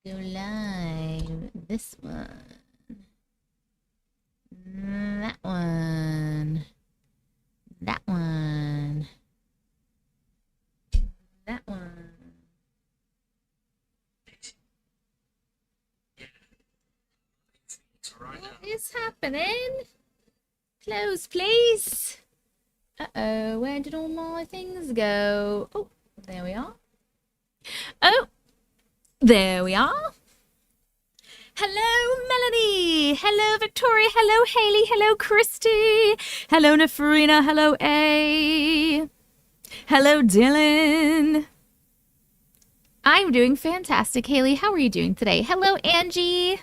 Go live. This one. That one. That one. That one. What is happening? Close, please. Uh-oh, where did all my things go? Oh, there we are. Oh, there we are. Hello, Melanie. Hello, Victoria. Hello, Haley. Hello, Christy. Hello, Nefrina. Hello, A. Hello, Dylan. I'm doing fantastic, Haley. How are you doing today? Hello, Angie.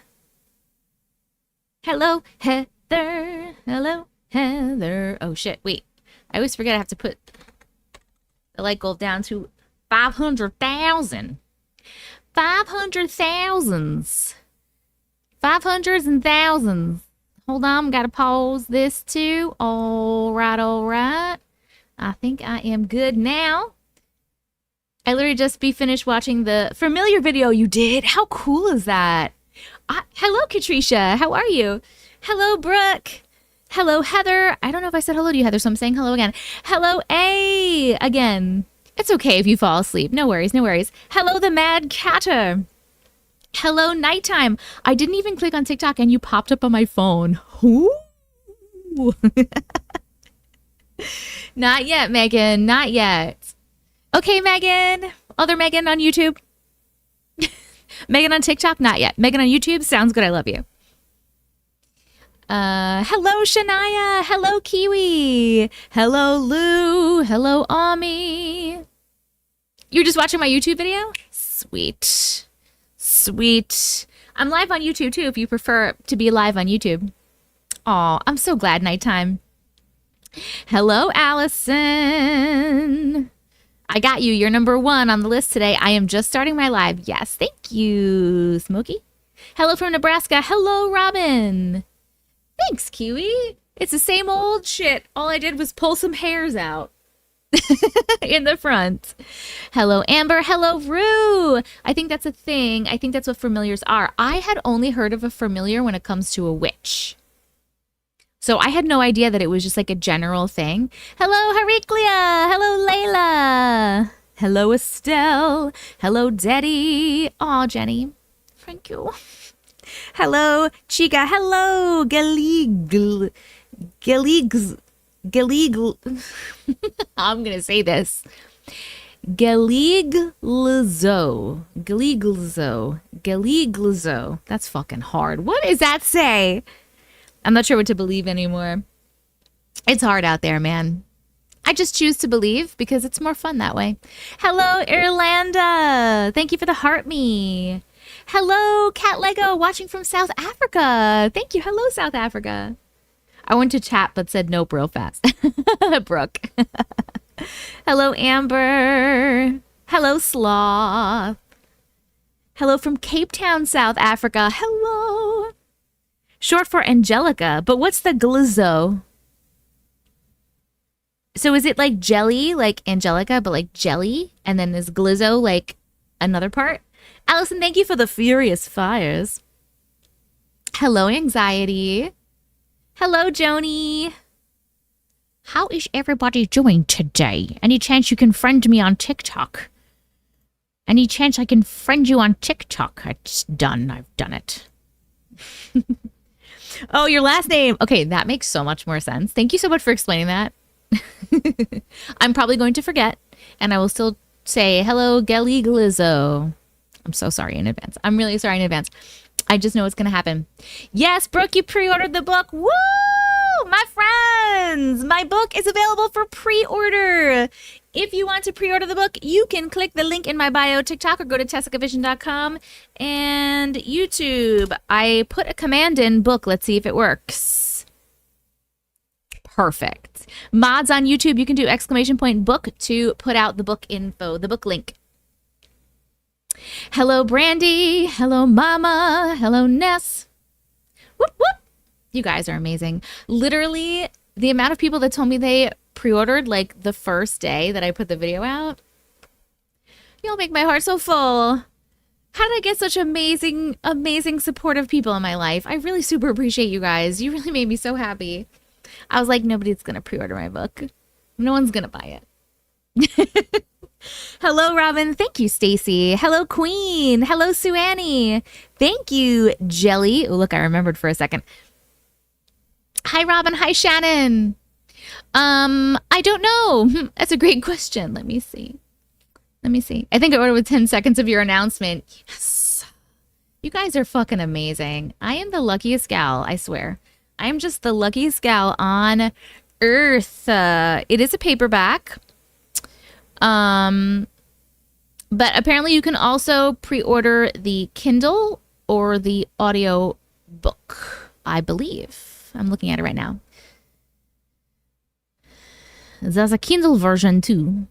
Hello, Heather. Hello, Heather. Oh, shit. Wait. I always forget I have to put the light goal down to 500,000. 500,000s. 500s and thousands. Hold on, gotta pause this too. All right, all right. I think I am good now. I literally just finished watching the familiar video you did. How cool is that? Hello, Katricia. How are you? Hello, Brooke. Hello, Heather. I don't know if I said hello to you, Heather, so I'm saying hello again. Hello, A. Again. It's okay if you fall asleep. No worries, no worries. Hello, the Mad Catter. Hello, Nighttime. I didn't even click on TikTok and you popped up on my phone. Ooh. Not yet, Megan. Not yet. Okay, Megan. Other Megan on YouTube. Megan on TikTok? Not yet. Megan on YouTube? Sounds good. I love you. Hello, Shania. Hello, Kiwi. Hello, Lou. Hello, Ami. You're just watching my YouTube video? Sweet. Sweet. I'm live on YouTube, too, if you prefer to be live on YouTube. Aw, I'm so glad, Nighttime. Hello, Allison. I got you. You're number 1 on the list today. I am just starting my live. Yes, thank you, Smokey. Hello from Nebraska. Hello, Robin. Thanks, Kiwi. It's the same old shit. All I did was pull some hairs out in the front. Hello, Amber. Hello, Rue. I think that's a thing. I think that's what familiars are. I had only heard of a familiar when it comes to a witch. So I had no idea that it was just like a general thing. Hello, Heraclea. Hello, Layla. Hello, Estelle. Hello, Daddy. Aw, Jenny. Thank you. Hello, Chica. Hello, Galigl. I'm going to say this. Galiglazo. That's fucking hard. What does that say? I'm not sure what to believe anymore. It's hard out there, man. I just choose to believe because it's more fun that way. Hello, Irlanda. Thank you for the heart me. Hello, Cat Lego, watching from South Africa. Thank you. Hello, South Africa. I went to chat but said nope real fast. Brooke. Hello, Amber. Hello, Sloth. Hello from Cape Town, South Africa. Hello. Short for Angelica, but what's the glizzo? So is it like jelly, like Angelica, but like jelly? And then is glizzo like another part? Allison, thank you for the furious fires. Hello, Anxiety. Hello, Joni. How is everybody doing today? Any chance you can friend me on TikTok? Any chance I can friend you on TikTok? It's done. I've done it. Oh, your last name. Okay, that makes so much more sense. Thank you so much for explaining that. I'm probably going to forget, and I will still say, hello, Gelly Glizzo. I'm so sorry in advance. I'm really sorry in advance. I just know it's going to happen. Yes, Brooke, you pre-ordered the book. Woo! My friends, my book is available for pre-order. If you want to pre-order the book, you can click the link in my bio, TikTok, or go to tessicavision.com and YouTube. I put a command in book. Let's see if it works. Perfect. Mods on YouTube, you can do !book to put out the book info, the book link. Hello, Brandy. Hello, Mama. Hello, Ness. Whoop, whoop. You guys are amazing. Literally, the amount of people that told me they pre-ordered like the first day that I put the video out, you'll make my heart so full. How did I get such amazing, amazing supportive people in my life? I really super appreciate you guys. You really made me so happy. I was like, nobody's going to pre-order my book. No one's going to buy it. Hello, Robin. Thank you, Stacy. Hello, Queen. Hello, Sue Annie. Thank you, Jelly. Oh, look, I remembered for a second. Hi, Robin. Hi, Shannon. I don't know. That's a great question. Let me see. I think I ordered with 10 seconds of your announcement. Yes. You guys are fucking amazing. I am the luckiest gal, I swear. I am just the luckiest gal on earth. It is a paperback. But apparently you can also pre-order the Kindle or the audio book, I believe. I'm looking at it right now. There's a Kindle version too.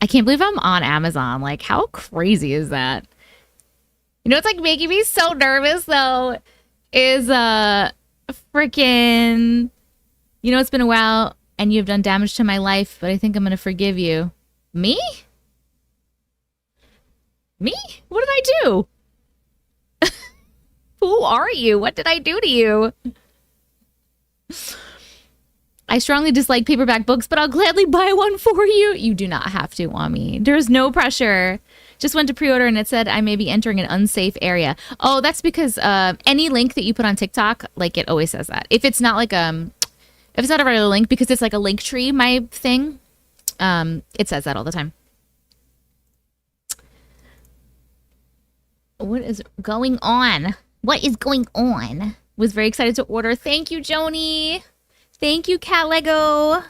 I can't believe I'm on Amazon. Like, how crazy is that? You know what's like making me so nervous though is freaking, you know, it's been a while and you've done damage to my life, but I think I'm gonna forgive you. Me? Me? What did I do? Who are you? What did I do to you? I strongly dislike paperback books, but I'll gladly buy one for you. You do not have to, Wami. There's no pressure. Just went to pre-order and it said I may be entering an unsafe area. Oh, that's because any link that you put on TikTok, like it always says that. If it's not like if it's not a regular link, because it's like a link tree, my thing, it says that all the time. What is going on? What is going on? Was very excited to order. Thank you, Joni. Thank you, Cat Lego.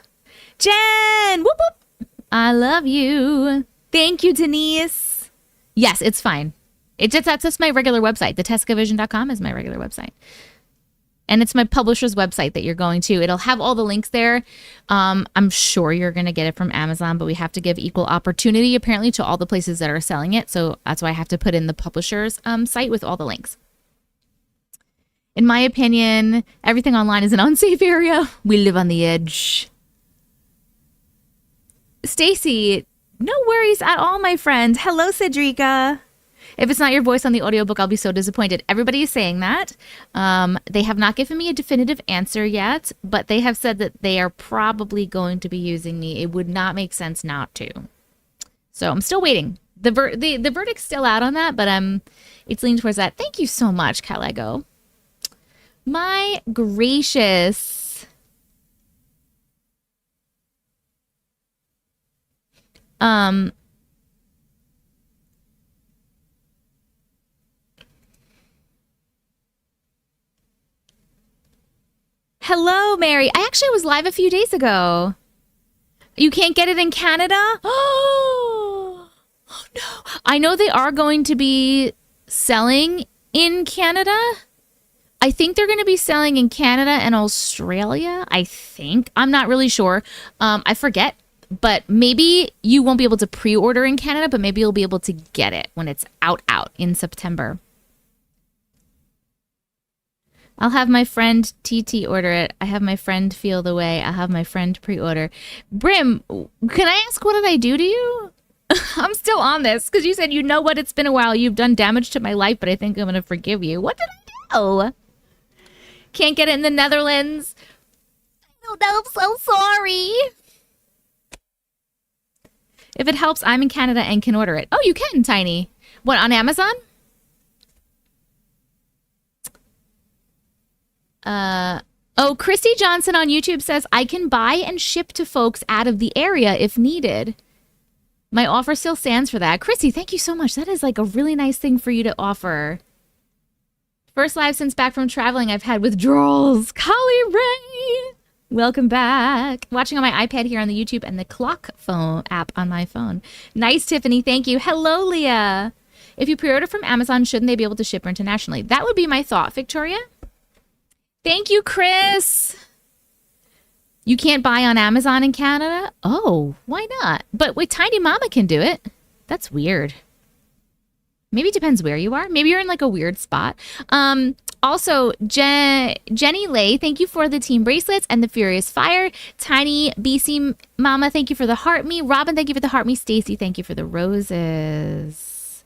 Jen! Whoop, whoop. I love you. Thank you, Denise. Yes, it's fine. That's my regular website. TheTescaVision.com is my regular website. And it's my publisher's website that you're going to. It'll have all the links there. I'm sure you're going to get it from Amazon, but we have to give equal opportunity, apparently, to all the places that are selling it. So that's why I have to put in the publisher's site with all the links. In my opinion, everything online is an unsafe area. We live on the edge. Stacy, no worries at all, my friend. Hello, Cedrica. If it's not your voice on the audiobook, I'll be so disappointed. Everybody is saying that. They have not given me a definitive answer yet, but they have said that they are probably going to be using me. It would not make sense not to. So I'm still waiting. The verdict's still out on that, but it's leaning towards that. Thank you so much, Calego. My gracious. Hello, Mary. I actually was live a few days ago. You can't get it in Canada? Oh no. I know they are going to be selling in Canada. I think they're going to be selling in Canada and Australia, I think. I'm not really sure. I forget. But maybe you won't be able to pre-order in Canada, but maybe you'll be able to get it when it's out in September. I'll have my friend TT order it. I have my friend Feel the Way. I'll have my friend pre-order. Brim, can I ask what did I do to you? I'm still on this because you said, you know what, it's been a while. You've done damage to my life, but I think I'm going to forgive you. What did I do? Can't get it in the Netherlands. I don't know. I'm so sorry. If it helps, I'm in Canada and can order it. Oh, you can, Tiny. What, on Amazon? Oh, Christy Johnson on YouTube says, I can buy and ship to folks out of the area if needed. My offer still stands for that. Christy, thank you so much. That is like a really nice thing for you to offer. First live since back from traveling, I've had withdrawals. Kali Ray! Welcome back. Watching on my iPad here on the YouTube and the clock phone app on my phone. Nice, Tiffany. Thank you. Hello, Leah. If you pre-order from Amazon, shouldn't they be able to ship internationally? That would be my thought, Victoria. Thank you, Chris. You can't buy on Amazon in Canada? Oh, why not? But wait, Tiny Mama can do it. That's weird. Maybe it depends where you are. Maybe you're in like a weird spot. Also, Jenny Lay, thank you for the team bracelets and the Furious Fire. Tiny BC Mama, thank you for the heart me. Robin, thank you for the heart me. Stacy, thank you for the roses.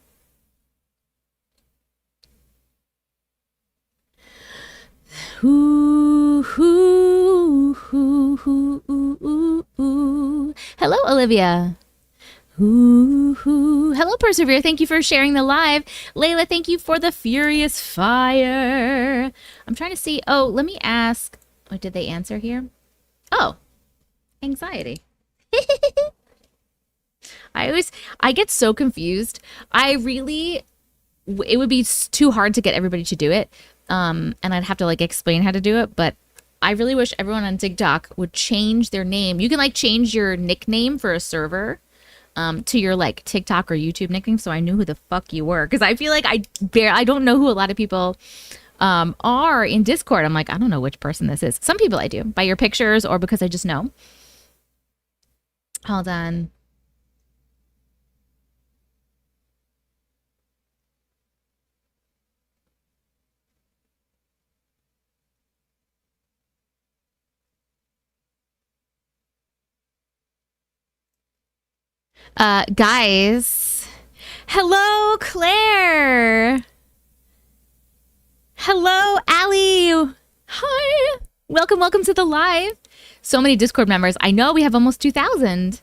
Hello, Olivia. Hello, Persevere. Thank you for sharing the live. Layla, thank you for the furious fire. I'm trying to see. Oh, let me ask. Oh, did they answer here? Oh, anxiety. I get so confused. It would be too hard to get everybody to do it. And I'd have to like explain how to do it, but I really wish everyone on TikTok would change their name. You can like change your nickname for a server to your like TikTok or YouTube nickname, so I knew who the fuck you were. Because I feel like I don't know who a lot of people are in Discord. I'm like, I don't know which person this is. Some people I do, by your pictures or because I just know. Hold on. Guys. Hello, Claire. Hello, Allie. Hi. Welcome to the live. So many Discord members. I know we have almost 2,000.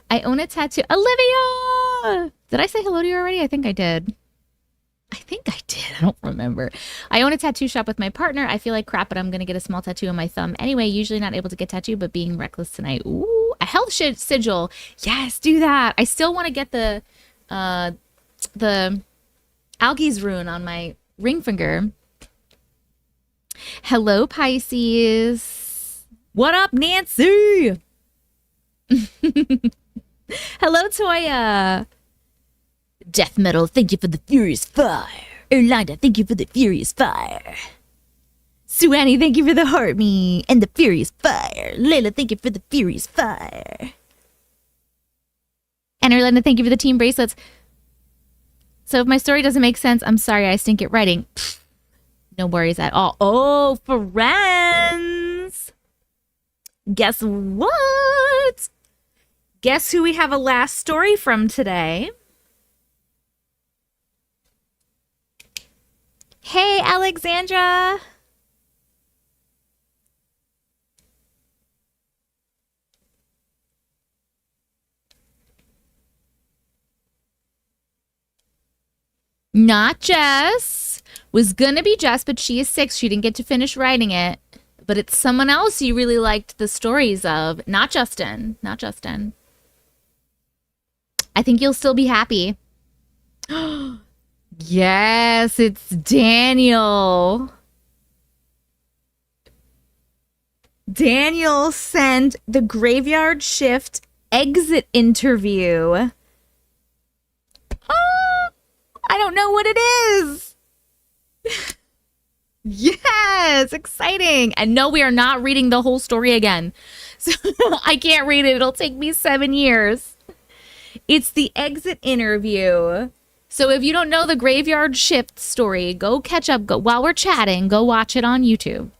I own a tattoo. Olivia! Did I say hello to you already? I think I did. I don't remember. I own a tattoo shop with my partner. I feel like crap, but I'm going to get a small tattoo on my thumb. Anyway, usually not able to get tattooed, but being reckless tonight. Ooh, a health sigil. Yes, do that. I still want to get the Algi's rune on my ring finger. Hello, Pisces. What up, Nancy? Hello, Toya. Death metal, thank you for the furious fire. Erlinda, thank you for the furious fire. Suani, thank you for the heart me and the furious fire. Layla, thank you for the furious fire. And Erlinda, thank you for the team bracelets. So if my story doesn't make sense, I'm sorry, I stink at writing. Pfft, no worries at all. Oh, friends. Guess what? Guess who we have a last story from today? Hey, Alexandra. Not Jess. Was gonna be Jess, but she is sick. She didn't get to finish writing it. But it's someone else you really liked the stories of. Not Justin. Not Justin. I think you'll still be happy. Yes, it's Daniel. Daniel sent the graveyard shift exit interview. Oh, I don't know what it is. Yes, exciting. And no, we are not reading the whole story again. So I can't read it. It'll take me 7 years. It's the exit interview. So if you don't know the graveyard shift story, go catch up. Go while we're chatting, go watch it on YouTube.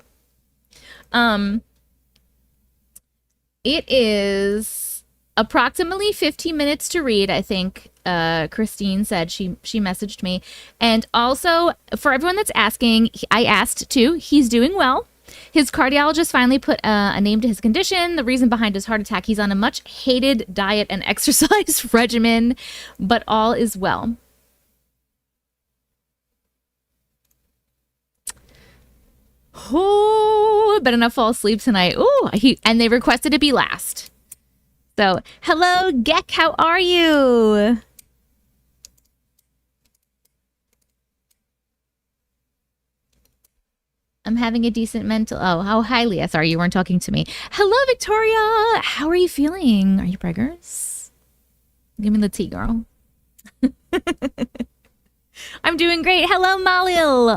It is approximately 15 minutes to read, I think. Christine said she messaged me. And also, for everyone that's asking, I asked too. He's doing well. His cardiologist finally put a name to his condition. The reason behind his heart attack, he's on a much hated diet and exercise regimen, but all is well. Oh, better not fall asleep tonight. Oh, and they requested to be last. So, hello, Geck, how are you? I'm having a decent mental... Oh, how hi, Leah. Sorry, you weren't talking to me. Hello, Victoria. How are you feeling? Are you preggers? Give me the tea, girl. I'm doing great. Hello, Malil.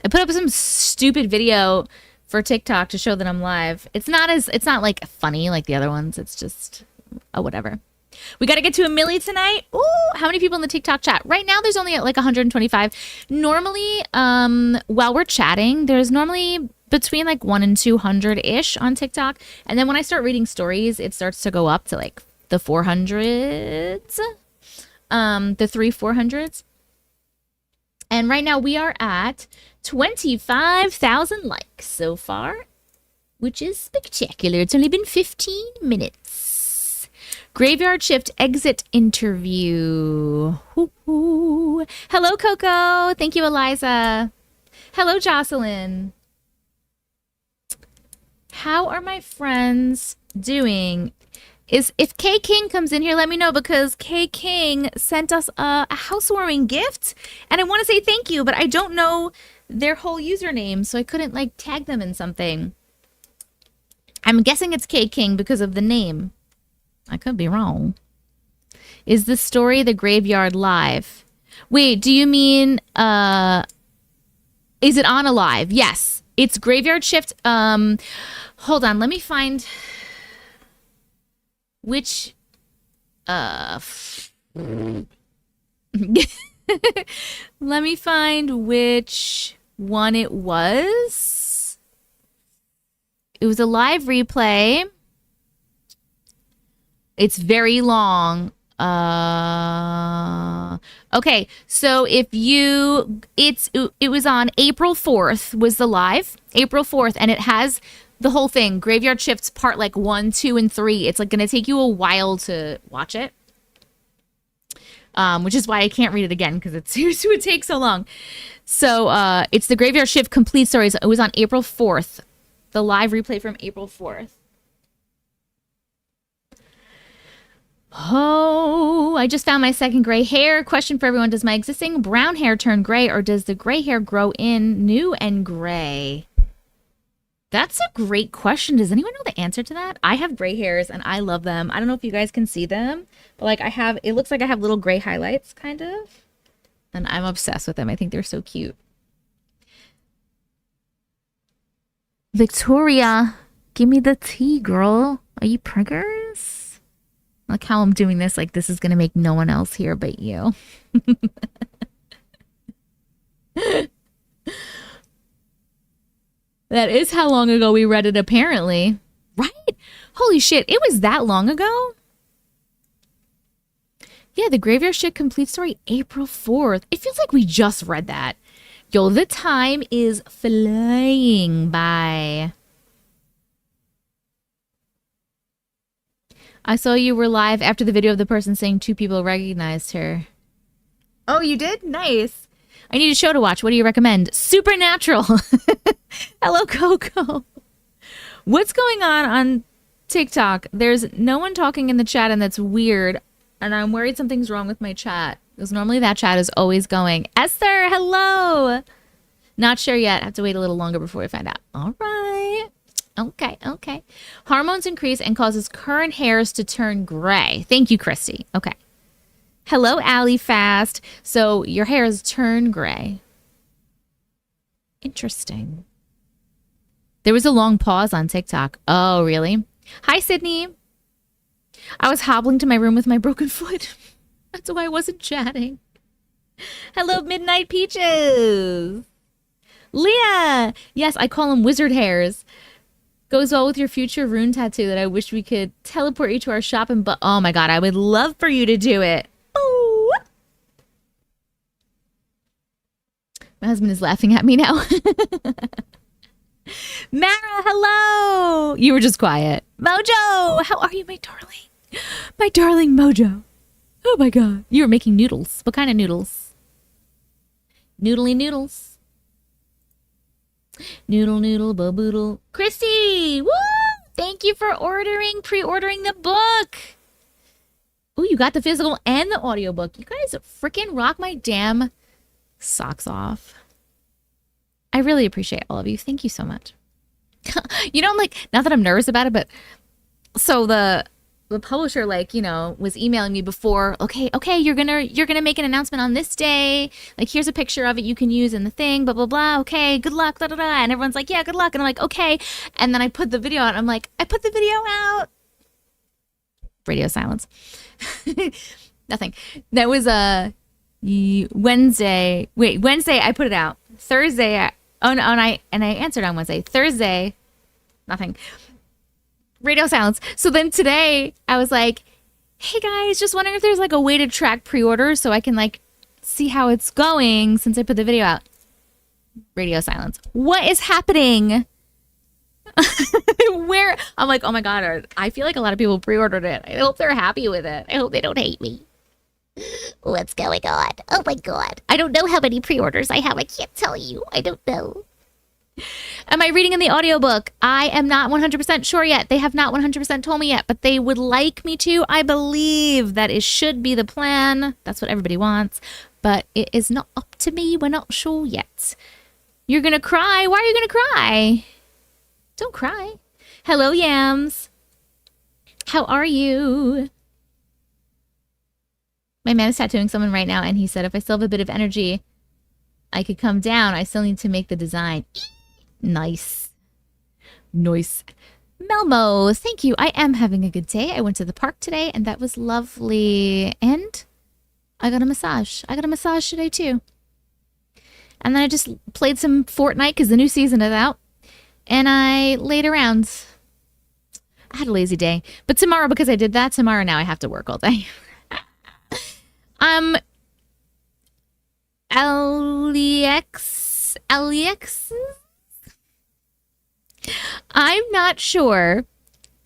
I put up some stupid video for TikTok to show that I'm live. It's not like funny like the other ones. It's just whatever. We got to get to 1 million tonight. Ooh, how many people in the TikTok chat? Right now, there's only like 125. Normally, while we're chatting, there's normally between like 1 and 200-ish on TikTok. And then when I start reading stories, it starts to go up to like the 400s, the 400s. And right now we are at 25,000 likes so far, which is spectacular. It's only been 15 minutes. Graveyard shift exit interview. Hoo-hoo. Hello, Coco. Thank you, Eliza. Hello, Jocelyn. How are my friends doing? If K King comes in here, let me know, because K King sent us a housewarming gift, and I want to say thank you, but I don't know their whole username, so I couldn't like tag them in something. I'm guessing it's K King because of the name. I could be wrong. Is the story The Graveyard live? Wait, do you mean is it on a live? Yes, it's Graveyard Shift. Hold on, let me find which let me find which one it was. It was a live replay. It's very long. Okay, so if you, it was on April 4th was the live, April 4th, and it has the whole thing, Graveyard Shifts part like 1, 2, and 3. It's like going to take you a while to watch it, which is why I can't read it again, because it would take so long. So it's the Graveyard Shift complete stories. It was on April 4th, the live replay from April 4th. Oh, I just found my second gray hair. Question for everyone. Does my existing brown hair turn gray, or does the gray hair grow in new and gray? That's a great question. Does anyone know the answer to that? I have gray hairs and I love them. I don't know if you guys can see them, but like it looks like I have little gray highlights kind of. And I'm obsessed with them. I think they're so cute. Victoria, give me the tea, girl. Are you preggers? Like how I'm doing this, like this is going to make no one else here but you. That is how long ago we read it, apparently. Right? Holy shit, it was that long ago? Yeah, the Graveyard Shift complete story, April 4th. It feels like we just read that. Yo, the time is flying by. I saw you were live after the video of the person saying 2 people recognized her. Oh, you did? Nice. I need a show to watch. What do you recommend? Supernatural. Hello, Coco. What's going on TikTok? There's no one talking in the chat, and that's weird. And I'm worried something's wrong with my chat, because normally that chat is always going. Esther, hello. Not sure yet. I have to wait a little longer before we find out. All right. Okay. Hormones increase and causes current hairs to turn gray. Thank you, Christy. Okay. Hello, Allie Fast. So your hairs turn gray. Interesting. There was a long pause on TikTok. Oh, really? Hi, Sydney. I was hobbling to my room with my broken foot. That's why I wasn't chatting. Hello, Midnight Peaches. Leah. Yes, I call them wizard hairs. Goes well with your future rune tattoo that I wish we could teleport you to our shop and oh my god, I would love for you to do it. Oh. My husband is laughing at me now. Mara, hello. You were just quiet. Mojo, how are you, my darling? My darling Mojo. Oh my god. You were making noodles. What kind of noodles? Noodly noodles. Noodle, boboodle. Christy! Woo! Thank you for pre-ordering the book. Ooh, you got the physical and the audiobook. You guys freaking rock my damn socks off. I really appreciate all of you. Thank you so much. You know, like, not that I'm nervous about it, but so the publisher, like, you know, was emailing me before, okay, you're gonna make an announcement on this day. Like, here's a picture of it you can use in the thing, blah, blah, blah. Okay, good luck, da, da, da. And everyone's like, yeah, good luck. And I'm like, okay. And then I put the video out. I'm like, I put the video out. Radio silence. Nothing. That was Wednesday. Wait, Wednesday I put it out. Thursday Oh no, and I answered on Wednesday. Thursday, nothing. Radio silence. So then today I was like, hey guys, just wondering if there's like a way to track pre-orders so I can like see how it's going since I put the video out. Radio silence. What is happening? Where? I'm like, oh my God, I feel like a lot of people pre-ordered it. I hope they're happy with it. I hope they don't hate me. What's going on? Oh my God. I don't know how many pre-orders I have. I can't tell you. I don't know. Am I reading in the audiobook? I am not 100% sure yet. They have not 100% told me yet, but they would like me to. I believe that it should be the plan. That's what everybody wants, but it is not up to me. We're not sure yet. You're going to cry. Why are you going to cry? Don't cry. Hello, Yams. How are you? My man is tattooing someone right now, and he said if I still have a bit of energy, I could come down. I still need to make the design. Nice. Nice. Melmo, thank you. I am having a good day. I went to the park today, and that was lovely. And I got a massage. I got a massage today, too. And then I just played some Fortnite because the new season is out. And I laid around. I had a lazy day. But tomorrow, because I did that, tomorrow now I have to work all day. LEX? I'm not sure.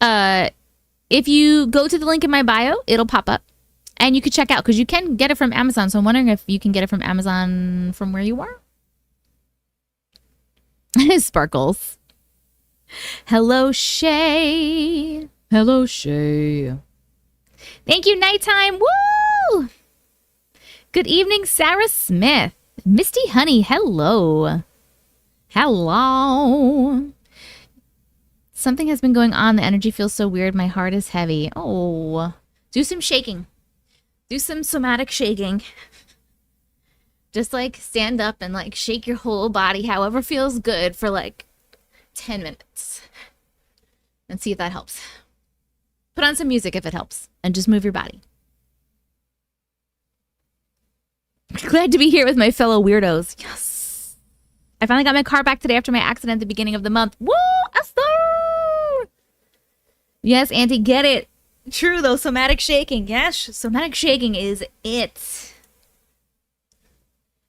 If you go to the link in my bio, it'll pop up. And you could check out, because you can get it from Amazon. So I'm wondering if you can get it from Amazon from where you are. Sparkles. Hello, Shay. Hello, Shay. Thank you, Nighttime. Woo! Good evening, Sarah Smith. Misty Honey, hello. Hello. Something has been going on. The energy feels so weird. My heart is heavy. Oh. Do some shaking. Do some somatic shaking. Just like stand up and like shake your whole body however feels good for like 10 minutes. And see if that helps. Put on some music if it helps. And just move your body. Glad to be here with my fellow weirdos. Yes. I finally got my car back today after my accident at the beginning of the month. Woo! Esther! Yes, Auntie, get it. True, though. Somatic shaking. Yes, somatic shaking is it.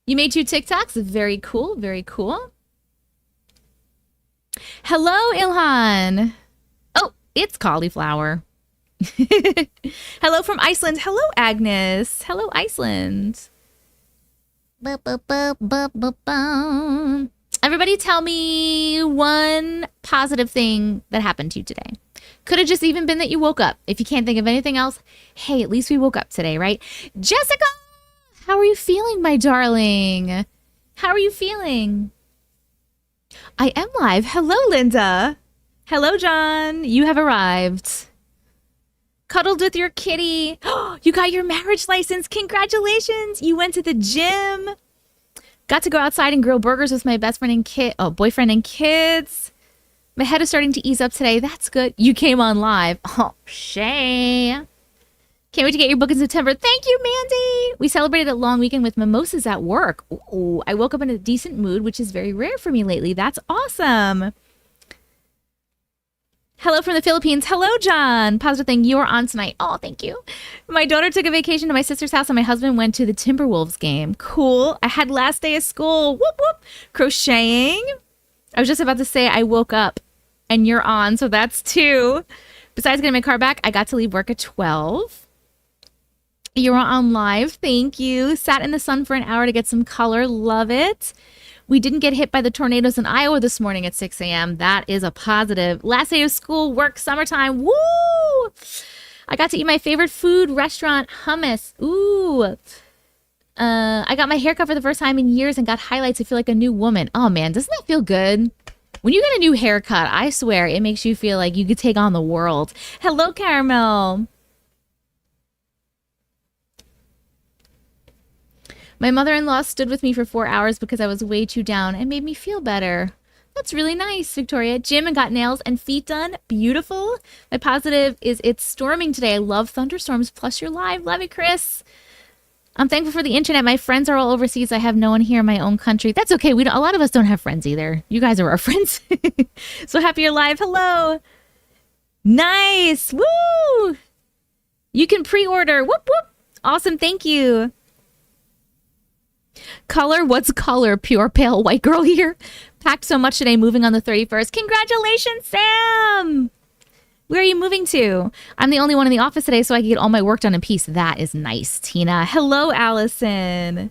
You made 2 TikToks. Very cool. Very cool. Hello, Ilhan. Oh, it's cauliflower. Hello from Iceland. Hello, Agnes. Hello, Iceland. Everybody tell me one positive thing that happened to you today. Could have just even been that you woke up. If you can't think of anything else, hey, at least we woke up today, right? Jessica, how are you feeling, my darling? How are you feeling? I am live. Hello, Linda. Hello, John. You have arrived. Cuddled with your kitty. You got your marriage license. Congratulations. You went to the gym. Got to go outside and grill burgers with my best friend and boyfriend and kids. My head is starting to ease up today. That's good. You came on live. Oh, Shay. Can't wait to get your book in September. Thank you, Mandy. We celebrated a long weekend with mimosas at work. Ooh, I woke up in a decent mood, which is very rare for me lately. That's awesome. Hello from the Philippines. Hello, John. Positive thing, you are on tonight. Oh, thank you. My daughter took a vacation to my sister's house and my husband went to the Timberwolves game. Cool. I had last day of school. Whoop, whoop. Crocheting. I was just about to say I woke up and you're on, so that's 2. Besides getting my car back, I got to leave work at 12. You're on live. Thank you. Sat in the sun for an hour to get some color. Love it. We didn't get hit by the tornadoes in Iowa this morning at 6 a.m. That is a positive. Last day of school, work, summertime. Woo! I got to eat my favorite food restaurant, hummus. Ooh. I got my haircut for the first time in years and got highlights to feel like a new woman. Oh, man, doesn't that feel good? When you get a new haircut, I swear, it makes you feel like you could take on the world. Hello, Caramel. My mother-in-law stood with me for 4 hours because I was way too down and made me feel better. That's really nice, Victoria. Gym and got nails and feet done. Beautiful. My positive is it's storming today. I love thunderstorms. Plus you're live. Love you, Chris. I'm thankful for the internet. My friends are all overseas. I have no one here in my own country. That's okay. A lot of us don't have friends either. You guys are our friends. So happy you're live. Hello. Nice. Woo. You can pre-order. Whoop, whoop. Awesome. Thank you. Color? What's color? Pure pale white girl here. Packed so much today, moving on the 31st. Congratulations, Sam. Where are you moving to? I'm the only one in the office today, so I can get all my work done in peace. That is nice, Tina. Hello, Allison.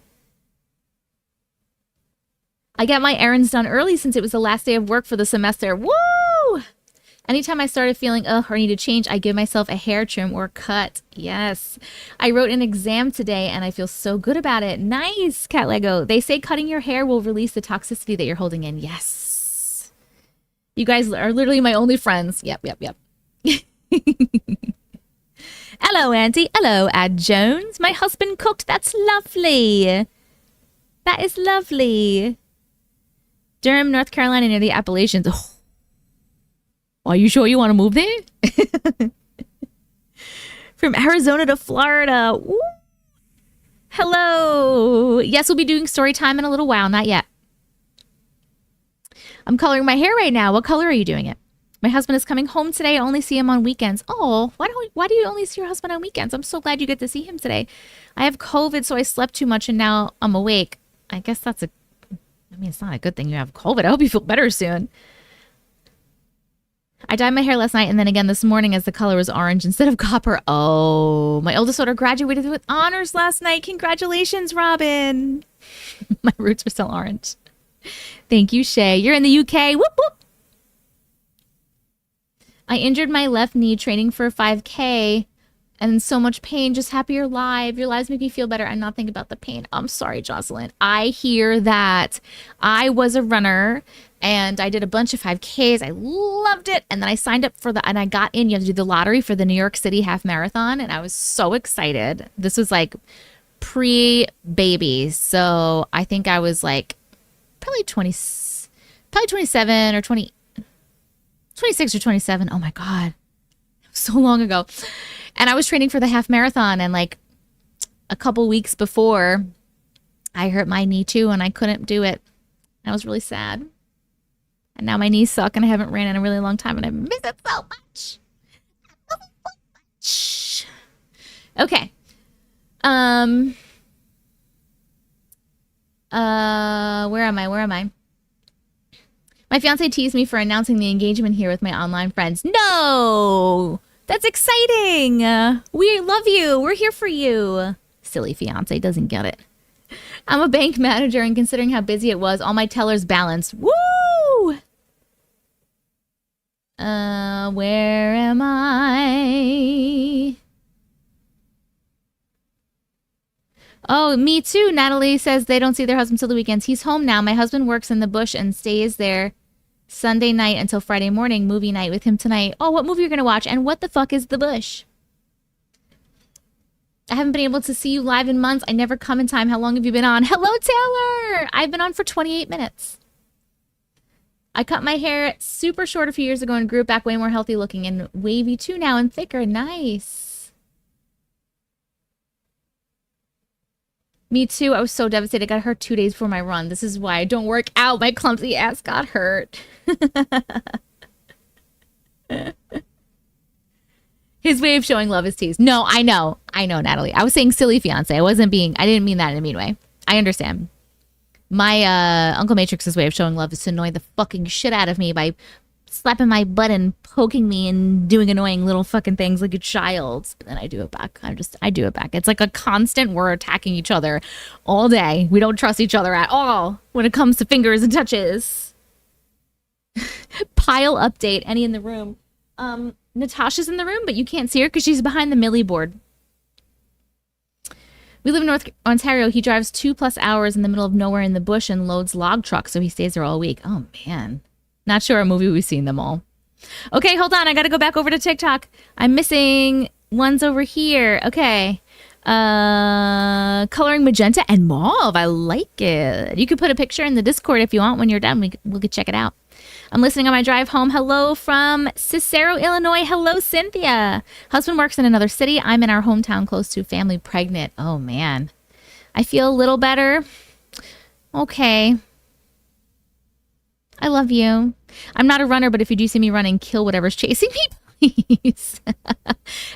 I got my errands done early since it was the last day of work for the semester. Woo! Anytime I started feeling ugh or need to change, I give myself a hair trim or cut. Yes. I wrote an exam today and I feel so good about it. Nice, Cat Lego. They say cutting your hair will release the toxicity that you're holding in. Yes. You guys are literally my only friends. Yep. Hello, Auntie. Hello, Ad Jones. My husband cooked. That's lovely. That is lovely. Durham, North Carolina, near the Appalachians. Oh. Are you sure you want to move there? From Arizona to Florida. Woo. Hello. Yes, we'll be doing story time in a little while. Not yet. I'm coloring my hair right now. What color are you doing it? My husband is coming home today. I only see him on weekends. Oh, why do you only see your husband on weekends? I'm so glad you get to see him today. I have COVID, so I slept too much and now I'm awake. I guess it's not a good thing you have COVID. I hope you feel better soon. I dyed my hair last night and then again this morning as the color was orange instead of copper. Oh, my oldest daughter graduated with honors last night. Congratulations, Robin. My roots were still orange. Thank you, Shay. You're in the UK. Whoop, whoop. I injured my left knee training for 5K and in so much pain. Just happy you're live. Your lives make me feel better and not think about the pain. I'm sorry, Jocelyn. I hear that. I was a runner and I did a bunch of 5Ks. I loved it. And then I signed up and I got in. You have to do the lottery for the New York City half marathon. And I was so excited. This was like pre-baby. So I think I was like probably 27 or 26 or 27. Oh my God. So long ago. And I was training for the half marathon and like a couple weeks before I hurt my knee too and I couldn't do it. I was really sad. And now my knees suck and I haven't ran in a really long time and I miss it so much. I love it so much. Okay. Where am I? My fiance teased me for announcing the engagement here with my online friends. No! That's exciting! We love you. We're here for you. Silly fiance doesn't get it. I'm a bank manager and considering how busy it was, all my tellers balanced. Woo! Where am I? Oh, me too. Natalie says they don't see their husband till the weekends. He's home now. My husband works in the bush and stays there Sunday night until Friday morning. Movie night with him tonight. Oh, what movie are you going to watch? And what the fuck is the bush? I haven't been able to see you live in months. I never come in time. How long have you been on? Hello, Taylor. I've been on for 28 minutes. I cut my hair super short a few years ago and grew it back way more healthy looking and wavy too now and thicker. Nice. Me too. I was so devastated. I got hurt 2 days before my run. This is why I don't work out. My clumsy ass got hurt. His way of showing love is tease. No, I know, Natalie. I was saying silly fiance. I didn't mean that in a mean way. I understand. My Uncle Matrix's way of showing love is to annoy the fucking shit out of me by slapping my butt and poking me and doing annoying little fucking things like a child. But then I do it back. I do it back. It's like a constant, we're attacking each other all day. We don't trust each other at all when it comes to fingers and touches. Pile update. Any in the room? Natasha's in the room, but you can't see her because she's behind the Millie board. We live in North Ontario. He drives 2+ hours in the middle of nowhere in the bush and loads log trucks, so he stays there all week. Oh, man. Not sure a movie we've seen them all. Okay, hold on. I got to go back over to TikTok. I'm missing ones over here. Okay. Coloring magenta and mauve. I like it. You could put a picture in the Discord if you want when you're done. We could check it out. I'm listening on my drive home. Hello from Cicero, Illinois. Hello, Cynthia. Husband works in another city. I'm in our hometown close to family pregnant. Oh, man. I feel a little better. Okay. I love you. I'm not a runner, but if you do see me running, kill whatever's chasing me, please.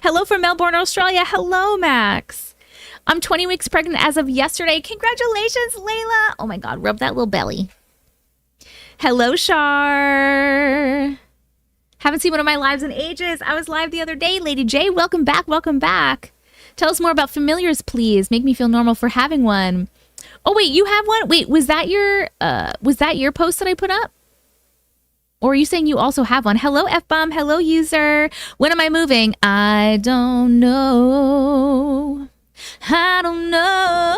Hello from Melbourne, Australia. Hello, Max. I'm 20 weeks pregnant as of yesterday. Congratulations, Layla. Oh my God, rub that little belly. Hello, Shar. Haven't seen one of my lives in ages. I was live the other day, Lady J. Welcome back, welcome back. Tell us more about familiars, please. Make me feel normal for having one. Oh, wait, you have one? Wait, was that your post that I put up? Or are you saying you also have one? Hello, F-bomb. Hello, user. When am I moving? I don't know. I don't know.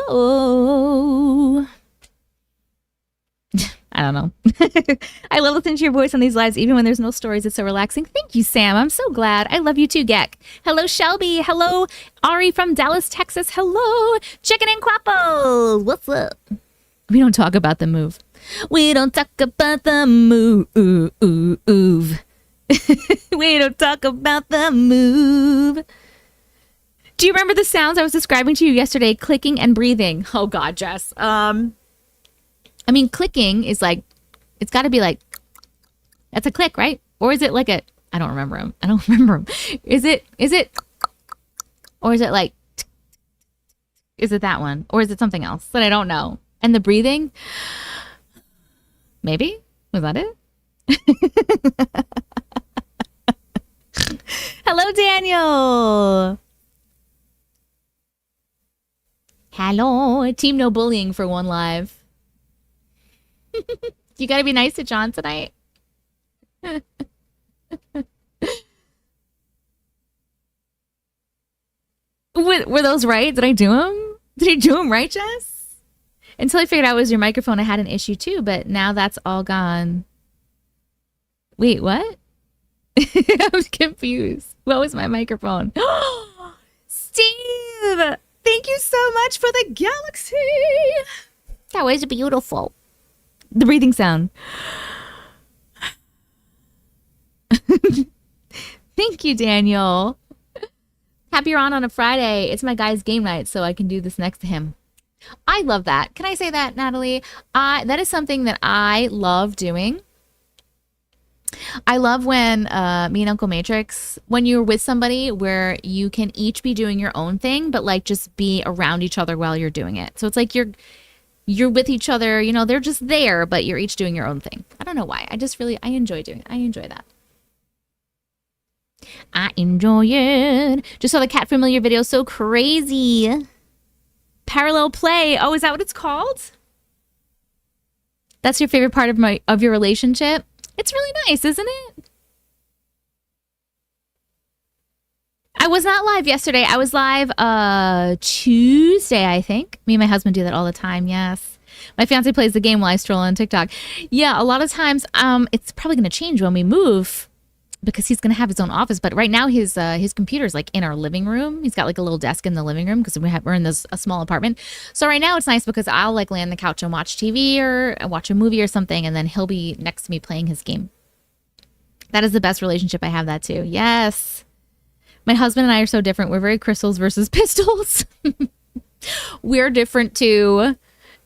I don't know. I love listening to your voice on these lives, even when there's no stories. It's so relaxing. Thank you, Sam. I'm so glad. I love you too, Gek. Hello, Shelby. Hello, Ari from Dallas, Texas. Hello, Chicken and Quapples. What's up? We don't talk about the move. We don't talk about the move. We don't talk about the move. Do you remember the sounds I was describing to you yesterday? Clicking and breathing. Oh God, Jess. I mean, clicking is like, it's got to be like, that's a click, right? Or is it like a, I don't remember him. I don't remember him. Is it, or is it like, is it that one? Or is it something else that I don't know? And the breathing, maybe? Was that it? Hello, Daniel. Hello. Team no bullying for one live. You gotta be nice to John tonight. Were those right? Did I do them? Did I do them right, Jess? Until I figured out it was your microphone, I had an issue too, but now that's all gone. Wait, what? I was confused. What was my microphone? Steve! Thank you so much for the galaxy! That was beautiful. The breathing sound. Thank you, Daniel. Happy you're on a Friday. It's my guy's game night, so I can do this next to him. I love that. Can I say that, Natalie? That is something that I love doing. I love when me and Uncle Matrix, when you're with somebody where you can each be doing your own thing, but like just be around each other while you're doing it. So it's like you're with each other, you know, they're just there, but you're each doing your own thing. I don't know why. I enjoy doing it. I enjoy that. I enjoy it. Just saw the cat familiar video. So crazy. Parallel play. Oh, is that what it's called? That's your favorite part of your relationship? It's really nice, isn't it? I was not live yesterday. I was live Tuesday, I think. Me and my husband do that all the time, yes. My fiance plays the game while I stroll on TikTok. Yeah, a lot of times it's probably going to change when we move because he's going to have his own office. But right now his computer's like in our living room. He's got like a little desk in the living room because we're in a small apartment. So right now it's nice because I'll like lay on the couch and watch TV or watch a movie or something, and then he'll be next to me playing his game. That is the best relationship. I have that too. Yes. My husband and I are so different. We're very crystals versus pistols. We're different too.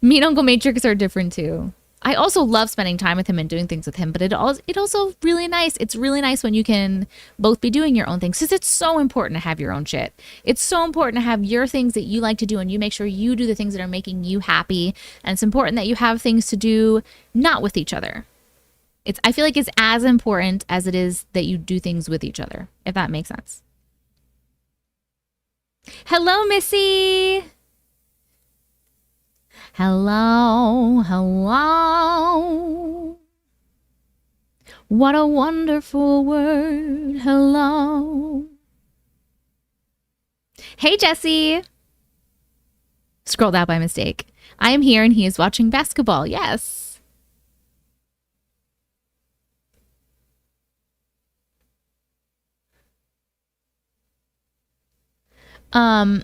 Me and Uncle Matrix are different too. I also love spending time with him and doing things with him, but it also really nice. It's really nice when you can both be doing your own things, because it's so important to have your own shit. It's so important to have your things that you like to do, and you make sure you do the things that are making you happy. And it's important that you have things to do not with each other. I feel like it's as important as it is that you do things with each other, if that makes sense. Hello, Missy. Hello, hello. What a wonderful word. Hello. Hey, Jesse. Scrolled out by mistake. I am here and he is watching basketball. Yes. I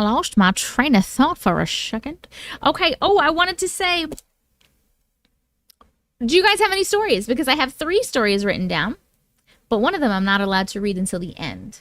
lost my train of thought for a second. Okay. Oh, I wanted to say, do you guys have any stories? Because I have 3 stories written down, but one of them I'm not allowed to read until the end.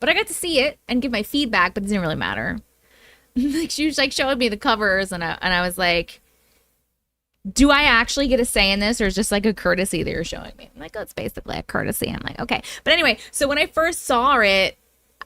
But I got to see it and give my feedback, but it didn't really matter. Like she was like showing me the covers, and I was like, do I actually get a say in this, or is just like a courtesy that you're showing me? I'm like, oh, it's basically a courtesy. I'm like, okay. But anyway, so when I first saw it,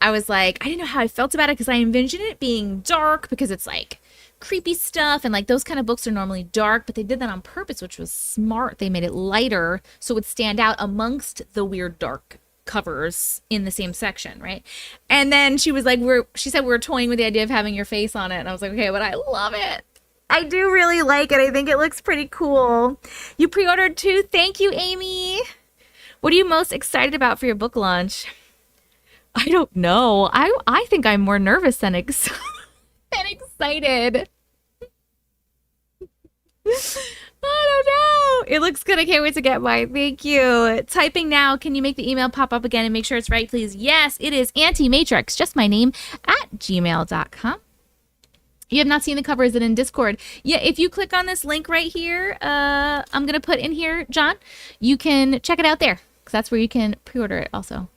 I was like, I didn't know how I felt about it because I envisioned it being dark because it's like creepy stuff, and like those kind of books are normally dark, but they did that on purpose, which was smart. They made it lighter so it would stand out amongst the weird dark covers in the same section, right? And then she was like, she said we were toying with the idea of having your face on it, and I was like, okay, but I love it. I do really like it. I think it looks pretty cool. You pre-ordered too. Thank you, Amy. What are you most excited about for your book launch? I don't know. I think I'm more nervous than excited. I don't know. It looks good. I can't wait to get mine. Thank you. Typing now. Can you make the email pop up again and make sure it's right, please? Yes, it is Auntie Matrix, just my name, @gmail.com. You have not seen the cover. Is it in Discord? Yeah, if you click on this link right here, I'm going to put in here, John, you can check it out there, because that's where you can pre-order it also.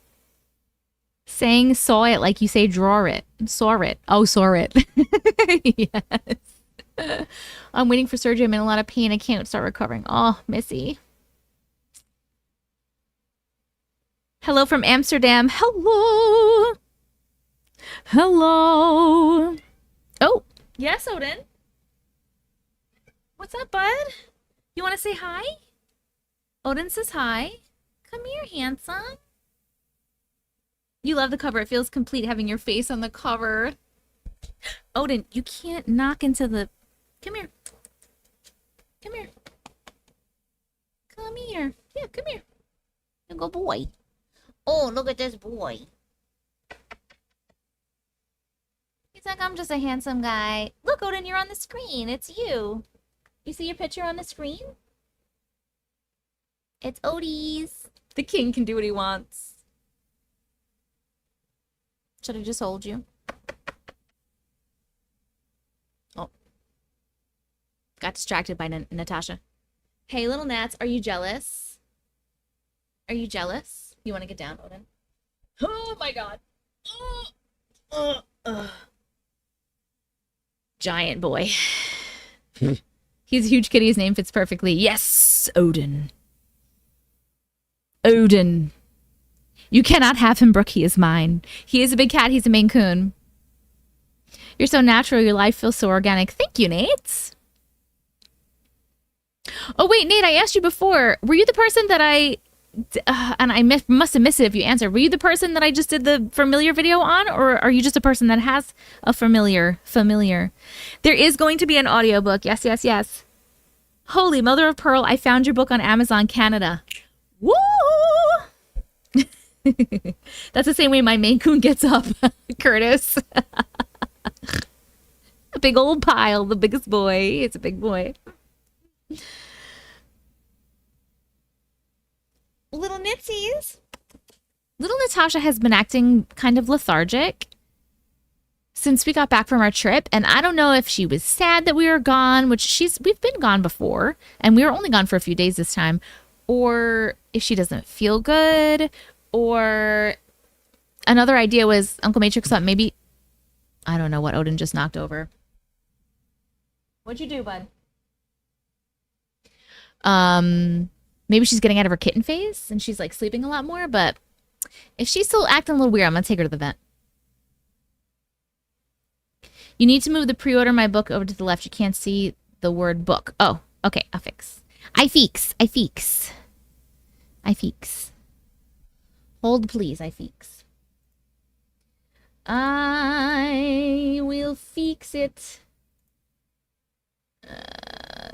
Saying saw it like you say draw it. Saw it. Oh, saw it. Yes. I'm waiting for surgery. I'm in a lot of pain. I can't start recovering. Oh, Missy. Hello from Amsterdam. Hello. Hello. Oh, yes, Odin. What's up, bud? You want to say hi? Odin says hi. Come here, handsome. You love the cover. It feels complete having your face on the cover. Odin, you can't knock into the... Come here. Come here. Come here. Yeah, come here. You go, boy. Oh, look at this boy. He's like, I'm just a handsome guy. Look, Odin, you're on the screen. It's you. You see your picture on the screen? It's Odie's. The king can do what he wants. Should I just hold you? Oh. Got distracted by Natasha. Hey, little Nats, are you jealous? Are you jealous? You want to get down, Odin? Oh my god. Giant boy. He's a huge kitty. His name fits perfectly. Yes, Odin. Odin. You cannot have him, Brooke. He is mine. He is a big cat. He's a Maine Coon. You're so natural. Your life feels so organic. Thank you, Nate. Oh, wait, Nate, I asked you before. Were you the person that and I must have missed it if you answered. Were you the person that I just did the familiar video on? Or are you just a person that has a familiar? There is going to be an audiobook. Yes, yes, yes. Holy mother of pearl, I found your book on Amazon Canada. Woo! That's the same way my Maine Coon gets up, Curtis. A big old pile, the biggest boy. It's a big boy. Little Nitsies. Little Natasha has been acting kind of lethargic since we got back from our trip, and I don't know if she was sad that we were gone, which we've been gone before, and we were only gone for a few days this time, or if she doesn't feel good, or another idea was Uncle Matrix thought maybe, I don't know what Odin just knocked over. What'd you do, bud? Maybe she's getting out of her kitten phase and she's like sleeping a lot more, but if she's still acting a little weird, I'm gonna take her to the vet. You need to move the pre-order my book over to the left. You can't see the word book. Oh, okay, I'll fix. I fix. Hold, please, I fix. I will fix it.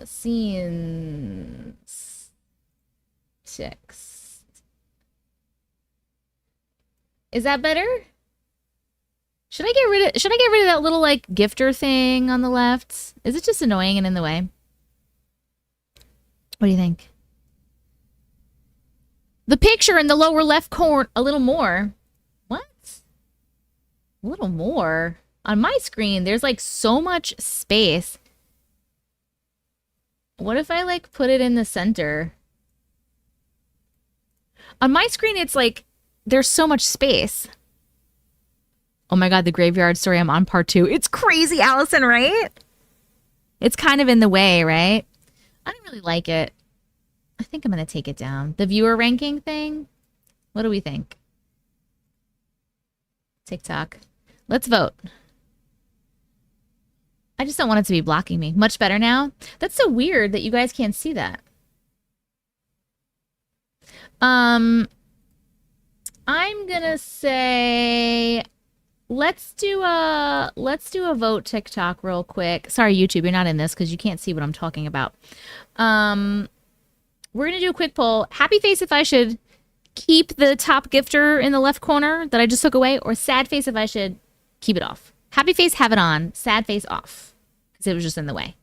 Scenes. Text. Is that better? Should I get rid of that little like gifter thing on the left? Is it just annoying and in the way? What do you think? The picture in the lower left corner, a little more. What? A little more? On my screen, there's like so much space. What if I like put it in the center? On my screen, it's like, there's so much space. Oh my God, the graveyard story. I'm on part 2. It's crazy, Allison, right? It's kind of in the way, right? I don't really like it. I think I'm going to take it down. The viewer ranking thing. What do we think? TikTok. Let's vote. I just don't want it to be blocking me. Much better now. That's so weird that you guys can't see that. I'm gonna say let's do a vote TikTok real quick. Sorry, YouTube, you're not in this because you can't see what I'm talking about. We're gonna do a quick poll. Happy face if I should keep the top gifter in the left corner that I just took away, or sad face if I should keep it off. Happy face, have it on. Sad face, off. Because it was just in the way.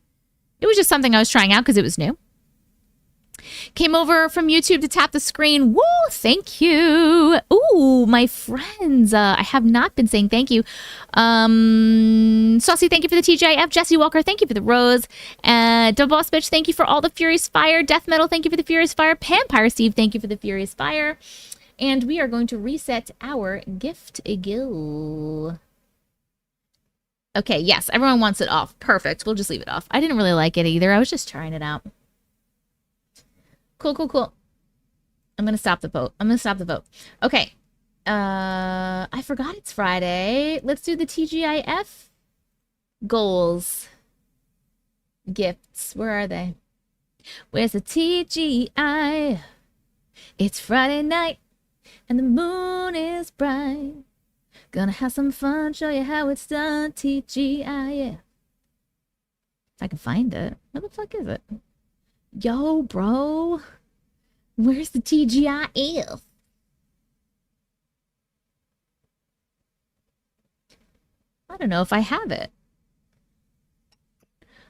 It was just something I was trying out because it was new. Came over from YouTube to tap the screen. Woo, thank you. Ooh, my friends. I have not been saying thank you. Saucy, thank you for the TGIF. Jesse Walker, thank you for the rose. Dumb Boss Bitch, thank you for all the Furious Fire. Death Metal, thank you for the Furious Fire. Pampire Steve, thank you for the Furious Fire. And we are going to reset our gift gill. Okay, yes, everyone wants it off. Perfect. We'll just leave it off. I didn't really like it either. I was just trying it out. Cool, cool, cool. I'm going to stop the vote. Okay. I forgot it's Friday. Let's do the TGIF goals. Gifts. Where are they? Where's the TGI? It's Friday night and the moon is bright. Gonna have some fun, show you how it's done. TGIF. If I can find it. Where the fuck is it? Yo, bro. Where's the TGIF? I don't know if I have it.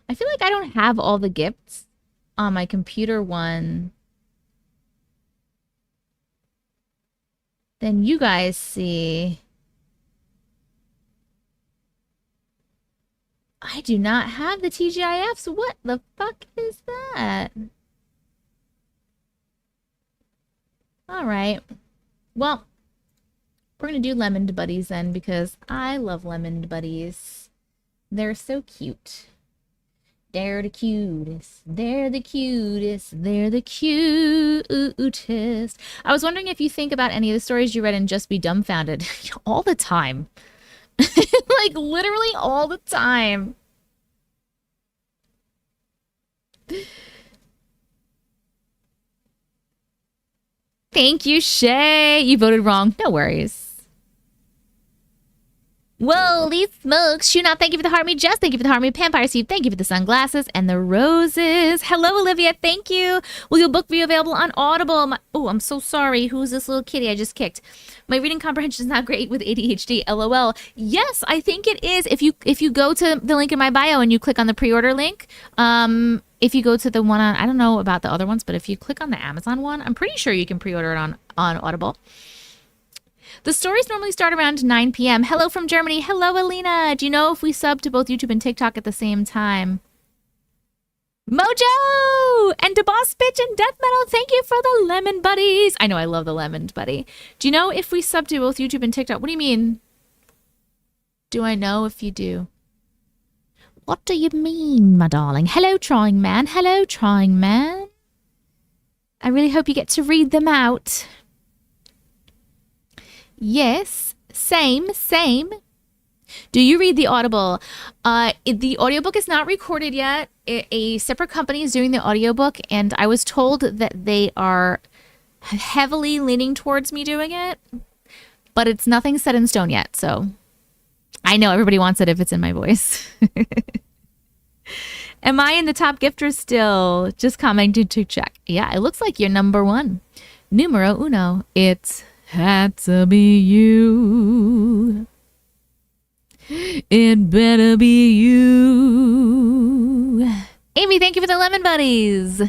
I feel like I don't have all the gifts on my computer one. Then you guys see. I do not have the TGIFs. What the fuck is that? All right. Well, we're going to do Lemoned Buddies then because I love Lemoned Buddies. They're so cute. They're the cutest. They're the cutest. They're the cutest. I was wondering if you think about any of the stories you read and just be dumbfounded. All the time. Like literally all the time. Thank you, Shay. You voted wrong. No worries. Whoa, these smokes. Shoot out, thank you for the heart me. Jess, thank you for the heart me. Vampire Steve, thank you for the sunglasses and the roses. Hello, Olivia, thank you. Will your book be available on Audible? Oh, I'm so sorry. Who's this little kitty I just kicked? My reading comprehension is not great with ADHD. LOL. Yes, I think it is. If you go to the link in my bio and you click on the pre-order link, if you go to the one on, I don't know about the other ones, but if you click on the Amazon one, I'm pretty sure you can pre-order it on Audible. The stories normally start around 9 p.m. Hello from Germany. Hello, Alina. Do you know if we sub to both YouTube and TikTok at the same time? Mojo! And the Boss Bitch and Death Metal, thank you for the lemon buddies. I know I love the lemon buddy. Do you know if we sub to both YouTube and TikTok? What do you mean? Do I know if you do? What do you mean, my darling? Hello, Trying Man. Hello, Trying Man. I really hope you get to read them out. Yes, same. Do you read the Audible? The audiobook is not recorded yet. A separate company is doing the audiobook, and I was told that they are heavily leaning towards me doing it, but it's nothing set in stone yet, so I know everybody wants it if it's in my voice. Am I in the top gifters still? Just commenting to check. Yeah, it looks like you're number one. Numero uno. It had to be you. It better be you. Amy, thank you for the lemon buddies.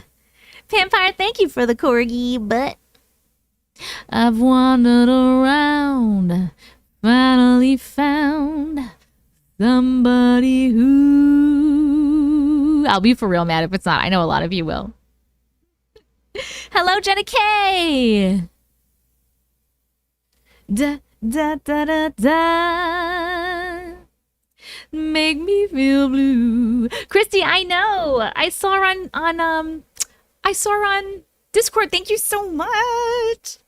Vampire, thank you for the corgi butt. I've wandered around, finally found somebody who... I'll be for real mad if it's not. I know a lot of you will. Hello, Jenna K. Da, da, da, da, da. Make me feel blue. Christy, I know. I saw her on Discord. Thank you so much.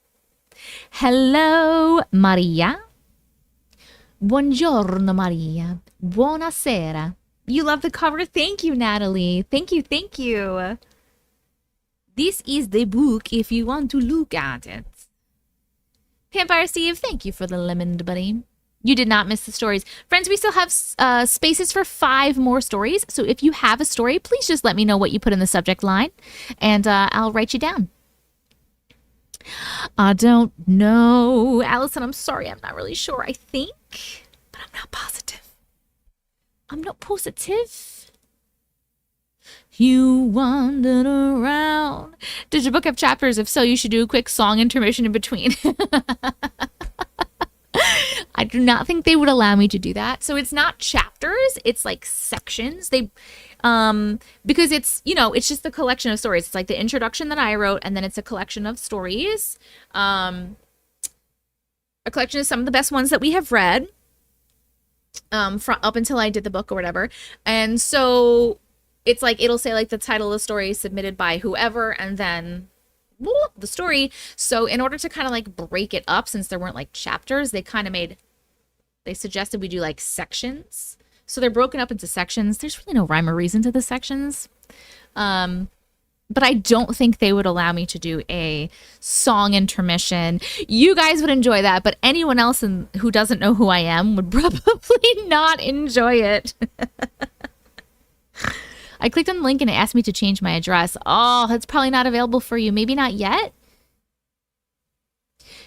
Hello, Maria. Buongiorno, Maria. Buonasera. You love the cover? Thank you, Natalie. Thank you, thank you. This is the book if you want to look at it. Vampire Steve, thank you for the lemon, buddy. You did not miss the stories. Friends, we still have spaces for 5 more stories. So if you have a story, please just let me know what you put in the subject line, and I'll write you down. I don't know. Allison, I'm sorry. I'm not really sure. I think, but I'm not positive. I'm not positive. You wandered around. Does your book have chapters? If so, you should do a quick song intermission in between. I do not think they would allow me to do that. So it's not chapters, it's like sections. They because it's, you know, it's just a collection of stories. It's like the introduction that I wrote, and then it's a collection of stories. A collection of some of the best ones that we have read from up until I did the book or whatever. And so it's like, it'll say like the title of the story submitted by whoever, and then the story. So in order to kind of like break it up, since there weren't like chapters, they suggested we do like sections. So they're broken up into sections. There's really no rhyme or reason to the sections. But I don't think they would allow me to do a song intermission. You guys would enjoy that, but anyone else who doesn't know who I am would probably not enjoy it. I clicked on the link and it asked me to change my address. Oh, it's probably not available for you. Maybe not yet.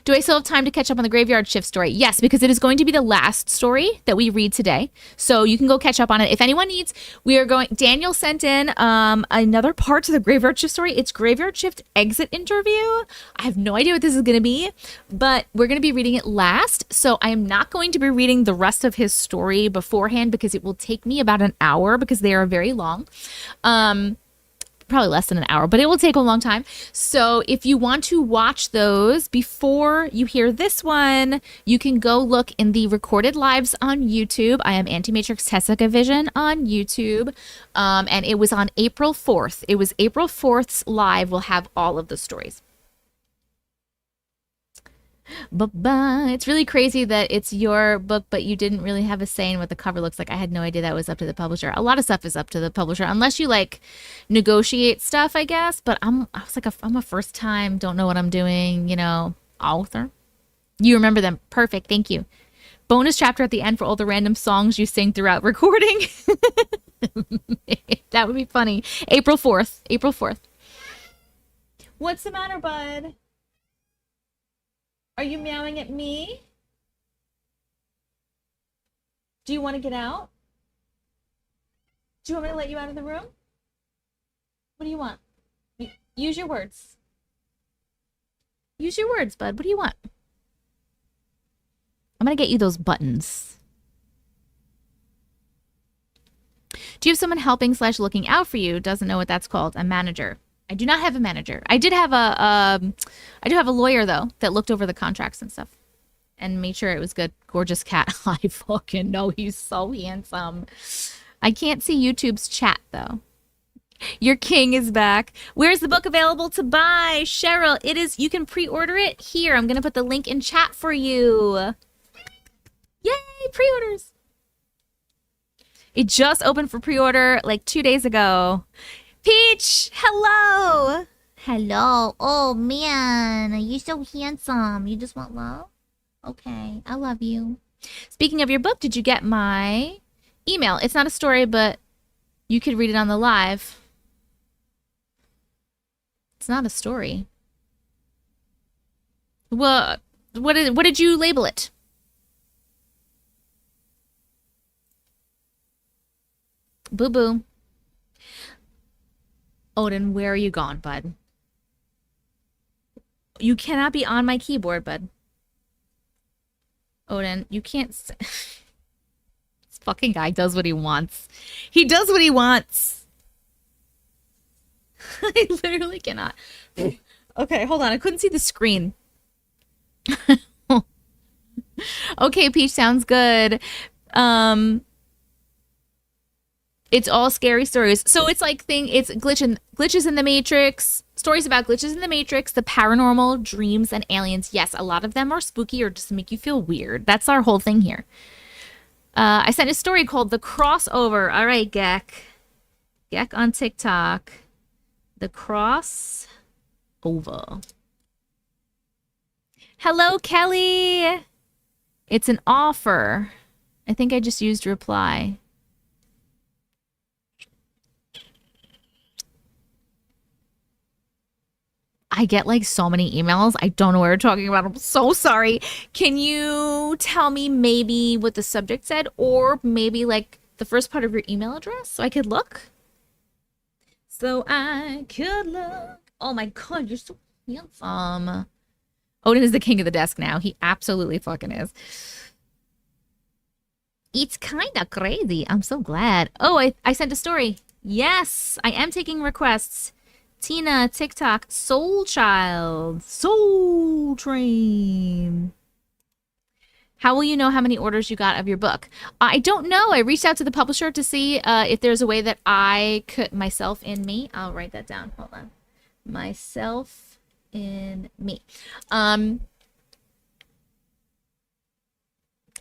Do I still have time to catch up on the graveyard shift story? Yes, because it is going to be the last story that we read today. So you can go catch up on it. If anyone needs, Daniel sent in another part to the graveyard shift story. It's graveyard shift exit interview. I have no idea what this is going to be, but we're going to be reading it last. So I am not going to be reading the rest of his story beforehand because it will take me about an hour because they are very long. Probably less than an hour, but it will take a long time. So if you want to watch those before you hear this one, you can go look in the recorded lives on YouTube. I am Auntie Matrix Tessica Vision on YouTube. And it was on April 4th. It was April 4th's live. We'll have all of the stories. It's really crazy that it's your book, but you didn't really have a say in what the cover looks like. I had no idea that was up to the publisher. A lot of stuff is up to the publisher, unless you like negotiate stuff, I guess. But I'm a first time, don't know what I'm doing, you know, author. You remember them. Perfect. Thank you. Bonus chapter at the end for all the random songs you sing throughout recording. That would be funny. April 4th. April 4th. What's the matter, bud? Are you meowing at me? Do you want to get out? Do you want me to let you out of the room? What do you want? Use your words. Use your words, bud. What do you want? I'm going to get you those buttons. Do you have someone helping / looking out for you? Doesn't know what that's called. A manager. I do not have a manager. I do have a lawyer though that looked over the contracts and stuff and made sure it was good. Gorgeous cat. I fucking know, he's so handsome. I can't see YouTube's chat though. Your king is back. Where's the book available to buy? Cheryl, it is. You can pre-order it here. I'm gonna put the link in chat for you. Yay, pre-orders. It just opened for pre-order like 2 days ago. Peach, hello. Hello. Oh, man. You're so handsome. You just want love? Okay. I love you. Speaking of your book, did you get my email? It's not a story, but you could read it on the live. It's not a story. Well, what did you label it? Boo-boo. Odin, where are you gone, bud? You cannot be on my keyboard, bud. Odin, you can't... This fucking guy does what he wants. He does what he wants. I literally cannot. Okay, hold on. I couldn't see the screen. Okay, Peach, sounds good. It's all scary stories. So it's like it's glitches in the Matrix, stories about glitches in the Matrix, the paranormal, dreams, and aliens. Yes, a lot of them are spooky or just make you feel weird. That's our whole thing here. I sent a story called The Crossover. All right, Gek. Gek on TikTok. The Crossover. Hello, Kelly. It's an offer. I think I just used reply. I get like so many emails. I don't know what we're talking about. I'm so sorry. Can you tell me maybe what the subject said or maybe like the first part of your email address so I could look? So I could look. Oh my God, you're so handsome. Odin is the king of the desk now. He absolutely fucking is. It's kind of crazy. I'm so glad. Oh, I sent a story. Yes, I am taking requests. Tina, TikTok, Soul Child, Soul Train. How will you know how many orders you got of your book? I don't know. I reached out to the publisher to see if there's a way that I could, myself in me. I'll write that down. Hold on. Myself in me.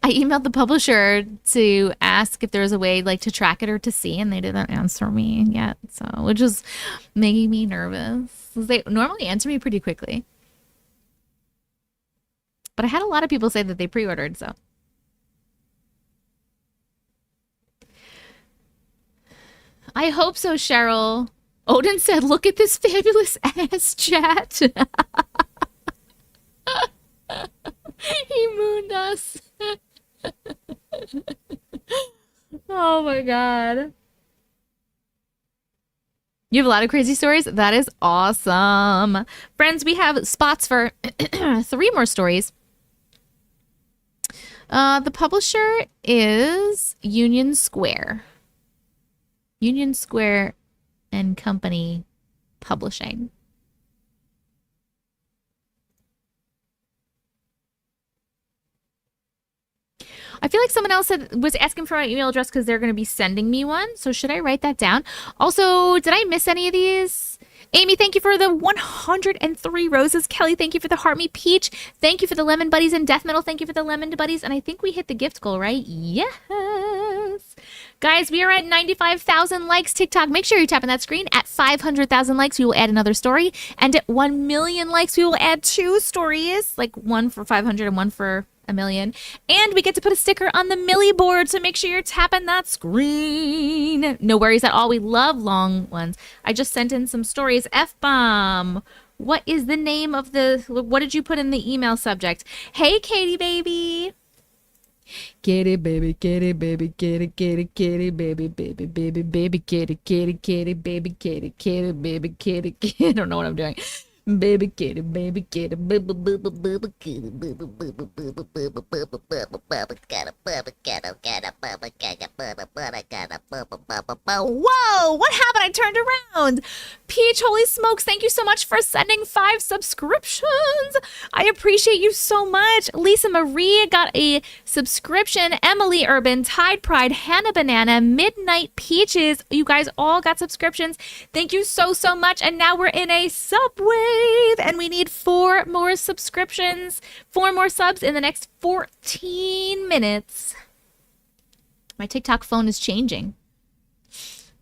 I emailed the publisher to ask if there was a way like to track it or to see, and they didn't answer me yet. So, which is making me nervous. They normally answer me pretty quickly. But I had a lot of people say that they pre-ordered, so. I hope so, Cheryl. Odin said, look at this fabulous ass chat. He mooned us. Oh my God. You have a lot of crazy stories? That is awesome. Friends, we have spots for 3 more stories. The publisher is Union Square. Union Square and Company Publishing. I feel like someone else was asking for my email address because they're going to be sending me one. So should I write that down? Also, did I miss any of these? Amy, thank you for the 103 roses. Kelly, thank you for the Heart Me Peach. Thank you for the Lemon Buddies and Death Metal. Thank you for the Lemon Buddies. And I think we hit the gift goal, right? Yes. Guys, we are at 95,000 likes. TikTok, make sure you're tapping that screen. At 500,000 likes, we will add another story. And at 1 million likes, we will add 2 stories. Like one for 500 and one for a million. And we get to put a sticker on the Millie board, so make sure you're tapping that screen. No worries at all. We love long ones. I just sent in some stories. F-bomb. What is the name of what did you put in the email subject? Hey, Katie baby. Kitty baby, kitty baby, kitty, kitty, kitty, baby, baby, baby, baby, kitty, kitty, kitty, baby, kitty, kitty, baby, kitty, kitty. I don't know what I'm doing. Baby kitty, baby kitty, baby, baby, baby kitty, baby, baby, baby, baby, whoa, what happened? I turned around. Peach, holy smokes, thank you so much for sending 5 subscriptions. I appreciate you so much. Lisa Marie got a subscription. Emily Urban, Tide Pride, Hannah Banana, Midnight Peaches. You guys all got subscriptions. Thank you so, so much. And now we're in a subway. And we need 4 more subscriptions, 4 more subs in the next 14 minutes. My TikTok phone is changing.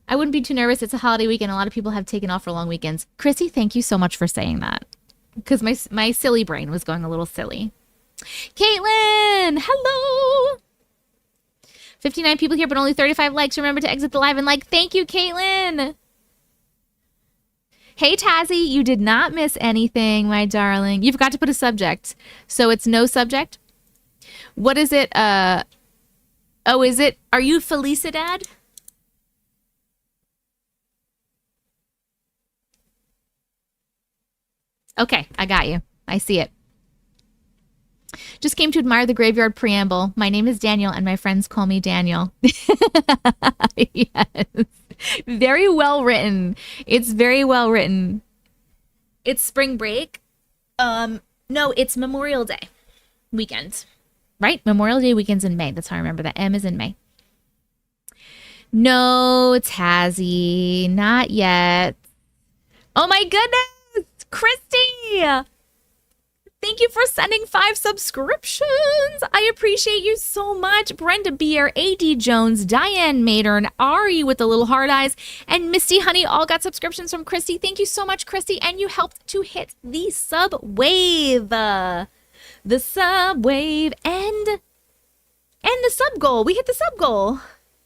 I wouldn't be too nervous. It's a holiday weekend. A lot of people have taken off for long weekends. Chrissy, thank you so much for saying that. Because my silly brain was going a little silly. Caitlin, hello. 59 people here, but only 35 likes. Remember to exit the live and like. Thank you, Caitlin. Hey, Tazzy, you did not miss anything, my darling. You forgot to put a subject. So it's no subject. What is it? Oh, is it? Are you Felicidad? Okay, I got you. I see it. Just came to admire the graveyard preamble. My name is Daniel, and my friends call me Daniel. Yes. Very well written. It's very well written. It's spring break. No, it's Memorial Day weekend. Right? Memorial Day weekend's in May. That's how I remember that. M is in May. No, Tazzy, not yet. Oh my goodness, Christy! Thank you for sending 5 subscriptions. I appreciate you so much. Brenda Beer, AD Jones, Diane Matern, Ari with the little hard eyes, and Misty Honey all got subscriptions from Christy. Thank you so much, Christy. And you helped to hit the sub wave. The sub wave and the sub goal. We hit the sub goal.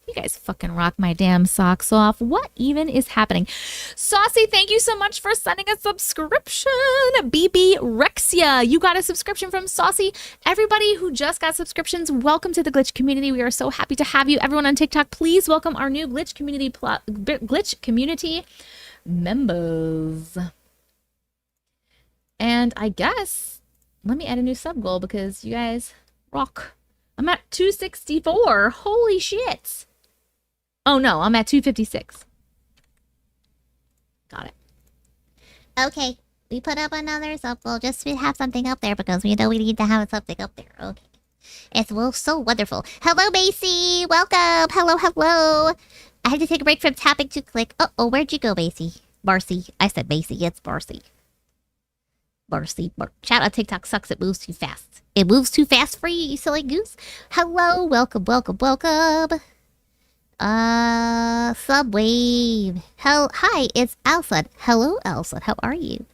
You guys fucking rock my damn socks off. What even is happening? Saucy, thank you so much for sending a subscription. BB Rexia, you got a subscription from Saucy. Everybody who just got subscriptions, welcome to the Glitch community. We are so happy to have you. Everyone on TikTok, please welcome our new Glitch community members. And I guess, let me add a new sub goal because you guys rock. I'm at 264. Holy shit. Oh no, I'm at 256. Got it. Okay, we put up another sub goal just to have something up there because we know we need to have something up there. Okay. It's so wonderful. Hello, Macy. Welcome. Hello, hello. I had to take a break from tapping to click. Uh-oh, where'd you go, Macy? Barcy. I said Macy. It's Barcy. Barcy. Shout out TikTok sucks. It moves too fast. It moves too fast for you, you silly goose. Hello. Welcome, welcome, welcome. Subwave. Hi, it's Alson. Hello, Alson. How are you?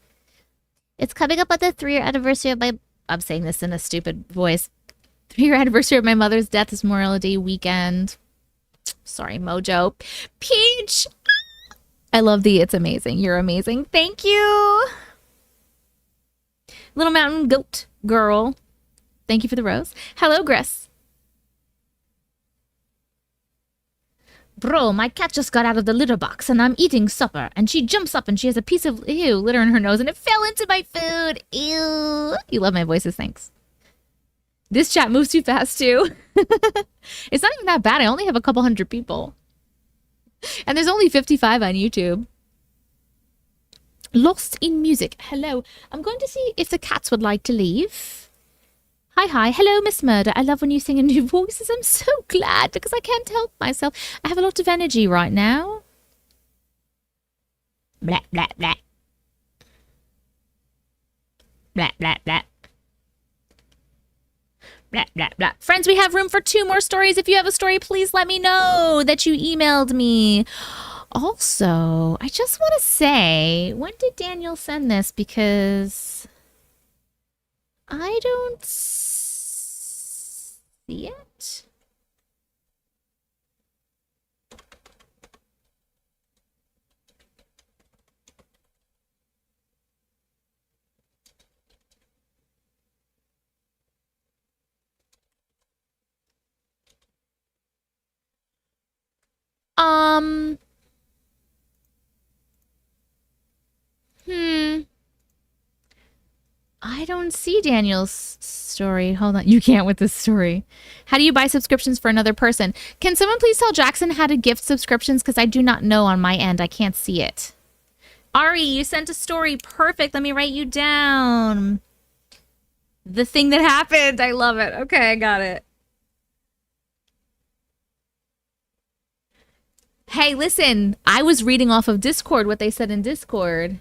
It's coming up on the 3-year anniversary of my... I'm saying this in a stupid voice. 3-year anniversary of my mother's death this Memorial Day weekend. Sorry, Mojo. Peach! I love the It's Amazing. You're amazing. Thank you. Little Mountain Goat Girl. Thank you for the rose. Hello, Gris. Bro, my cat just got out of the litter box and I'm eating supper and she jumps up and she has a piece of litter in her nose and it fell into my food. Ew. You love my voices, thanks. This chat moves too fast too. It's not even that bad. I only have a couple hundred people. And there's only 55 on YouTube. Lost in music. Hello. I'm going to see if the cats would like to leave. Hi. Hello, Miss Murder. I love when you sing in new voices. I'm so glad because I can't help myself. I have a lot of energy right now. Blah, blah, blah. Blah, blah, blah. Blah, blah, blah. Friends, we have room for 2 more stories. If you have a story, please let me know that you emailed me. Also, I just want to say, when did Daniel send this? Because I don't see it. I don't see Daniel's story. Hold on. You can't with this story. How do you buy subscriptions for another person? Can someone please tell Jackson how to gift subscriptions? Because I do not know on my end. I can't see it. Ari, you sent a story. Perfect. Let me write you down. The thing that happened. I love it. Okay, I got it. Hey, listen. I was reading off of Discord what they said in Discord.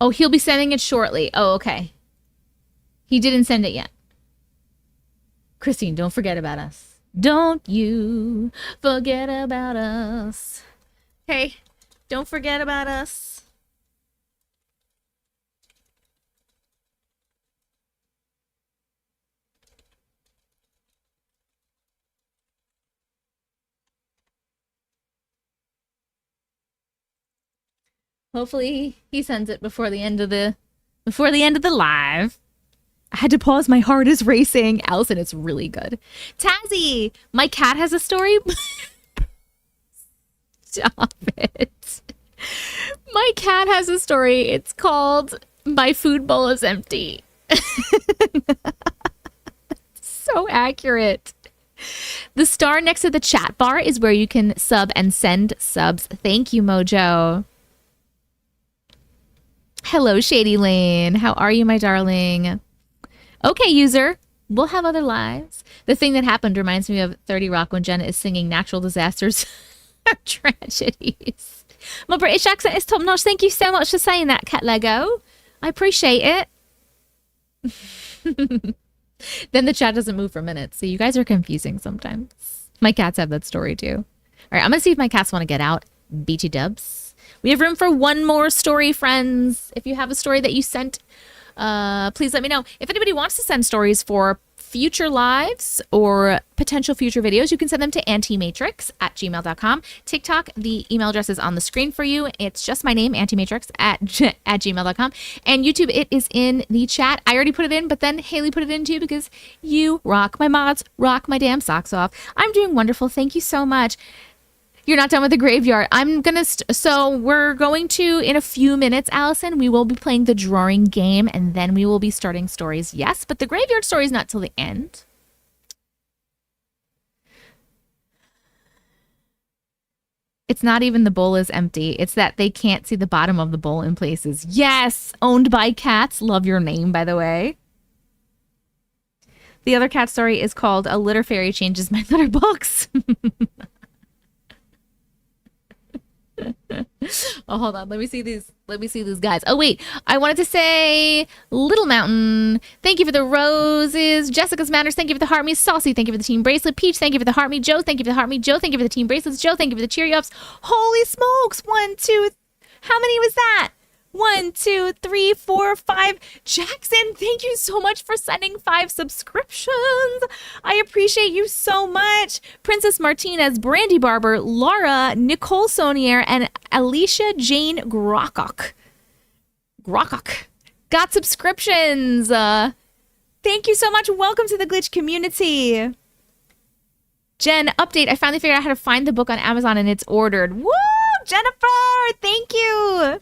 Oh, he'll be sending it shortly. Oh, okay. He didn't send it yet. Christine, don't forget about us. Don't you forget about us. Okay, don't forget about us. Hopefully he sends it before the end of the live. I had to pause. My heart is racing. Allison, it's really good. Tazzy, my cat has a story. Stop it. My cat has a story. It's called My Food Bowl is Empty. So accurate. The star next to the chat bar is where you can sub and send subs. Thank you, Mojo. Hello, Shady Lane. How are you, my darling? Okay, user. We'll have other lives. The thing that happened reminds me of 30 Rock when Jenna is singing natural disasters or tragedies. My British accent is top notch. Thank you so much for saying that, Cat Lego. I appreciate it. Then the chat doesn't move for minutes. So you guys are confusing sometimes. My cats have that story too. All right, I'm going to see if my cats want to get out. BT dubs. We have room for one more story, friends. If you have a story that you sent, please let me know. If anybody wants to send stories for future lives or potential future videos, you can send them to auntiematrix@gmail.com. TikTok, the email address is on the screen for you. It's just my name, auntiematrix@gmail.com. And YouTube, it is in the chat. I already put it in, but then Haley put it in too because you rock. My mods rock my damn socks off. I'm doing wonderful. Thank you so much. You're not done with the graveyard. I'm gonna so we're going to, in a few minutes, Allison, we will be playing the drawing game and then we will be starting stories. Yes, but the graveyard story is not till the end. It's not even the bowl is empty. It's that they can't see the bottom of the bowl in places. Yes, owned by cats. Love your name, by the way. The other cat story is called A Litter Fairy Changes My Litter Box. Oh, hold on. Let me see these guys. Oh, wait. I wanted to say Little Mountain. Thank you for the roses. Jessica's Matters. Thank you for the heart me. Saucy. Thank you for the team bracelet. Peach. Thank you for the heart me. Joe. Thank you for the heart me. Joe. Thank you for the team bracelets. Joe. Thank you for the cheery ups. Holy smokes. 1, 2. How many was that? 1, 2, 3, 4, 5. Jackson, thank you so much for sending 5 subscriptions. I appreciate you so much. Princess Martinez, Brandy Barber, Laura, Nicole Sonier, and Alicia Jane Grokok. Got subscriptions. Thank you so much. Welcome to the Glitch community. Jen, update. I finally figured out how to find the book on Amazon and it's ordered. Woo! Jennifer, thank you.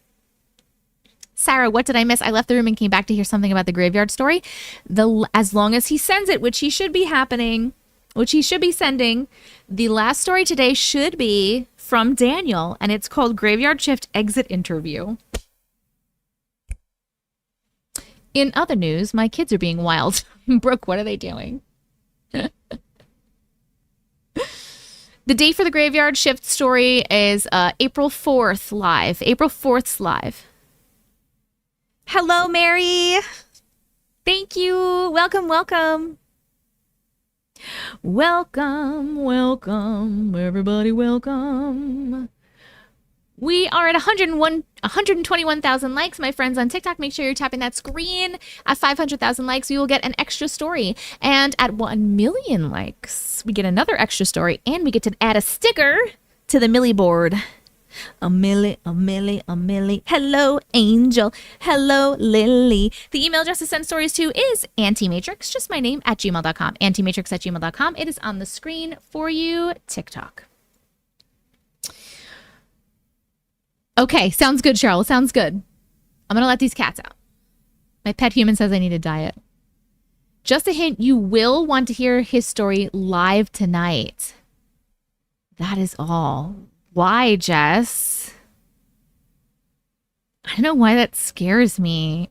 Sarah, what did I miss? I left the room and came back to hear something about the graveyard story. As long as he sends it, which he should be sending, the last story today should be from Daniel, and it's called Graveyard Shift Exit Interview. In other news, my kids are being wild. Brooke, what are they doing? The date for the Graveyard Shift story is April 4th live. April 4th's live. Hello, Mary. Thank you. Welcome, welcome. Welcome, everybody, welcome. We are at 121,000 likes, my friends, on TikTok. Make sure you're tapping that screen. At 500,000 likes, we will get an extra story. And at 1 million likes, we get another extra story. And we get to add a sticker to the Millie board. A Millie. Hello, Angel. Hello, Lily. The email address to send stories to is Auntie Matrix, just my name, @gmail.com. AuntieMatrix@gmail.com. It is on the screen for you. TikTok. Okay, sounds good, Cheryl. Sounds good. I'm going to let these cats out. My pet human says I need a diet. Just a hint, you will want to hear his story live tonight. That is all. Why, Jess? I don't know why that scares me.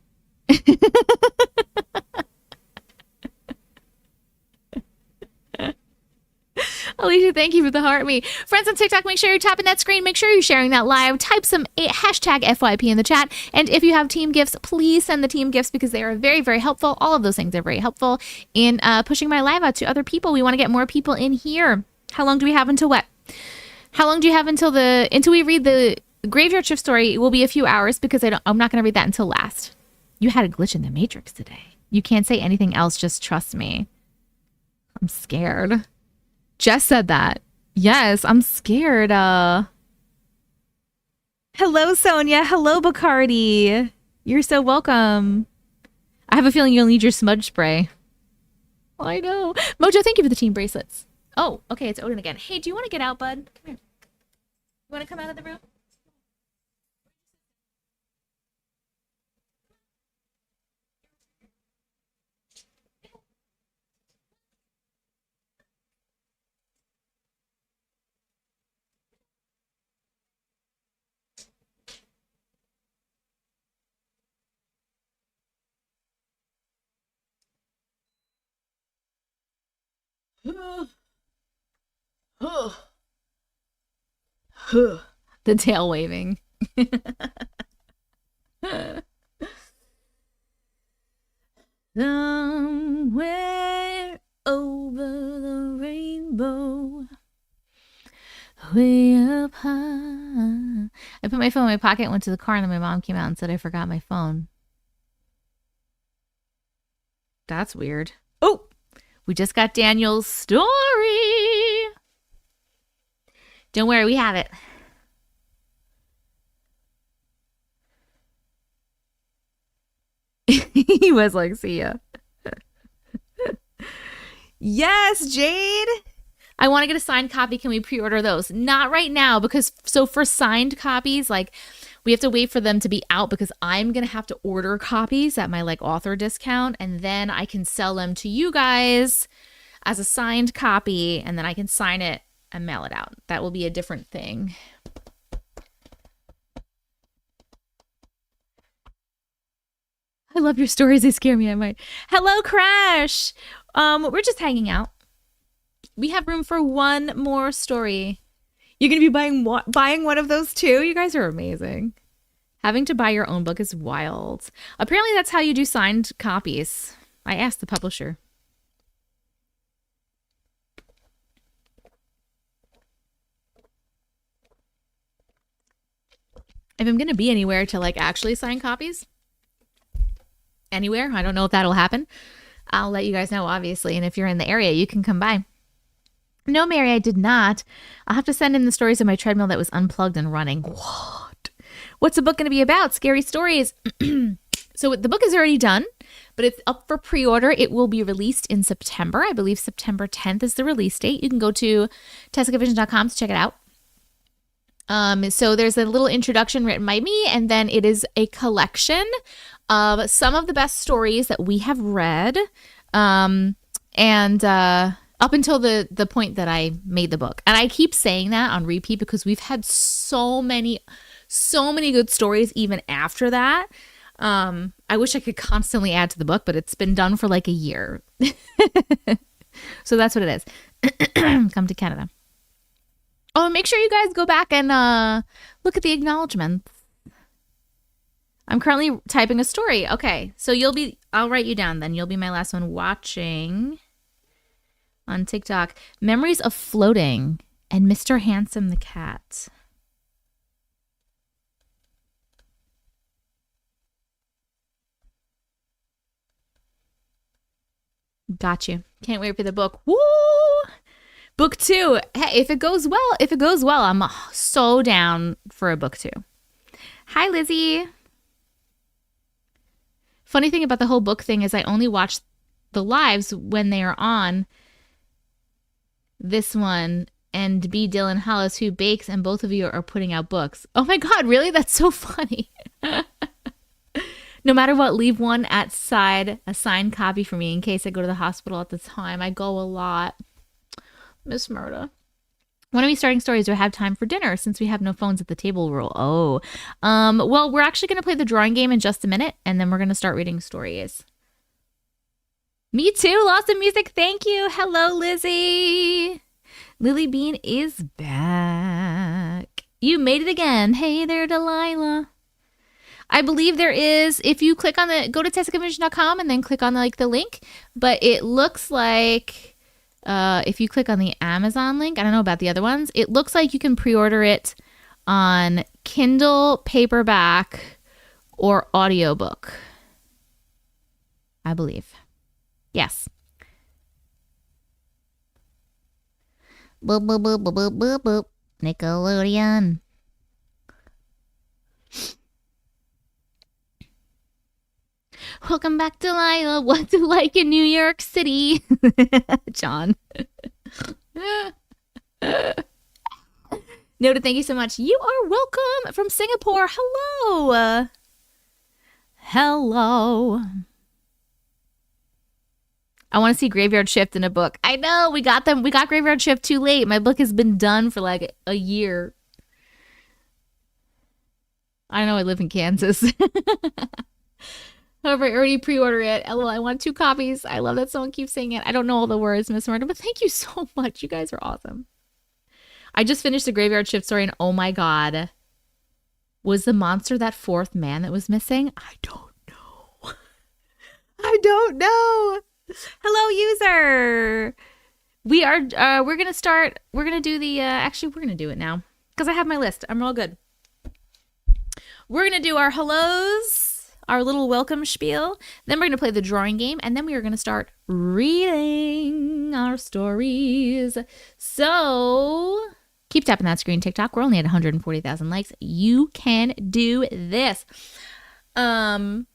Alicia, thank you for the heart me. Friends on TikTok, make sure you're tapping that screen. Make sure you're sharing that live. Type some hashtag FYP in the chat. And if you have team gifts, please send the team gifts because they are very, very helpful. All of those things are very helpful in pushing my live out to other people. We want to get more people in here. How long do we have until what? How long do you have until we read the Graveyard Shift story? It will be a few hours because I'm not going to read that until last. You had a glitch in the Matrix today. You can't say anything else. Just trust me. I'm scared. Jess said that. Yes, I'm scared. Hello, Sonia. Hello, Bacardi. You're so welcome. I have a feeling you'll need your smudge spray. I know. Mojo, thank you for the team bracelets. Oh, okay, it's Odin again. Hey, do you want to get out, bud? Come here. You want to come out of the room? The tail waving. Somewhere over the rainbow, way up high. I put my phone in my pocket, went to the car, and then my mom came out and said I forgot my phone. That's weird. Oh, we just got Daniel's story. Don't worry, we have it. He was like, see ya. Yes, Jade. I want to get a signed copy. Can we pre-order those? Not right now, because so for signed copies, like we have to wait for them to be out, because I'm going to have to order copies at my like author discount, and then I can sell them to you guys as a signed copy, and then I can sign it and mail it out. That will be a different thing. I love your stories. They scare me. I might. Hello, Crash. We're just hanging out. We have room for one more story. You're gonna be buying one of those too? You guys are amazing. Having to buy your own book is wild. Apparently, that's how you do signed copies. I asked the publisher. If I'm gonna be anywhere to like actually sign copies, anywhere, I don't know if that'll happen. I'll let you guys know, obviously. And if you're in the area, you can come by. No, Mary, I did not. I'll have to send in the stories of my treadmill that was unplugged and running. What? What's the book going to be about? Scary stories. So the book is already done, but it's up for pre-order. It will be released in September. I believe September 10th is the release date. You can go to tessicavision.com to check it out. So there's a little introduction written by me, and then it is a collection of some of the best stories that we have read, and up until the point that I made the book. And I keep saying that on repeat because we've had so many good stories even after that. I wish I could constantly add to the book, but it's been done for like a year. So that's what it is. Come to Canada. Oh, make sure you guys go back and look at the acknowledgements. I'm currently typing a story. Okay, so I'll write you down then. You'll be my last one watching on TikTok. Memories of Floating and Mr. Handsome the Cat. Got you. Can't wait for the book. Woo! Book 2. Hey, if it goes well, I'm so down for a book 2. Hi, Lizzie. Funny thing about the whole book thing is I only watch the lives when they are on. This one and B. Dylan Hollis, who bakes, and both of you are putting out books. Oh my God, really? That's so funny. No matter what, leave one a signed copy for me in case I go to the hospital at the time. I go a lot. Miss Murda. When are we starting stories? Do I have time for dinner since we have no phones at the table rule? Oh, well, we're actually going to play the drawing game in just a minute, and then we're going to start reading stories. Me too. Lost in music. Thank you. Hello, Lizzie. Lily Bean is back. You made it again. Hey there, Delilah. I believe there is, if you click on go to tessicavision.com and then click on the link, but it looks like if you click on the Amazon link, I don't know about the other ones, it looks like you can pre-order it on Kindle, paperback, or audiobook. I believe. Yes. Boop, boop, boop, boop, boop, boop, boop. Nickelodeon. Welcome back, Delilah. What's it like in New York City? John. Noted, thank you so much. You are welcome from Singapore. Hello. Hello. I want to see Graveyard Shift in a book. I know, we got them. We got Graveyard Shift too late. My book has been done for like a year. I know I live in Kansas. However, I already pre-order it. LOL, I want 2 copies. I love that someone keeps saying it. I don't know all the words, Miss Marta, but thank you so much. You guys are awesome. I just finished the Graveyard Shift story, and oh my god. Was the monster that 4th man that was missing? I don't know. I don't know. Hello, user. We're going to start, we're going to do the, actually, we're going to do it now. Because I have my list. I'm real good. We're going to do our hellos, our little welcome spiel. Then we're going to play the drawing game. And then we are going to start reading our stories. So keep tapping that screen, TikTok. We're only at 140,000 likes. You can do this. Hi.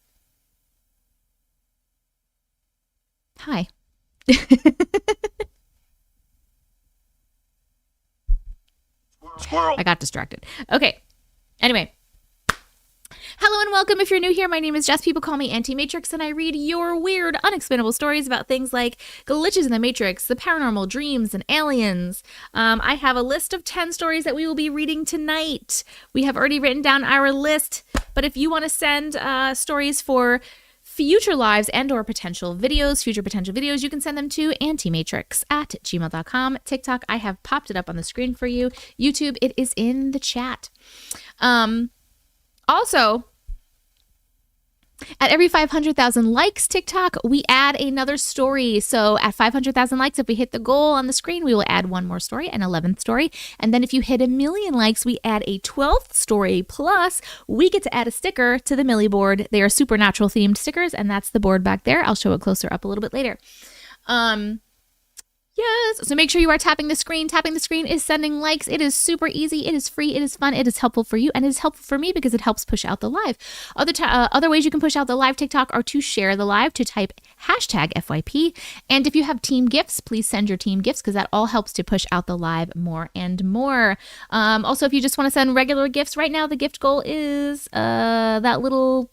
Squirrel. I got distracted. Okay. Anyway. Hello and welcome. If you're new here, my name is Jess. People call me Auntie Matrix, and I read your weird, unexplainable stories about things like glitches in the Matrix, the paranormal, dreams, and aliens. I have a list of 10 stories that we will be reading tonight. We have already written down our list, but if you want to send stories for future lives and or potential videos, you can send them to auntiematrix@gmail.com. TikTok, I have popped it up on the screen for you. YouTube, it is in the chat. Also, at every 500,000 likes, TikTok, we add another story. So at 500,000 likes, if we hit the goal on the screen, we will add one more story, an 11th story. And then if you hit 1 million likes, we add a 12th story. Plus, we get to add a sticker to the Millie board. They are supernatural themed stickers, and that's the board back there. I'll show it closer up a little bit later. Yes. So make sure you are tapping the screen. Tapping the screen is sending likes. It is super easy. It is free. It is fun. It is helpful for you. And it is helpful for me because it helps push out the live. Other ways you can push out the live TikTok are to share the live, to type hashtag FYP. And if you have team gifts, please send your team gifts because that all helps to push out the live more and more. Also, if you just want to send regular gifts, right now the gift goal is that little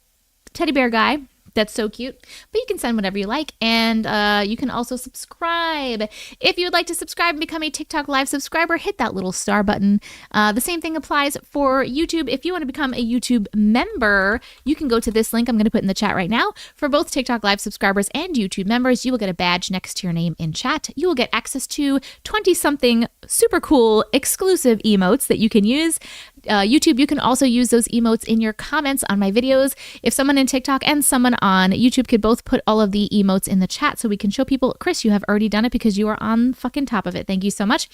teddy bear guy. That's so cute. But you can send whatever you like. And you can also subscribe. If you would like to subscribe and become a TikTok live subscriber, hit that little star button. The same thing applies for YouTube. If you want to become a YouTube member, you can go to this link I'm going to put in the chat right now. For both TikTok live subscribers and YouTube members, you will get a badge next to your name in chat. You will get access to 20-something super cool exclusive emotes that you can use. YouTube, you can also use those emotes in your comments on my videos. If someone in TikTok and someone on YouTube could both put all of the emotes in the chat so we can show people, Chris, you have already done it because you are on fucking top of it. Thank you so much.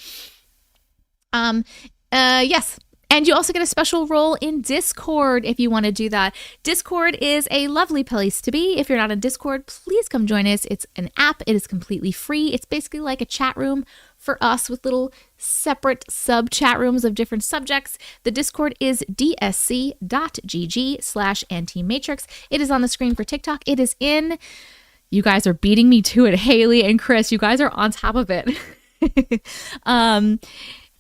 Yes. And you also get a special role in Discord if you want to do that. Discord is a lovely place to be. If you're not in Discord, please come join us. It's an app. It is completely free. It's basically like a chat room for us with little separate sub chat rooms of different subjects. The Discord is dsc.gg/antimatrix. It is on the screen for TikTok. It is in, you guys are beating me to it, Haley and Chris. You guys are on top of it.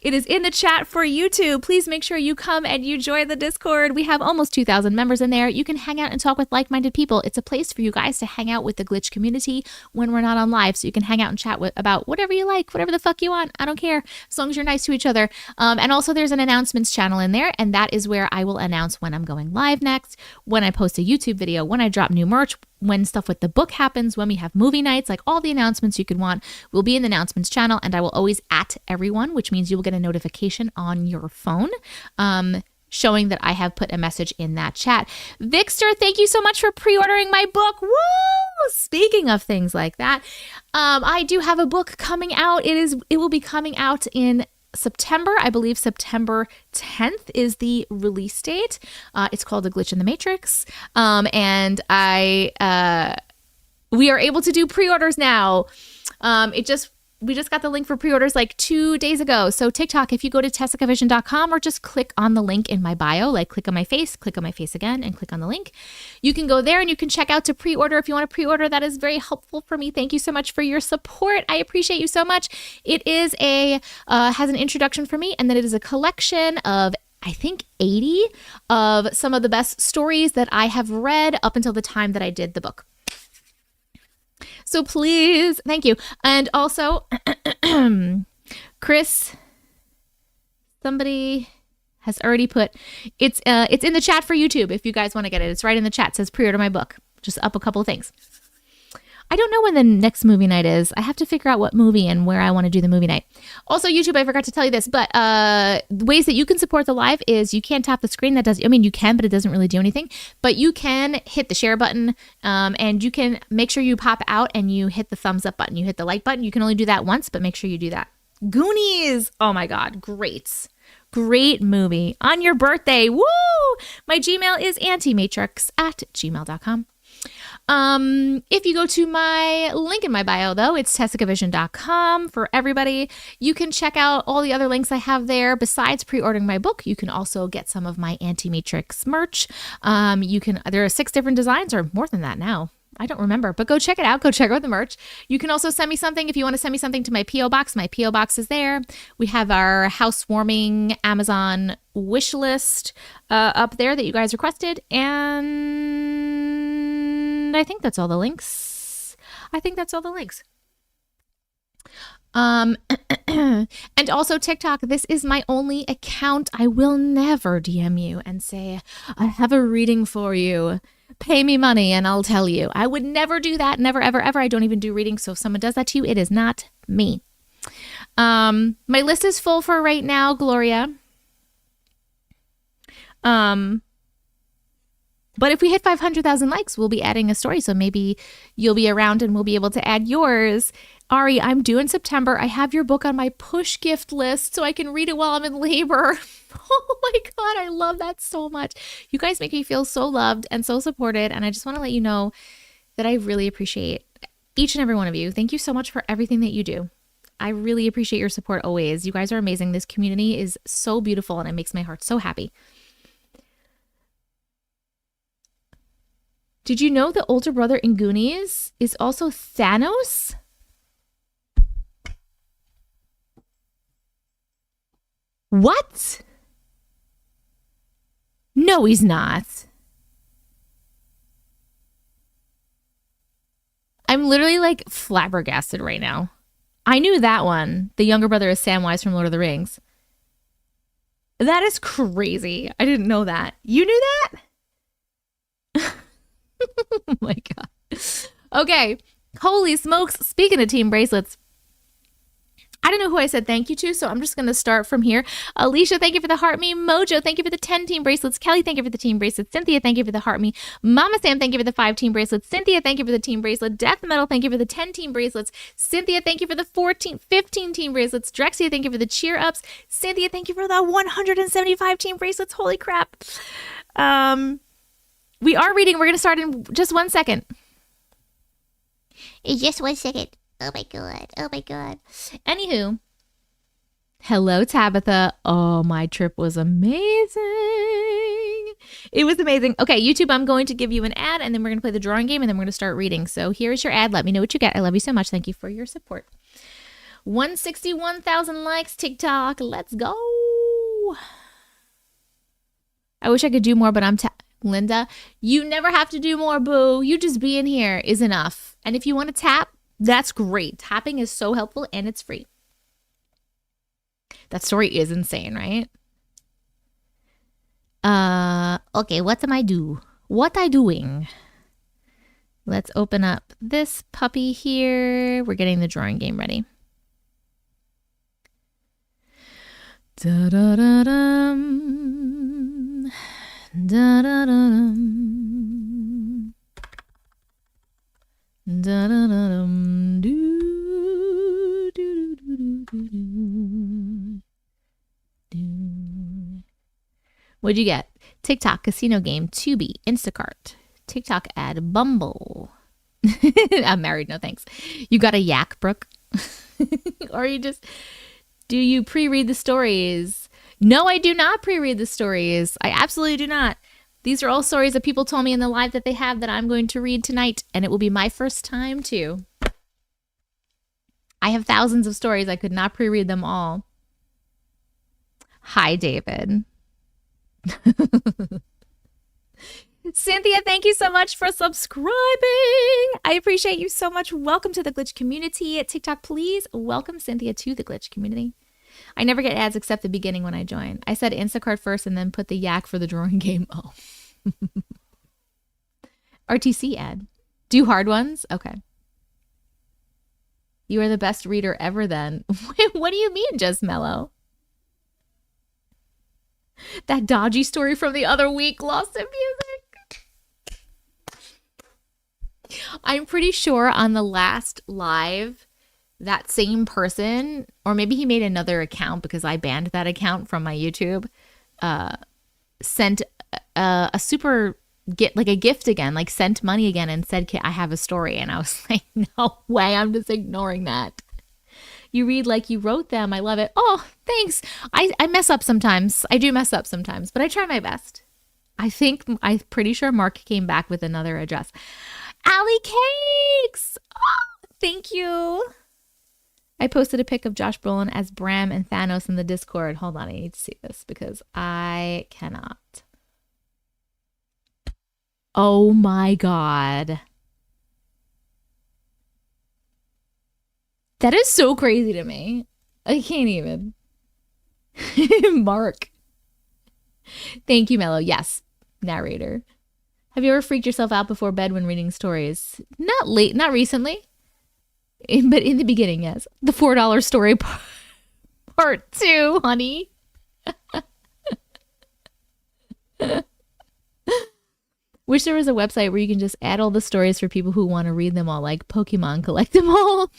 It is in the chat for YouTube. Please make sure you come and you join the Discord. We have almost 2,000 members in there. You can hang out and talk with like-minded people. It's a place for you guys to hang out with the glitch community when we're not on live. So you can hang out and chat about whatever you like, whatever the fuck you want. I don't care, as long as you're nice to each other. And also there's an announcements channel in there, and that is where I will announce when I'm going live next, when I post a YouTube video, when I drop new merch, when stuff with the book happens, when we have movie nights, like all the announcements you could want will be in the announcements channel, and I will always at everyone, which means you will get a notification on your phone showing that I have put a message in that chat. Victor, thank you so much for pre-ordering my book. Woo! Speaking of things like that, I do have a book coming out. It will be coming out in September. I believe September 10th is the release date. It's called A Glitch in the Matrix. And we are able to do pre-orders now. We just got the link for pre-orders like 2 days ago. So TikTok, if you go to tessicavision.com or just click on the link in my bio, like click on my face again, and click on the link. You can go there and you can check out to pre-order. If you want to pre-order, that is very helpful for me. Thank you so much for your support. I appreciate you so much. It is has an introduction for me, and then it is a collection of, I think, 80 of some of the best stories that I have read up until the time that I did the book. So please, thank you. And also, Chris, somebody has already put, it's in the chat for YouTube if you guys want to get it. It's right in the chat. It says pre-order my book. just up a couple of things. I don't know when the next movie night is. I have to figure out what movie and where I want to do the movie night. Also, YouTube, I forgot to tell you this, but ways that you can support the live is you can't tap the screen. You can, but it doesn't really do anything. But you can hit the share button, and you can make sure you pop out and you hit the thumbs up button. You hit the like button. You can only do that once, but make sure you do that. Goonies. Oh my God. Great movie. On your birthday. Woo! My Gmail is auntiematrix@gmail.com. If you go to my link in my bio, though, it's tessicavision.com for everybody. You can check out all the other links I have there. Besides pre-ordering my book, you can also get some of my Auntie Matrix merch. There are 6 different designs, or more than that now. I don't remember, but go check it out. Go check out the merch. You can also send me something if you want to send me something to my P.O. Box. My P.O. Box is there. We have our housewarming Amazon wish list up there that you guys requested. And I think that's all the links. And also TikTok. This is my only account. I will never DM you and say, I have a reading for you. Pay me money and I'll tell you. I would never do that. Never, ever, ever. I don't even do readings. So if someone does that to you, it is not me. My list is full for right now, Gloria. But if we hit 500,000 likes, we'll be adding a story. So maybe you'll be around and we'll be able to add yours. Ari, I'm due in September. I have your book on my push gift list so I can read it while I'm in labor. Oh my God, I love that so much. You guys make me feel so loved and so supported. And I just want to let you know that I really appreciate each and every one of you. Thank you so much for everything that you do. I really appreciate your support always. You guys are amazing. This community is so beautiful and it makes my heart so happy. Did you know the older brother in Goonies is also Thanos? What? No, he's not. I'm literally like flabbergasted right now. I knew that one. The younger brother is Samwise from Lord of the Rings. That is crazy. I didn't know that. You knew that? Oh my God. Okay. Holy smokes. Speaking of team bracelets, I don't know who I said thank you to, so I'm just going to start from here. Alicia, thank you for the heart me. Mojo, thank you for the 10 team bracelets. Kelly, thank you for the team bracelets. Cynthia, thank you for the heart me. Mama Sam, thank you for the 5 team bracelets. Cynthia, thank you for the team bracelet. Death Metal, thank you for the 10 team bracelets. Cynthia, thank you for the 15 team bracelets. Drexia, thank you for the cheer ups. Cynthia, thank you for the 175 team bracelets. Holy crap. We are reading. We're going to start in just 1 second. In just 1 second. Oh my God. Oh my God. Anywho, hello, Tabitha. Oh, my trip was amazing. It was amazing. Okay, YouTube, I'm going to give you an ad, and then we're going to play the drawing game, and then we're going to start reading. So here's your ad. Let me know what you get. I love you so much. Thank you for your support. 161,000 likes, TikTok. Let's go. I wish I could do more, but Linda, you never have to do more, boo. You just being here is enough. And if you want to tap, that's great. Tapping is so helpful and it's free. That story is insane, right? Okay, what am I do? What I doing? Let's open up this puppy here. We're getting the drawing game ready. Da-da-da-dum. Da-da-da-dum. Da-da-da-dum. Do, do, do, do, do, do. What'd you get? TikTok, casino game, Tubi, Instacart, TikTok ad, Bumble. I'm married, no thanks. You got a yak, Brooke? Or do you pre-read the stories? No, I do not pre-read the stories. I absolutely do not. These are all stories that people told me in the live that they have that I'm going to read tonight, and it will be my first time too. I have thousands of stories. I could not pre-read them all. Hi, David. Cynthia, thank you so much for subscribing. I appreciate you so much. Welcome to the Glitch community at TikTok. Please welcome Cynthia to the Glitch community. I never get ads except the beginning when I join. I said Instacart first and then put the yak for the drawing game. Oh. RTC ad. Do hard ones? Okay. You are the best reader ever then. What do you mean, Just Mellow? That dodgy story from the other week, Lost in Music. I'm pretty sure on the last live, that same person, or maybe he made another account because I banned that account from my YouTube, sent a super like a gift again, like sent money again and said, I have a story. And I was like, no way, I'm just ignoring that. You read like you wrote them. I love it. Oh, thanks. I mess up sometimes. I do mess up sometimes, but I try my best. I'm pretty sure Mark came back with another address. Allie Cakes. Oh, thank you. I posted a pic of Josh Brolin as Bram and Thanos in the Discord. Hold on, I need to see this because I cannot. Oh my God. That is so crazy to me. I can't even. Mark. Thank you, Mello. Yes, narrator. Have you ever freaked yourself out before bed when reading stories? Not recently. But in the beginning, yes. The $4 story part 2, honey. Wish there was a website where you can just add all the stories for people who want to read them all, like Pokemon Collect them all.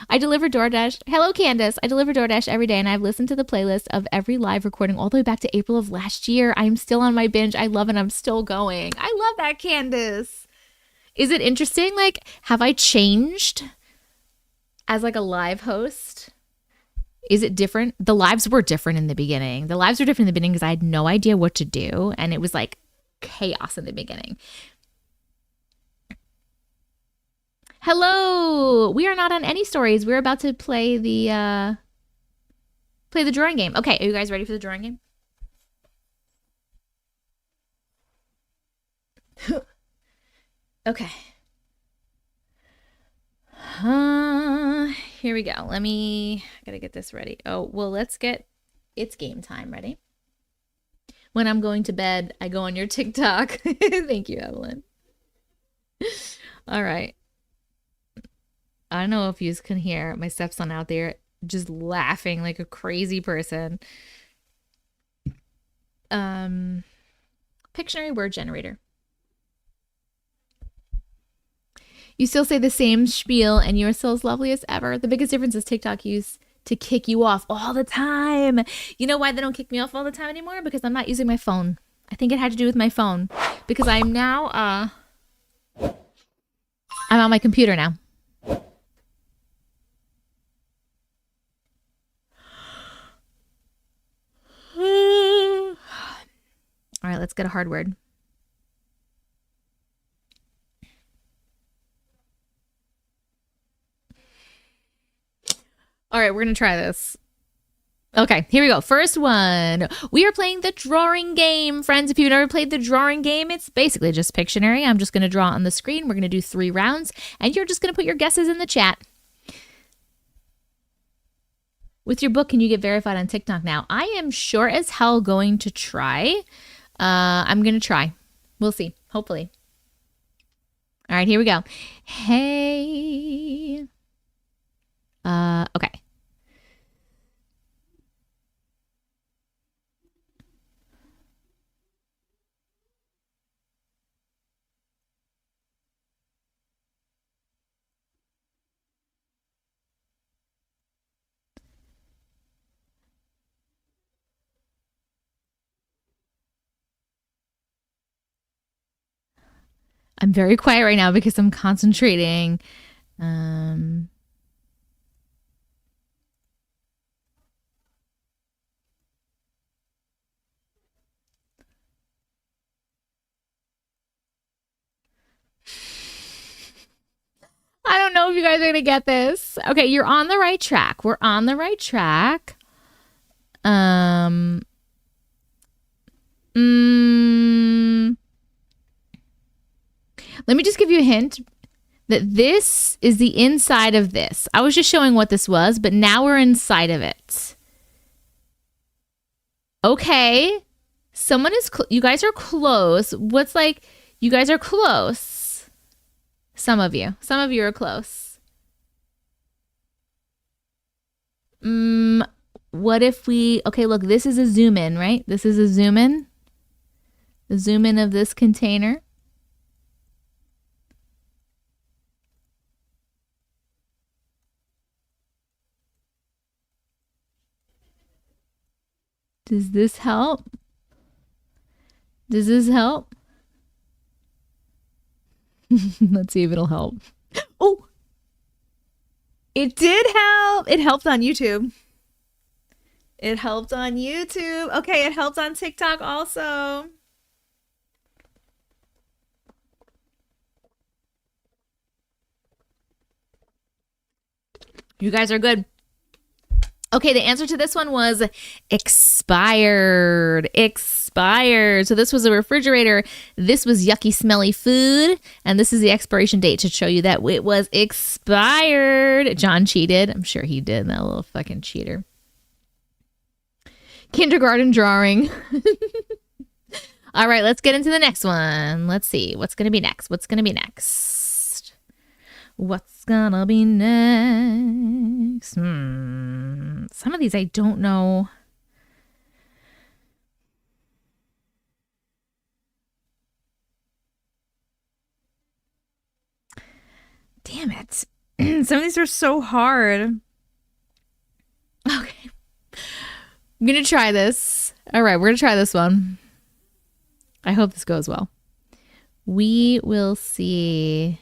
I deliver DoorDash. Hello, Candace. I deliver DoorDash every day, and I've listened to the playlist of every live recording all the way back to April of last year. I'm still on my binge. I love it. I'm still going. I love that, Candace. Is it interesting? Like, have I changed as like a live host? Is it different? The lives were different in the beginning. The lives were different in the beginning because I had no idea what to do. And it was like chaos in the beginning. Hello. We are not on any stories. We're about to play the drawing game. Okay. Are you guys ready for the drawing game? Okay. Here we go. I gotta get this ready. Oh, well, let's get it's game time. Ready? When I'm going to bed, I go on your TikTok. Thank you, Evelyn. All right. I don't know if you can hear my stepson out there just laughing like a crazy person. Pictionary word generator. You still say the same spiel and you're still as lovely as ever. The biggest difference is TikTok used to kick you off all the time. You know why they don't kick me off all the time anymore? Because I'm not using my phone. I think it had to do with my phone. Because I'm now, I'm on my computer now. All right, let's get a hard word. All right, we're going to try this. Okay, here we go. First one. We are playing the drawing game. Friends, if you've never played the drawing game, it's basically just Pictionary. I'm just going to draw on the screen. We're going to do 3 rounds, and you're just going to put your guesses in the chat. With your book, can you get verified on TikTok now? I am sure as hell going to try. I'm going to try. We'll see. Hopefully. All right, here we go. Hey. Okay. I'm very quiet right now because I'm concentrating. I don't know if you guys are going to get this. Okay, you're on the right track. We're on the right track. Let me just give you a hint that this is the inside of this. I was just showing what this was, but now we're inside of it. Okay. Someone is, you guys are close. What's like, you guys are close. Some of you are close. What if we, okay, look, this is a zoom in, right? This is a zoom in. The zoom in of this container. Does this help? Does this help? Let's see if it'll help. Oh, it did help. It helped on YouTube. It helped on YouTube. Okay, it helped on TikTok also. You guys are good. Okay, the answer to this one was expired. Expired. So this was a refrigerator. This was yucky, smelly food. And this is the expiration date to show you that it was expired. John cheated. I'm sure he did. That little fucking cheater. Kindergarten drawing. All right, let's get into the next one. Let's see. What's going to be next? What's going to be next? What's gonna be next? Some of these I don't know. Damn it. Some of these are so hard. Okay. I'm gonna try this. All right, we're gonna try this one. I hope this goes well. We will see.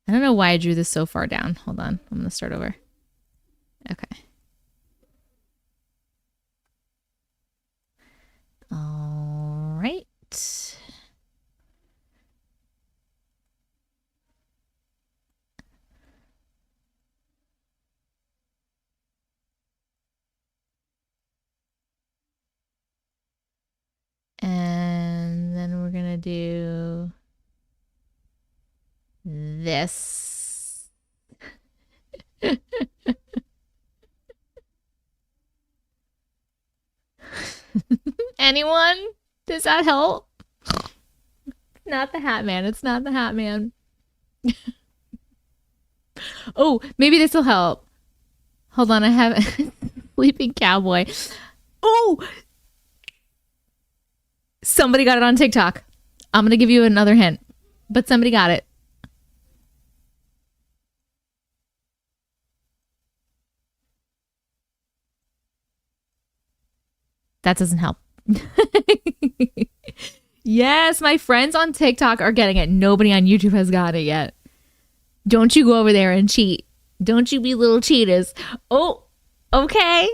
I don't know why I drew this so far down. Hold on. I'm going to start over. Okay. All right. And then we're going to do this. Anyone? Does that help? Not the Hat Man. It's not the Hat Man. Oh, maybe this will help. Hold on, I have a sleeping cowboy. Oh! Somebody got it on TikTok. I'm going to give you another hint, but somebody got it. That doesn't help. Yes, my friends on TikTok are getting it. Nobody on YouTube has got it yet. Don't you go over there and cheat. Don't you be little cheaters. Oh, okay.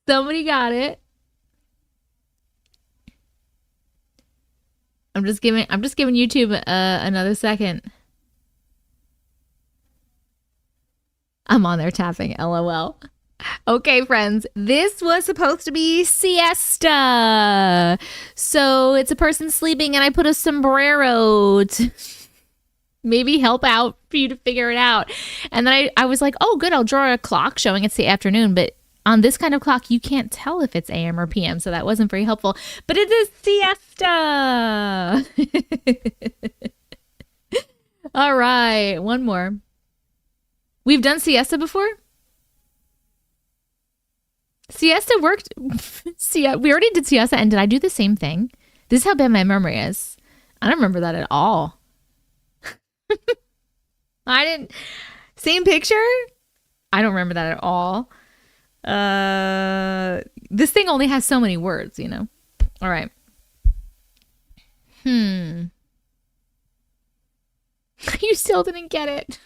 Somebody got it. I'm just giving YouTube another second. I'm on there tapping, LOL. Okay, friends, this was supposed to be siesta. So it's a person sleeping and I put a sombrero to maybe help out for you to figure it out. And then I was like, oh, good, I'll draw a clock showing it's the afternoon. But on this kind of clock, you can't tell if it's AM or PM. So that wasn't very helpful. But it is siesta. All right, one more. We've done siesta before? Siesta worked. We already did siesta, and did I do the same thing? This is how bad my memory is. I don't remember that at all. I didn't. Same picture? I don't remember that at all. This thing only has so many words, you know? All right. You still didn't get it.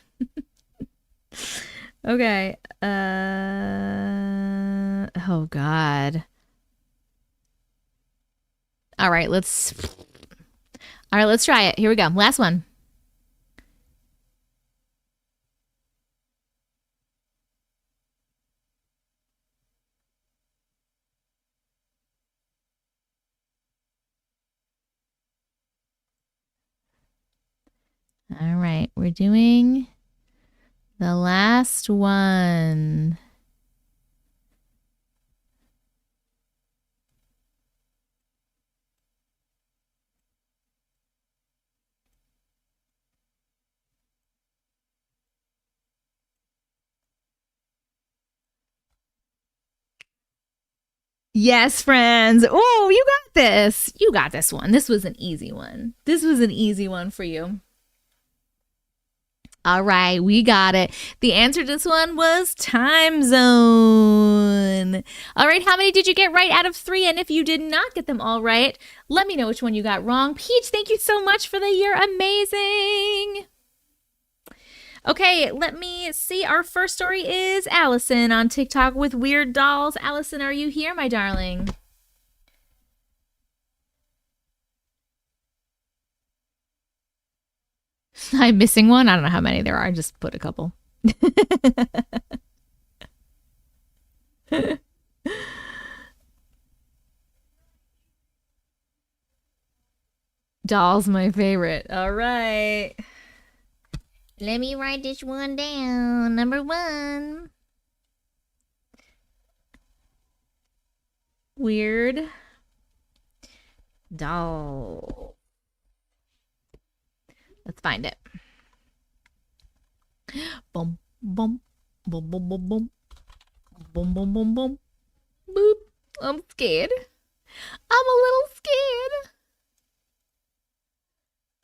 Okay. Oh God. All right, let's try it. Here we go. Last one. All right, we're doing the last one. Yes, friends. Oh, you got this. You got this one. This was an easy one. This was an easy one for you. All right, we got it. The answer to this one was time zone. All right, how many did you get right out of 3? And if you did not get them all right, let me know which one you got wrong. Peach, thank you so much for the You're Amazing. Okay, let me see. Our first story is Allison on TikTok with weird dolls. Allison, are you here, my darling? I'm missing one. I don't know how many there are. I just put a couple. Doll's my favorite. All right. Let me write this one down. Number 1. Weird doll. Let's find it. Boom, boom, boom, boom, boom, boom, boom, boom, boom, boom, boop. I'm scared. I'm a little scared.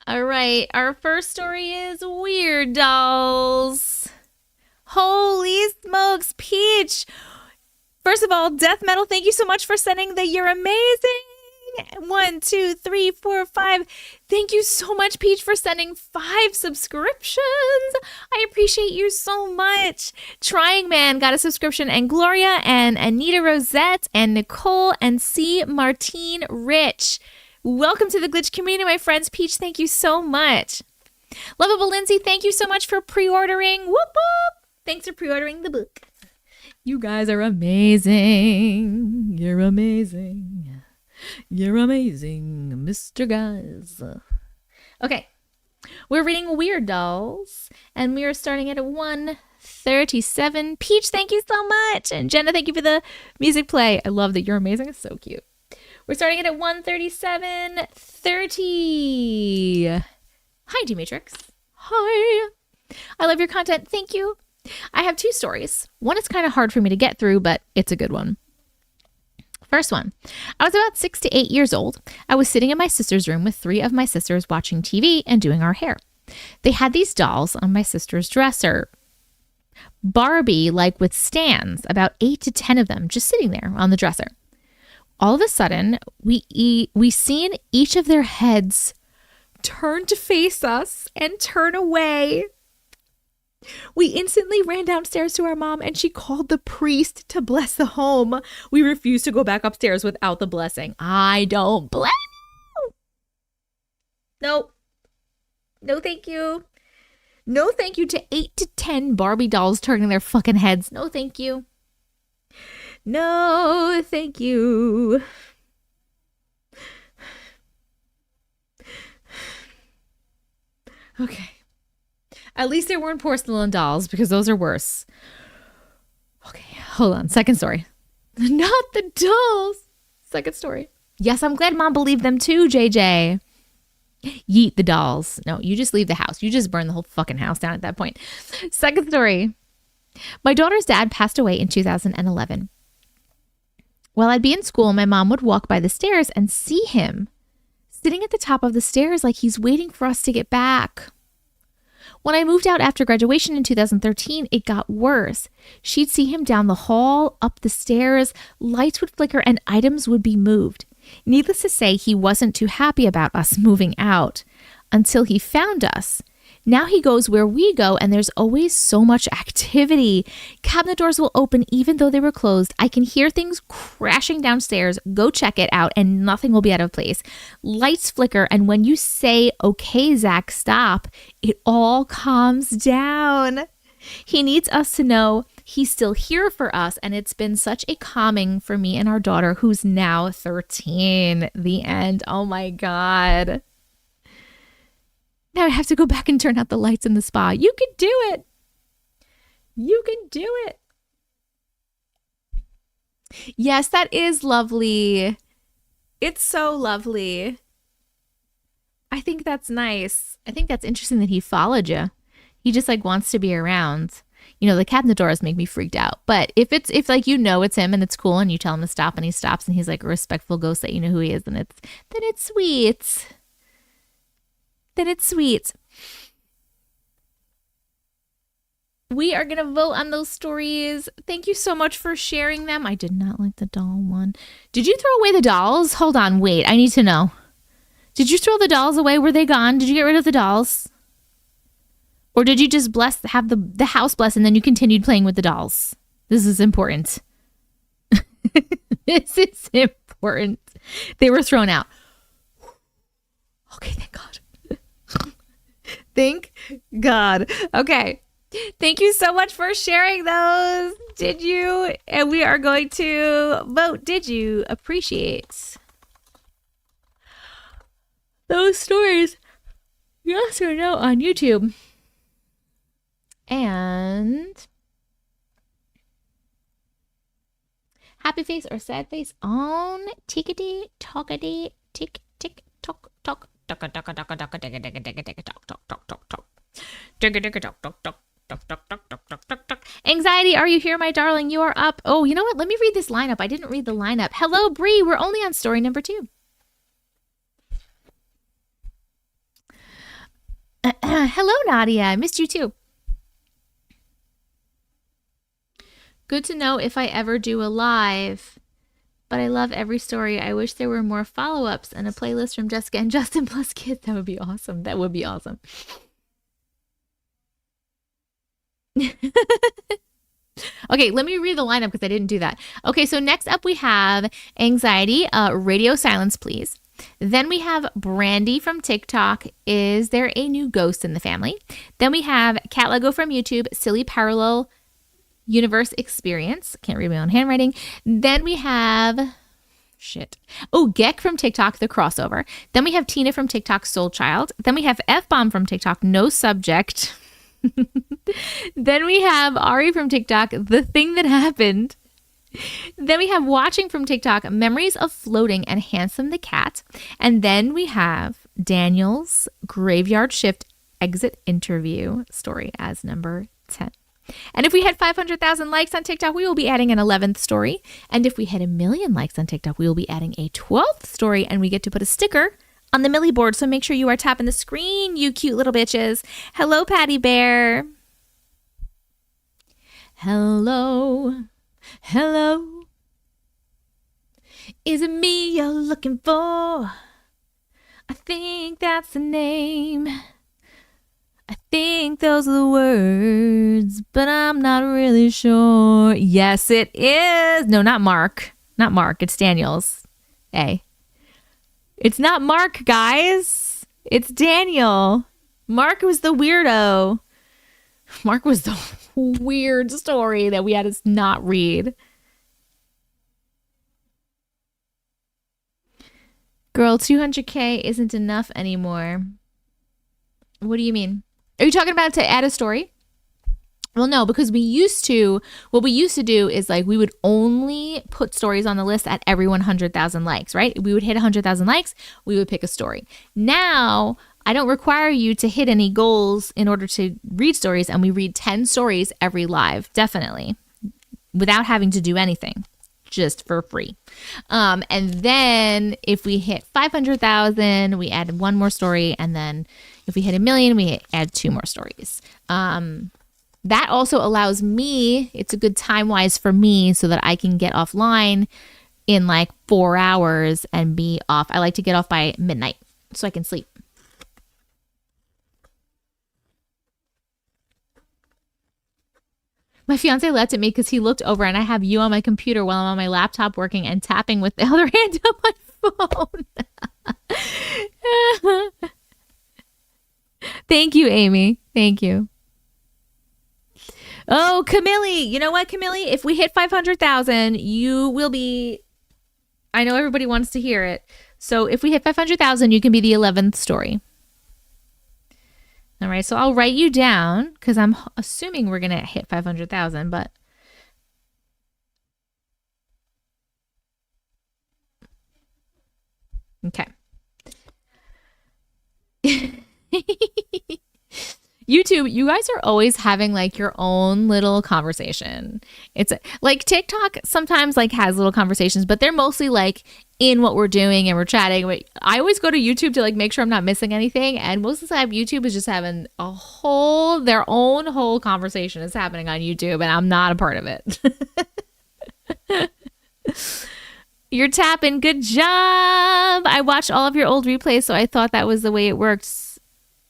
All right, our first story is weird dolls. Holy smokes, Peach. First of all, Death Metal, thank you so much for sending the You're Amazing. 1, 2, 3, 4, 5. Thank you so much, Peach, for sending 5 subscriptions. I appreciate you so much. Trying Man got a subscription, and Gloria, and Anita Rosette, and Nicole, and C. Martine Rich. Welcome to the Glitch community, my friends. Peach, thank you so much. Lovable Lindsay, thank you so much for pre-ordering. Whoop, whoop. Thanks for pre-ordering the book. You guys are amazing. You're amazing. You're amazing, Mr. Guys. Okay, we're reading Weird Dolls, and we are starting at 1:37. Peach, thank you so much. And Jenna, thank you for the music play. I love that You're Amazing. It's so cute. We're starting it at 1:37:30. Hi, Auntie Matrix. Hi. I love your content. Thank you. I have 2 stories. One is kind of hard for me to get through, but it's a good one. First one. I was about 6 to 8 years old. I was sitting in my sister's room with 3 of my sisters watching TV and doing our hair. They had these dolls on my sister's dresser. Barbie, like with stands, about 8 to 10 of them just sitting there on the dresser. All of a sudden, we seen each of their heads turn to face us and turn away. We instantly ran downstairs to our mom, and she called the priest to bless the home. We refused to go back upstairs without the blessing. I don't blame you. No. No, thank you. No, thank you to 8 to 10 Barbie dolls turning their fucking heads. No, thank you. No, thank you. Okay. At least they weren't porcelain dolls, because those are worse. Okay, hold on. Second story. Not the dolls. Second story. Yes, I'm glad Mom believed them too, JJ. Yeet the dolls. No, you just leave the house. You just burn the whole fucking house down at that point. Second story. My daughter's dad passed away in 2011. While I'd be in school, my mom would walk by the stairs and see him sitting at the top of the stairs like he's waiting for us to get back. When I moved out after graduation in 2013, it got worse. She'd see him down the hall, up the stairs, lights would flicker, and items would be moved. Needless to say, he wasn't too happy about us moving out until he found us. Now he goes where we go, and there's always so much activity. Cabinet doors will open even though they were closed. I can hear things crashing downstairs, go check it out, and nothing will be out of place. Lights flicker, and when you say, okay, Zach, stop, it all calms down. He needs us to know he's still here for us, and it's been such a calming for me and our daughter, who's now 13. The end. Oh my God. Now I have to go back and turn out the lights in the spa. You can do it. You can do it. Yes, that is lovely. It's so lovely. I think that's nice. I think that's interesting that he followed you. He just like wants to be around. You know, the cat in the doors make me freaked out. But if like you know it's him and it's cool and you tell him to stop and he stops and he's like a respectful ghost that you know who he is, then it's sweet. Then it's sweet. We are gonna vote on those stories. Thank you so much for sharing them. I did not like the doll one. Did you throw away the dolls? Hold on, wait. I need to know. Did you throw the dolls away? Were they gone? Did you get rid of the dolls? Or did you just have the house blessed and then you continued playing with the dolls? This is important. This is important. They were thrown out. Okay, thank God. Thank God. Okay. Thank you so much for sharing those. Did you? And we are going to vote. Did you appreciate those stories? Yes or no on YouTube? And happy face or sad face on tickety tockety tick tick tock tock tock tock tock tock tock tock tock tock tock tock tock. Anxiety, are you here, my darling? You are up. Oh, you know what? Let me read this lineup. I didn't read the lineup. Hello, Bree. We're only on story number 2. Hello, Nadia. I missed you too. Good to know if I ever do a live. But I love every story. I wish there were more follow-ups and a playlist from Jessica and Justin plus kids. That would be awesome. That would be awesome. Okay, let me read the lineup because I didn't do that. Okay, so next up we have Anxiety, Radio Silence Please. Then we have Brandy from TikTok. Is there a new ghost in the family? Then we have Cat Lego from YouTube, Silly Parallel Universe Experience. Can't read my own handwriting. Then we have Geck from TikTok, The Crossover. Then we have Tina from TikTok, Soul Child. Then we have F-Bomb from TikTok, No Subject. Then we have Ari from TikTok, The Thing That Happened. Then we have Watching from TikTok, Memories of Floating and Handsome the Cat. And then we have Daniel's Graveyard Shift Exit Interview story as number 10. And if we hit 500,000 likes on TikTok, we will be adding an 11th story. And if we hit 1 million likes on TikTok, we will be adding a 12th story. And we get to put a sticker on the Millie board. So make sure you are tapping the screen, you cute little bitches. Hello, Patty Bear. Hello. Hello. Is it me you're looking for? I think that's the name. I think those are the words, but I'm not really sure. Yes, it is. No, not Mark. Not Mark. It's Daniel's. Hey. It's not Mark, guys. It's Daniel. Mark was the weirdo. Mark was the weird story that we had to not read. Girl, 200K isn't enough anymore. What do you mean? Are you talking about to add a story? Well, no, because what we used to do is like we would only put stories on the list at every 100,000 likes, right? We would hit 100,000 likes, we would pick a story. Now, I don't require you to hit any goals in order to read stories, and we read 10 stories every live, definitely, without having to do anything, just for free. And then if we hit 500,000, we add one more story, and then if we hit 1 million, we add 2 more stories. That also allows me, it's a good time-wise for me so that I can get offline in like 4 hours and be off. I like to get off by midnight so I can sleep. My fiance laughed at me because he looked over and I have you on my computer while I'm on my laptop working and tapping with the other hand on my phone. Thank you, Amy. Thank you. Oh, Camille. You know what, Camille? If we hit 500,000, you will be... I know everybody wants to hear it. So if we hit 500,000, you can be the 11th story. All right, so I'll write you down because I'm assuming we're going to hit 500,000, but... Okay. YouTube, you guys are always having like your own little conversation. It's like TikTok sometimes like has little conversations, but they're mostly like in what we're doing and we're chatting. But I always go to YouTube to like make sure I'm not missing anything. And most of the time YouTube is just having their own whole conversation is happening on YouTube and I'm not a part of it. You're tapping. Good job. I watched all of your old replays, so I thought that was the way it worked.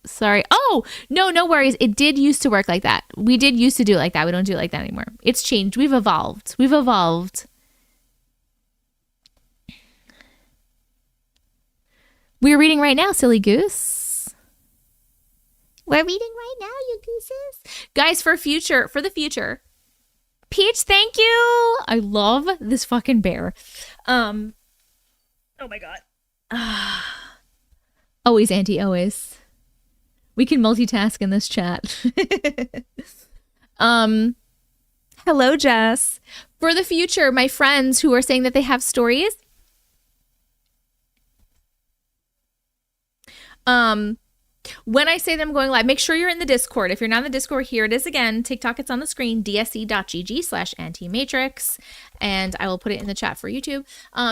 Sorry. Oh, no worries. It did used to work like that. We did used to do it like that. We don't do it like that anymore. It's changed. We've evolved. We're reading right now, silly goose. We're reading right now, you gooses. Guys, for the future. Peach, thank you. I love this fucking bear. Oh my god. Always, Auntie, always. We can multitask in this chat. Hello, Jess. For the future, my friends who are saying that they have stories. When I say them going live, make sure you're in the Discord. If you're not in the Discord, here it is again. TikTok, it's on the screen, dsc.gg/Auntie Matrix. And I will put it in the chat for YouTube.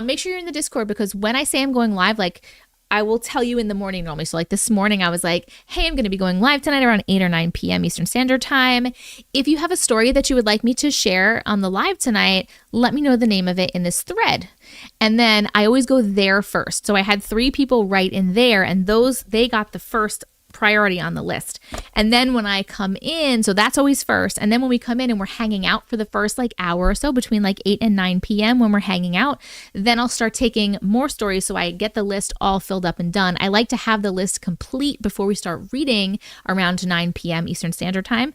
Make sure you're in the Discord because when I say I'm going live, like I will tell you in the morning normally. So like this morning I was like, hey, I'm going to be going live tonight around 8 or 9 p.m. Eastern Standard Time. If you have a story that you would like me to share on the live tonight, let me know the name of it in this thread. And then I always go there first. So I had 3 people write in there and they got the first priority on the list. And then when I come in, so that's always first. And then when we come in and we're hanging out for the first like hour or so between like 8 and 9 p.m. when we're hanging out, then I'll start taking more stories so I get the list all filled up and done. I like to have the list complete before we start reading around 9 p.m. Eastern Standard Time.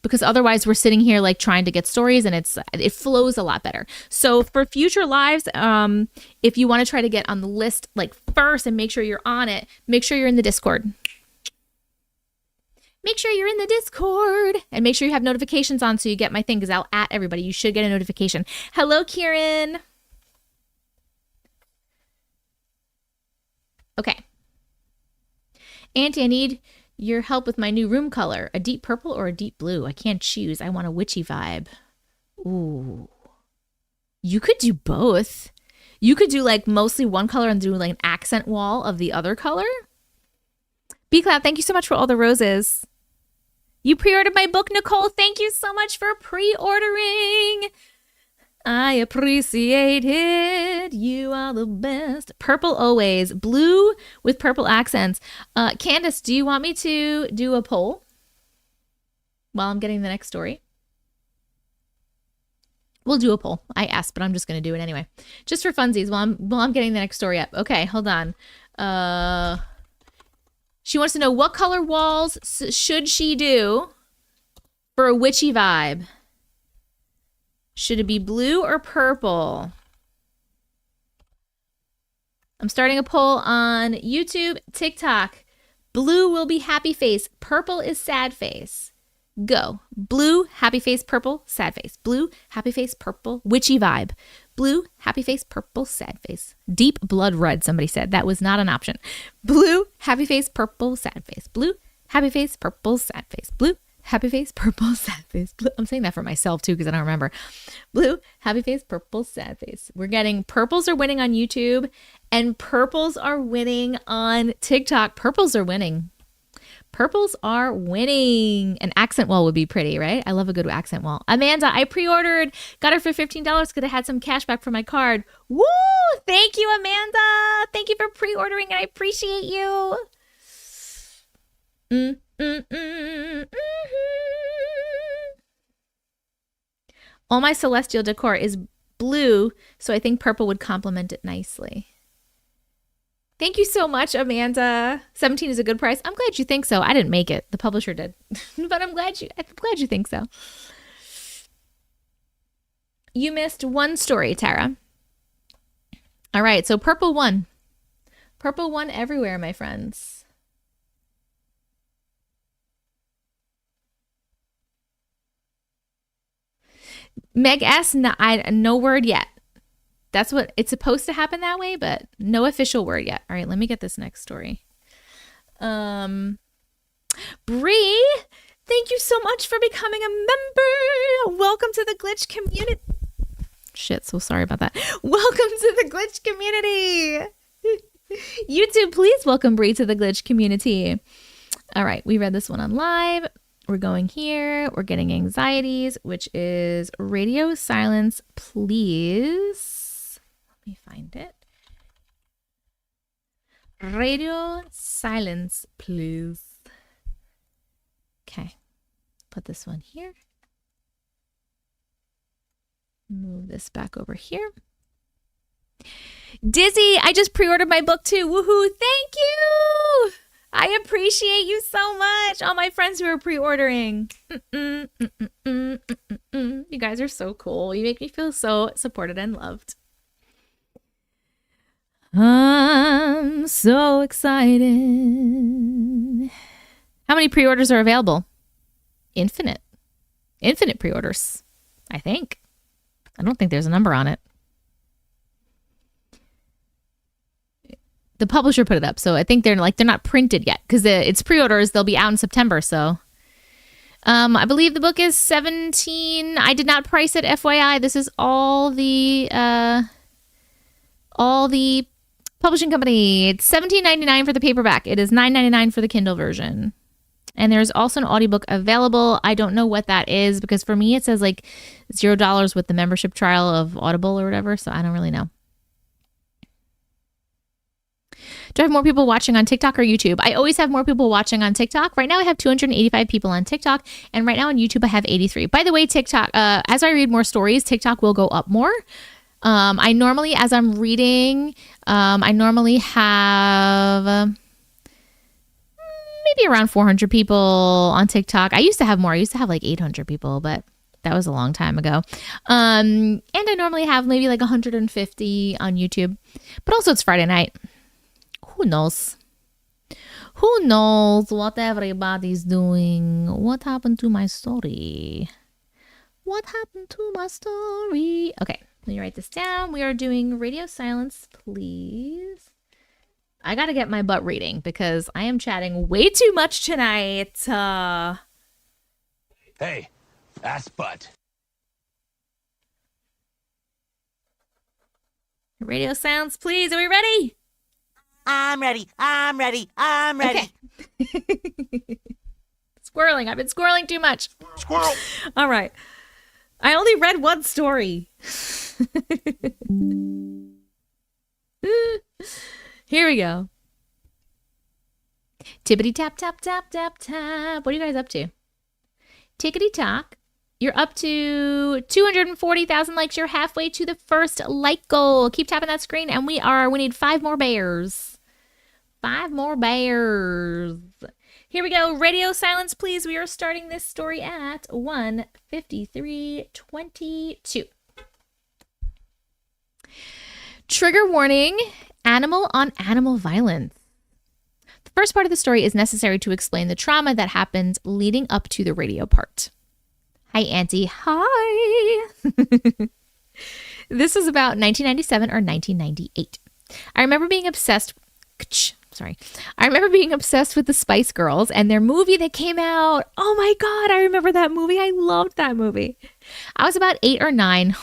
Because otherwise we're sitting here like trying to get stories and it flows a lot better. So for future lives, if you want to try to get on the list like first and make sure you're on it, make sure you're in the Discord. Make sure you're in the Discord and make sure you have notifications on so you get my thing because I'll at everybody. You should get a notification. Hello, Kieran. Okay. Auntie, I need your help with my new room color. A deep purple or a deep blue? I can't choose. I want a witchy vibe. Ooh. You could do both. You could do like mostly one color and do like an accent wall of the other color. B-Cloud, thank you so much for all the roses. You pre-ordered my book, Nicole. Thank you so much for pre-ordering. I appreciate it. You are the best. Purple always. Blue with purple accents. Candace, do you want me to do a poll while I'm getting the next story? We'll do a poll. I asked, but I'm just going to do it anyway. Just for funsies while I'm getting the next story up. Okay, hold on. She wants to know what color walls should she do for a witchy vibe? Should it be blue or purple? I'm starting a poll on YouTube, TikTok. Blue will be happy face. Purple is sad face. Go. Blue, happy face, purple, sad face. Blue, happy face, purple, witchy vibe. Blue, happy face, purple, sad face. Deep blood red, somebody said. That was not an option. Blue, happy face, purple, sad face. Blue, happy face, purple, sad face. Blue, happy face, purple, sad face. Blue. I'm saying that for myself too because I don't remember. Blue, happy face, purple, sad face. We're getting purples are winning on YouTube and purples are winning on TikTok. Purples are winning. Purples are winning. An accent wall would be pretty, right? I love a good accent wall. Amanda, I pre-ordered. Got her for $15 because I had some cash back for my card. Woo! Thank you, Amanda. Thank you for pre-ordering. I appreciate you. All my celestial decor is blue, so I think purple would complement it nicely. Thank you so much, Amanda. 17 is a good price. I'm glad you think so. I didn't make it. The publisher did. But I'm glad you think so. You missed one story, Tara. All right, so purple won. Purple won everywhere, my friends. Meg S, no word yet. That's what it's supposed to happen that way, but no official word yet. All right, let me get this next story. Bree, thank you so much for becoming a member. Welcome to the Glitch community. Shit, so sorry about that. Welcome to the Glitch community. YouTube, please welcome Bree to the Glitch community. All right, we read this one on live. We're going here. We're getting anxieties, which is radio silence, please. Let me find it. Radio silence, please. Okay, put this one here. Move this back over here. Dizzy, I just pre-ordered my book too. Woohoo, thank you. I appreciate you so much. All my friends who are pre-ordering. You guys are so cool. You make me feel so supported and loved. I'm so excited. How many pre-orders are available? Infinite. Infinite pre-orders, I think. I don't think there's a number on it. The publisher put it up, so I think they're not printed yet because it's pre-orders. They'll be out in September, so I believe the book is $17. I did not price it, FYI. This is all the publishing company. It's $17.99 for the paperback. It is $9.99 for the Kindle version. And there's also an audiobook available. I don't know what that is because for me it says like $0 with the membership trial of Audible or whatever, so I don't really know. Do I have more people watching on TikTok or YouTube? I always have more people watching on TikTok. Right now I have 285 people on TikTok, and right now on YouTube I have 83. By the way, TikTok, as I read more stories, TikTok will go up more. I normally, as I'm reading, I normally have maybe around 400 people on TikTok. I used to have more. I used to have like 800 people, but that was a long time ago. And I normally have maybe like 150 on YouTube. But also it's Friday night. Who knows? Who knows what everybody's doing? What happened to my story? What happened to my story? Okay, let me write this down. We are doing radio silence, please. I gotta get my butt reading because I am chatting way too much tonight. Hey, ass butt. Radio silence, please. Are we ready? I'm ready. I'm ready. I'm ready. Okay. Squirreling. I've been squirreling too much. Squirrel. All right. I only read one story. Here we go. Tippity tap tap tap tap tap. What are you guys up to? Tickety tock. You're up to 240,000 likes. You're halfway to the first like goal. Keep tapping that screen, and we need 5 more bears. 5 more bears. Here we go. Radio silence, please. We are starting this story at 1:53:22. Trigger warning. Animal on animal violence. The first part of the story is necessary to explain the trauma that happened leading up to the radio part. Hi, Auntie. Hi. This is about 1997 or 1998. I remember being obsessed with the Spice Girls and their movie that came out. Oh my God, I remember that movie. I loved that movie. I was about 8 or 9.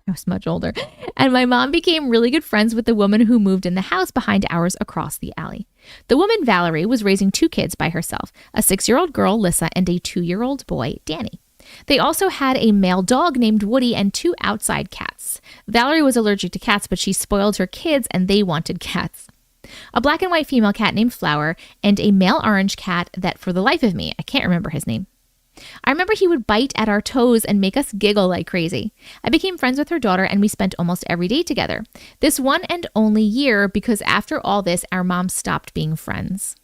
I was much older. And my mom became really good friends with the woman who moved in the house behind ours across the alley. The woman, Valerie, was raising 2 kids by herself, a 6-year-old girl, Lissa, and a 2-year-old boy, Danny. They also had a male dog named Woody and 2 outside cats. Valerie was allergic to cats, but she spoiled her kids and they wanted cats. A black and white female cat named Flower and a male orange cat that, for the life of me, I can't remember his name. I remember he would bite at our toes and make us giggle like crazy. I became friends with her daughter and we spent almost every day together. This one and only year, because after all this, our mom stopped being friends.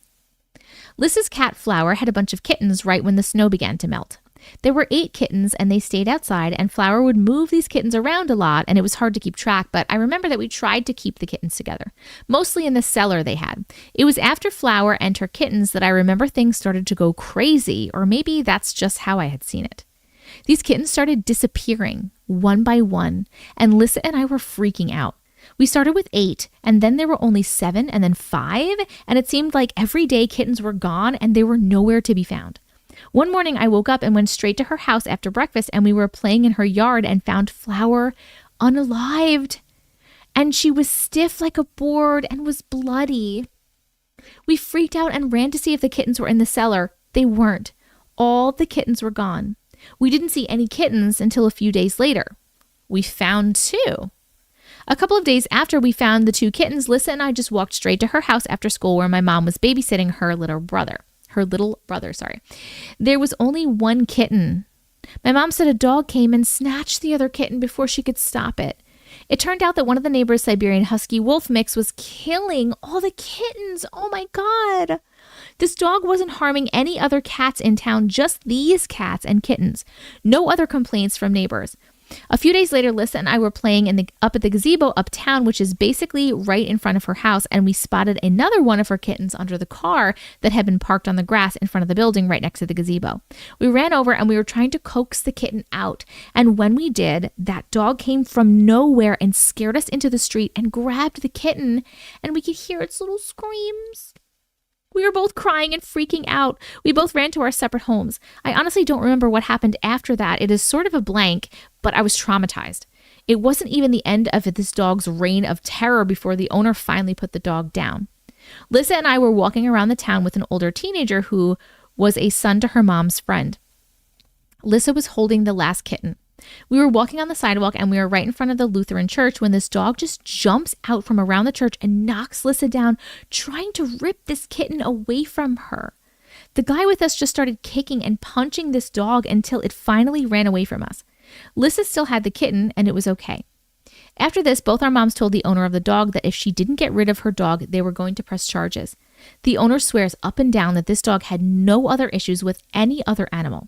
Lissa's cat Flower had a bunch of kittens right when the snow began to melt. There were 8 kittens and they stayed outside, and Flower would move these kittens around a lot and it was hard to keep track, but I remember that we tried to keep the kittens together, mostly in the cellar they had. It was after Flower and her kittens that I remember things started to go crazy, or maybe that's just how I had seen it. These kittens started disappearing one by one, and Lissa and I were freaking out. We started with 8, and then there were only 7, and then 5, and it seemed like every day kittens were gone and they were nowhere to be found. One morning I woke up and went straight to her house after breakfast, and we were playing in her yard and found Flower unalived. And she was stiff like a board and was bloody. We freaked out and ran to see if the kittens were in the cellar. They weren't. All the kittens were gone. We didn't see any kittens until a few days later. We found 2. A couple of days after we found the 2 kittens, Lissa and I just walked straight to her house after school where my mom was babysitting her little brother. There was only 1 kitten. My mom said a dog came and snatched the other kitten before she could stop it. It turned out that one of the neighbors' Siberian Husky Wolf mix was killing all the kittens. Oh my God. This dog wasn't harming any other cats in town, just these cats and kittens. No other complaints from neighbors. A few days later, Lissa and I were playing up at the gazebo uptown, which is basically right in front of her house, and we spotted another one of her kittens under the car that had been parked on the grass in front of the building right next to the gazebo. We ran over and we were trying to coax the kitten out, and when we did, that dog came from nowhere and scared us into the street and grabbed the kitten, and we could hear its little screams. We were both crying and freaking out. We both ran to our separate homes. I honestly don't remember what happened after that. It is sort of a blank, but I was traumatized. It wasn't even the end of this dog's reign of terror before the owner finally put the dog down. Lissa and I were walking around the town with an older teenager who was a son to her mom's friend. Lissa was holding the last kitten. We were walking on the sidewalk and we were right in front of the Lutheran church when this dog just jumps out from around the church and knocks Lissa down, trying to rip this kitten away from her. The guy with us just started kicking and punching this dog until it finally ran away from us. Lissa still had the kitten and it was okay. After this, both our moms told the owner of the dog that if she didn't get rid of her dog, they were going to press charges. The owner swears up and down that this dog had no other issues with any other animal.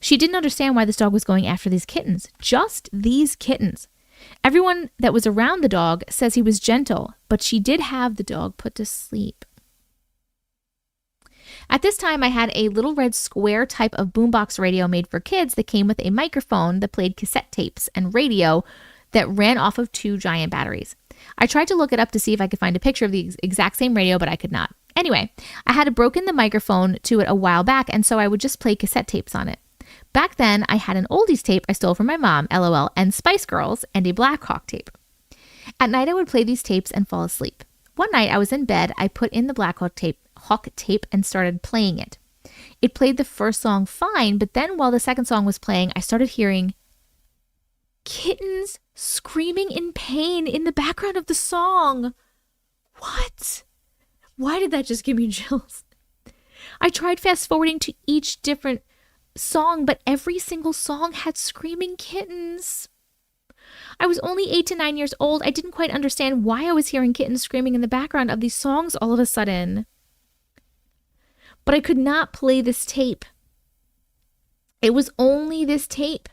She didn't understand why this dog was going after these kittens, just these kittens. Everyone that was around the dog says he was gentle, but she did have the dog put to sleep. At this time, I had a little red square type of boombox radio made for kids that came with a microphone that played cassette tapes and radio that ran off of 2 giant batteries. I tried to look it up to see if I could find a picture of the exact same radio, but I could not. Anyway, I had broken the microphone to it a while back, and so I would just play cassette tapes on it. Back then, I had an oldies tape I stole from my mom, LOL, and Spice Girls, and a Black Hawk tape. At night, I would play these tapes and fall asleep. One night, I was in bed, I put in the Black Hawk tape and started playing it. It played the first song fine, but then while the second song was playing, I started hearing kittens screaming in pain in the background of the song. What? Why did that just give me chills? I tried fast forwarding to each different song, but every single song had screaming kittens. I was only 8 to 9 years old. I didn't quite understand why I was hearing kittens screaming in the background of these songs all of a sudden. But I could not play this tape. It was only this tape.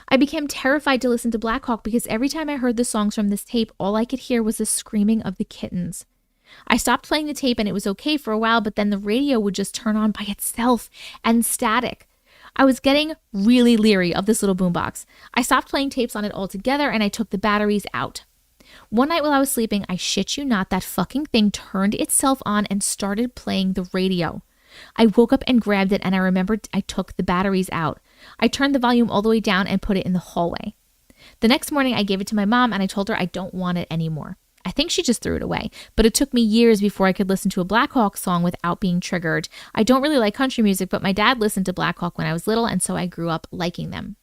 I became terrified to listen to Black Hawk because every time I heard the songs from this tape, all I could hear was the screaming of the kittens. I stopped playing the tape and it was okay for a while, but then the radio would just turn on by itself and static. I was getting really leery of this little boombox. I stopped playing tapes on it altogether and I took the batteries out. One night while I was sleeping, I shit you not, that fucking thing turned itself on and started playing the radio. I woke up and grabbed it and I remembered I took the batteries out. I turned the volume all the way down and put it in the hallway. The next morning I gave it to my mom and I told her I don't want it anymore. I think she just threw it away, but it took me years before I could listen to a Black Hawk song without being triggered. I don't really like country music, but my dad listened to Black Hawk when I was little, and so I grew up liking them.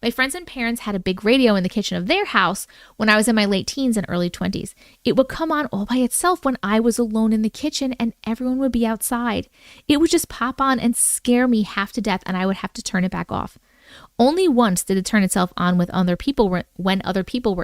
My friends and parents had a big radio in the kitchen of their house when I was in my late teens and early 20s. It would come on all by itself when I was alone in the kitchen and everyone would be outside. It would just pop on and scare me half to death, and I would have to turn it back off. Only once did it turn itself on when other people were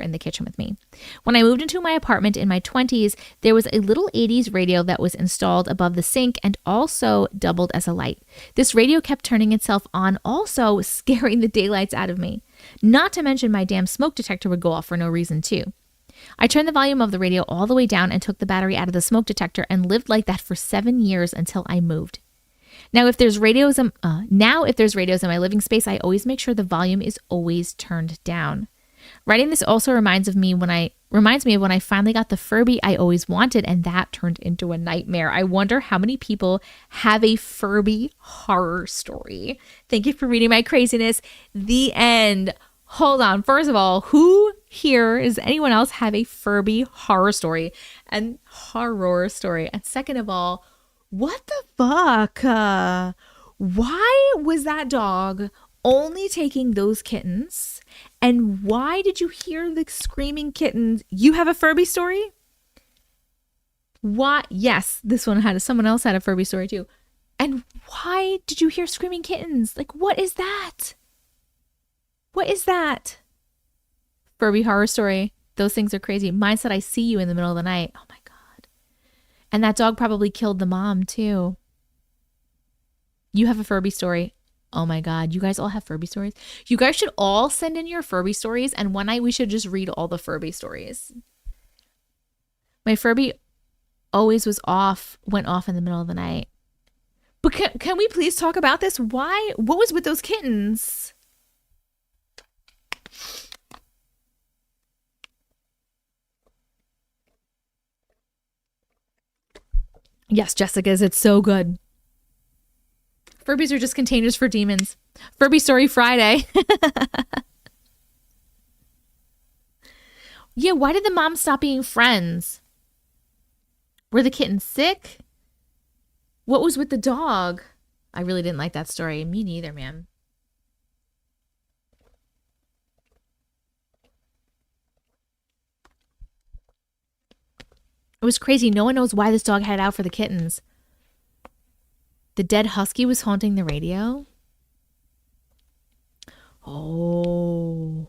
in the kitchen with me. When I moved into my apartment in my 20s, there was a little 80s radio that was installed above the sink and also doubled as a light. This radio kept turning itself on, also scaring the daylights out of me. Not to mention my damn smoke detector would go off for no reason too. I turned the volume of the radio all the way down and took the battery out of the smoke detector and lived like that for 7 years until I moved. Now, if there's radios in my living space, I always make sure the volume is always turned down. Writing this also reminds me of when I finally got the Furby I always wanted, and that turned into a nightmare. I wonder how many people have a Furby horror story. Thank you for reading my craziness. The end. Hold on. First of all, who here, does anyone else have a Furby horror story? And second of all, what the fuck? Why was that dog only taking those kittens? And why did you hear the screaming kittens? You have a Furby story? What? Yes, this one someone else had a Furby story too. And why did you hear screaming kittens? Like, what is that? What is that? Furby horror story. Those things are crazy. Mine said, I see you in the middle of the night. Oh my God. And that dog probably killed the mom too. You have a Furby story. Oh my God. You guys all have Furby stories? You guys should all send in your Furby stories, and one night we should just read all the Furby stories. My Furby always went off in the middle of the night. But can we please talk about this? Why? What was with those kittens? Yes, Jessica's. It's so good. Furbies are just containers for demons. Furby Story Friday. Yeah, why did the mom stop being friends? Were the kittens sick? What was with the dog? I really didn't like that story. Me neither, man. It was crazy. No one knows why this dog had it out for the kittens. The dead husky was haunting the radio. Oh.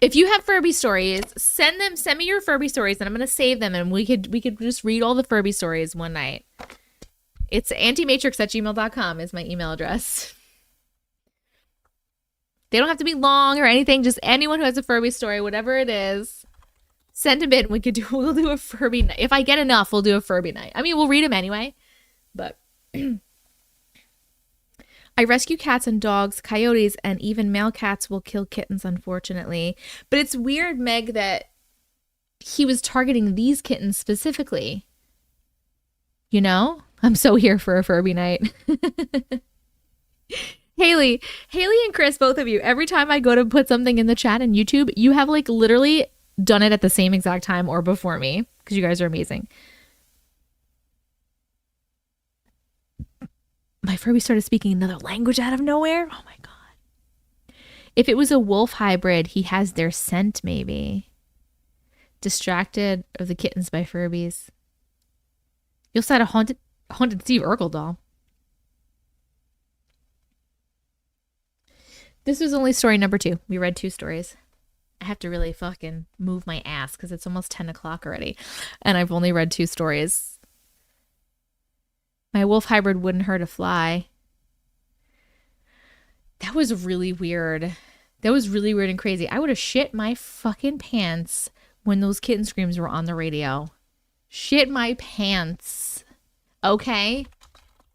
If you have Furby stories, send me your Furby stories, and I'm going to save them, and we could just read all the Furby stories one night. It's auntiematrix@gmail.com is my email address. They don't have to be long or anything, just anyone who has a Furby story, whatever it is. Send them in. We'll do a Furby night. If I get enough, we'll do a Furby night. I mean, we'll read them anyway. But I rescue cats and dogs, coyotes, and even male cats will kill kittens, unfortunately. But it's weird, Meg, that he was targeting these kittens specifically. You know? I'm so here for a Furby night. Haley and Chris, both of you, every time I go to put something in the chat in YouTube, you have like literally done it at the same exact time or before me, because you guys are amazing. My Furby started speaking another language out of nowhere. Oh my God. If it was a wolf hybrid, he has their scent maybe. Distracted of the kittens by Furbies. You also had a haunted Steve Urkel doll. This was only story number 2. We read 2 stories. I have to really fucking move my ass because it's almost 10 o'clock already. And I've only read 2 stories. My wolf hybrid wouldn't hurt a fly. That was really weird. That was really weird and crazy. I would have shit my fucking pants when those kitten screams were on the radio. Shit my pants. Okay?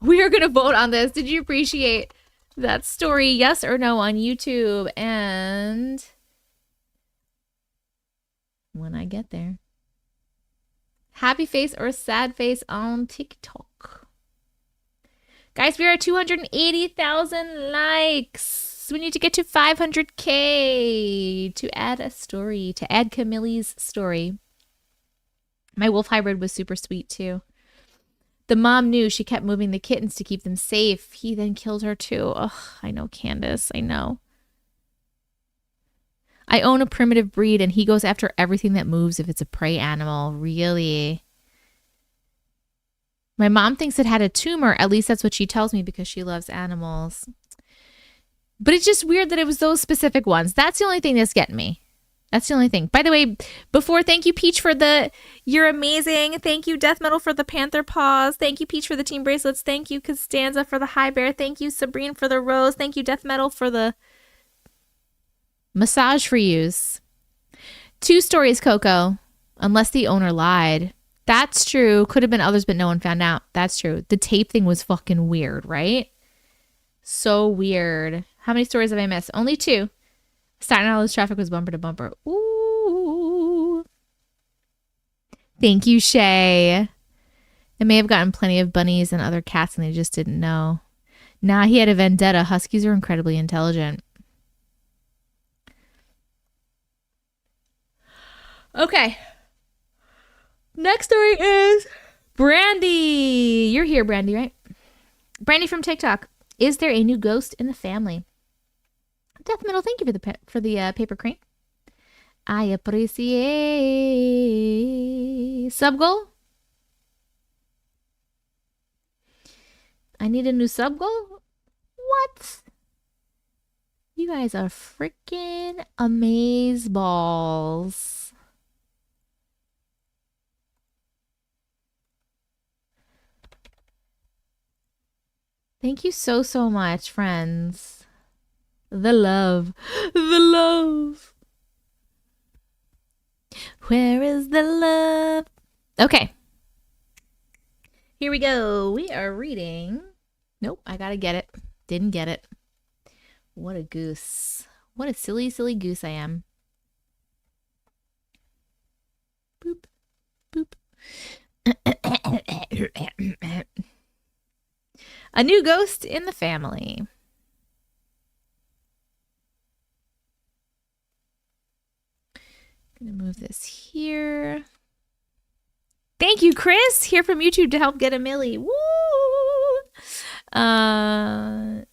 We are going to vote on this. Did you appreciate that story? Yes or no on YouTube? And when I get there. Happy face or sad face on TikTok. Guys, we are at 280,000 likes. We need to get to 500K to add a story, to add Camille's story. My wolf hybrid was super sweet too. The mom knew. She kept moving the kittens to keep them safe. He then killed her too. Ugh, I know, Candace. I know. I own a primitive breed and he goes after everything that moves if it's a prey animal. Really? My mom thinks it had a tumor. At least that's what she tells me because she loves animals. But it's just weird that it was those specific ones. That's the only thing that's getting me. That's the only thing. By the way, thank you, Peach, for you're amazing. Thank you, Death Metal, for the panther paws. Thank you, Peach, for the team bracelets. Thank you, Costanza, for the high bear. Thank you, Sabrine, for the rose. Thank you, Death Metal, for the massage for use. 2 stories, Coco. Unless the owner lied. That's true. Could have been others, but no one found out. That's true. The tape thing was fucking weird, right? So weird. How many stories have I missed? Only 2. Staten Island's traffic was bumper to bumper. Ooh. Thank you, Shay. It may have gotten plenty of bunnies and other cats and they just didn't know. Nah, he had a vendetta. Huskies are incredibly intelligent. Okay. Next story is Brandy. You're here, Brandy, right? Brandy from TikTok. Is there a new ghost in the family? Death Metal, thank you for the paper crane. I appreciate. Sub goal? I need a new sub goal? What? You guys are freaking amazeballs. Thank you so, so much, friends. The love. The love. Where is the love? Okay. Here we go. We are reading. Nope, I gotta get it. Didn't get it. What a goose. What a silly, silly goose I am. Boop. Boop. A new ghost in the family. Gonna move this here. Thank you, Chris, here from YouTube to help get a milli. Woo!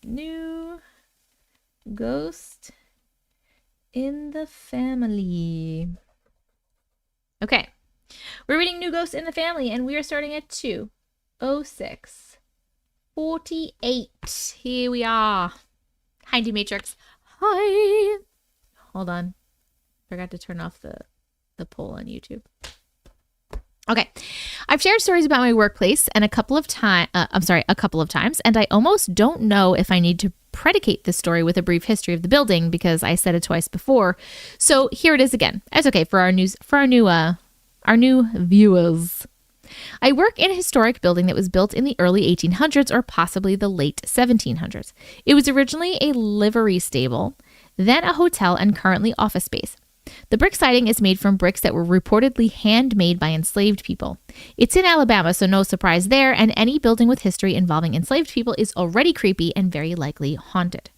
New ghost in the family. Okay. We're reading New Ghost in the Family, and we are starting at 2:06:48. Here we are. Hi, Auntie Matrix. Hi. Hold on. Forgot to turn off the poll on YouTube. Okay. I've shared stories about my workplace and a couple of times, and I almost don't know if I need to predicate this story with a brief history of the building because I said it twice before. So here it is again. That's okay for our new viewers. I work in a historic building that was built in the early 1800s or possibly the late 1700s. It was originally a livery stable, then a hotel, and currently office space. The brick siding is made from bricks that were reportedly handmade by enslaved people. It's in Alabama, so no surprise there, and any building with history involving enslaved people is already creepy and very likely haunted.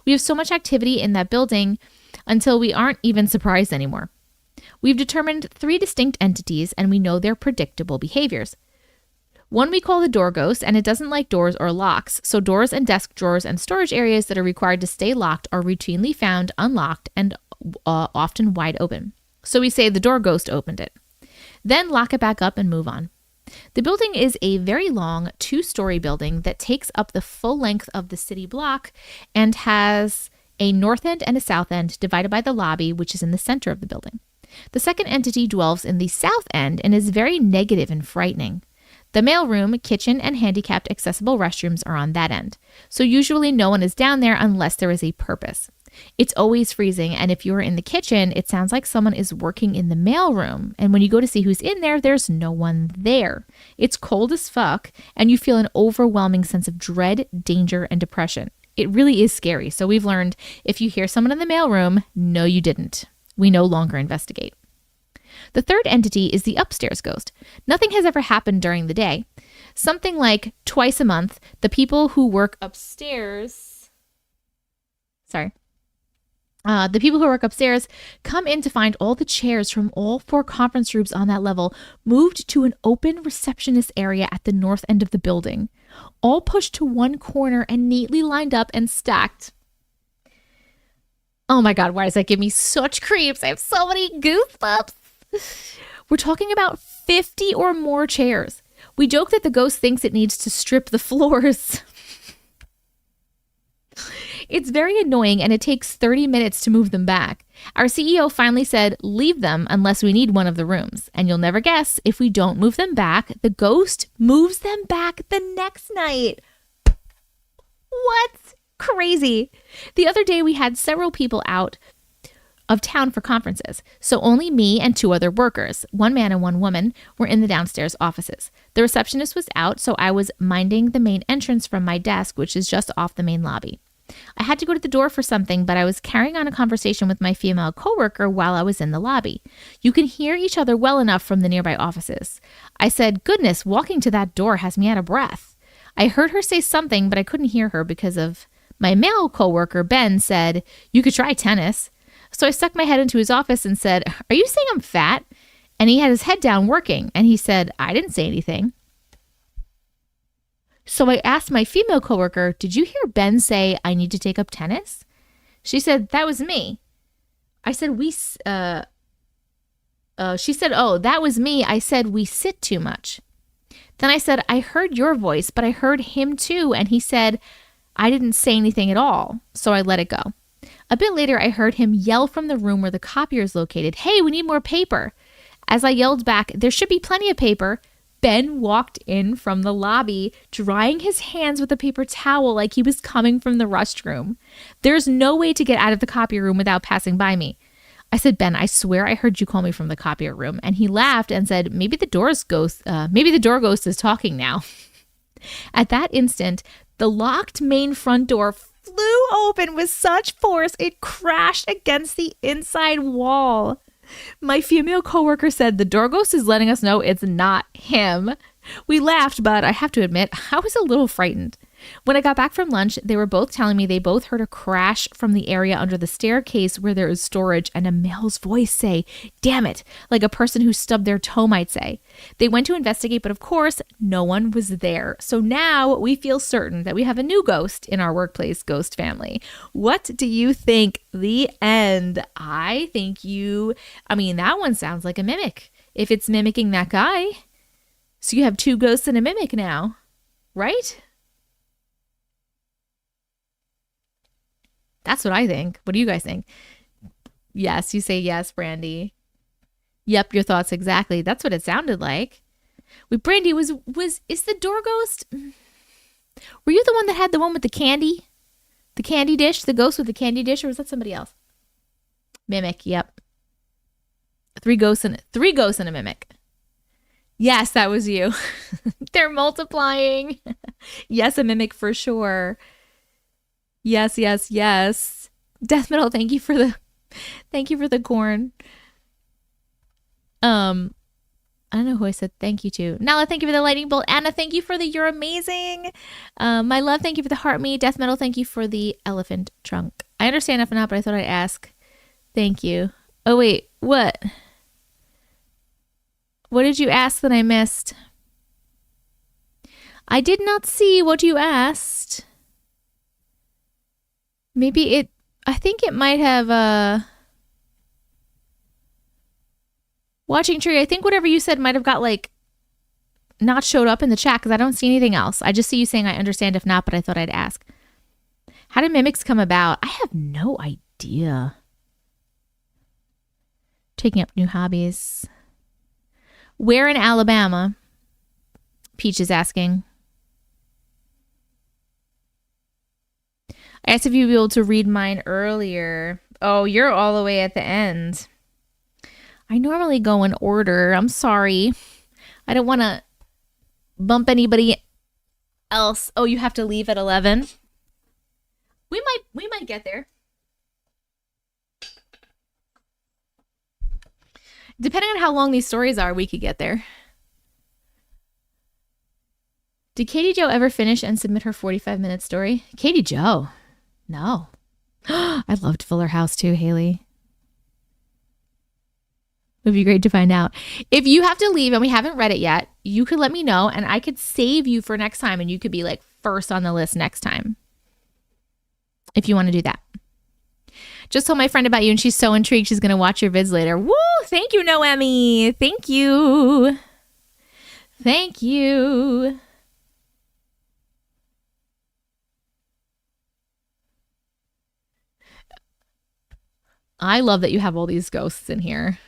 We have so much activity in that building until we aren't even surprised anymore. We've determined 3 distinct entities, and we know their predictable behaviors. One we call the door ghost, and it doesn't like doors or locks, so doors and desk drawers and storage areas that are required to stay locked are routinely found unlocked and often wide open. So we say the door ghost opened it. Then lock it back up and move on. The building is a very long 2-story building that takes up the full length of the city block and has a north end and a south end divided by the lobby, which is in the center of the building. The second entity dwells in the south end and is very negative and frightening. The mailroom, kitchen, and handicapped accessible restrooms are on that end, so usually no one is down there unless there is a purpose. It's always freezing, and if you're in the kitchen, it sounds like someone is working in the mailroom, and when you go to see who's in there, there's no one there. It's cold as fuck, and you feel an overwhelming sense of dread, danger, and depression. It really is scary, so we've learned if you hear someone in the mailroom, no you didn't. We no longer investigate. The third entity is the upstairs ghost. Nothing has ever happened during the day. Something like twice a month, the people who work upstairs come in to find all the chairs from all 4 conference rooms on that level moved to an open receptionist area at the north end of the building, all pushed to one corner and neatly lined up and stacked. Oh my God, why does that give me such creeps? I have so many goosebumps. We're talking about 50 or more chairs. We joke that the ghost thinks it needs to strip the floors. It's very annoying and it takes 30 minutes to move them back. Our CEO finally said, leave them unless we need one of the rooms. And you'll never guess, if we don't move them back, the ghost moves them back the next night. What? Crazy. The other day we had several people out of town for conferences, so only me and 2 other workers, 1 man and 1 woman, were in the downstairs offices. The receptionist was out, so I was minding the main entrance from my desk, which is just off the main lobby. I had to go to the door for something, but I was carrying on a conversation with my female coworker while I was in the lobby. You can hear each other well enough from the nearby offices. I said, goodness, walking to that door has me out of breath. I heard her say something, but I couldn't hear her because of my male coworker, Ben, said, you could try tennis. So I stuck my head into his office and said, are you saying I'm fat? And he had his head down working, and he said, I didn't say anything. So I asked my female coworker, did you hear Ben say I need to take up tennis? She said, that was me. I said, she said, oh, that was me. I said, we sit too much. Then I said, I heard your voice, but I heard him too. And he said, I didn't say anything at all. So I let it go. A bit later, I heard him yell from the room where the copier is located, hey, we need more paper. As I yelled back, there should be plenty of paper. Ben walked in from the lobby, drying his hands with a paper towel like he was coming from the restroom. There's no way to get out of the copier room without passing by me. I said, Ben, I swear I heard you call me from the copier room. And he laughed and said, maybe the door ghost is talking now. At that instant, the locked main front door flew open with such force it crashed against the inside wall. My female coworker said the door ghost is letting us know it's not him. We laughed, but I have to admit, I was a little frightened. When I got back from lunch, they were both telling me they both heard a crash from the area under the staircase where there is storage and a male's voice say, damn it, like a person who stubbed their toe might say. They went to investigate, but of course, no one was there. So now we feel certain that we have a new ghost in our workplace ghost family. What do you think? The end. That one sounds like a mimic. If it's mimicking that guy. So you have two ghosts and a mimic now, right? That's what I think. What do you guys think? Yes, you say yes, Brandy. Yep, your thoughts exactly. That's what it sounded like. Wait, Brandy, is the door ghost? Were you the one that had the one with the candy? The candy dish? The ghost with the candy dish? Or was that somebody else? Mimic, yep. Three ghosts and a mimic. Yes, that was you. They're multiplying. Yes, a mimic for sure. Yes. Death Metal, thank you for the corn. I don't know who I said thank you to. Nala, thank you for the lightning bolt. Anna, thank you for the you're amazing. My love, thank you for the heart me. Death Metal, thank you for the elephant trunk. I understand enough now, but I thought I'd ask. Thank you. Oh wait, what? What did you ask that I missed? I did not see what you asked. I think it might have, Watching Tree, I think whatever you said might have got, not showed up in the chat because I don't see anything else. I just see you saying I understand if not, but I thought I'd ask. How did mimics come about? I have no idea. Taking up new hobbies. Where in Alabama? Peach is asking. I asked if you'd be able to read mine earlier. Oh, you're all the way at the end. I normally go in order. I'm sorry. I don't want to bump anybody else. Oh, you have to leave at 11? We might get there. Depending on how long these stories are, we could get there. Did Katie Jo ever finish and submit her 45-minute story? Katie Jo? No. I loved Fuller House too, Haley. It would be great to find out. If you have to leave and we haven't read it yet, you could let me know and I could save you for next time and you could be first on the list next time. If you want to do that. Just told my friend about you and she's so intrigued she's going to watch your vids later. Woo! Thank you, Noemi. Thank you. Thank you. I love that you have all these ghosts in here.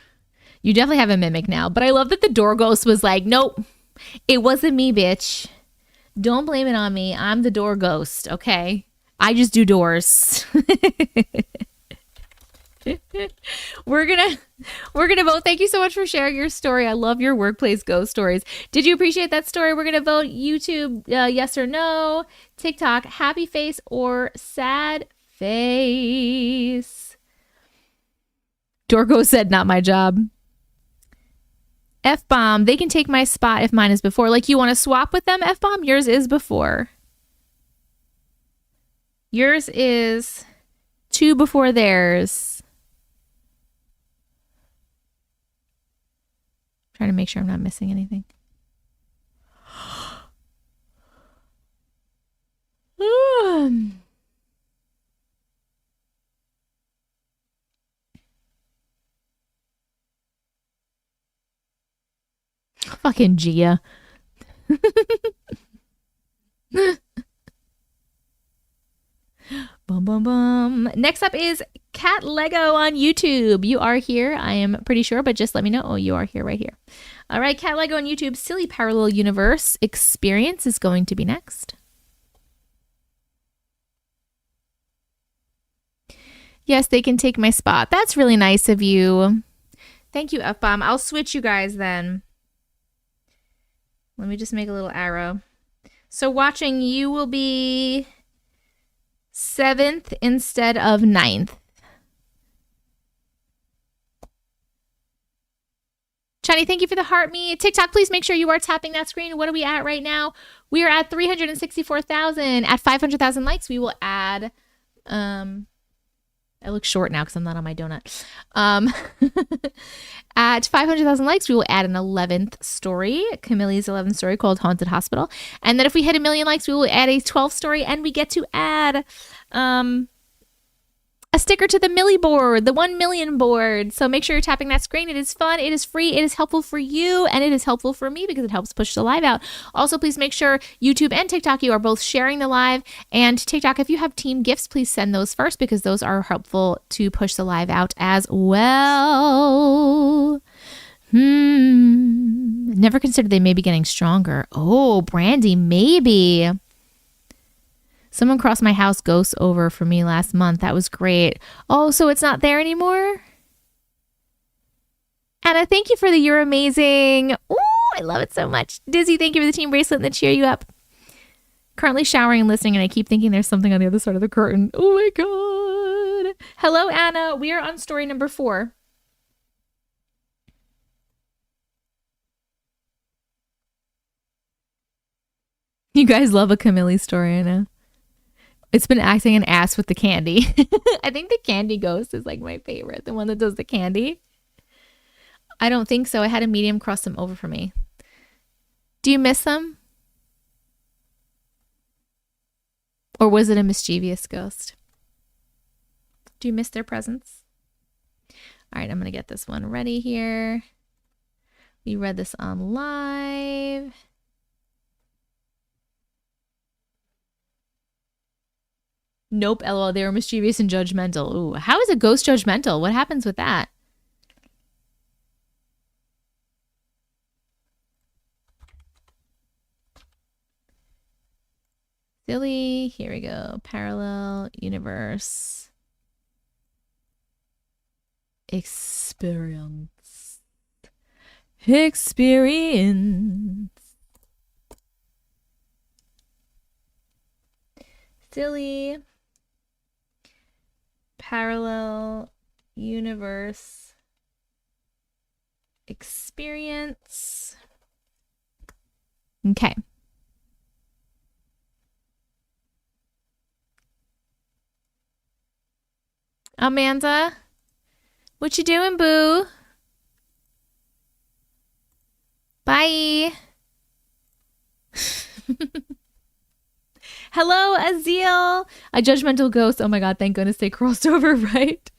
You definitely have a mimic now, but I love that the door ghost was like, nope, it wasn't me, bitch. Don't blame it on me. I'm the door ghost, okay? I just do doors. We're gonna vote. Thank you so much for sharing your story. I love your workplace ghost stories. Did you appreciate that story? We're gonna vote YouTube yes or no, TikTok happy face or sad face. Dorco said not my job. F-bomb, they can take my spot if mine is before. Like, you want to swap with them, F-bomb? Yours is before. Yours is 2 before theirs. Trying to make sure I'm not missing anything. Fucking Gia. Bum, bum, bum. Next up is Cat Lego on YouTube. You are here, I am pretty sure, but just let me know. Oh, you are here, right here. All right, Cat Lego on YouTube. Silly Parallel Universe Experience is going to be next. Yes, they can take my spot. That's really nice of you. Thank you, F-bomb. I'll switch you guys then. Let me just make a little arrow. So watching, you will be 7th instead of 9th. Chani, thank you for the heart me. TikTok, please make sure you are tapping that screen. What are we at right now? We are at 364,000. At 500,000 likes, we will add... I look short now because I'm not on my donut. At 500,000 likes, we will add an 11th story, Camille's 11th story called Haunted Hospital. And then if we hit 1 million likes, we will add a 12th story, and we get to add a sticker to the Millie board, the 1 million board. So make sure you're tapping that screen. It is fun, it is free, it is helpful for you, and it is helpful for me because it helps push the live out. Also, please make sure YouTube and TikTok, you are both sharing the live. And TikTok, if you have team gifts, please send those first because those are helpful to push the live out as well. Never considered they may be getting stronger. Oh, Brandy, maybe. Someone crossed my house ghosts over for me last month. That was great. Oh, so it's not there anymore? Anna, thank you for the You're Amazing. Ooh, I love it so much. Dizzy, thank you for the team bracelet and the cheer you up. Currently showering and listening, and I keep thinking there's something on the other side of the curtain. Oh my God. Hello, Anna. We are on story number 4. You guys love a Camille story, I know. It's been acting an ass with the candy. I think the candy ghost is like my favorite. The one that does the candy. I don't think so. I had a medium cross them over for me. Do you miss them? Or was it a mischievous ghost? Do you miss their presence? All right, I'm going to get this one ready here. We read this on live. Nope, LOL, they were mischievous and judgmental. Ooh, how is a ghost judgmental? What happens with that? Silly, here we go. Parallel universe. Experience. Silly. Parallel universe experience. Okay. Amanda, what you doing, boo? Bye. Hello, Azil. A judgmental ghost. Oh my God, thank goodness they crossed over, right?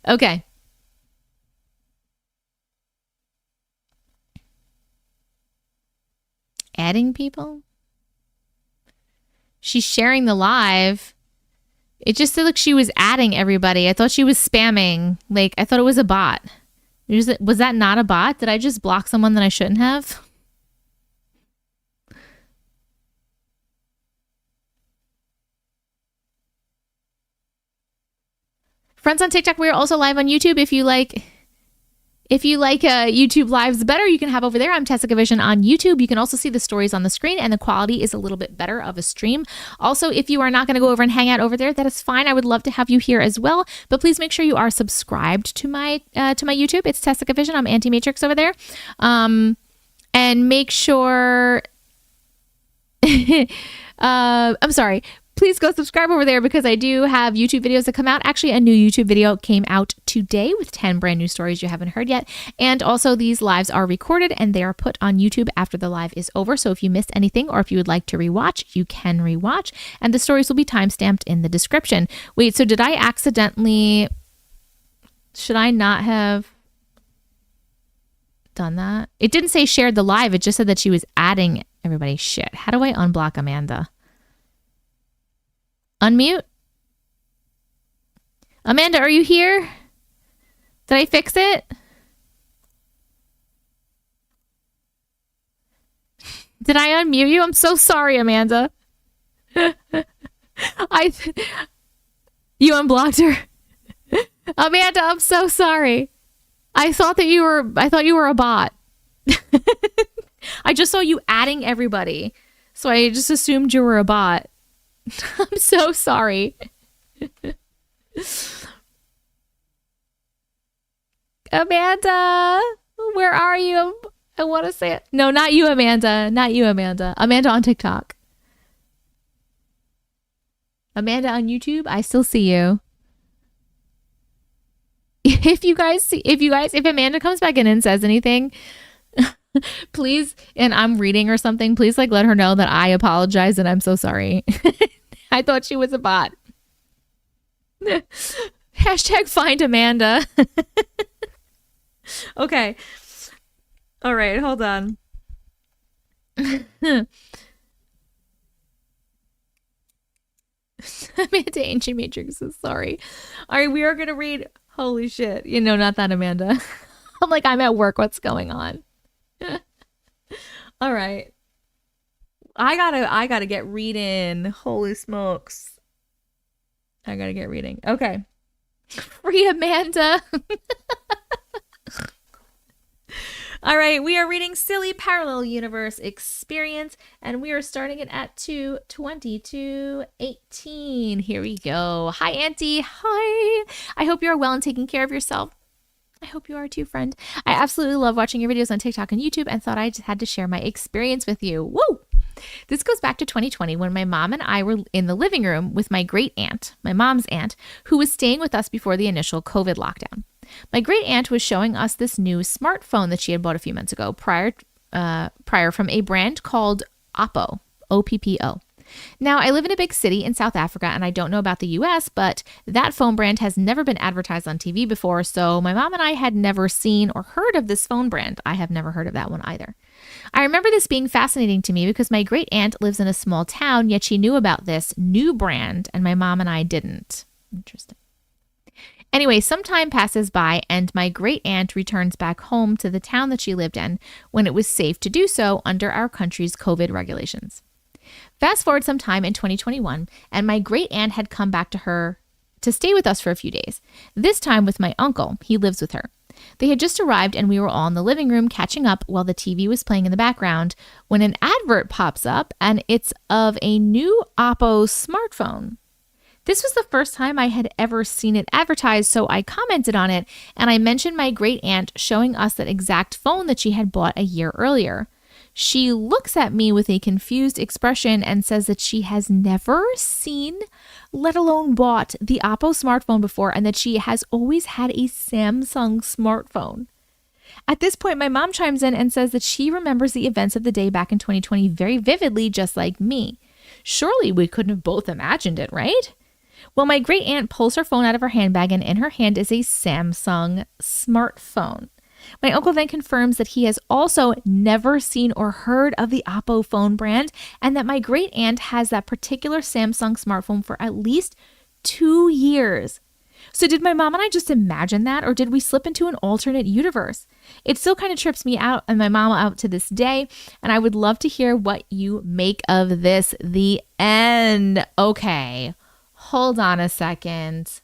Okay. Adding people? She's sharing the live. It just said like she was adding everybody. I thought she was spamming. Like, I thought it was a bot. Was that not a bot? Did I just block someone that I shouldn't have? Friends on TikTok, we are also live on YouTube. If you like YouTube lives better, you can have over there. I'm Tessica Vision on YouTube. You can also see the stories on the screen, and the quality is a little bit better of a stream. Also, if you are not going to go over and hang out over there, that is fine. I would love to have you here as well. But please make sure you are subscribed to my YouTube. It's Tessica Vision. I'm Auntie Matrix over there. And make sure I'm sorry. Please go subscribe over there because I do have YouTube videos that come out. Actually, a new YouTube video came out today with 10 brand new stories you haven't heard yet. And also these lives are recorded and they are put on YouTube after the live is over. So if you missed anything or if you would like to rewatch, you can rewatch. And the stories will be timestamped in the description. Wait, so did I accidentally... Should I not have done that? It didn't say shared the live. It just said that she was adding everybody. Shit. How do I unblock Amanda? Unmute? Amanda, are you here? Did I fix it? Did I unmute you? I'm so sorry, Amanda. You unblocked her. Amanda, I'm so sorry. I thought you were a bot. I just saw you adding everybody. So I just assumed you were a bot. I'm so sorry. Amanda, where are you? I want to say it. No, not you, Amanda. Not you, Amanda. Amanda on TikTok. Amanda on YouTube, I still see you. If Amanda comes back in and says anything, please, and I'm reading or something, please like let her know that I apologize and I'm so sorry. I thought she was a bot. Hashtag find Amanda. Okay. All right, hold on. Amanda Ancient Matrix is sorry. All right, we are going to read. Holy shit. You know, not that Amanda. I'm like, I'm at work. What's going on? All right. I gotta get reading. Holy smokes. I gotta get reading. Okay. Free Amanda. All right, we are reading Silly Parallel Universe Experience, and we are starting it at 2:22:18. Here we go. Hi, Auntie. Hi. I hope you're well and taking care of yourself. I hope you are too, friend. I absolutely love watching your videos on TikTok and YouTube and thought I just had to share my experience with you. Woo! This goes back to 2020 when my mom and I were in the living room with my great aunt, my mom's aunt, who was staying with us before the initial COVID lockdown. My great aunt was showing us this new smartphone that she had bought a few months ago prior from a brand called Oppo, O-P-P-O. Now, I live in a big city in South Africa, and I don't know about the US, but that phone brand has never been advertised on TV before, so my mom and I had never seen or heard of this phone brand. I have never heard of that one either. I remember this being fascinating to me because my great aunt lives in a small town, yet she knew about this new brand, and my mom and I didn't. Interesting. Anyway, some time passes by, and my great aunt returns back home to the town that she lived in when it was safe to do so under our country's COVID regulations. Fast forward some time in 2021, and my great aunt had come back to her to stay with us for a few days, this time with my uncle. He lives with her. They had just arrived, and we were all in the living room catching up while the TV was playing in the background when an advert pops up, and it's of a new Oppo smartphone. This was the first time I had ever seen it advertised, so I commented on it, and I mentioned my great aunt showing us that exact phone that she had bought a year earlier. She looks at me with a confused expression and says that she has never seen, let alone bought, the Oppo smartphone before, and that she has always had a Samsung smartphone. At this point, my mom chimes in and says that she remembers the events of the day back in 2020 very vividly, just like me. Surely we couldn't have both imagined it, right? Well, my great aunt pulls her phone out of her handbag, and in her hand is a Samsung smartphone. My uncle then confirms that he has also never seen or heard of the Oppo phone brand, and that my great aunt has that particular Samsung smartphone for at least 2 years. So did my mom and I just imagine that, or did we slip into an alternate universe? It still kind of trips me out and my mom out to this day, and I would love to hear what you make of this. The end. Okay, hold on a second.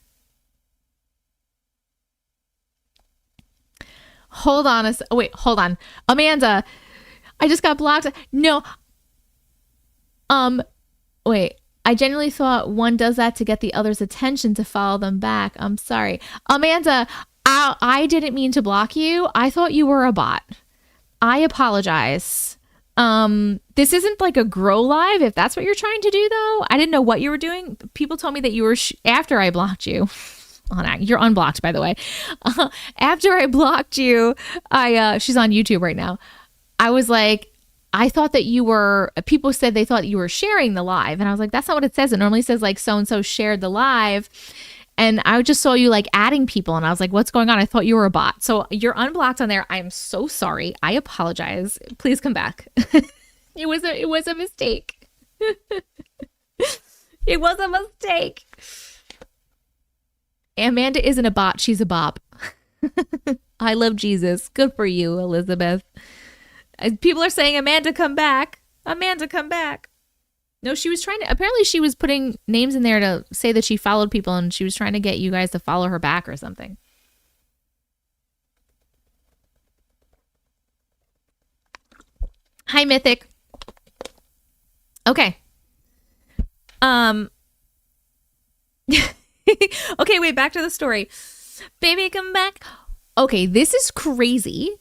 Hold on wait, hold on. Amanda, I just got blocked. No. Wait. I genuinely thought one does that to get the other's attention to follow them back. I'm sorry. Amanda, I didn't mean to block you. I thought you were a bot. I apologize. This isn't like a grow live if that's what you're trying to do though. I didn't know what you were doing. People told me that you were after I blocked you. You're unblocked, by the way. After I blocked you, she's on YouTube right now. I was like, I thought that you were, people said they thought you were sharing the live. And I was like, that's not what it says. It normally says like so-and-so shared the live. And I just saw you like adding people. And I was like, what's going on? I thought you were a bot. So you're unblocked on there. I'm so sorry. I apologize. Please come back. It was a mistake. It was a mistake. Amanda isn't a bot. She's a bop. I love Jesus. Good for you, Elizabeth. People are saying, Amanda, come back. Amanda, come back. No, she was trying to, apparently she was putting names in there to say that she followed people and she was trying to get you guys to follow her back or something. Hi, Mythic. Okay. Okay, wait, back to the story. Baby, come back. Okay, this is crazy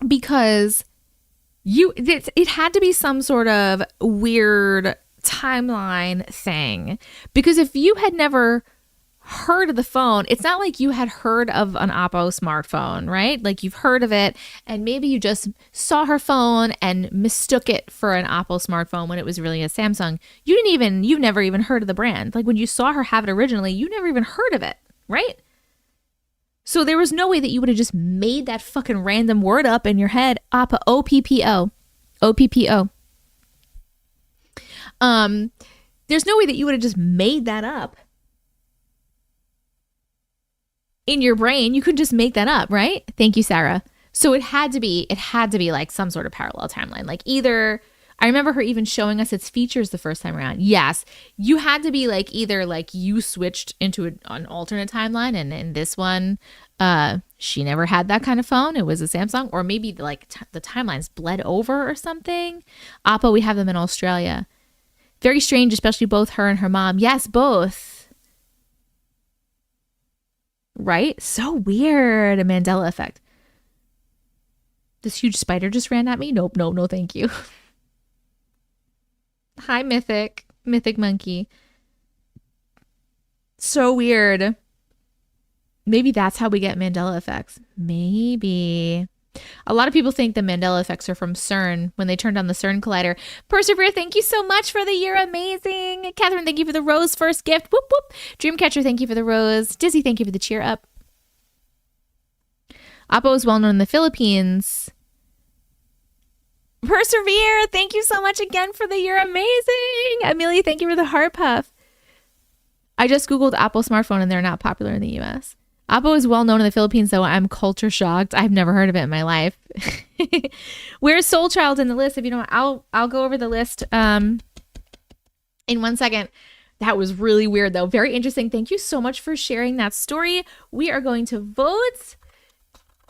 because it had to be some sort of weird timeline thing, because if you had never heard of the phone, it's not like you had heard of an Oppo smartphone, right? Like you've heard of it and maybe you just saw her phone and mistook it for an Oppo smartphone when it was really a Samsung. You've never even heard of the brand. Like when you saw her have it originally, you never even heard of it, right? So there was no way that you would have just made that fucking random word up in your head. Oppo, O-P-P-O. O-P-P-O. There's no way that you would have just made that up in your brain. You couldn't just make that up, right? Thank you, Sarah. So it had to be like some sort of parallel timeline. Like either, I remember her even showing us its features the first time around. Yes, you had to be like either like you switched into an alternate timeline, and in this one, she never had that kind of phone. It was a Samsung, or maybe like the timelines bled over or something. Oppo, we have them in Australia. Very strange, especially both her and her mom. Yes, both. Right? So weird. A Mandela effect. This huge spider just ran at me. Nope, no, thank you. Hi, Mythic Monkey. So weird. Maybe that's how we get Mandela effects. Maybe. A lot of people think the Mandela effects are from CERN when they turned on the CERN collider. Persevere, thank you so much for the year. Amazing. Catherine, thank you for the rose first gift. Whoop, whoop. Dreamcatcher, thank you for the rose. Dizzy, thank you for the cheer up. Oppo is well known in the Philippines. Persevere, thank you so much again for the year. Amazing. Amelia, thank you for the heart puff. I just Googled Apple smartphone and they're not popular in the US. Oppo is well known in the Philippines, though. I'm culture shocked. I've never heard of it in my life. Where's Soul Child in the list? If you don't, I'll go over the list in 1 second. That was really weird, though. Very interesting. Thank you so much for sharing that story. We are going to vote.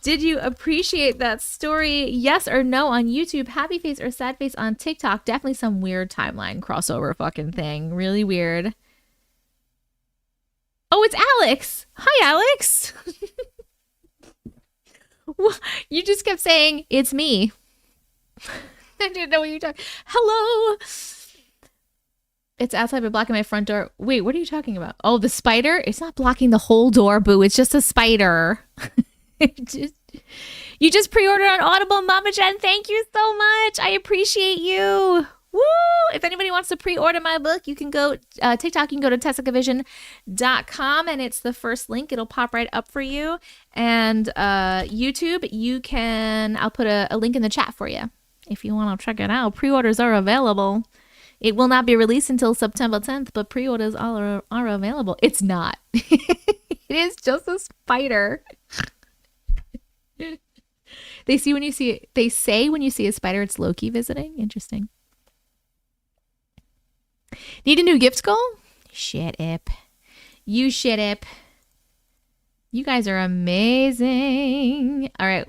Did you appreciate that story? Yes or no on YouTube? Happy face or sad face on TikTok? Definitely some weird timeline crossover fucking thing. Really weird. Oh, it's Alex. Hi, Alex. You just kept saying, it's me. I didn't know what you were talking. Hello. It's outside but blocking my front door. Wait, what are you talking about? Oh, the spider? It's not blocking the whole door, boo. It's just a spider. You just pre-ordered on Audible, Mama Jen. Thank you so much. I appreciate you. Woo! If anybody wants to pre-order my book, you can go TikTok. You can go to tessicavision.com and it's the first link. It'll pop right up for you. And YouTube, you can. I'll put a link in the chat for you if you want to check it out. Pre-orders are available. It will not be released until September 10th, but pre-orders are available. It's not. It is just a spider. They say when you see a spider, it's Loki visiting. Interesting. Need a new gift goal? Shit, Ip. You shit, Ip. You guys are amazing. All right,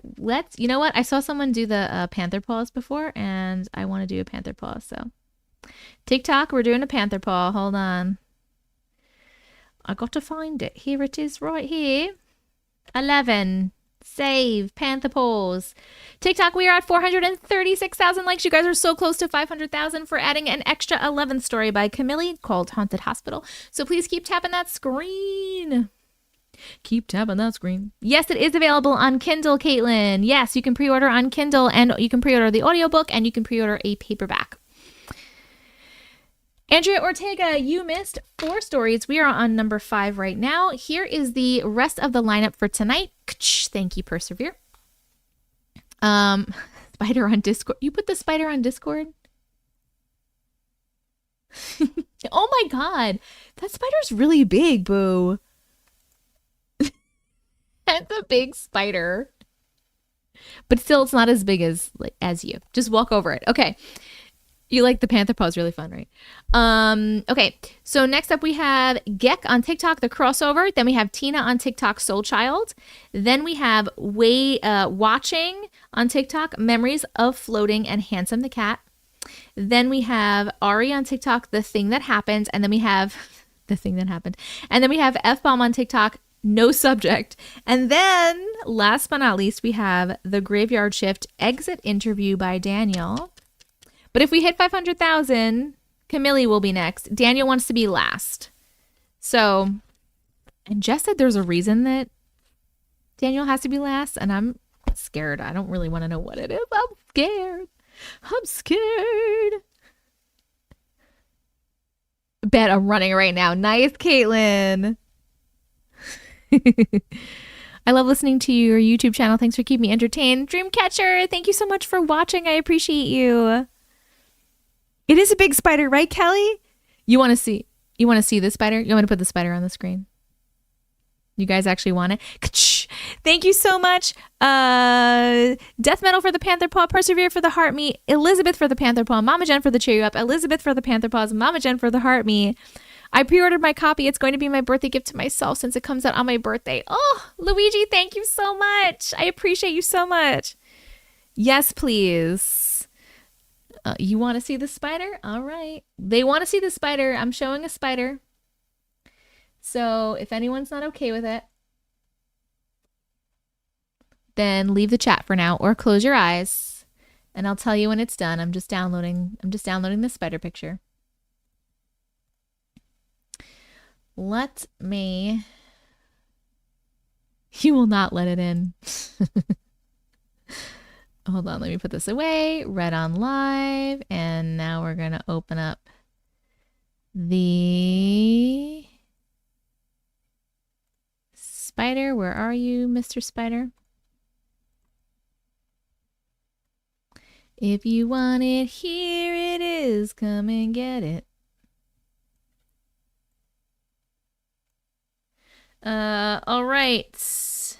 you know what? I saw someone do the panther paws before, and I want to do a panther paw. So, TikTok, we're doing a panther paw. Hold on. I got to find it. Here it is right here. 11. Save. Panther paws. TikTok, we are at 436,000 likes. You guys are so close to 500,000 for adding an extra 11th story by Camille called Haunted Hospital. So please keep tapping that screen. Keep tapping that screen. Yes, it is available on Kindle, Caitlin. Yes, you can pre-order on Kindle, and you can pre-order the audiobook, and you can pre-order a paperback. Andrea Ortega, you missed 4 stories. We are on number 5 right now. Here is the rest of the lineup for tonight. Thank you, Persevere. Spider on Discord. You put the spider on Discord? Oh my god. That spider's really big, boo. That's a big spider. But still, it's not as big as you. Just walk over it. Okay. You like the panther paw? Is really fun, right? Okay. So next up we have Geck on TikTok, the crossover. Then we have Tina on TikTok, Soul Child. Then we have Watching on TikTok, Memories of Floating, and Handsome the Cat. Then we have Ari on TikTok, The Thing That Happened. And then we have The Thing That Happened. And then we have F-Bomb on TikTok, No Subject. And then last but not least, we have The Graveyard Shift Exit Interview by Daniel. But if we hit 500,000, Camille will be next. Daniel wants to be last. So, and Jess said there's a reason that Daniel has to be last, and I'm scared. I don't really want to know what it is. I'm scared. I'm scared. Bet I'm running right now. Nice, Caitlin. I love listening to your YouTube channel. Thanks for keeping me entertained. Dreamcatcher, thank you so much for watching. I appreciate you. It is a big spider, right, Kelly? You want to see this spider? You want me to put the spider on the screen? You guys actually want it? Thank you so much. Death Metal for the Panther Paw, Persevere for the Heart Me, Elizabeth for the Panther Paw, Mama Jen for the Cheer You Up, Elizabeth for the Panther Paws, Mama Jen for the Heart Me. I pre-ordered my copy. It's going to be my birthday gift to myself since it comes out on my birthday. Oh, Luigi, thank you so much. I appreciate you so much. Yes, please. You want to see the spider? All right. They want to see the spider. I'm showing a spider. So if anyone's not okay with it, then leave the chat for now or close your eyes and I'll tell you when it's done. I'm just downloading the spider picture. You will not let it in. Hold on, let me put this away. Read on live. And now we're going to open up the spider. Where are you, Mr. Spider? If you want it, here it is. Come and get it. All right.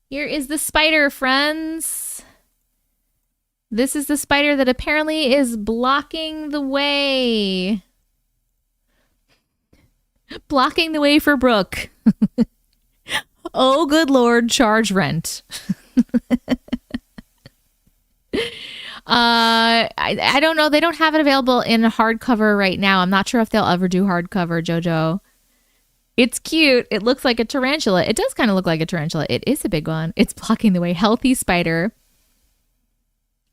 Here is the spider, friends. This is the spider that apparently is blocking the way. Blocking the way for Brooke. Oh, good Lord, charge rent. I don't know. They don't have it available in hardcover right now. I'm not sure if they'll ever do hardcover, Jojo. It's cute. It looks like a tarantula. It does kind of look like a tarantula. It is a big one. It's blocking the way. Healthy spider.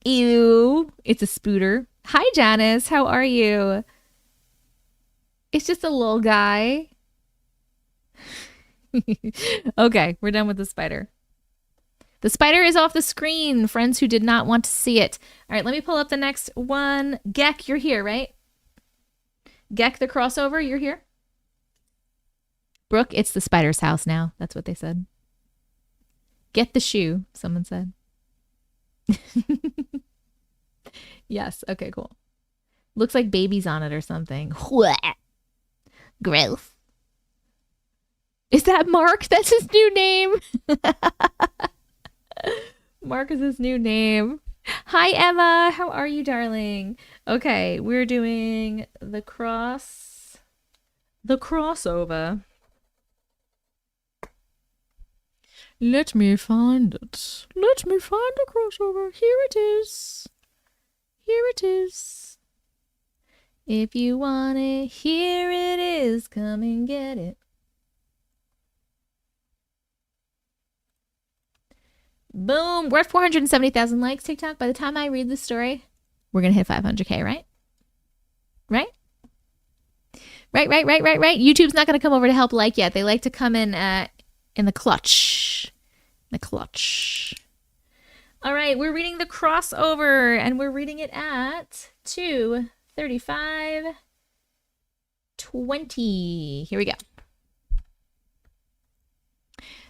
Ew. It's a spooter. Hi, Janice. How are you? It's just a little guy. Okay, we're done with the spider. The spider is off the screen, friends who did not want to see it. All right, let me pull up the next one. Geck, you're here, right? Geck the crossover, you're here? Brooke, it's the spider's house now. That's what they said. Get the shoe, someone said. Yes, okay, cool. Looks like baby's on it or something. Gross. Is that Mark? That's his new name. Mark is his new name. Hi, Emma. How are you, darling? Okay, we're doing the crossover. Let me find it. Let me find a crossover. Here it is. Here it is. If you want it, here it is. Come and get it. Boom. We're at 470,000 likes, TikTok. By the time I read this story, we're going to hit 500K, right? Right? Right. YouTube's not going to come over to help like yet. They like to come in the clutch. All right, we're reading the crossover, and we're reading it at 2:35:20. Here we go.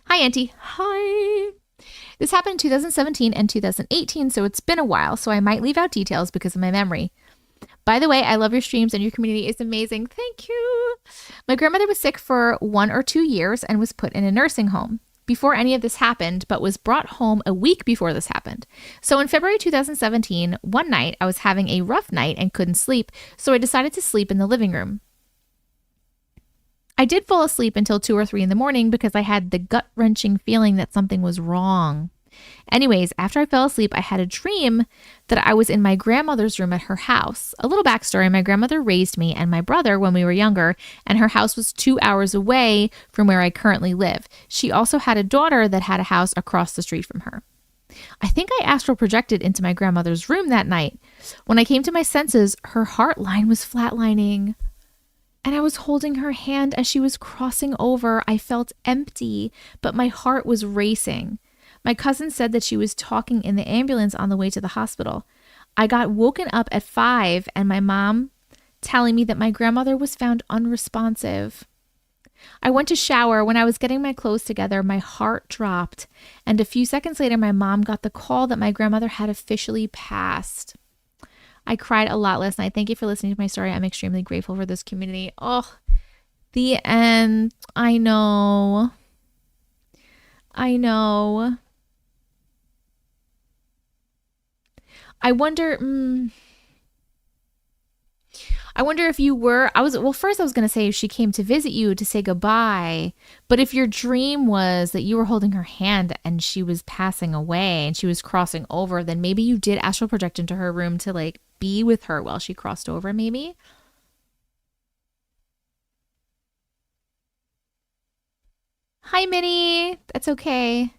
Hi, Auntie. Hi. This happened in 2017 and 2018, so it's been a while, so I might leave out details because of my memory. By the way, I love your streams and your community is amazing. Thank you. My grandmother was sick for 1 or 2 years and was put in a nursing home before any of this happened, but was brought home a week before this happened. So in February 2017, one night I was having a rough night and couldn't sleep, so I decided to sleep in the living room. I did fall asleep until 2 or 3 in the morning because I had the gut-wrenching feeling that something was wrong. Anyways, after I fell asleep, I had a dream that I was in my grandmother's room at her house. A little backstory, my grandmother raised me and my brother when we were younger, and her house was 2 hours away from where I currently live. She also had a daughter that had a house across the street from her. I think I astral projected into my grandmother's room that night. When I came to my senses, her heart line was flatlining, and I was holding her hand as she was crossing over. I felt empty, but my heart was racing. My cousin said that she was talking in the ambulance on the way to the hospital. I got woken up at 5 and my mom telling me that my grandmother was found unresponsive. I went to shower. When I was getting my clothes together, my heart dropped. And a few seconds later, my mom got the call that my grandmother had officially passed. I cried a lot last night. Thank you for listening to my story. I'm extremely grateful for this community. Oh, the end. I know. I wonder if you were, first I was going to say if she came to visit you to say goodbye, but if your dream was that you were holding her hand and she was passing away and she was crossing over, then maybe you did astral project into her room to like be with her while she crossed over, maybe. Hi, Minnie. That's okay.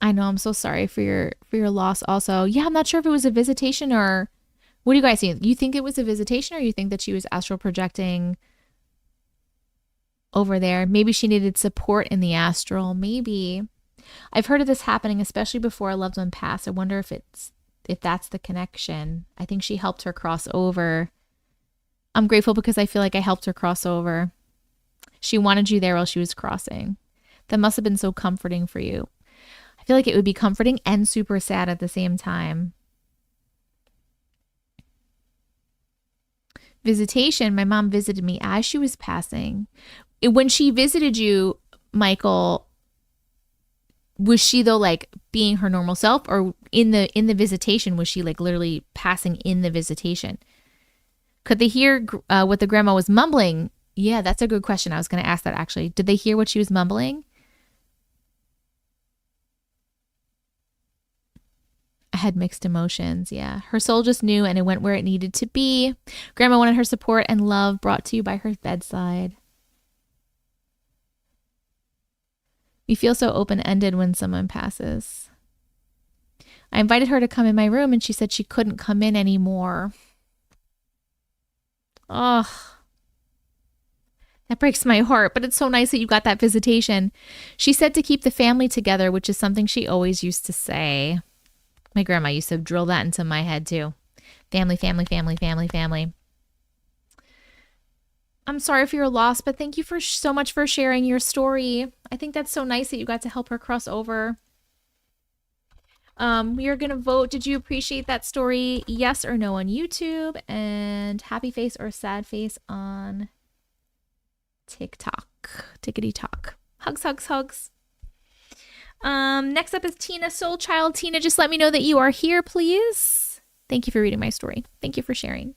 I know, I'm so sorry for your loss also. Yeah, I'm not sure if it was a visitation or what do you guys think? You think it was a visitation or you think that she was astral projecting over there? Maybe she needed support in the astral, maybe. I've heard of this happening, especially before a loved one passed. I wonder if that's the connection. I think she helped her cross over. I'm grateful because I feel like I helped her cross over. She wanted you there while she was crossing. That must have been so comforting for you. I feel like it would be comforting and super sad at the same time. Visitation. My mom visited me as she was passing. When she visited you, Michael, was she though like being her normal self, or in the visitation was she like literally passing in the visitation? Could they hear what the grandma was mumbling? Yeah, that's a good question. I was going to ask that actually. Did they hear what she was mumbling? I had mixed emotions. Yeah. Her soul just knew and it went where it needed to be. Grandma wanted her support and love brought to you by her bedside. We feel so open-ended when someone passes. I invited her to come in my room and she said she couldn't come in anymore. Ugh. That breaks my heart, but it's so nice that you got that visitation. She said to keep the family together, which is something she always used to say. My grandma used to drill that into my head too. Family, family, family, family, family. I'm sorry for your loss, but thank you for so much for sharing your story. I think that's so nice that you got to help her cross over. We are going to vote. Did you appreciate that story? Yes or no on YouTube, and happy face or sad face on TikTok. Tickety talk. Hugs, hugs, hugs. Next up is Tina Soul Child. Tina, just let me know that you are here, please. Thank you for reading my story. Thank you for sharing.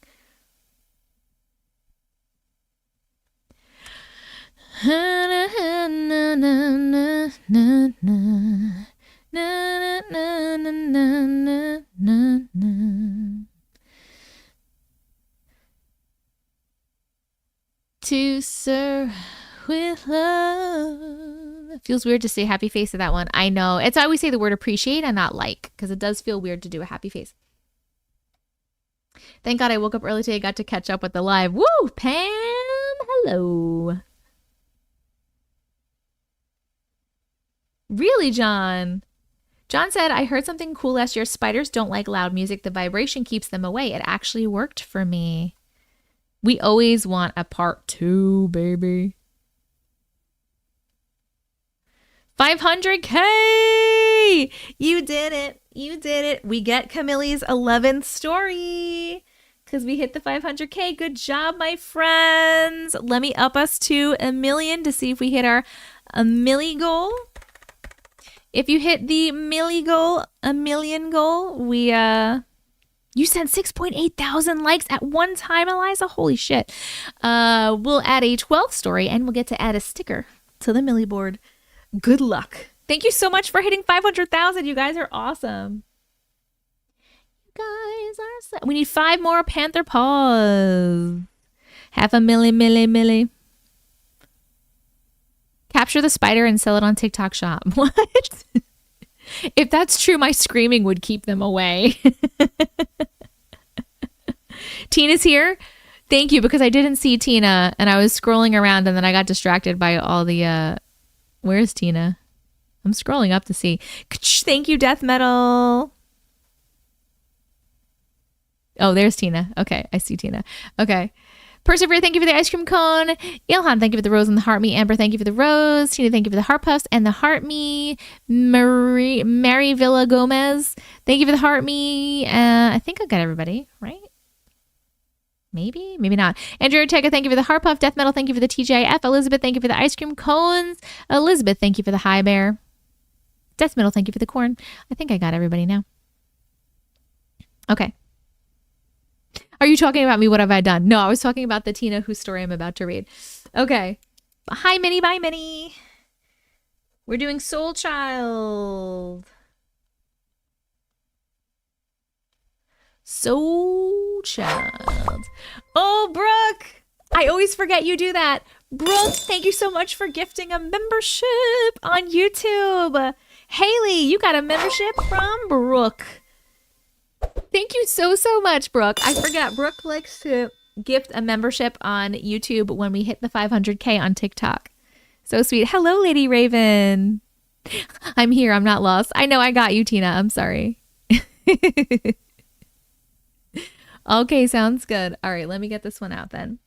To serve with love. It feels weird to say happy face to that one. I know. It's I always say the word appreciate and not like, because it does feel weird to do a happy face. Thank God I woke up early today. Got to catch up with the live. Woo! Pam, hello. Really, John? John said, I heard something cool last year. Spiders don't like loud music. The vibration keeps them away. It actually worked for me. We always want a part 2, baby. 500K! You did it. You did it. We get Camille's 11th story because we hit the 500K. Good job, my friends. Let me up us to 1 million to see if we hit our milli goal. If you hit the milli goal, 1 million goal, we you sent 6.8 thousand likes at one time, Eliza. Holy shit. We'll add a 12th story and we'll get to add a sticker to the milli board. Good luck. Thank you so much for hitting 500,000. You guys are awesome. You guys are so... We need 5 more panther paws. 500,000 milli. Capture the spider and sell it on TikTok shop. What? If that's true, my screaming would keep them away. Tina's here. Thank you, because I didn't see Tina and I was scrolling around and then I got distracted by all the where's Tina? I'm scrolling up to see. Thank you, Death Metal. Oh, there's Tina. Okay, I see Tina. Okay. Persevere, thank you for the ice cream cone. Ilhan, thank you for the rose and the heart me. Amber, thank you for the rose. Tina, thank you for the heart puffs and the heart me. Mary Villa Gomez, thank you for the heart me. I think I got everybody, right? Maybe not. Andrew Ortega, thank you for the heart puff. Death Metal, thank you for the TGIF. Elizabeth, thank you for the ice cream cones. Elizabeth, thank you for the high bear. Death Metal, thank you for the corn. I think I got everybody now. Okay. Are you talking about me? What have I done? No, I was talking about the Tina whose story I'm about to read. Okay. Hi, Minnie. Bye, Minnie. We're doing Soul Child. Soul Child. Oh, Brooke. I always forget you do that. Brooke, thank you so much for gifting a membership on YouTube. Haley, you got a membership from Brooke. Thank you so much, Brooke. I forget. Brooke likes to gift a membership on YouTube when we hit the 500K on TikTok. So sweet. Hello, Lady Raven. I'm here. I'm not lost. I know I got you, Tina. I'm sorry. Okay, sounds good. All right, let me get this one out then.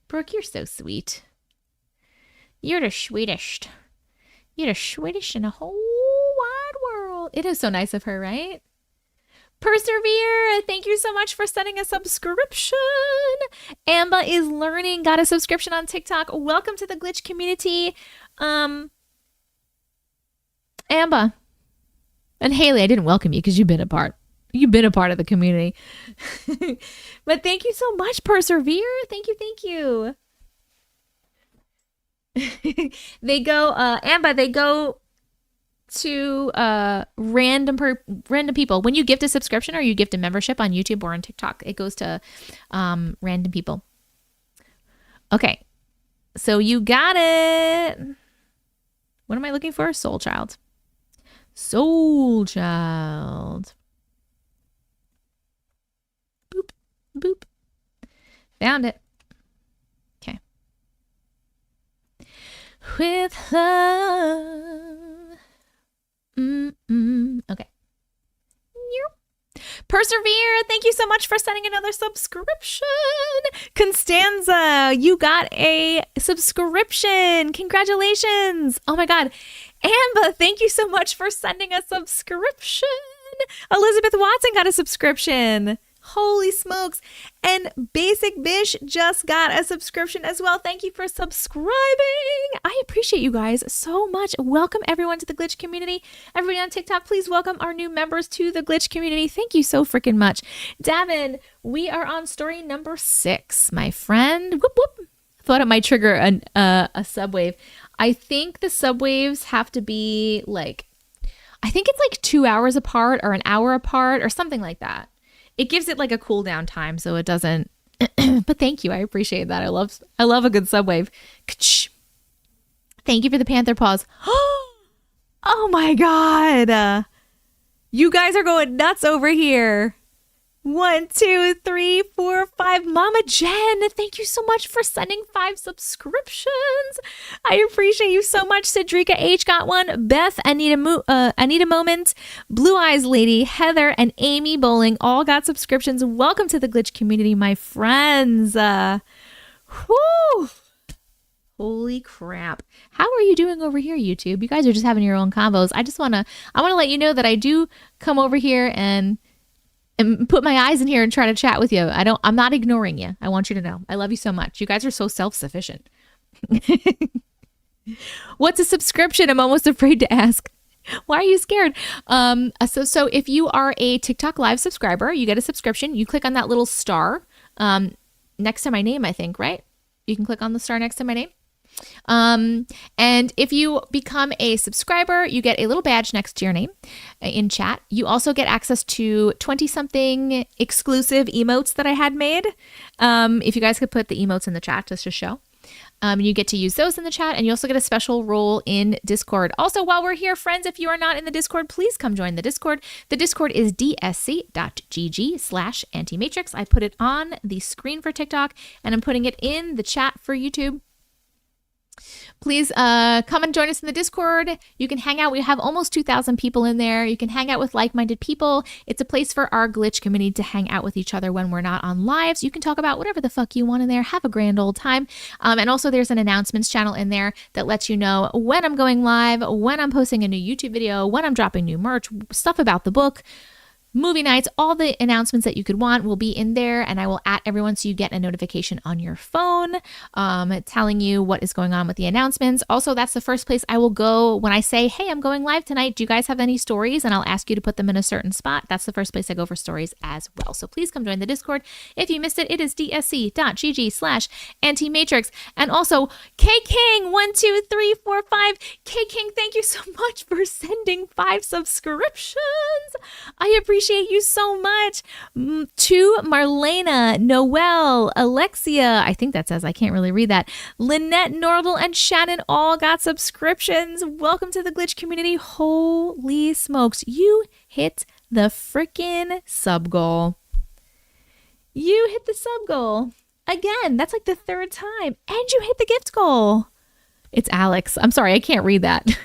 Brooke, you're so sweet. You're the sweetest. You're the sweetest in the whole wide world. It is so nice of her, right? Persevere, thank you so much for sending a subscription. Amba is learning, got a subscription on TikTok. Welcome to the glitch community. Amba. And Haley, I didn't welcome you because you've been a part. You've been a part of the community. But thank you so much, Persevere. Thank you. They go, Amba, they go to random people. When you gift a subscription or you gift a membership on YouTube or on TikTok, it goes to random people. Okay. So you got it. What am I looking for? Soul Child. Soul Child. Boop, boop. Found it. Okay. With love. Okay. Persevere, thank you so much for sending another subscription. Constanza, you got a subscription. Congratulations. Oh my God. Amba, thank you so much for sending a subscription. Elizabeth Watson got a subscription. Holy smokes. And Basic Bish just got a subscription as well. Thank you for subscribing. I appreciate you guys so much. Welcome everyone to the glitch community. Everybody on TikTok, please welcome our new members to the glitch community. Thank you so freaking much. Davin, we are on story number 6, my friend. Whoop, whoop. thought it might trigger a subwave. I think the subwaves have to be like, I think it's like 2 hours apart or an hour apart or something like that. It gives it like a cool down time so it doesn't. But thank you. I appreciate that. I love a good subwave. Thank you for the panther paws. Oh my God. You guys are going nuts over here. 1, 2, 3, 4, 5. Mama Jen, thank you so much for sending 5 subscriptions. I appreciate you so much. Cedrica H got one. Beth, Anita Moment, Blue Eyes Lady, Heather, and Amy Bowling all got subscriptions. Welcome to the Glitch community, my friends. Whew. Holy crap. How are you doing over here, YouTube? You guys are just having your own combos. I want to let you know that I do come over here and put my eyes in here and try to chat with you. I'm not ignoring you. I want you to know. I love you so much. You guys are so self-sufficient. What's a subscription? I'm almost afraid to ask. Why are you scared? So if you are a TikTok live subscriber, you get a subscription. You click on that little star next to my name, I think, right? You can click on the star next to my name. And if you become a subscriber, you get a little badge next to your name in chat. You also get access to 20-something exclusive emotes that I had made. If you guys could put the emotes in the chat just to show. You get to use those in the chat, and you also get a special role in Discord. Also, while we're here, friends, if you are not in the Discord, please come join the Discord. The Discord is dsc.gg/Auntie Matrix. I put it on the screen for TikTok, and I'm putting it in the chat for YouTube. Please come and join us in the Discord. You can hang out. We have almost 2,000 people in there. You can hang out with like-minded people. It's a place for our glitch community to hang out with each other when we're not on lives. You can talk about whatever the fuck you want in there. Have a grand old time. And also there's an announcements channel in there that lets you know when I'm going live, when I'm posting a new YouTube video, when I'm dropping new merch, stuff about the book, movie nights, all the announcements that you could want will be in there, and I will @, everyone so you get a notification on your phone telling you what is going on with the announcements. Also, that's the first place I will go when I say, hey, I'm going live tonight. Do you guys have any stories? And I'll ask you to put them in a certain spot. That's the first place I go for stories as well. So please come join the Discord. If you missed it, it is dsc.gg/Auntie Matrix. And also, K King 12345. K King, thank you so much for sending 5 subscriptions. I appreciate you so much. To Marlena, Noelle, Alexia, I think that says, I can't really read that. Lynette, Nordal, and Shannon all got subscriptions. Welcome to the Glitch community. Holy smokes. You hit the freaking sub goal. You hit the sub goal. Again, that's like the 3rd time. And you hit the gift goal. It's Alex. I'm sorry, I can't read that.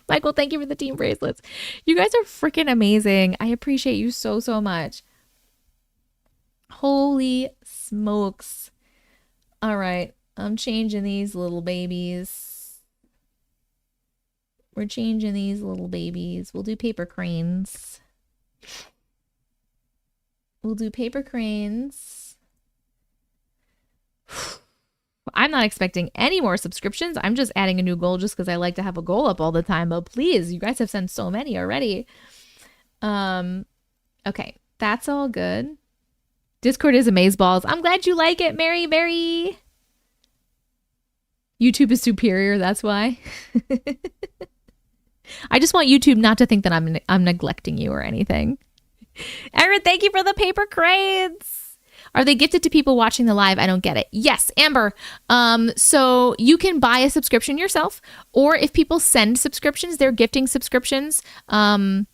Michael, thank you for the team bracelets. You guys are freaking amazing. I appreciate you so, so much. Holy smokes. All right. I'm changing these little babies. We're changing these little babies. We'll do paper cranes. We'll do paper cranes. I'm not expecting any more subscriptions. I'm just adding a new goal just because I like to have a goal up all the time. But please, you guys have sent so many already. Okay, that's all good. Discord is amazeballs. I'm glad you like it, Mary Berry. YouTube is superior, that's why. I just want YouTube not to think that I'm neglecting you or anything. Erin, thank you for the paper cranes. Are they gifted to people watching the live? I don't get it. Yes, Amber. So you can buy a subscription yourself, or if people send subscriptions, they're gifting subscriptions to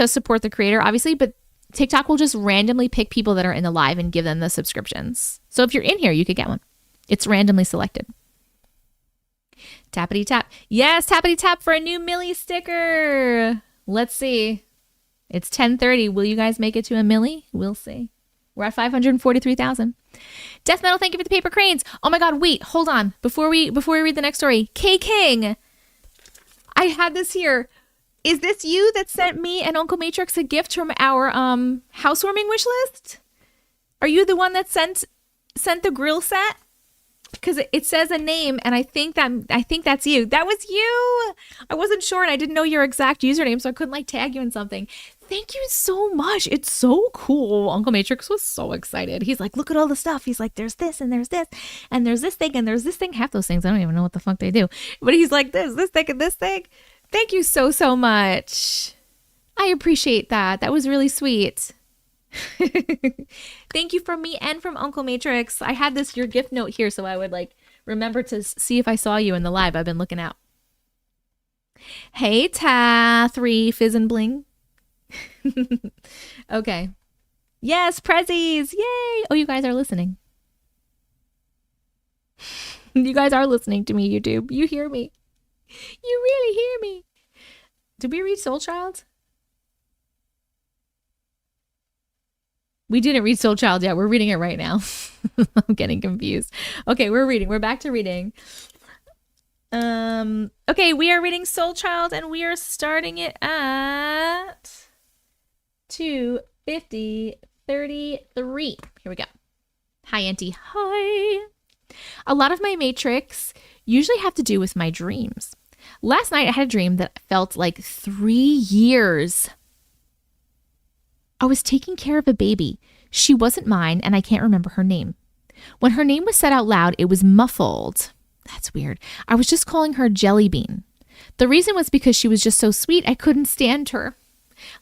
support the creator, obviously, but TikTok will just randomly pick people that are in the live and give them the subscriptions. So if you're in here, you could get one. It's randomly selected. Tappity tap. Yes, tappity tap for a new Millie sticker. Let's see. It's 10:30. Will you guys make it to a Millie? We'll see. We're at 543,000. Death Metal, thank you for the paper cranes. Oh my God, wait, hold on. Before we read the next story, K King, I had this here. Is this you that sent me and Uncle Matrix a gift from our housewarming wish list? Are you the one that sent the grill set? because it says a name, and I think that's you. That was you. I wasn't sure, and I didn't know your exact username, so I couldn't like tag you in something. Thank you so much. It's so cool. Uncle Matrix was so excited. He's like, look at all the stuff. He's like, there's this and there's this and there's this thing and there's this thing. Half those things I don't even know what the fuck they do, but he's like, there's this thing and this thing. Thank you so much. I appreciate that. That was really sweet. Thank you from me and from Uncle Matrix. I had your gift note here so I would like remember to see if I saw you in the live. I've been looking out. Hey Ta3 Fizz and Bling. Okay. Yes, prezzies. Yay. Oh, you guys are listening. You guys are listening to me, YouTube. You hear me. You really hear me. Did we read Soul Child? We didn't read Soul Child yet. We're reading it right now. I'm getting confused. Okay, we're reading. We're back to reading. Okay, we are reading Soul Child and we are starting it at 2:50:33. Here we go. Hi, Auntie. Hi. A lot of my Matrix usually have to do with my dreams. Last night I had a dream that felt like 3 years. I was taking care of a baby. She wasn't mine, and I can't remember her name. When her name was said out loud, it was muffled. That's weird. I was just calling her Jelly Bean. The reason was because she was just so sweet, I couldn't stand her.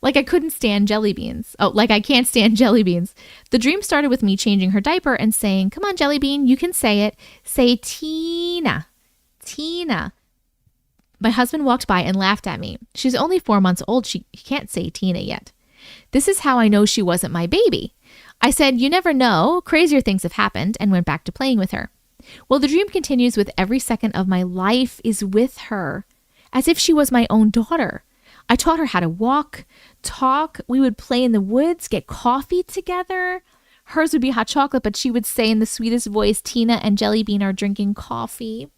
Like I couldn't stand jelly beans. Oh, like I can't stand jelly beans. The dream started with me changing her diaper and saying, come on, Jelly Bean, you can say it. Say Tina. Tina. My husband walked by and laughed at me. She's only 4 months old. She can't say Tina yet. This is how I know she wasn't my baby. I said, you never know, crazier things have happened, and went back to playing with her. Well, the dream continues with every second of my life is with her, as if she was my own daughter. I taught her how to walk, talk. We would play in the woods, get coffee together. Hers would be hot chocolate, but she would say in the sweetest voice, Tina and Jelly Bean are drinking coffee.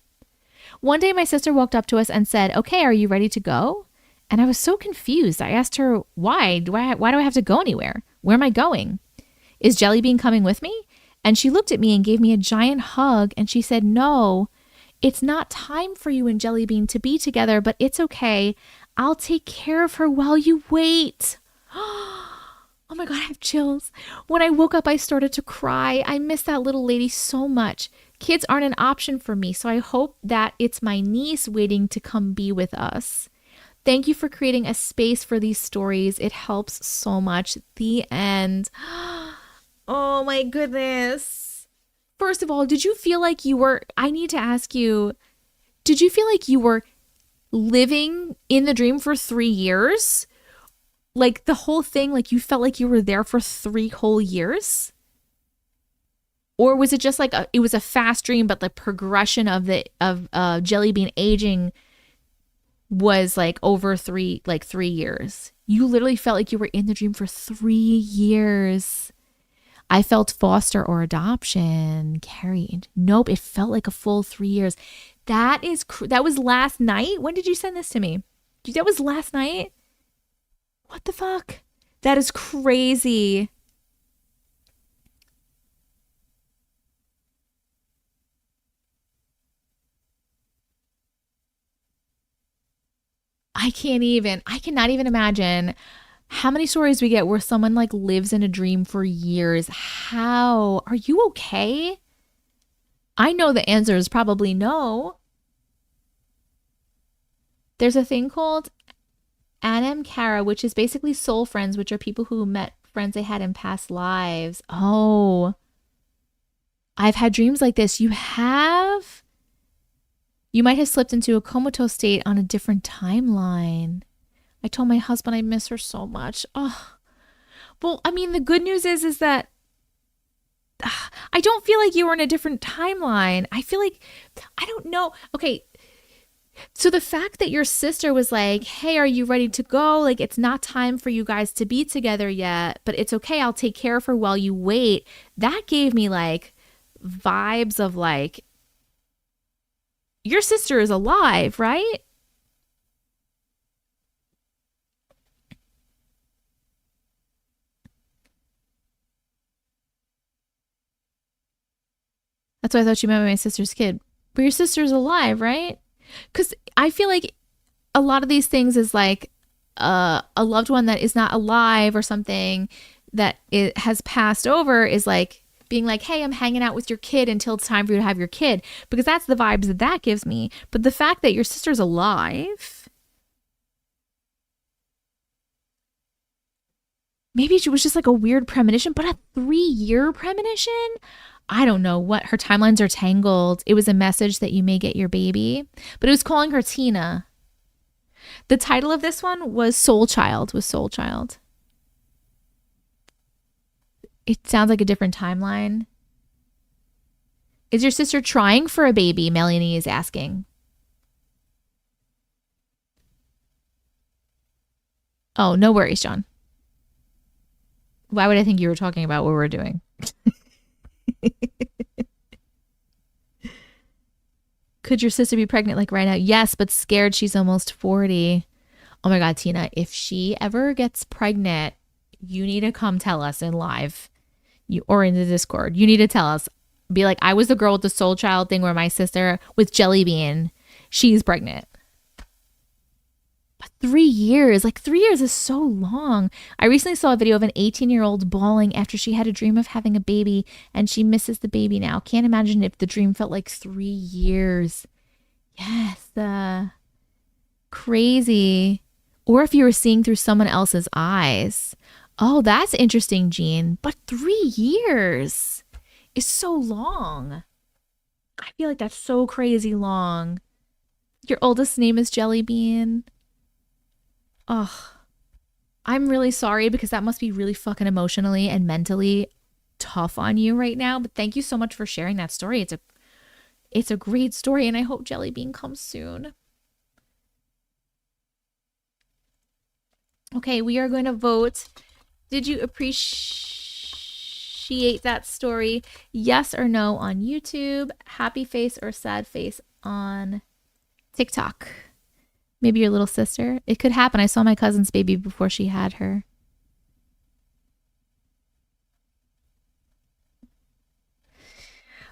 One day, my sister walked up to us and said, okay, are you ready to go? And I was so confused. I asked her, why do I have to go anywhere? Where am I going? Is Jelly Bean coming with me? And she looked at me and gave me a giant hug. And she said, no, it's not time for you and Jelly Bean to be together, but it's okay. I'll take care of her while you wait. Oh my God, I have chills. When I woke up, I started to cry. I miss that little lady so much. Kids aren't an option for me, so I hope that it's my niece waiting to come be with us. Thank you for creating a space for these stories. It helps so much. The end. Oh my goodness. First of all, did you feel like I need to ask you, did you feel like you were living in the dream for 3 years? Like the whole thing, like you felt like you were there for 3 whole years? Or was it just like it was a fast dream, but the progression of Jelly Bean aging was like over 3 years? You literally felt like you were in the dream for 3 years. I felt foster or adoption. Carrie, nope, it felt like a full 3 years. That was last night? When did you send this to me? That was last night? What the fuck? That is crazy. I cannot even imagine how many stories we get where someone like lives in a dream for years. How? Are you okay? I know the answer is probably no. There's a thing called Anamkara, which is basically soul friends, which are people who met friends they had in past lives. Oh, I've had dreams like this. You have? You might have slipped into a comatose state on a different timeline. I told my husband I miss her so much. Oh, well, I mean, the good news is that I don't feel like you were in a different timeline. I feel like, I don't know. Okay, so the fact that your sister was like, hey, are you ready to go? Like, it's not time for you guys to be together yet, but it's okay. I'll take care of her while you wait. That gave me like vibes of like, your sister is alive, right? That's why I thought you meant my sister's kid. But your sister's alive, right? Because I feel like a lot of these things is like a loved one that is not alive or something that it has passed over is like being like, hey, I'm hanging out with your kid until it's time for you to have your kid. Because that's the vibes that that gives me. But the fact that your sister's alive, maybe it was just like a weird premonition, but a 3-year premonition? I don't know what. Her timelines are tangled. It was a message that you may get your baby, but it was calling her Tina. The title of this one was Soul Child, It sounds like a different timeline. Is your sister trying for a baby? Melanie is asking. Oh, no worries, John. Why would I think you were talking about what we're doing? Could your sister be pregnant like right now? Yes, but scared she's almost 40. Oh my God, Tina, if she ever gets pregnant, you need to come tell us in live or in the Discord. You need to tell us. Be like, I was the girl with the soul child thing where my sister with Jelly Bean, she's pregnant. But 3 years, like 3 years is so long. I recently saw a video of an 18-year-old bawling after she had a dream of having a baby and she misses the baby now. Can't imagine if the dream felt like 3 years. Yes, crazy. Or if you were seeing through someone else's eyes. Oh, that's interesting, Jean. But 3 years is so long. I feel like that's so crazy long. Your oldest name is Jelly Bean. Oh, I'm really sorry because that must be really fucking emotionally and mentally tough on you right now. But thank you so much for sharing that story. It's a great story, and I hope Jelly Bean comes soon. Okay, we are going to vote. Did you appreciate that story? Yes or no on YouTube? Happy face or sad face on TikTok? Maybe your little sister. It could happen. I saw my cousin's baby before she had her.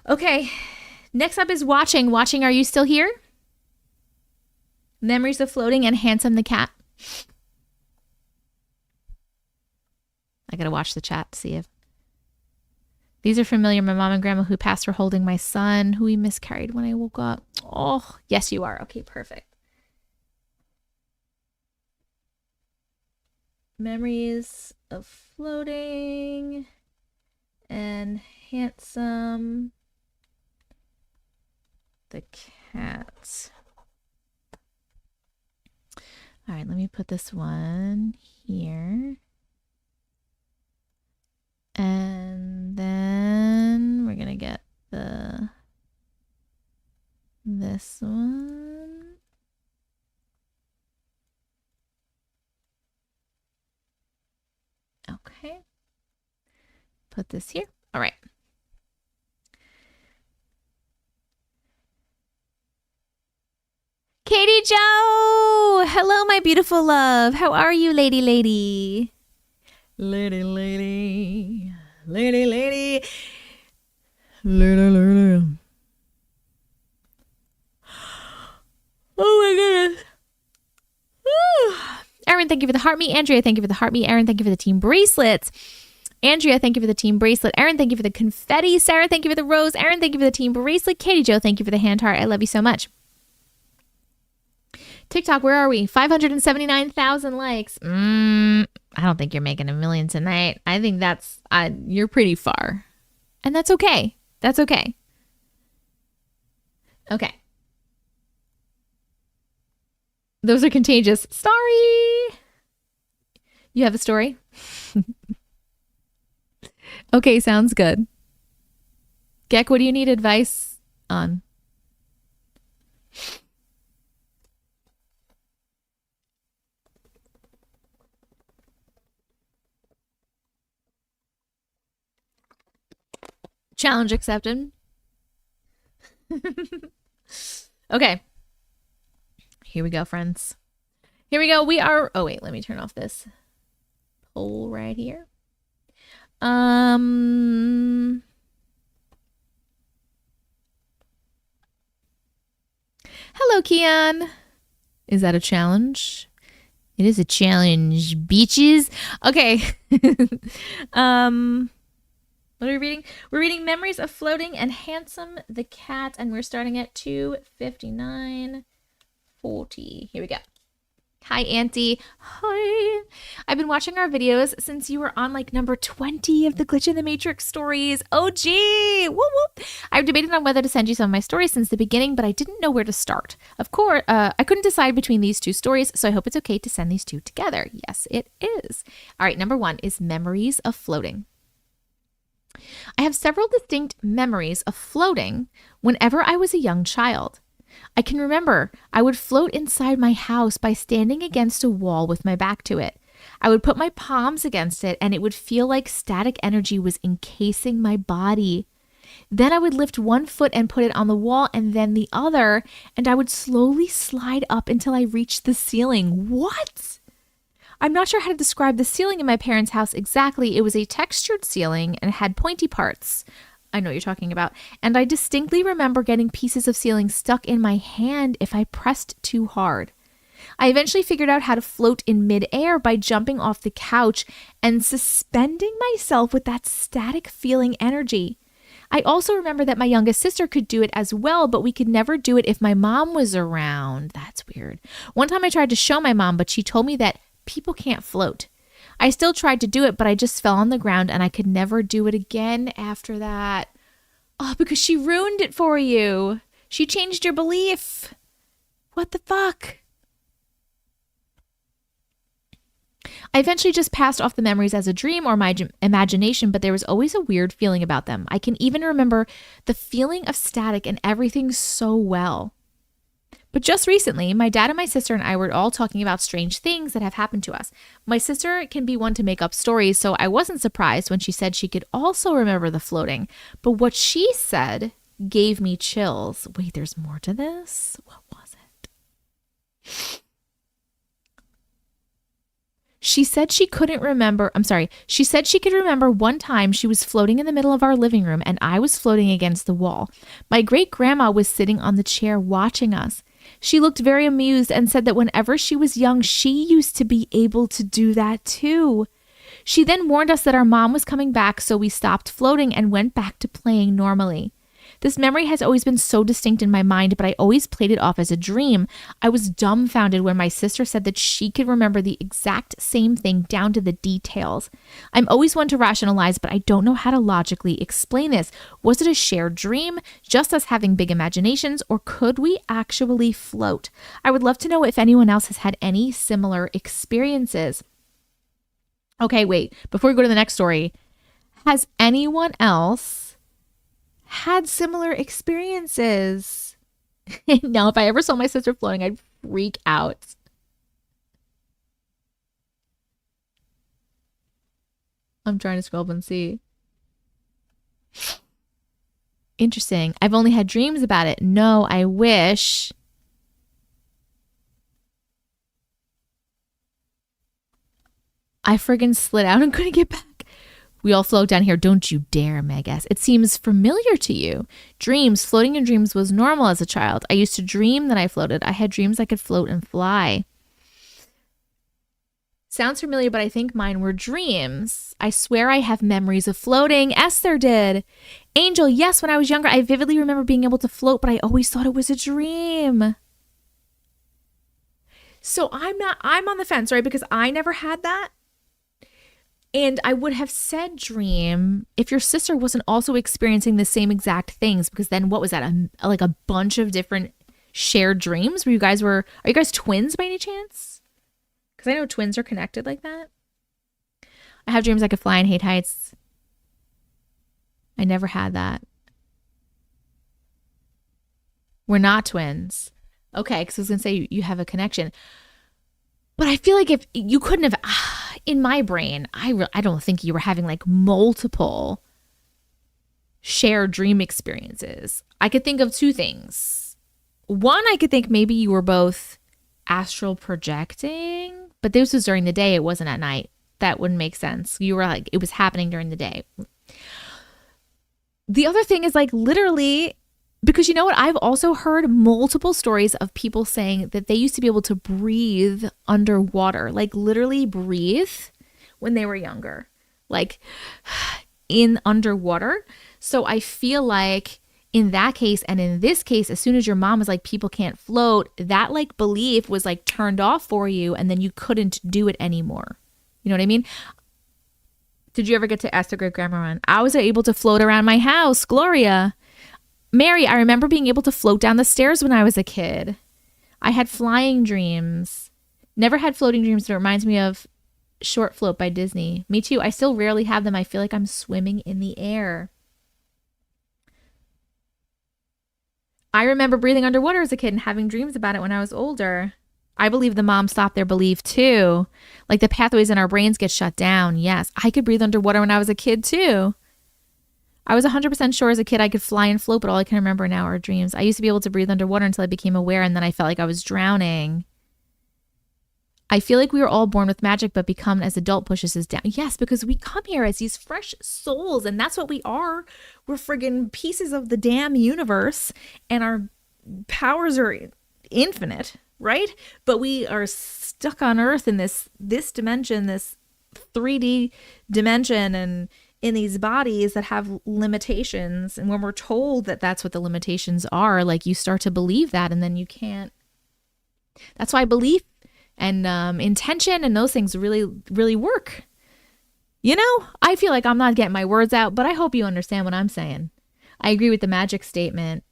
Okay. Next up is watching. Watching, are you still here? Memories of Floating and Handsome the Cat. I gotta watch the chat to see if these are familiar. My mom and grandma who passed were holding my son who he miscarried when I woke up. Oh, yes, you are. Okay, perfect. Memories of Floating and Handsome the Cat. All right, let me put this one here. And then we're going to get this one. Okay. Put this here. All right. Katie Joe! Hello, my beautiful love. How are you, lady? Lady. Oh my goodness. Aaron, thank you for the heart me. Andrea, thank you for the heart me. Aaron, thank you for the team bracelets. Andrea, thank you for the team bracelet. Aaron, thank you for the confetti. Sarah, thank you for the rose. Aaron, thank you for the team bracelet. Katie Joe, thank you for the hand heart. I love you so much. TikTok, where are we? 579,000 likes. I don't think you're making 1 million tonight. I think that's, you're pretty far. And that's okay. That's okay. Okay. Those are contagious. Sorry. You have a story? Okay, sounds good. Gek, what do you need advice on? Challenge accepted. Okay. Here we go, friends. Here we go. We are... Oh, wait. Let me turn off this poll right here. Hello, Kian. Is that a challenge? It is a challenge, beaches. Okay. What are we reading? We're reading Memories of Floating and Handsome the Cat, and we're starting at 259:40. Here we go. Hi, Auntie. Hi. I've been watching our videos since you were on like number 20 of the Glitch in the Matrix stories. Oh, gee. Woo woo. I've debated on whether to send you some of my stories since the beginning, but I didn't know where to start. Of course, I couldn't decide between these two stories, so I hope it's okay to send these two together. Yes, it is. All right, number 1 is Memories of Floating. I have several distinct memories of floating whenever I was a young child. I can remember I would float inside my house by standing against a wall with my back to it. I would put my palms against it and it would feel like static energy was encasing my body. Then I would lift one foot and put it on the wall and then the other, and I would slowly slide up until I reached the ceiling. What? I'm not sure how to describe the ceiling in my parents' house exactly. It was a textured ceiling and had pointy parts. I know what you're talking about. And I distinctly remember getting pieces of ceiling stuck in my hand if I pressed too hard. I eventually figured out how to float in midair by jumping off the couch and suspending myself with that static feeling energy. I also remember that my youngest sister could do it as well, but we could never do it if my mom was around. That's weird. One time I tried to show my mom, but she told me that people can't float. I still tried to do it, but I just fell on the ground and I could never do it again after that. Oh, because she ruined it for you. She changed your belief. What the fuck? I eventually just passed off the memories as a dream or my imagination, but there was always a weird feeling about them. I can even remember the feeling of static and everything so well. But just recently, my dad and my sister and I were all talking about strange things that have happened to us. My sister can be one to make up stories, so I wasn't surprised when she said she could also remember the floating. But what she said gave me chills. Wait, there's more to this? What was it? She said she couldn't remember. She said she could remember one time she was floating in the middle of our living room and I was floating against the wall. My great grandma was sitting on the chair watching us. She looked very amused and said that whenever she was young, she used to be able to do that too. She then warned us that our mom was coming back, so we stopped floating and went back to playing normally. This memory has always been so distinct in my mind, but I always played it off as a dream. I was dumbfounded when my sister said that she could remember the exact same thing down to the details. I'm always one to rationalize, but I don't know how to logically explain this. Was it a shared dream, just us having big imaginations, or could we actually float? I would love to know if anyone else has had any similar experiences. Okay, wait, before we go to the next story, has anyone else had similar experiences? No, if I ever saw my sister floating, I'd freak out. I'm trying to scroll up and see. Interesting. I've only had dreams about it. No, I wish. I friggin' slid out and couldn't get back. We all float down here. Don't you dare, Megas. It seems familiar to you. Dreams. Floating in dreams was normal as a child. I used to dream that I floated. I had dreams I could float and fly. Sounds familiar, but I think mine were dreams. I swear I have memories of floating. Esther did. Angel, yes, when I was younger, I vividly remember being able to float, but I always thought it was a dream. So I'm on the fence, right? Because I never had that. And I would have said dream if your sister wasn't also experiencing the same exact things, because then what was that? Like a bunch of different shared dreams where are you guys twins by any chance? Because I know twins are connected like that. I have dreams I could fly and hate heights. I never had that. We're not twins. Okay, because I was going to say you have a connection. But I feel like if you couldn't have, in my brain, I don't think you were having like multiple shared dream experiences. I could think of two things. One, I could think maybe you were both astral projecting, but this was during the day. It wasn't at night. That wouldn't make sense. You were like, it was happening during the day. The other thing is like literally Because you know what? I've also heard multiple stories of people saying that they used to be able to breathe underwater, like literally breathe when they were younger, like in underwater. So I feel like in that case and in this case, as soon as your mom was like, people can't float, that like belief was like turned off for you and then you couldn't do it anymore. You know what I mean? Did you ever get to ask the great grandma? I was able to float around my house, Gloria. Mary, I remember being able to float down the stairs when I was a kid. I had flying dreams. Never had floating dreams. It reminds me of Short Float by Disney. Me too. I still rarely have them. I feel like I'm swimming in the air. I remember breathing underwater as a kid and having dreams about it when I was older. I believe the moms stop their belief too. Like the pathways in our brains get shut down. Yes, I could breathe underwater when I was a kid too. I was 100% sure as a kid I could fly and float, but all I can remember now are dreams. I used to be able to breathe underwater until I became aware, and then I felt like I was drowning. I feel like we were all born with magic, but become as adult pushes us down. Yes, because we come here as these fresh souls, and that's what we are. We're friggin' pieces of the damn universe, and our powers are infinite, right? But we are stuck on Earth in this dimension, this 3D dimension, and in these bodies that have limitations. And when we're told that that's what the limitations are, like you start to believe that and then you can't. That's why belief and intention and those things really, really work. You know, I feel like I'm not getting my words out, but I hope you understand what I'm saying. I agree with the magic statement.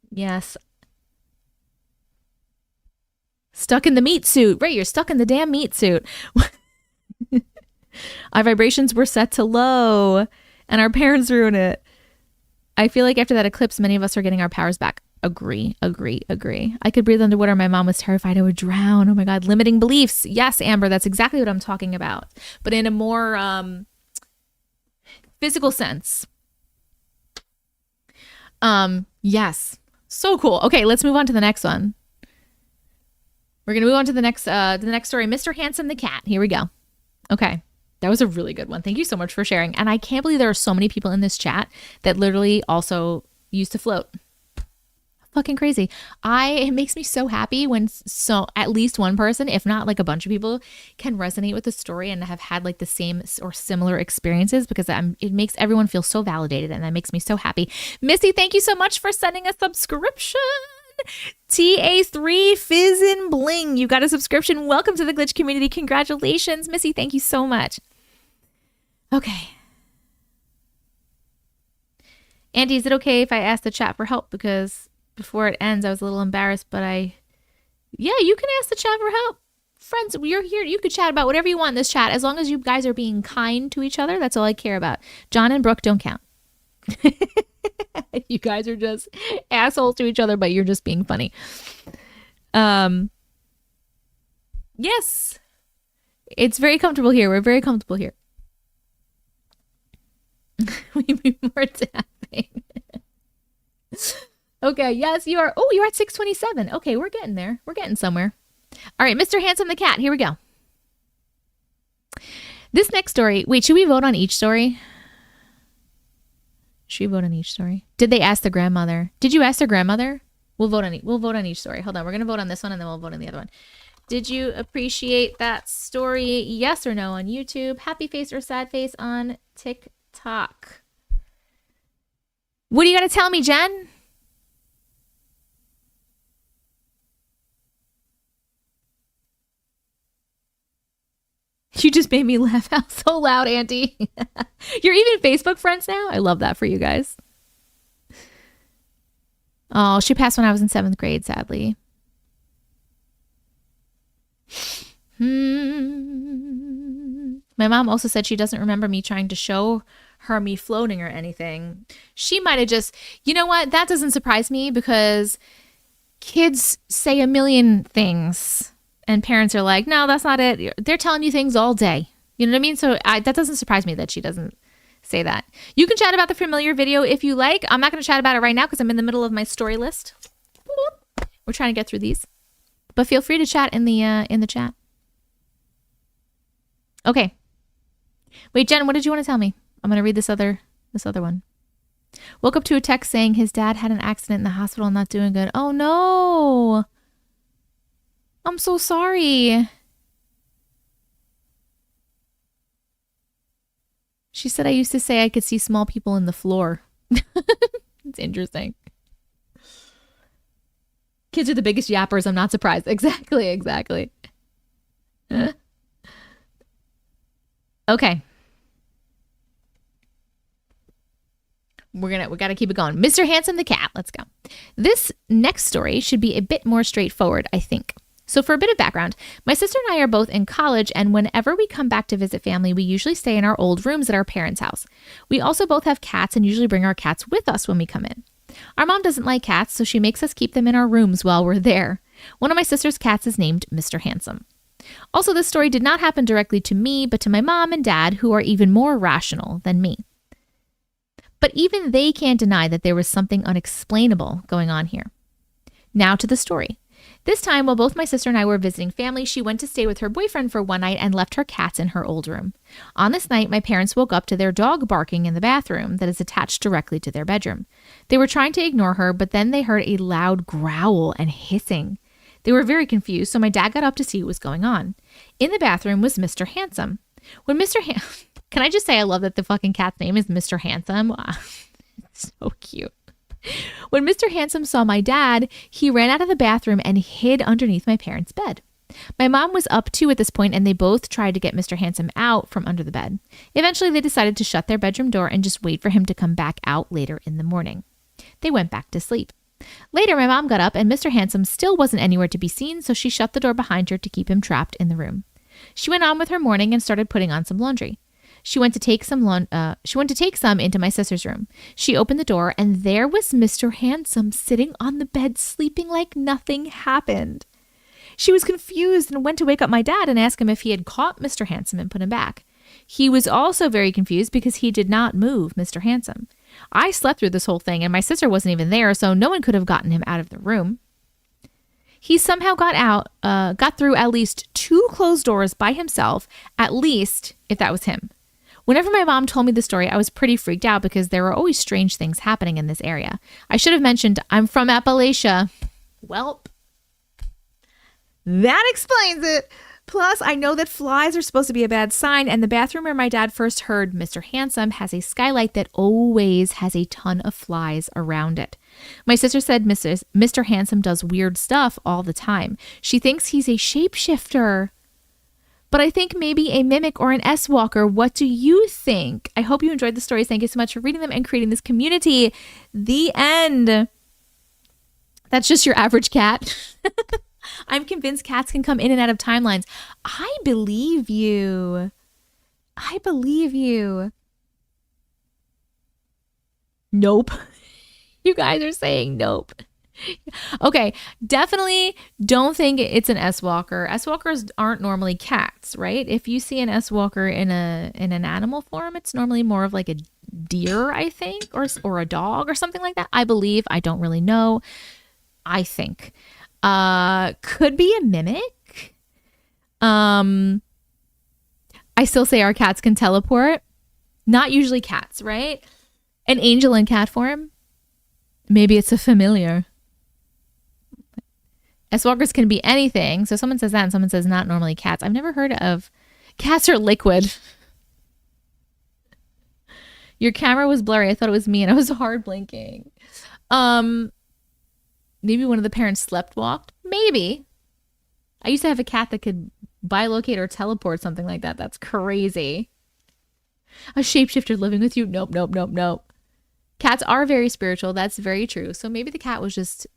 Yes. Stuck in the meat suit. Right, you're stuck in the damn meat suit. Our vibrations were set to low and our parents ruined it. I feel like after that eclipse, many of us are getting our powers back. Agree. I could breathe underwater. My mom was terrified I would drown. Oh my God. Limiting beliefs. Yes, Amber, that's exactly what I'm talking about. But in a more physical sense. Yes. So cool. Okay, let's move on to the next one. We're going to move on to the next story. Mr. Handsome the Cat. Here we go. Okay. That was a really good one. Thank you so much for sharing. And I can't believe there are so many people in this chat that literally also used to float. Fucking crazy. It makes me so happy when at least one person, if not like a bunch of people, can resonate with the story and have had like the same or similar experiences, because it makes everyone feel so validated, and that makes me so happy. Missy, thank you so much for sending a subscription. TA3 Fizz and Bling, you got a subscription. Welcome to the Glitch community. Congratulations, Missy. Thank you so much. Okay. Andy, is it okay if I ask the chat for help? Because before it ends, I was a little embarrassed, but yeah, you can ask the chat for help. Friends, you're here. You could chat about whatever you want in this chat. As long as you guys are being kind to each other, that's all I care about. John and Brooke don't count. You guys are just assholes to each other, but you're just being funny. Yes. It's very comfortable here. We're very comfortable here. We need more tapping. Okay, yes, you are. Oh, you're at 627. Okay, we're getting there. We're getting somewhere. All right, Mr. Handsome the Cat. Here we go. This next story. Wait, should we vote on each story? Should we vote on each story? Did they ask the grandmother? Did you ask their grandmother? We'll vote on each story. Hold on, we're gonna vote on this one and then we'll vote on the other one. Did you appreciate that story? Yes or no on YouTube? Happy face or sad face on TikTok? What do you got to tell me, Jen? You just made me laugh out so loud, Auntie. You're even Facebook friends now? I love that for you guys. Oh, she passed when I was in 7th grade, sadly. My mom also said she doesn't remember me trying to show her me floating or anything. She might have just, you know what? That doesn't surprise me, because kids say a million things and parents are like, no, that's not it. They're telling you things all day. You know what I mean? So that doesn't surprise me that she doesn't say that. You can chat about the familiar video if you like. I'm not going to chat about it right now because I'm in the middle of my story list. We're trying to get through these. But feel free to chat in the chat. Okay. Wait, Jen, what did you want to tell me? I'm going to read this other one. Woke up to a text saying his dad had an accident in the hospital and not doing good. Oh no. I'm so sorry. She said I used to say I could see small people in the floor. It's interesting. Kids are the biggest yappers. I'm not surprised. Exactly. Okay. We got to keep it going. Mr. Handsome the cat. Let's go. This next story should be a bit more straightforward, I think. So for a bit of background, my sister and I are both in college, and whenever we come back to visit family, we usually stay in our old rooms at our parents' house. We also both have cats and usually bring our cats with us when we come in. Our mom doesn't like cats, so she makes us keep them in our rooms while we're there. One of my sister's cats is named Mr. Handsome. Also, this story did not happen directly to me, but to my mom and dad, who are even more rational than me. But even they can't deny that there was something unexplainable going on here. Now to the story. This time, while both my sister and I were visiting family, she went to stay with her boyfriend for one night and left her cats in her old room. On this night, my parents woke up to their dog barking in the bathroom that is attached directly to their bedroom. They were trying to ignore her, but then they heard a loud growl and hissing. They were very confused, so my dad got up to see what was going on. In the bathroom was Mr. Handsome. When Mr. Can I just say I love that the fucking cat's name is Mr. Handsome? Wow. So cute. When Mr. Handsome saw my dad, he ran out of the bathroom and hid underneath my parents' bed. My mom was up too at this point, and they both tried to get Mr. Handsome out from under the bed. Eventually, they decided to shut their bedroom door and just wait for him to come back out later in the morning. They went back to sleep. Later, my mom got up, and Mr. Handsome still wasn't anywhere to be seen, so she shut the door behind her to keep him trapped in the room. She went on with her morning and started putting on some laundry. She went to take some into my sister's room. She opened the door, and there was Mr. Handsome sitting on the bed, sleeping like nothing happened. She was confused and went to wake up my dad and ask him if he had caught Mr. Handsome and put him back. He was also very confused because he did not move Mr. Handsome. I slept through this whole thing, and my sister wasn't even there, so no one could have gotten him out of the room. He somehow got through at least 2 closed doors by himself, at least if that was him. Whenever my mom told me the story, I was pretty freaked out because there were always strange things happening in this area. I should have mentioned I'm from Appalachia. Welp. That explains it. Plus, I know that flies are supposed to be a bad sign, and the bathroom where my dad first heard Mr. Handsome has a skylight that always has a ton of flies around it. My sister said Mr. Handsome does weird stuff all the time. She thinks he's a shapeshifter. But I think maybe a mimic or an S-walker. What do you think? I hope you enjoyed the stories. Thank you so much for reading them and creating this community. The end. That's just your average cat. I'm convinced cats can come in and out of timelines. I believe you. Nope. You guys are saying nope. Okay, definitely don't think it's an S-walker. S-walkers aren't normally cats, right? If you see an S-walker in an animal form, it's normally more of like a deer, I think, or a dog or something like that. I believe. I don't really know. I think. Could be a mimic. I still say our cats can teleport. Not usually cats, right? An angel in cat form. Maybe it's a familiar. S-walkers can be anything. So someone says that and someone says not normally cats. I've never heard of cats are liquid. Your camera was blurry. I thought it was me and I was hard blinking. Maybe one of the parents slept walked. Maybe. I used to have a cat that could bilocate or teleport, something like that. That's crazy. A shapeshifter living with you? Nope. Cats are very spiritual. That's very true. So maybe the cat was just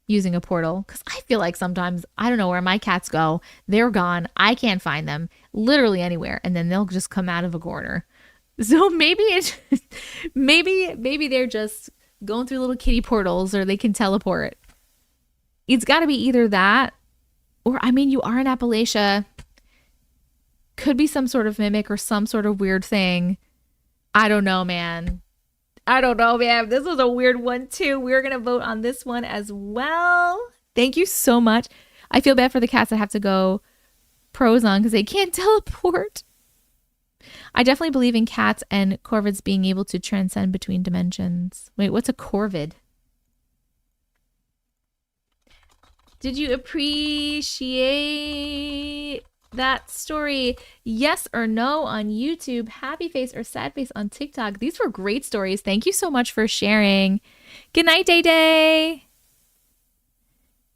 using a portal, because I feel like sometimes I don't know where my cats go. They're gone. I can't find them literally anywhere, and then they'll just come out of a corner. So maybe maybe they're just going through little kitty portals, or they can teleport. It's got to be either that, or I mean, you are in Appalachia. Could be some sort of mimic or some sort of weird thing. I don't know, man. This was a weird one too. We're going to vote on this one as well. Thank you so much. I feel bad for the cats that have to go pros on because they can't teleport. I definitely believe in cats and corvids being able to transcend between dimensions. Wait, what's a corvid? Did you appreciate that story? Yes or no on YouTube? Happy face or sad face on TikTok? These were great stories. Thank you so much for sharing. Good night, Day Day.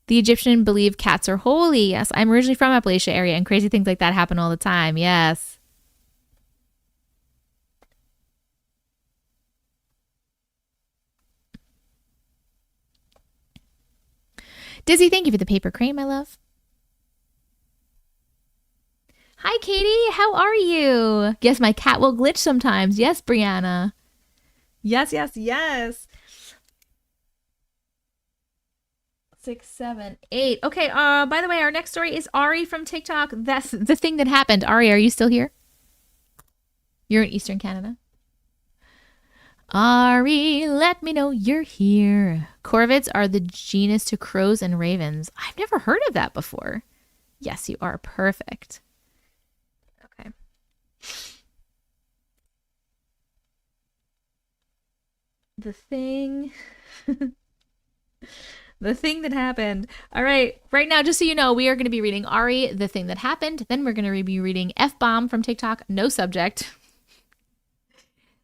The Egyptian believe cats are holy. Yes, I'm originally from Appalachia area, and crazy things like that happen all the time. Yes. Dizzy, thank you for the paper crane, my love. Hi, Katie. How are you? Yes, my cat will glitch sometimes. Yes, Brianna. Yes, yes, yes. 6, 7, 8. Okay, by the way, our next story is Ari from TikTok. That's the thing that happened. Ari, are you still here? You're in Eastern Canada? Ari, let me know you're here. Corvids are the genus to crows and ravens. I've never heard of that before. Yes, you are perfect. Okay. The thing... The thing that happened. All right. Right now, just so you know, we are going to be reading Ari, The Thing That Happened. Then we're going to be reading F-Bomb from TikTok, no subject.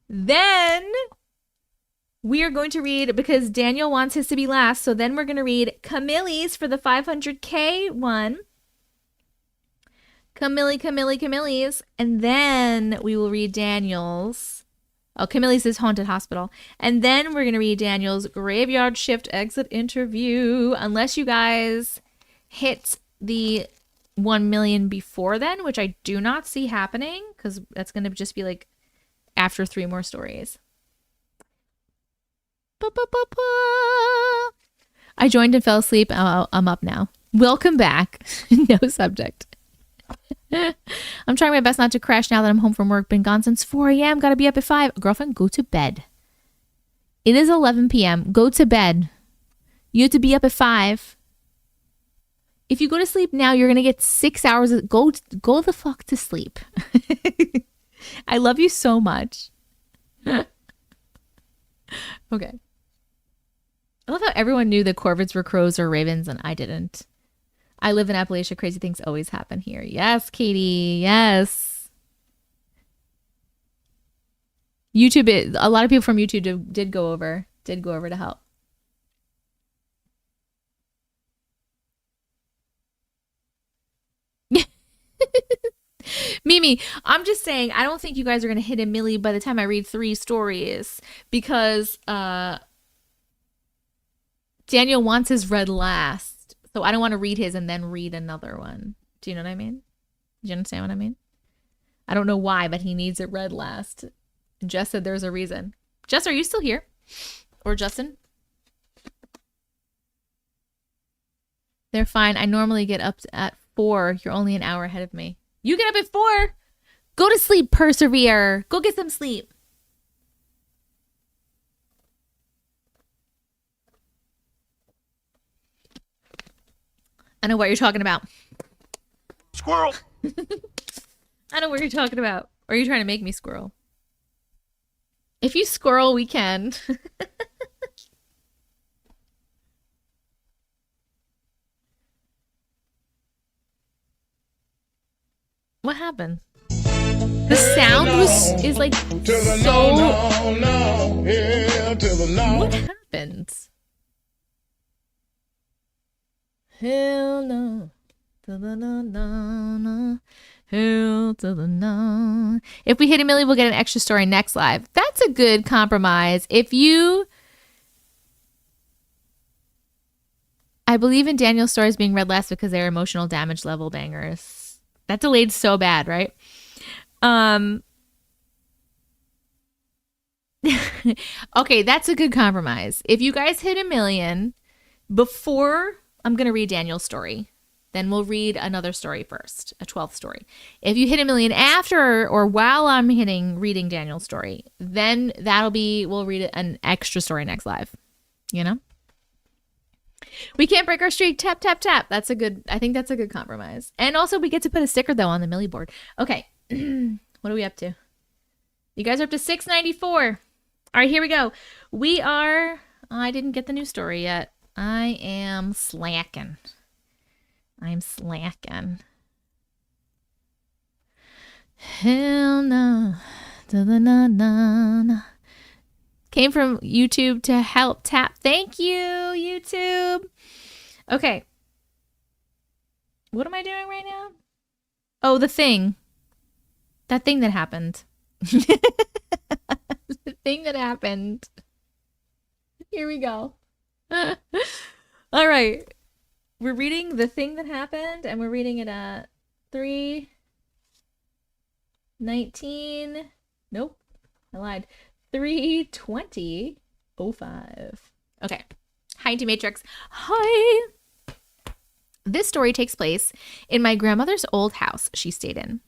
Then we are going to read, because Daniel wants his to be last, so then we're going to read Camille's for the 500K one. Camille's. And then we will read Daniel's. Oh, Camille's is Haunted Hospital. And then we're going to read Daniel's Graveyard Shift Exit Interview. Unless you guys hit the 1 million before then, which I do not see happening, because that's going to just be like after 3 more stories. I joined and fell asleep. I'm up now. Welcome back. No subject. I'm trying my best not to crash now that I'm home from work. Been gone since 4 a.m. Gotta be up at 5. Girlfriend, go to bed. It is 11 p.m. Go to bed. You have to be up at 5. If you go to sleep now, you're gonna get 6 hours. Go the fuck to sleep. I love you so much. Okay. I love how everyone knew that corvids were crows or ravens and I didn't. I live in Appalachia. Crazy things always happen here. Yes, Katie. Yes. YouTube, a lot of people from YouTube did go over to help. Mimi, I'm just saying, I don't think you guys are going to hit a milli by the time I read 3 stories, because Daniel wants his read last. So I don't want to read his and then read another one. Do you know what I mean? Do you understand what I mean? I don't know why, but he needs it read last. And Jess said there's a reason. Jess, are you still here? Or Justin? They're fine. I normally get up at 4. You're only an hour ahead of me. You get up at 4. Go to sleep, persevere. Go get some sleep. I know what you're talking about. Squirrel! I know what you're talking about. Or are you trying to make me squirrel? If you squirrel, we can. What happened? The sound is like so... What happened? Hell no. To the no, no, no. Hell to the no. If we hit a million, we'll get an extra story next live. That's a good compromise. I believe in Daniel's stories being read last because they're emotional damage level bangers. That delayed so bad, right? Okay, that's a good compromise. If you guys hit a million before I'm going to read Daniel's story, then we'll read another story first, a 12th story. If you hit a million after or while I'm reading Daniel's story, then we'll read an extra story next live. You know? We can't break our streak. Tap, tap, tap. I think that's a good compromise. And also we get to put a sticker though on the Millie board. Okay. What are we up to? You guys are up to 694. All right, here we go. We are... I didn't get the new story yet. I am slacking. I'm slacking. Hell no. Da-da-na-na-na. Came from YouTube to help tap. Thank you, YouTube. Okay. What am I doing right now? Oh, the thing. That thing that happened. The thing that happened. Here we go. All right. We're reading The Thing That Happened, and we're reading it at 3:19. Nope. I lied. 3:20:05. Okay. Hi, Auntie Matrix. Hi. This story takes place in my grandmother's old house she stayed in.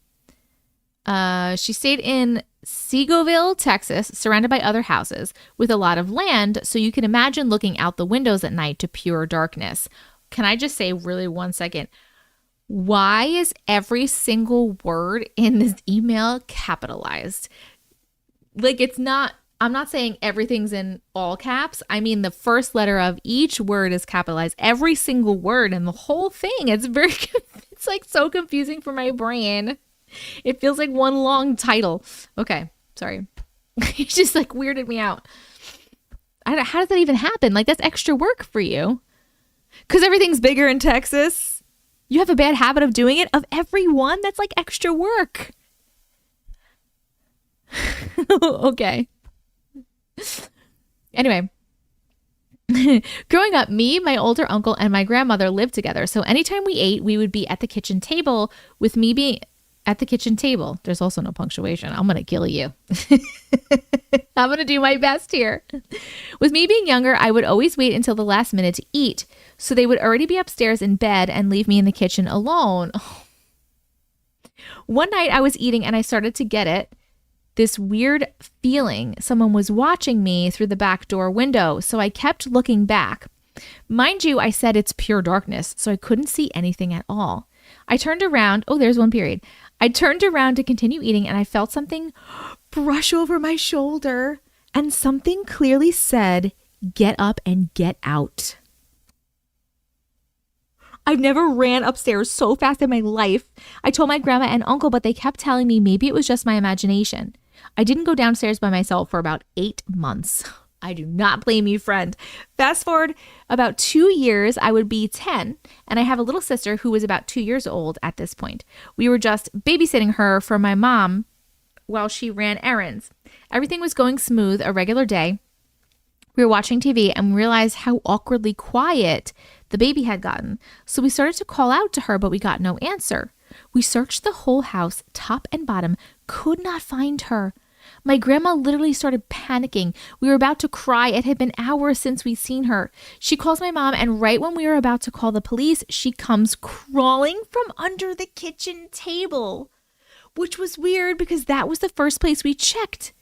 She stayed in Seagoville, Texas, surrounded by other houses with a lot of land, so you can imagine looking out the windows at night to pure darkness. Can I just say really 1 second? Why is every single word in this email capitalized? Like, it's not, I'm not saying everything's in all caps. I mean, the first letter of each word is capitalized. Every single word in the whole thing. It's very, it's like so confusing for my brain. It feels like one long title. Okay, sorry. It just like weirded me out. How does that even happen? Like, that's extra work for you. Because everything's bigger in Texas. You have a bad habit of doing it. Of everyone, that's like extra work. Okay. Anyway. Growing up, me, my older uncle, and my grandmother lived together. So anytime we ate, we would be at the kitchen table with me being... At the kitchen table. There's also no punctuation. I'm going to kill you. I'm going to do my best here. With me being younger, I would always wait until the last minute to eat. So they would already be upstairs in bed and leave me in the kitchen alone. One night I was eating and I started to get it. This weird feeling. Someone was watching me through the back door window. So I kept looking back. Mind you, I said it's pure darkness. So I couldn't see anything at all. I turned around. Oh, there's one period. I turned around to continue eating and I felt something brush over my shoulder and something clearly said, "Get up and get out." I've never ran upstairs so fast in my life. I told my grandma and uncle, but they kept telling me maybe it was just my imagination. I didn't go downstairs by myself for about 8 months. I do not blame you, friend. Fast forward about 2 years, I would be 10, and I have a little sister who was about 2 years old at this point. We were just babysitting her for my mom while she ran errands. Everything was going smooth, a regular day. We were watching TV and realized how awkwardly quiet the baby had gotten. So we started to call out to her, but we got no answer. We searched the whole house, top and bottom, could not find her. My grandma literally started panicking. We were about to cry. It had been hours since we'd seen her. She calls my mom, and right when we were about to call the police, she comes crawling from under the kitchen table, which was weird because that was the first place we checked.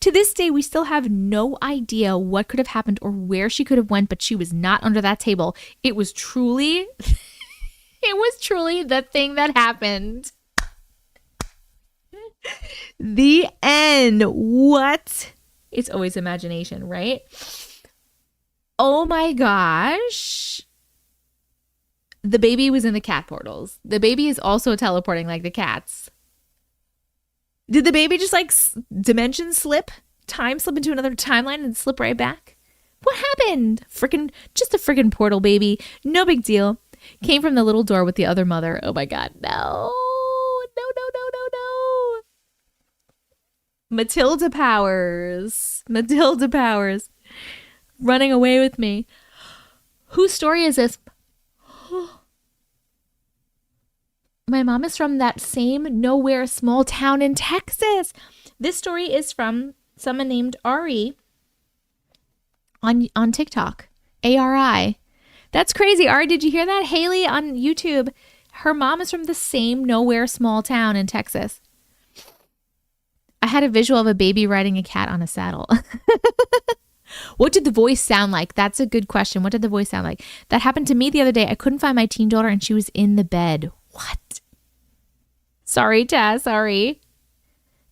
To this day, we still have no idea what could have happened or where she could have went, but she was not under that table. It was truly the thing that happened. The end. What? It's always imagination, right? Oh my gosh. The baby was in the cat portals. The baby is also teleporting like the cats. Did the baby just like dimension slip? Time slip into another timeline and slip right back? What happened? Just a freaking portal baby. No big deal. Came from the little door with the other mother. Oh my God. No. Matilda Powers. Running away with me. Whose story is this? My mom is from that same nowhere small town in Texas. This story is from someone named Ari on TikTok. ARI. That's crazy. Ari, did you hear that? Haley on YouTube. Her mom is from the same nowhere small town in Texas. I had a visual of a baby riding a cat on a saddle. What did the voice sound like? That's a good question. What did the voice sound like? That happened to me the other day. I couldn't find my teen daughter and she was in the bed. What? Sorry, Tess. Sorry.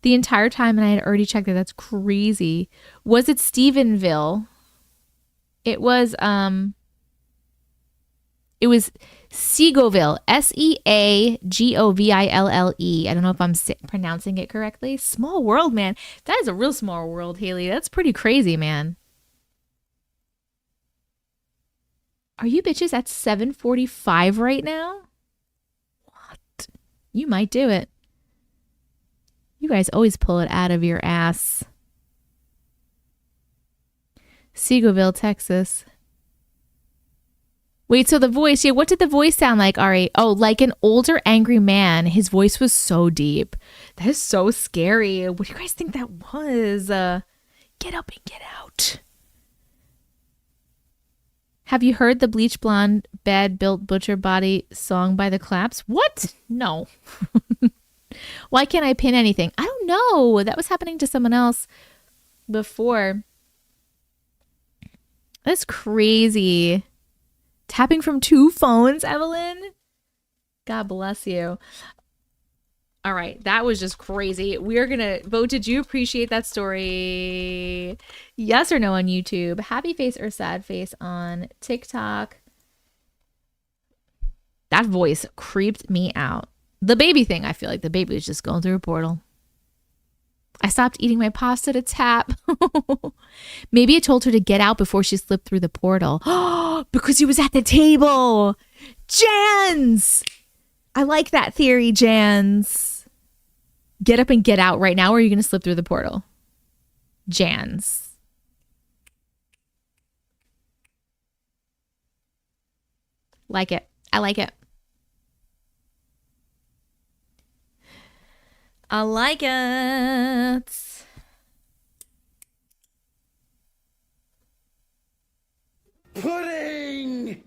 the entire time and I had already checked it. That's crazy. Was it Stephenville? It was Seagoville, Seagoville. I don't know if I'm pronouncing it correctly. Small world, man. That is a real small world, Haley. That's pretty crazy, man. Are you bitches at 7:45 right now? What? You might do it. You guys always pull it out of your ass. Seagoville, Texas. Wait, so the voice, yeah, what did the voice sound like, Ari? Oh, like an older, angry man. His voice was so deep. That is so scary. What do you guys think that was? Get up and get out. Have you heard the Bleach Blonde, Bad Built Butcher Body song by the Claps? What? No. Why can't I pin anything? I don't know. That was happening to someone else before. That's crazy. Tapping from 2 phones, Evelyn? God bless you. All right, that was just crazy. We are going to vote. Did you appreciate that story? Yes or no on YouTube? Happy face or sad face on TikTok? That voice creeped me out. The baby thing, I feel like the baby was just going through a portal. I stopped eating my pasta to tap. Maybe I told her to get out before she slipped through the portal. Because he was at the table. Jans! I like that theory, Jans. Get up and get out right now, or are you going to slip through the portal? Jans. Like it. I like it. I like it. Pudding!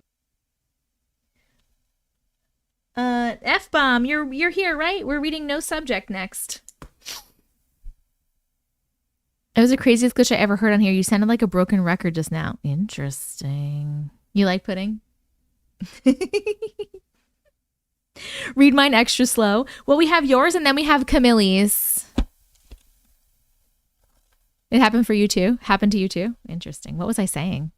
F-bomb, you're here, right? We're reading No Subject next. It was the craziest glitch I ever heard on here. You sounded like a broken record just now. Interesting. You like pudding? Read mine extra slow. Well, we have yours and then we have Camille's. It happened for you too? Happened to you too? Interesting. What was I saying?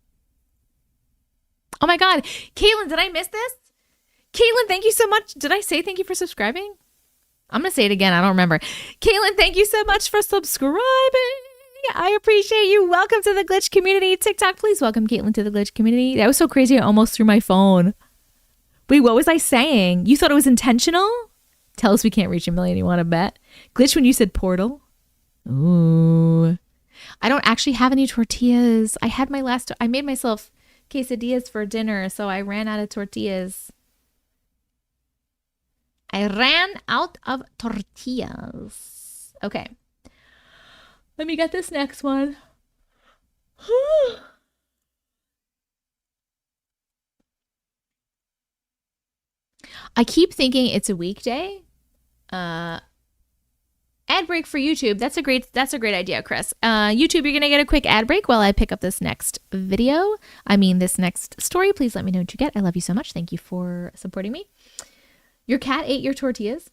Oh my God. Caitlin, did I miss this? Caitlin, thank you so much. Did I say thank you for subscribing? I'm going to say it again. I don't remember. Caitlin, thank you so much for subscribing. I appreciate you. Welcome to the Glitch community. TikTok, please welcome Caitlin to the Glitch community. That was so crazy. I almost threw my phone. Wait, what was I saying? You thought it was intentional? Tell us we can't reach 1 million. You want to bet? Glitch when you said portal. Ooh. I don't actually have any tortillas. I made myself quesadillas for dinner, so I ran out of tortillas. I ran out of tortillas. Okay. Let me get this next one. I keep thinking it's a weekday. Ad break for YouTube. That's a great idea, Chris. YouTube, you're gonna get a quick ad break while I pick up this next video. This next story. Please let me know what you get. I love you so much. Thank you for supporting me. Your cat ate your tortillas?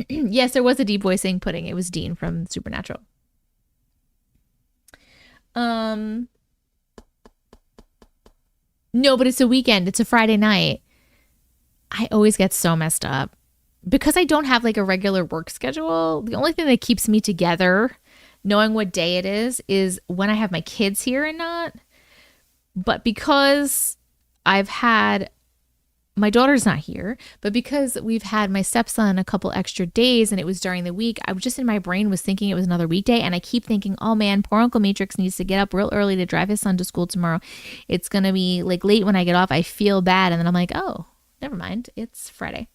Yes, there was a deep voice saying pudding. It was Dean from Supernatural. No, but it's a weekend. It's a Friday night. I always get so messed up because I don't have like a regular work schedule. The only thing that keeps me together, knowing what day it is when I have my kids here and not. But because my daughter's not here, but because we've had my stepson a couple extra days and it was during the week, I was just in my brain was thinking it was another weekday. And I keep thinking, oh man, poor Uncle Matrix needs to get up real early to drive his son to school tomorrow. It's going to be like late when I get off. I feel bad. And then I'm like, oh, never mind. It's Friday.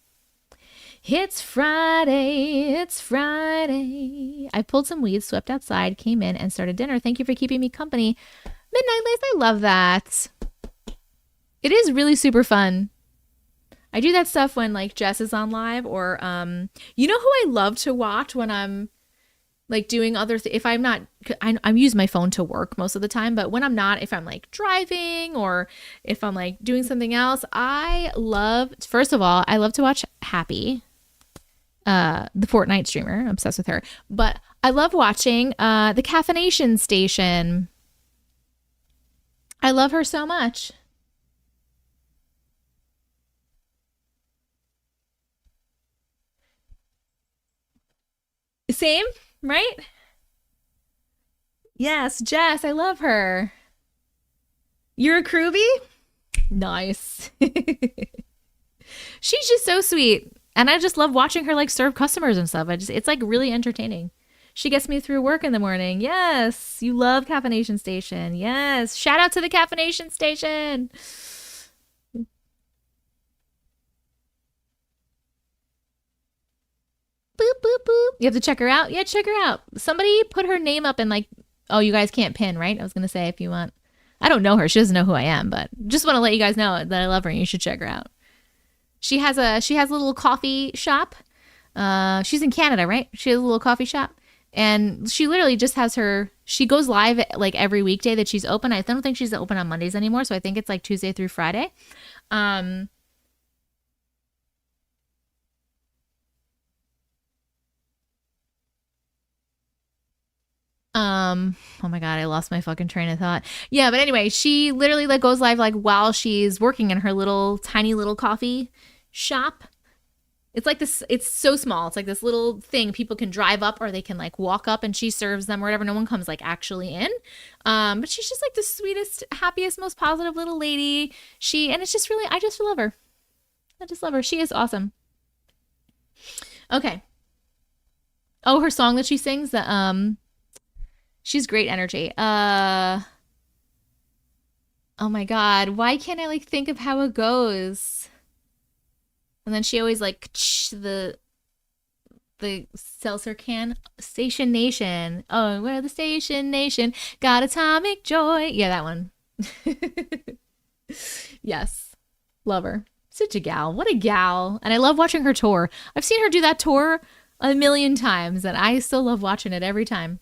It's Friday. It's Friday. I pulled some weeds, swept outside, came in and started dinner. Thank you for keeping me company. Midnight Lace, I love that. It is really super fun. I do that stuff when like Jess is on live or you know who I love to watch when I'm like doing other if I'm not I'm using my phone to work most of the time, but when I'm not, if I'm like driving or if I'm like doing something else, first of all, I love to watch Happy. The Fortnite streamer. I'm obsessed with her. But I love watching the Caffeination Station. I love her so much. Same, right? Yes, Jess, I love her. You're a Groovy? Nice. She's just so sweet. And I just love watching her like serve customers and stuff. It's like really entertaining. She gets me through work in the morning. Yes. You love Caffeination Station. Yes. Shout out to the Caffeination Station. Boop, boop, boop. You have to check her out? Yeah, check her out. Somebody put her name up and like, oh, you guys can't pin, right? I was going to say if you want. I don't know her. She doesn't know who I am, but just want to let you guys know that I love her and you should check her out. She has a little coffee shop. She's in Canada, right? She has a little coffee shop. And she literally just has she goes live like every weekday that she's open. I don't think she's open on Mondays anymore. So I think it's like Tuesday through Friday. Oh my God, I lost my fucking train of thought. Yeah, but anyway, she literally like goes live like while she's working in her little tiny little coffee shop. It's like this, it's so small. It's like this little thing people can drive up or they can like walk up and she serves them or whatever. No one comes like actually in. But she's just like the sweetest, happiest, most positive little lady. And it's just really, I just love her. I just love her. She is awesome. Okay. Oh, her song that she sings, she's great energy. Oh my God. Why can't I like think of how it goes? And then she always like the seltzer can. Station Nation. Oh, we're the Station Nation. Got atomic joy. Yeah, that one. Yes. Love her. Such a gal. What a gal. And I love watching her tour. I've seen her do that tour a million times and I still love watching it every time.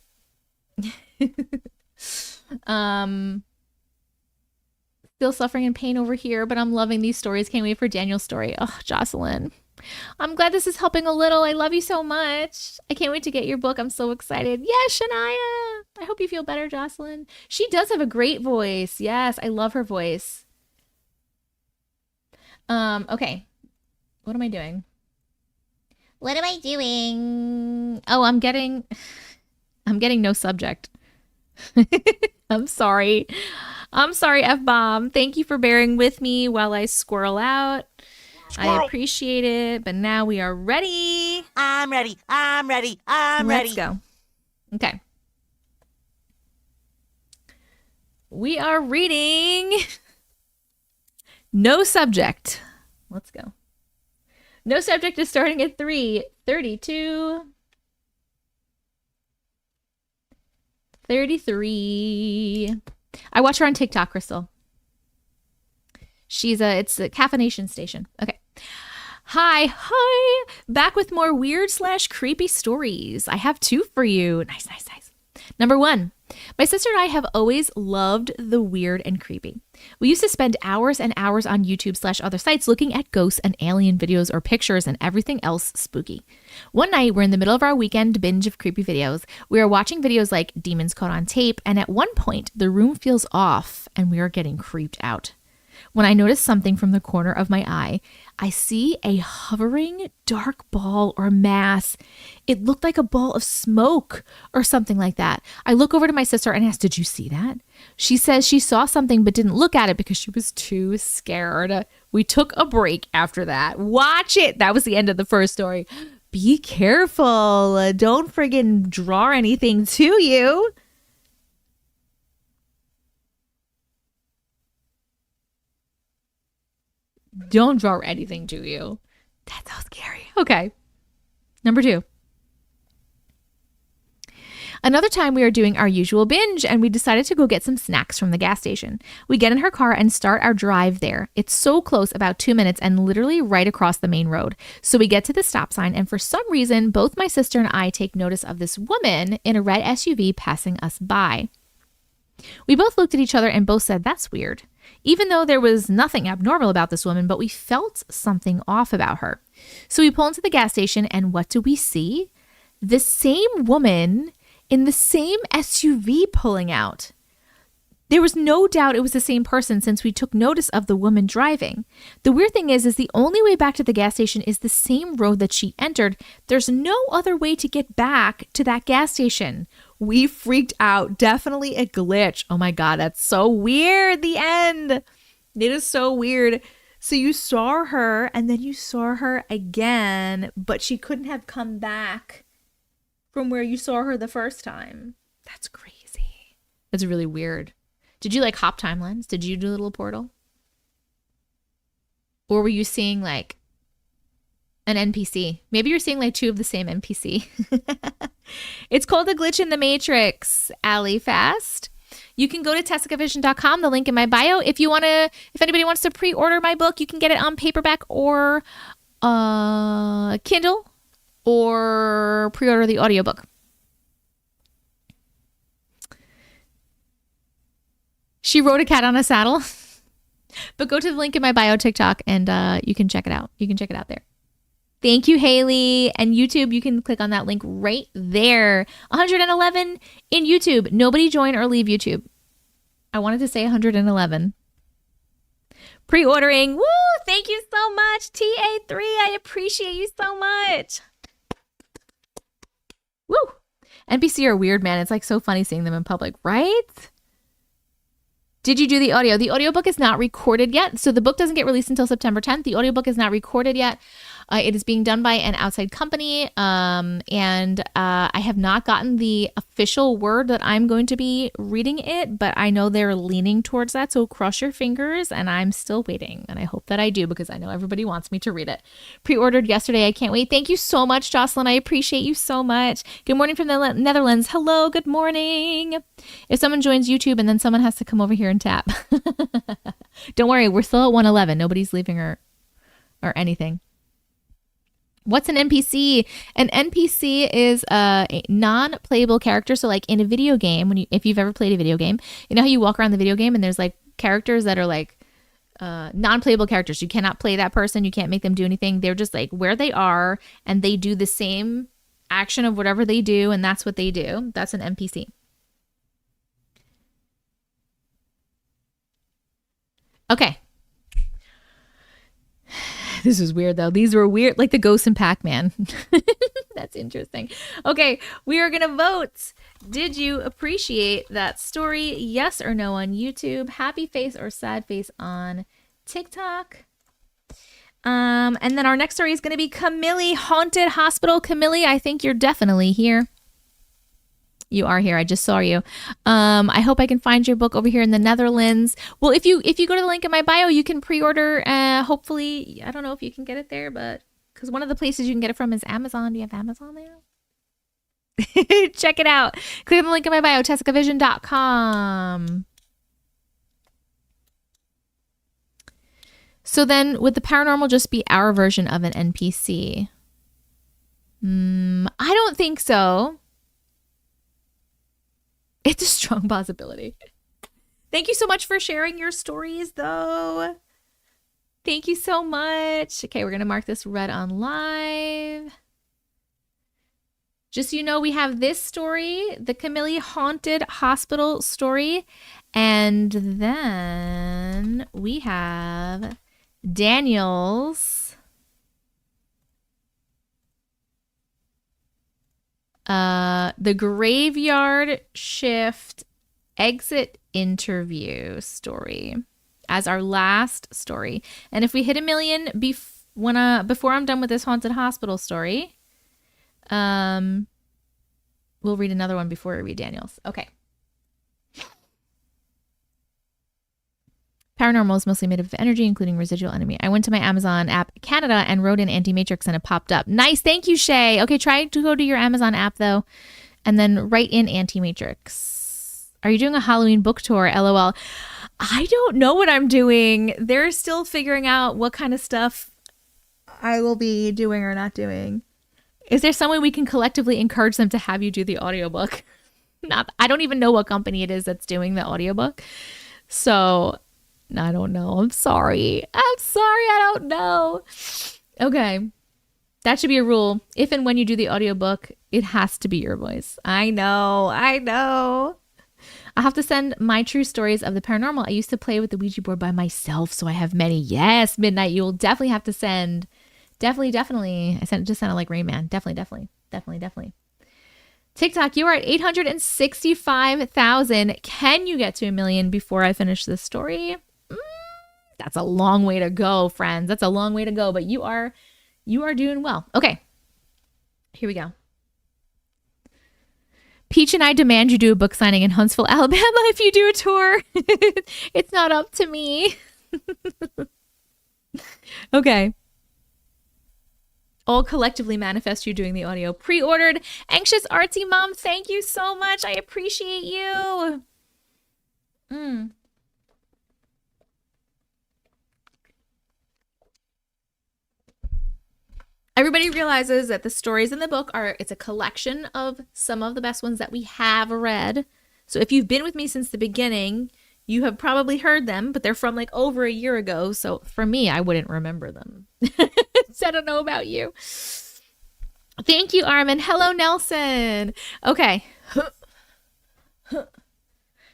Still suffering in pain over here, but I'm loving these stories. Can't wait for Daniel's story. Oh, Jocelyn, I'm glad this is helping a little. I love you so much. I can't wait to get your book. I'm so excited. Yes, Shania. I hope you feel better, Jocelyn. She does have a great voice. Yes, I love her voice. Okay. What am I doing? What am I doing? Oh, I'm getting no subject. I'm sorry. I'm sorry, F-Bomb. Thank you for bearing with me while I squirrel out. Squirrel. I appreciate it, but now we are ready. I'm ready. I'm ready. Let's go. Okay. We are reading No Subject. Let's go. No Subject is starting at 3:32. 33. I watch her on TikTok, Crystal. It's a Caffeination Station. Okay. Hi. Back with more weird/creepy stories. I have 2 for you. Nice. Number 1. My sister and I have always loved the weird and creepy. We used to spend hours and hours on YouTube/other sites looking at ghosts and alien videos or pictures and everything else spooky. One night, we're in the middle of our weekend binge of creepy videos. We are watching videos like Demons Caught on Tape, and at one point, the room feels off and we are getting creeped out. When I notice something from the corner of my eye, I see a hovering dark ball or mass. It looked like a ball of smoke or something like that. I look over to my sister and ask, "Did you see that?" She says she saw something but didn't look at it because she was too scared. We took a break after that. Watch it. That was the end of the first story. Be careful. Don't friggin' draw anything to you. Don't draw anything to you. That's so scary. Okay. Number 2. Another time we are doing our usual binge and we decided to go get some snacks from the gas station. We get in her car and start our drive there. It's so close, about 2 minutes and literally right across the main road. So we get to the stop sign and for some reason, both my sister and I take notice of this woman in a red SUV passing us by. We both looked at each other and both said, "That's weird." even though there was nothing abnormal about this woman, but we felt something off about her. So we pull into the gas station, and what do we see? The same woman in the same SUV pulling out. There was no doubt it was the same person since we took notice of the woman driving. The weird thing is the only way back to the gas station is the same road that she entered. There's no other way to get back to that gas station. We freaked out. Definitely a glitch. Oh my God, that's so weird. The end. It is so weird. So you saw her and then you saw her again, but she couldn't have come back from where you saw her the first time. That's crazy. That's really weird. Did you like hop timelines? Did you do a little portal? Or were you seeing like an NPC? Maybe you're seeing like two of the same NPC. It's called The Glitch in the Matrix, Allie Fast. You can go to tessicavision.com, the link in my bio. If anybody wants to pre-order my book, you can get it on paperback or Kindle, or pre-order the audiobook. She rode a cat on a saddle. But go to the link in my bio TikTok and you can check it out. You can check it out there. Thank you, Haley. And YouTube, you can click on that link right there. 111 in YouTube. Nobody join or leave YouTube. I wanted to say 111. Pre-ordering. Woo! Thank you so much, TA3. I appreciate you so much. Woo! NPC are weird, man. It's like so funny seeing them in public, right? Did you do the audio? The audiobook is not recorded yet. So the book doesn't get released until September 10th. The audiobook is not recorded yet. It is being done by an outside company. And I have not gotten the official word that I'm going to be reading it, but I know they're leaning towards that. So cross your fingers, and I'm still waiting. And I hope that I do, because I know everybody wants me to read it. Pre-ordered yesterday. I can't wait. Thank you so much, Jocelyn. I appreciate you so much. Good morning from the Netherlands. Hello. Good morning. If someone joins YouTube and then someone has to come over here and tap. Don't worry. We're still at 111. Nobody's leaving or anything. What's an NPC? An NPC is a non-playable character. So like in a video game, if you've ever played a video game, you know how you walk around the video game and there's like characters that are like non-playable characters. You cannot play that person. You can't make them do anything. They're just like where they are, and they do the same action of whatever they do, and that's what they do. That's an NPC. Okay. This is weird, though. These were weird, like the Ghost and Pac-Man. That's interesting. Okay, we are going to vote. Did you appreciate that story? Yes or no on YouTube? Happy face or sad face on TikTok? And then our next story is going to be Camille, Haunted Hospital. Camille, I think you're definitely here. You are here. I just saw you. I hope I can find your book over here in the Netherlands. Well, if you go to the link in my bio, you can pre-order. Hopefully, I don't know if you can get it there, but because one of the places you can get it from is Amazon. Do you have Amazon there? Check it out. Click on the link in my bio, tessicavision.com. So then would the paranormal just be our version of an NPC? I don't think so. It's a strong possibility. Thank you so much for sharing your stories, though. Thank you so much. Okay, we're going to mark this red on live. Just so you know, we have this story, the Camille Haunted Hospital story. And then we have Daniel's the graveyard shift exit interview story as our last story. And if we hit 1 million before I'm done with this haunted hospital story, we'll read another one before we read Daniel's. Okay. Paranormal is mostly made up of energy, including residual enemy. I went to my Amazon app Canada and wrote in Auntie Matrix and it popped up. Nice. Thank you, Shay. Okay, try to go to your Amazon app, though, and then write in Auntie Matrix. Are you doing a Halloween book tour? LOL. I don't know what I'm doing. They're still figuring out what kind of stuff I will be doing or not doing. Is there some way we can collectively encourage them to have you do the audiobook? I don't even know what company it is that's doing the audiobook. So I don't know. I'm sorry. I don't know. Okay. That should be a rule. If and when you do the audiobook, it has to be your voice. I know. I'll have to send my true stories of the paranormal. I used to play with the Ouija board by myself, so I have many. Yes, Midnight, you'll definitely have to send. Definitely. Just sounded like Rain Man. Definitely. TikTok, you are at 865,000. Can you get to 1 million before I finish this story? That's a long way to go, friends. That's a long way to go, but you are doing well. Okay, here we go. Peach and I demand you do a book signing in Huntsville, Alabama if you do a tour. It's not up to me. Okay. All collectively manifest you doing the audio. Pre-ordered. Anxious Artsy Mom, thank you so much. I appreciate you. Everybody realizes that the stories in the book it's a collection of some of the best ones that we have read. So if you've been with me since the beginning, you have probably heard them, but they're from like over a year ago. So for me, I wouldn't remember them. I don't know about you. Thank you, Armin. Hello, Nelson. Okay.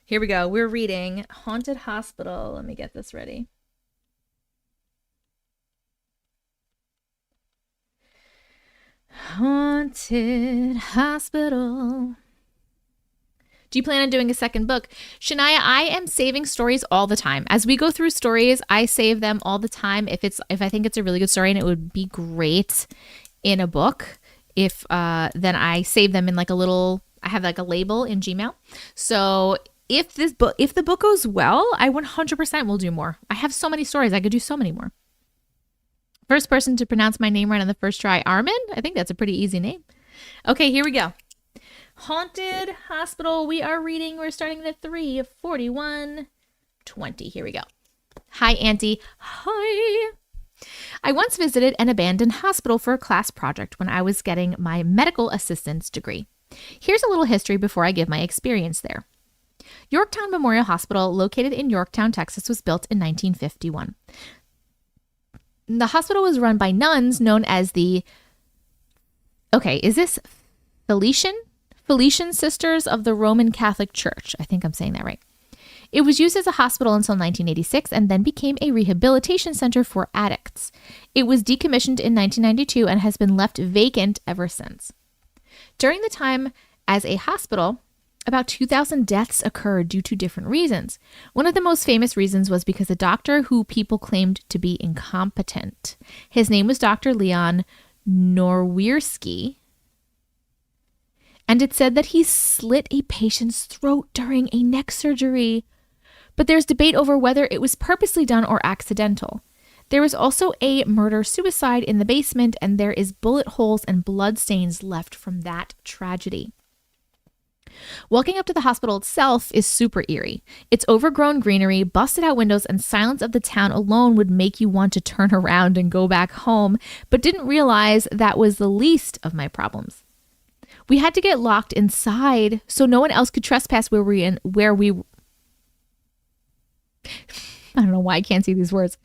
Here we go. We're reading Haunted Hospital. Let me get this ready. Haunted Hospital. Do you plan on doing a second book? Shania, I am saving stories all the time. As we go through stories, I save them all the time. If I think it's a really good story and it would be great in a book, then I save them in like I have like a label in Gmail. So if the book goes well, I 100% will do more. I have so many stories. I could do so many more. First person to pronounce my name right on the first try, Armin. I think that's a pretty easy name. Okay, here we go. Haunted Hospital. We're starting at 3:41:20. Here we go. Hi, Auntie. Hi. I once visited an abandoned hospital for a class project when I was getting my medical assistance degree. Here's a little history before I give my experience there. Yorktown Memorial Hospital, located in Yorktown, Texas, was built in 1951. The hospital was run by nuns known as the... Okay, is this Felician Sisters of the Roman Catholic Church? I think I'm saying that right. It was used as a hospital until 1986 and then became a rehabilitation center for addicts. It was decommissioned in 1992 and has been left vacant ever since. During the time as a hospital, about 2,000 deaths occurred due to different reasons. One of the most famous reasons was because a doctor who people claimed to be incompetent. His name was Dr. Leon Norwierski, and it said that he slit a patient's throat during a neck surgery. But there's debate over whether it was purposely done or accidental. There was also a murder-suicide in the basement, and there is bullet holes and blood stains left from that tragedy. Walking up to the hospital itself is super eerie. Its overgrown greenery, busted out windows, and silence of the town alone would make you want to turn around and go back home, but didn't realize that was the least of my problems. We had to get locked inside so no one else could trespass where we I don't know why I can't see these words.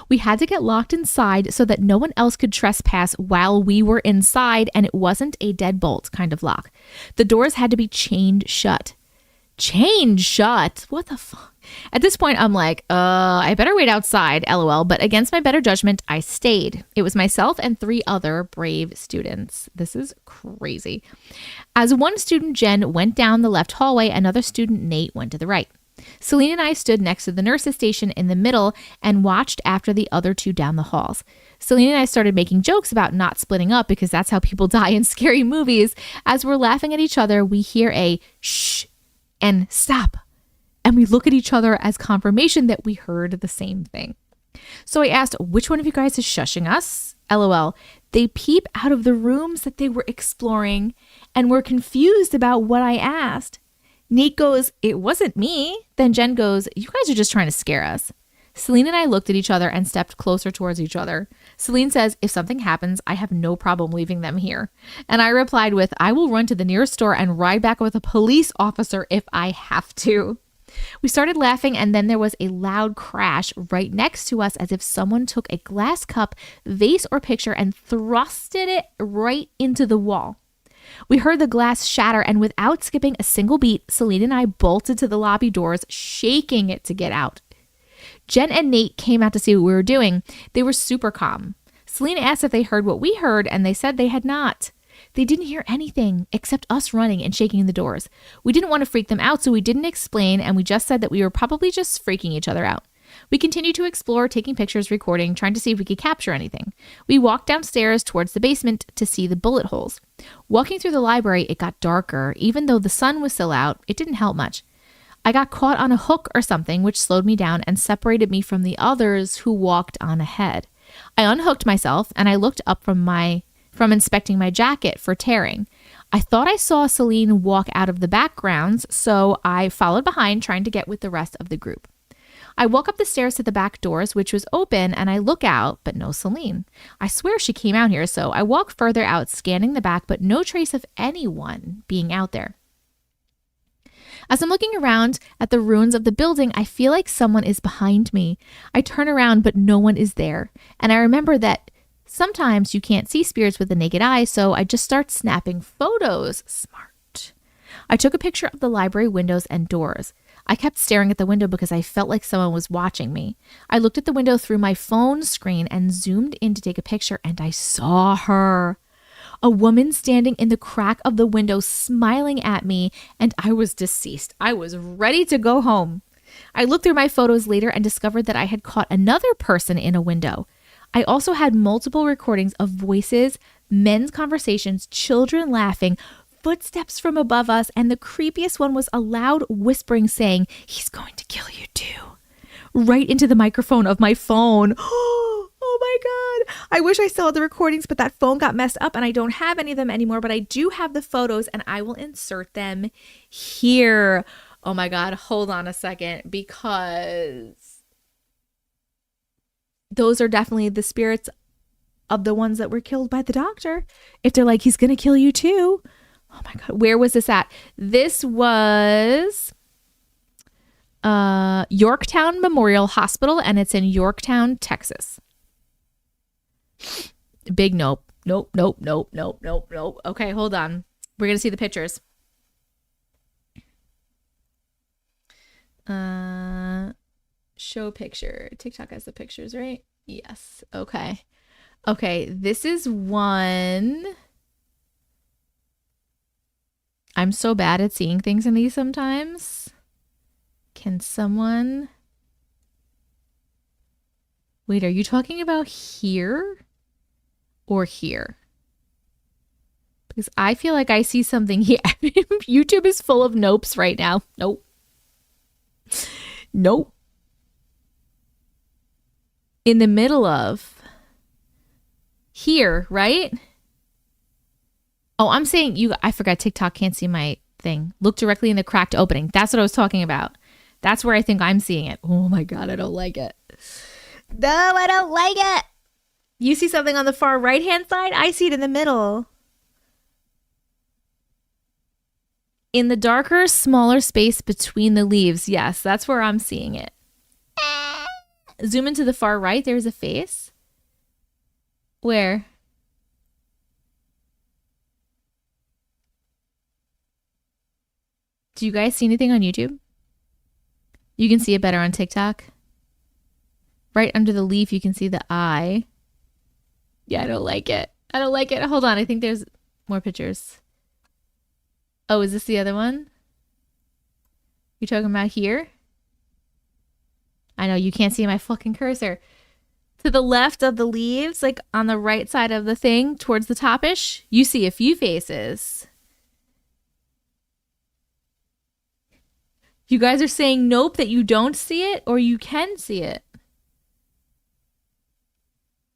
We had to get locked inside so that no one else could trespass while we were inside, and it wasn't a deadbolt kind of lock. The doors had to be chained shut. Chained shut? What the fuck? At this point, I'm like, I better wait outside, LOL. But against my better judgment, I stayed. It was myself and 3 other brave students. This is crazy. As one student, Jen, went down the left hallway, another student, Nate, went to the right. Celine and I stood next to the nurse's station in the middle and watched after the other 2 down the halls. Celine and I started making jokes about not splitting up because that's how people die in scary movies. As we're laughing at each other, we hear a shh and stop. And we look at each other as confirmation that we heard the same thing. So I asked, which one of you guys is shushing us? LOL. They peep out of the rooms that they were exploring and were confused about what I asked. Nate goes, it wasn't me. Then Jen goes, you guys are just trying to scare us. Celine and I looked at each other and stepped closer towards each other. Celine says, if something happens, I have no problem leaving them here. And I replied with, I will run to the nearest store and ride back with a police officer if I have to. We started laughing, and then there was a loud crash right next to us, as if someone took a glass cup, vase, or picture and thrusted it right into the wall. We heard the glass shatter, and without skipping a single beat, Celine and I bolted to the lobby doors, shaking it to get out. Jen and Nate came out to see what we were doing. They were super calm. Celine asked if they heard what we heard, and they said they had not. They didn't hear anything except us running and shaking the doors. We didn't want to freak them out, so we didn't explain, and we just said that we were probably just freaking each other out. We continued to explore, taking pictures, recording, trying to see if we could capture anything. We walked downstairs towards the basement to see the bullet holes. Walking through the library, it got darker. Even though the sun was still out, it didn't help much. I got caught on a hook or something, which slowed me down and separated me from the others who walked on ahead. I unhooked myself, and I looked up from inspecting my jacket for tearing. I thought I saw Celine walk out of the backgrounds, so I followed behind, trying to get with the rest of the group. I walk up the stairs to the back doors, which was open, and I look out, but no Celine. I swear she came out here, so I walk further out, scanning the back, but no trace of anyone being out there. As I'm looking around at the ruins of the building, I feel like someone is behind me. I turn around, but no one is there. And I remember that sometimes you can't see spirits with the naked eye, so I just start snapping photos. Smart. I took a picture of the library windows and doors. I kept staring at the window because I felt like someone was watching me. I looked at the window through my phone screen and zoomed in to take a picture, and I saw her. A woman standing in the crack of the window smiling at me, and I was deceased. I was ready to go home. I looked through my photos later and discovered that I had caught another person in a window. I also had multiple recordings of voices, men's conversations, children laughing, footsteps from above us, and the creepiest one was a loud whispering saying, "He's going to kill you too," right into the microphone of my phone. Oh my God. I wish I still had the recordings, but that phone got messed up and I don't have any of them anymore, but I do have the photos and I will insert them here. Oh my God. Hold on a second, because those are definitely the spirits of the ones that were killed by the doctor. If they're like, he's going to kill you too. Oh my God. Where was this at? This was Yorktown Memorial Hospital, and it's in Yorktown, Texas. Big nope. Nope. Okay, hold on. We're going to see the pictures. Show picture. TikTok has the pictures, right? Yes. Okay. This is one. I'm so bad at seeing things in these sometimes. Can someone... Wait, are you talking about here or here? Because I feel like I see something here. YouTube is full of nopes right now. Nope. In the middle of here, right? Oh, I'm saying I forgot TikTok can't see my thing. Look directly in the cracked opening. That's what I was talking about. That's where I think I'm seeing it. Oh my God, I don't like it. No, I don't like it. You see something on the far right-hand side? I see it in the middle. In the darker, smaller space between the leaves. Yes, that's where I'm seeing it. Zoom into the far right. There's a face. Where? Do you guys see anything on YouTube? You can see it better on TikTok. Right under the leaf, you can see the eye. Yeah, I don't like it. Hold on. I think there's more pictures. Oh, is this the other one? You're talking about here? I know you can't see my fucking cursor. To the left of the leaves, like on the right side of the thing, towards the topish, you see a few faces. You guys are saying nope, that you don't see it, or you can see it.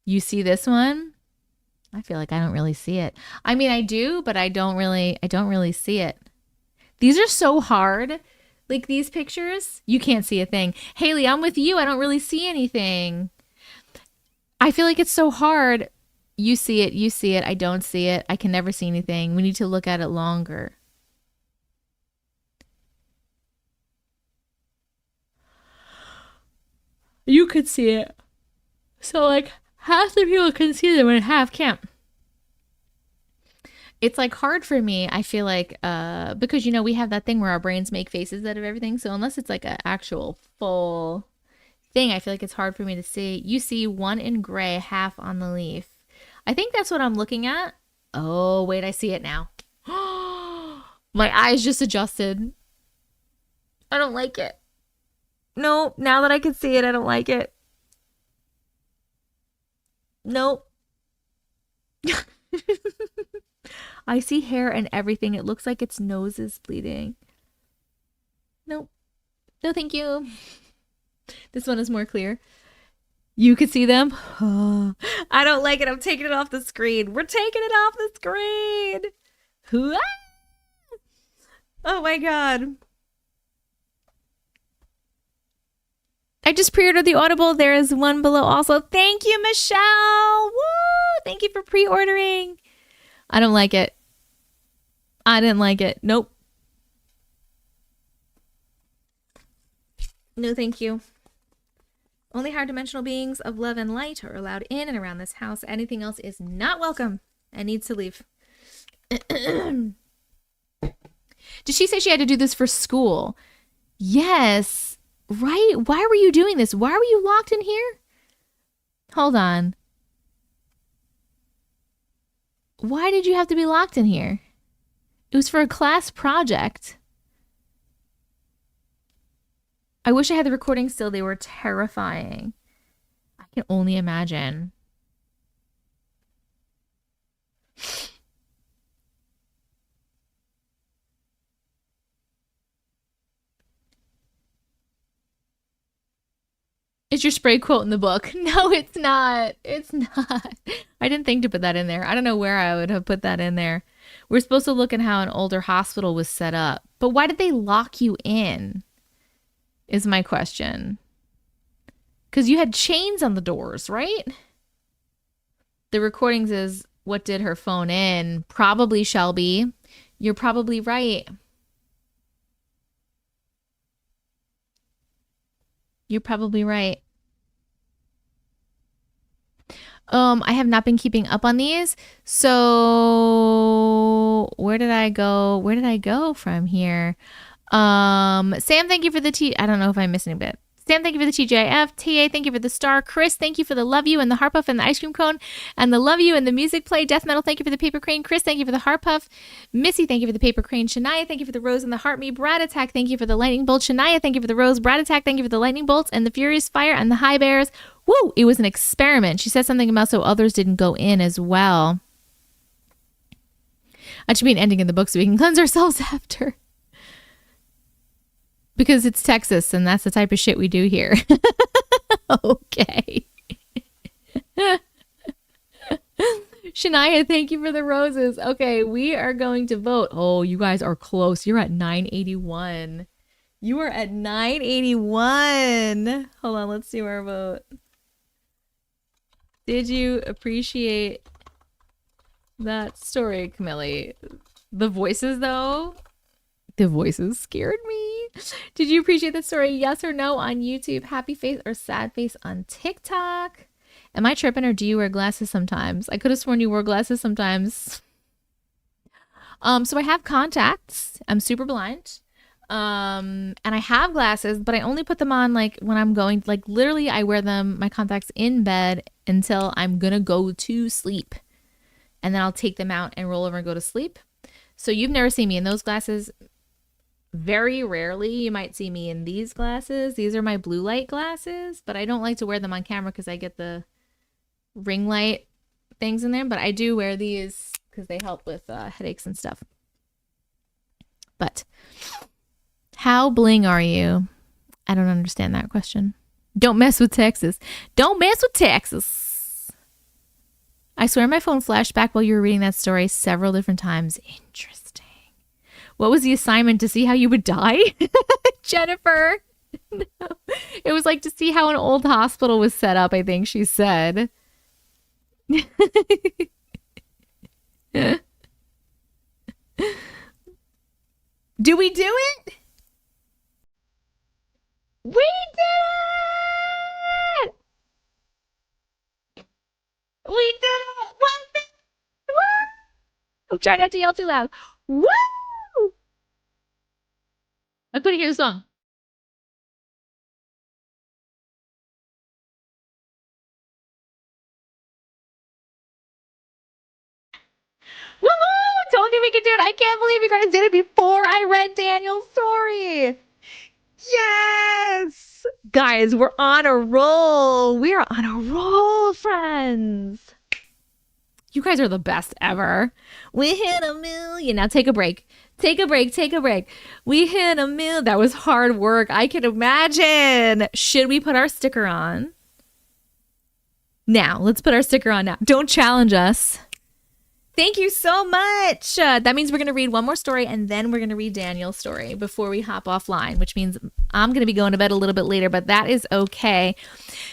You see this one? I feel like I don't really see it. I mean, I do, but I don't really see it. These are so hard. Like these pictures, you can't see a thing. Haley, I'm with you. I don't really see anything. I feel like it's so hard. You see it. I don't see it. I can never see anything. We need to look at it longer. you could see it. So like half the people can see them and half can't. It's like hard for me, I feel like, because we have that thing where our brains make faces out of everything. So unless it's like an actual full thing, I feel like it's hard for me to see. You see one in gray, half on the leaf. I think that's what I'm looking at. Oh, wait, I see it now. My eyes just adjusted. I don't like it. No, now that I can see it, I don't like it. Nope. I see hair and everything. It looks like its nose is bleeding. Nope. No, thank you. This one is more clear. You could see them. I don't like it. I'm taking it off the screen. We're taking it off the screen. Oh my God. I just pre-ordered the Audible. There is one below also. Thank you, Michelle. Woo! Thank you for pre-ordering. I don't like it. I didn't like it. Nope. No, thank you. Only higher dimensional beings of love and light are allowed in and around this house. Anything else is not welcome and needs to leave. Did she say she had to do this for school? Yes. Right? Why were you doing this? Why were you locked in here? Hold on. Why did you have to be locked in here? It was for a class project. I wish I had the recording still. They were terrifying. I can only imagine. Is your spray quote in the book? No, it's not. It's not. I didn't think to put that in there. I don't know where I would have put that in there. We're supposed to look at how an older hospital was set up. But why did they lock you in? Is my question. Because you had chains on the doors, right? The recordings is what did her phone in? Probably Shelby. You're probably right. You're probably right. I have not been keeping up on these. So where did I go? Where did I go from here? Sam, thank you for the I don't know if I missed any bit. Sam, thank you for the TJF. TA, thank you for the star. Chris, thank you for the love you and the heart puff and the ice cream cone and the love you and the music play. Death Metal, thank you for the paper crane. Chris, thank you for the heart puff. Missy, thank you for the paper crane. Shania, thank you for the rose and the heart me. Brad Attack, thank you for the lightning bolt. Shania, thank you for the rose. Brad Attack, thank you for the lightning bolts and the furious fire and the high bears. Woo! It was an experiment. She said something about so others didn't go in as well. That should be an ending in the book so we can cleanse ourselves after. Because it's Texas and that's the type of shit we do here. Okay. Shania, thank you for the roses. Okay, we are going to vote. Oh, you guys are close. You're at 981. You are at 981. Hold on, let's see our vote. Did you appreciate that story, Camille? The voices, though? The voices scared me. Did you appreciate the story? Yes or no on YouTube? Happy face or sad face on TikTok? Am I tripping or do you wear glasses sometimes? I could have sworn you wore glasses sometimes. So I have contacts. I'm super blind. And I have glasses, but I only put them on like when I'm going, like literally I wear them, my contacts in bed until I'm gonna go to sleep. And then I'll take them out and roll over and go to sleep. So you've never seen me in those glasses. Very rarely you might see me in these glasses. These are my blue light glasses, but I don't like to wear them on camera because I get the ring light things in there. But I do wear these because they help with headaches and stuff. But how bling are you? I don't understand that question. Don't mess with Texas. Don't mess with Texas. I swear my phone flashed back while you were reading that story several different times. Interesting. What was the assignment? To see how you would die? Jennifer. No. It was like to see how an old hospital was set up, I think she said. Do we do it? We did Try not to yell too loud. Woo! I couldn't hear the song. Woo! Told you we could do it. I can't believe you guys did it before I read Daniel's story. Yes! Guys, we're on a roll. We are on a roll, friends. You guys are the best ever. We hit 1,000,000. Now take a break. Take a break. Take a break. We hit 1,000,000. That was hard work. I can imagine. Should we put our sticker on? Now, let's put our sticker on now. Don't challenge us. Thank you so much. That means we're going to read one more story and then we're going to read Daniel's story before we hop offline, which means I'm going to be going to bed a little bit later, but that is okay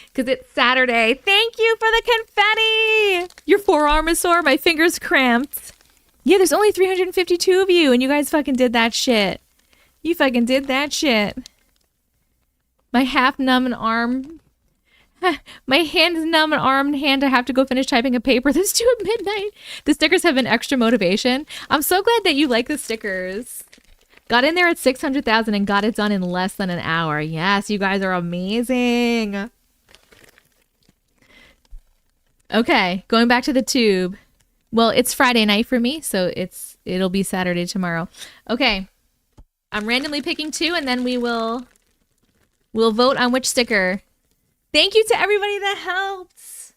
because it's Saturday. Thank you for the confetti. Your forearm is sore. My finger's cramped. Yeah, there's only 352 of you and you guys fucking did that shit. You fucking did that shit. My half numb arm. My hand is numb and arm and hand. I have to go finish typing a paper. This due at midnight. The stickers have been extra motivation. I'm so glad that you like the stickers. Got in there at 600,000 and got it done in less than an hour. Yes, you guys are amazing. Okay, going back to the tube. Well, it's Friday night for me, so it'll be Saturday tomorrow. Okay, I'm randomly picking two, and then we'll vote on which sticker. Thank you to everybody that helped.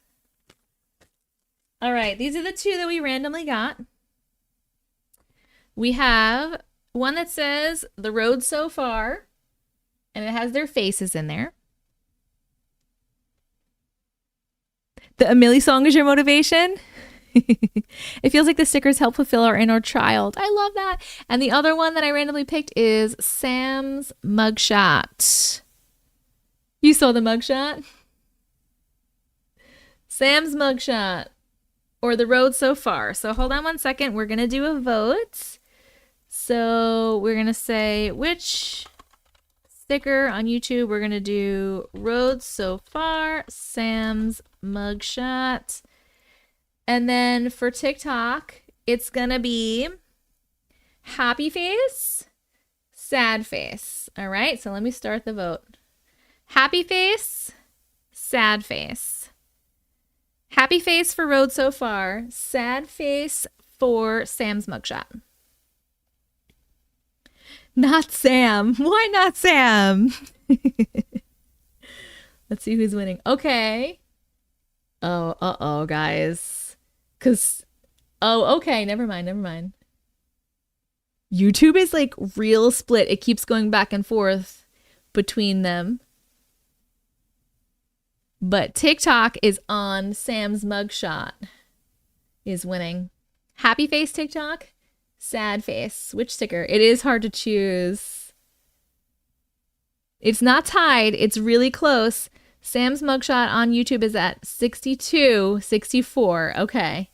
All right, these are the two that we randomly got. We have one that says "The Road So Far," and it has their faces in there. The Amelie song is your motivation. It feels like the stickers help fulfill our inner child. I love that. And the other one that I randomly picked is Sam's mugshot. You saw the mugshot? Sam's mugshot. Or The Road So Far. So hold on one second. We're going to do a vote. So we're going to say which sticker on YouTube. We're going to do Road So Far, Sam's mugshot. And then for TikTok, it's going to be happy face, sad face. All right, so let me start the vote. Happy face, sad face. Happy face for Road So Far, sad face for Sam's mugshot. Not Sam. Why not Sam? Let's see who's winning. Okay. Oh, uh-oh, guys. Okay, never mind. YouTube is like real split. It keeps going back and forth between them. But TikTok is on Sam's mugshot is winning. Happy face TikTok, sad face. Which sticker? It is hard to choose. It's not tied. It's really close. Sam's mugshot on YouTube is at 62, 64. Okay.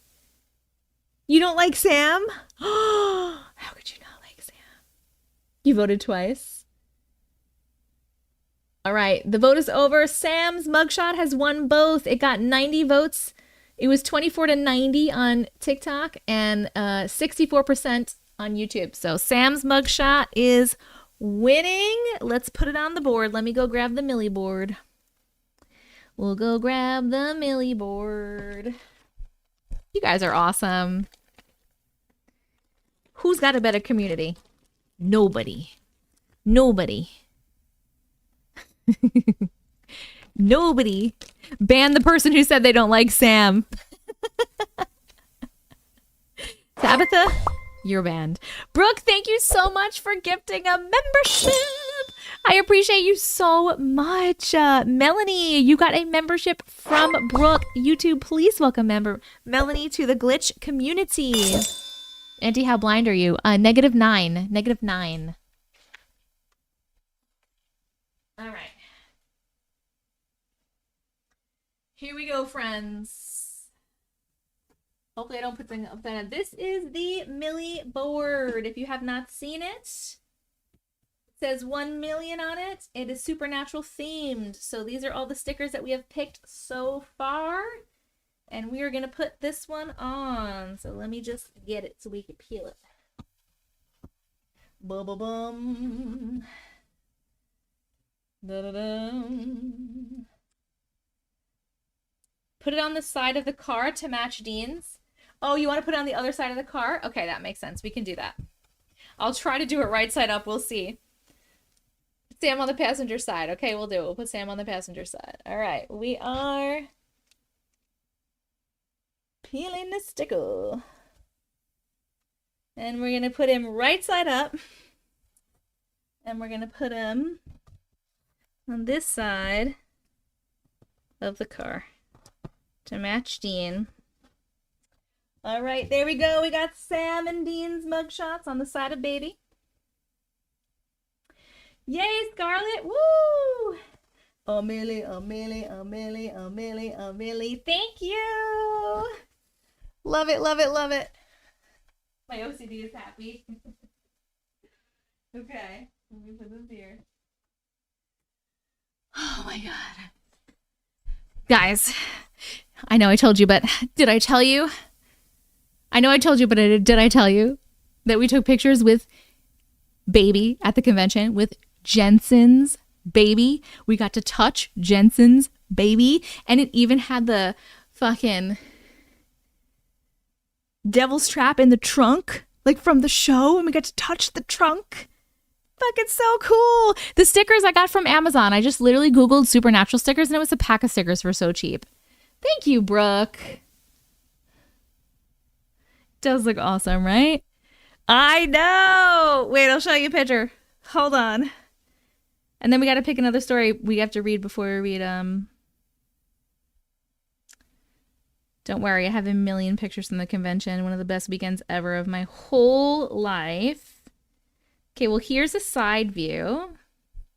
You don't like Sam? How could you not like Sam? You voted twice. All right, the vote is over. Sam's mugshot has won both. It got 90 votes. It was 24 to 90 on TikTok and 64% on YouTube. So Sam's mugshot is winning. Let's put it on the board. Let me go grab the Millie board. We'll go grab the Millie board. You guys are awesome. Who's got a better community? Nobody. Nobody. Nobody. Ban the person who said they don't like Sam. Tabitha, you're banned. Brooke, thank you so much for gifting a membership. I appreciate you so much. Melanie, you got a membership from Brooke. YouTube, please welcome Melanie to the Glitch community. Auntie, how blind are you? -9. -9. All right. Here we go, friends. Hopefully I don't put things upside down. This is the Millie board. If you have not seen it, it says 1 million on it. It is supernatural themed. So these are all the stickers that we have picked so far. And we are going to put this one on. So let me just get it so we can peel it. Bum. Da-da-dum. Put it on the side of the car to match Dean's. Oh, you want to put it on the other side of the car? Okay, that makes sense. We can do that. I'll try to do it right side up. We'll see. Sam on the passenger side. Okay, we'll do it. We'll put Sam on the passenger side. All right, we are peeling the sticker. And we're going to put him right side up. And we're going to put him on this side of the car to match Dean. All right, there we go. We got Sam and Dean's mugshots on the side of baby. Yay, Scarlett! Woo! Amelie. Thank you! Love it. My OCD is happy. Okay, let me put this here. Oh my god. Guys, I know I told you, but did I tell you? I know I told you, but did I tell you that we took pictures with baby at the convention with Jensen's baby? We got to touch Jensen's baby, and it even had the fucking devil's trap in the trunk, like from the show, and we got to touch the trunk. Fucking so cool. The stickers I got from Amazon. I just literally Googled supernatural stickers, and it was a pack of stickers for so cheap. Thank you, Brooke. Does look awesome, right? I know. Wait, I'll show you a picture. Hold on. And then we got to pick another story we have to read before we read. Don't worry, I have a million pictures from the convention. One of the best weekends ever of my whole life. Okay, well, here's a side view.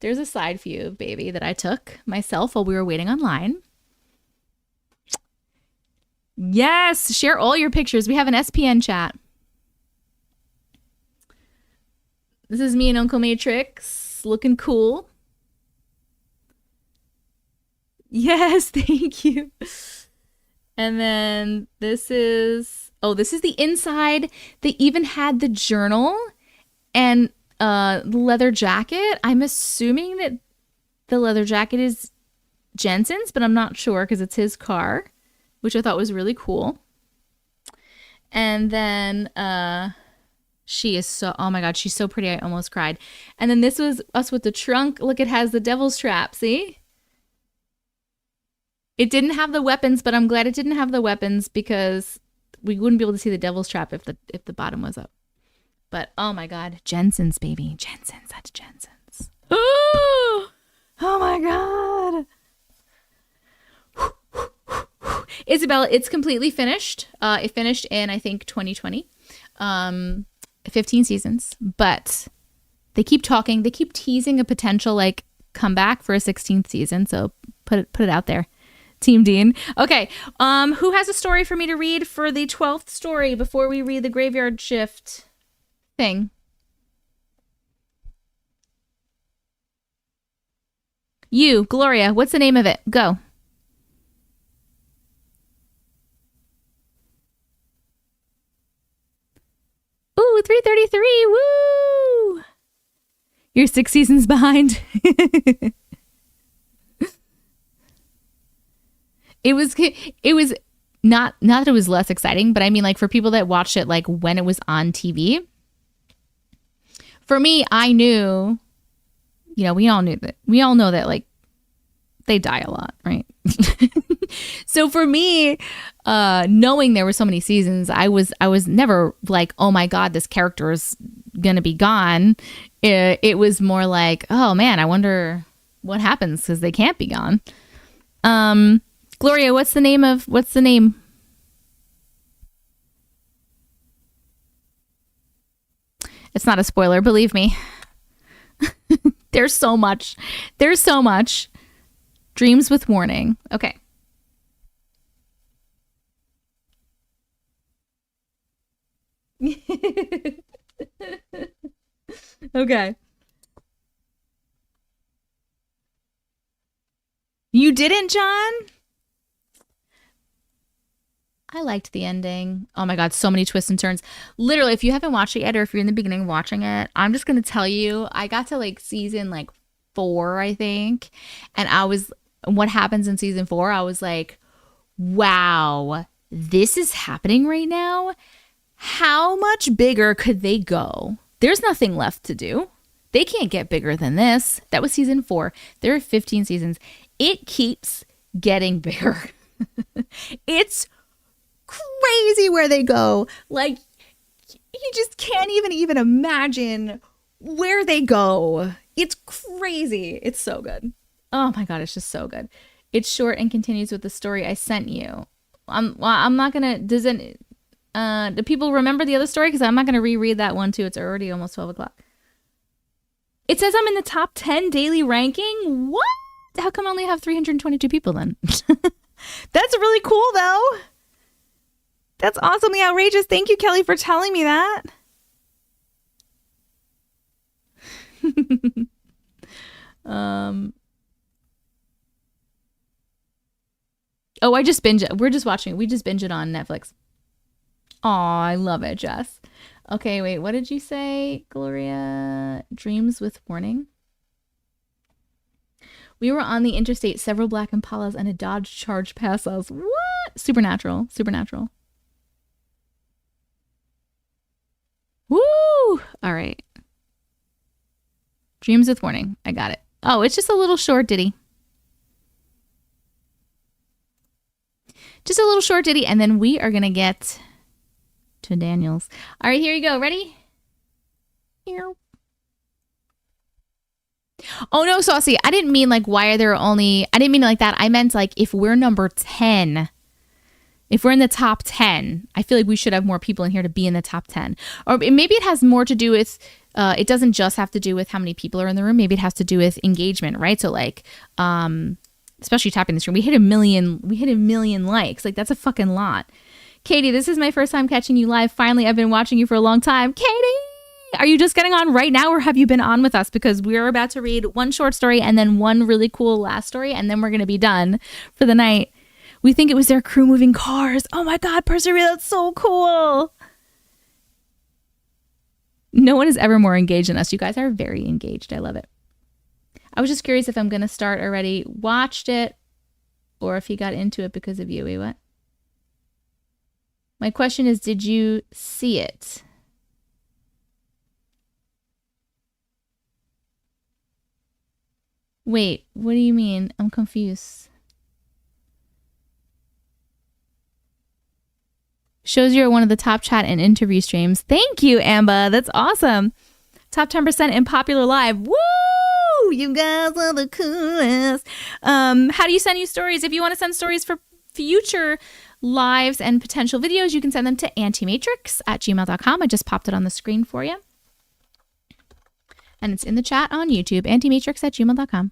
There's a side view of baby that I took myself while we were waiting online. Yes, share all your pictures. We have an SPN chat. This is me and Uncle Matrix looking cool. Yes, thank you. And then this is the inside. They even had the journal and the leather jacket. I'm assuming that the leather jacket is Jensen's, but I'm not sure because it's his car, which I thought was really cool. And then she is so, oh my God, she's so pretty. I almost cried. And then this was us with the trunk. Look, it has the devil's trap. See? It didn't have the weapons, but I'm glad it didn't have the weapons because we wouldn't be able to see the devil's trap if the bottom was up. But oh my God, Jensen's baby. Jensen's, that's Jensen's. Oh my God. Isabella, it's completely finished. It finished in, I think, 2020. 15 seasons. But they keep talking. They keep teasing a potential like comeback for a 16th season. So put it out there. Team Dean. Okay. Who has a story for me to read for the 12th story before we read the graveyard shift thing? You, Gloria. What's the name of it? Go. Ooh, 333. Woo! You're 6 seasons behind. It was not that it was less exciting, but I mean, like, for people that watched it, like, when it was on TV, for me, I knew, we all know that, like, they die a lot, right? So for me, knowing there were so many seasons, I was never like, oh my God, this character is gonna be gone. It was more like, oh man, I wonder what happens because they can't be gone. Gloria, what's the name? It's not a spoiler, believe me. There's so much. Dreams with warning. Okay. Okay. You didn't, John? I liked the ending. Oh my God, so many twists and turns. Literally, if you haven't watched it yet, or if you're in the beginning watching it, I'm just going to tell you, I got to like season like 4, I think. And what happens in season 4, I was like, wow, this is happening right now. How much bigger could they go? There's nothing left to do. They can't get bigger than this. That was season 4. There are 15 seasons. It keeps getting bigger. It's crazy where they go. Like, you just can't even imagine where they go. It's crazy. It's so good. Oh my God, it's just so good. It's short and continues with the story I sent you. I'm not gonna. Do people remember the other story? Because I'm not gonna reread that one too. It's already almost 12 o'clock. It says I'm in the top 10 daily ranking. What? How come I only have 322 people then? That's really cool though. That's awesomely outrageous. Thank you, Kelly, for telling me that. Oh, I just binge it. We just binge it on Netflix. Aw, I love it, Jess. Okay, wait, what did you say, Gloria? Dreams with warning? We were on the interstate, several black Impalas and a Dodge Charge passed us. What? Supernatural. Woo! All right. Dreams with warning. I got it. Oh, it's just a little short ditty. Just a little short ditty, and then we are going to get to Daniel's. All right, here you go. Ready? Here. Oh, no, Saucy. I didn't mean like why are there only... I didn't mean it like that. I meant like if we're number 10... If we're in the top 10, I feel like we should have more people in here to be in the top 10. Or maybe it has more to do with, it doesn't just have to do with how many people are in the room. Maybe it has to do with engagement, right? So like, especially tapping this room, we hit a million likes. Like that's a fucking lot. Katie, this is my first time catching you live. Finally, I've been watching you for a long time. Katie, are you just getting on right now or have you been on with us? Because we're about to read one short story and then one really cool last story. And then we're going to be done for the night. We think it was their crew moving cars. Oh my God, Persevere, that's so cool. No one is ever more engaged than us. You guys are very engaged. I love it. I was just curious if I'm going to start already. Watched it or if he got into it because of you. Wait, what? My question is, did you see it? Wait, what do you mean? I'm confused. Shows you're one of the top chat and interview streams. Thank you, Amba. That's awesome. Top 10% in popular live. Woo! You guys are the coolest. How do you send you stories? If you want to send stories for future lives and potential videos, you can send them to auntiematrix@gmail.com. I just popped it on the screen for you. And it's in the chat on YouTube, auntiematrix@gmail.com.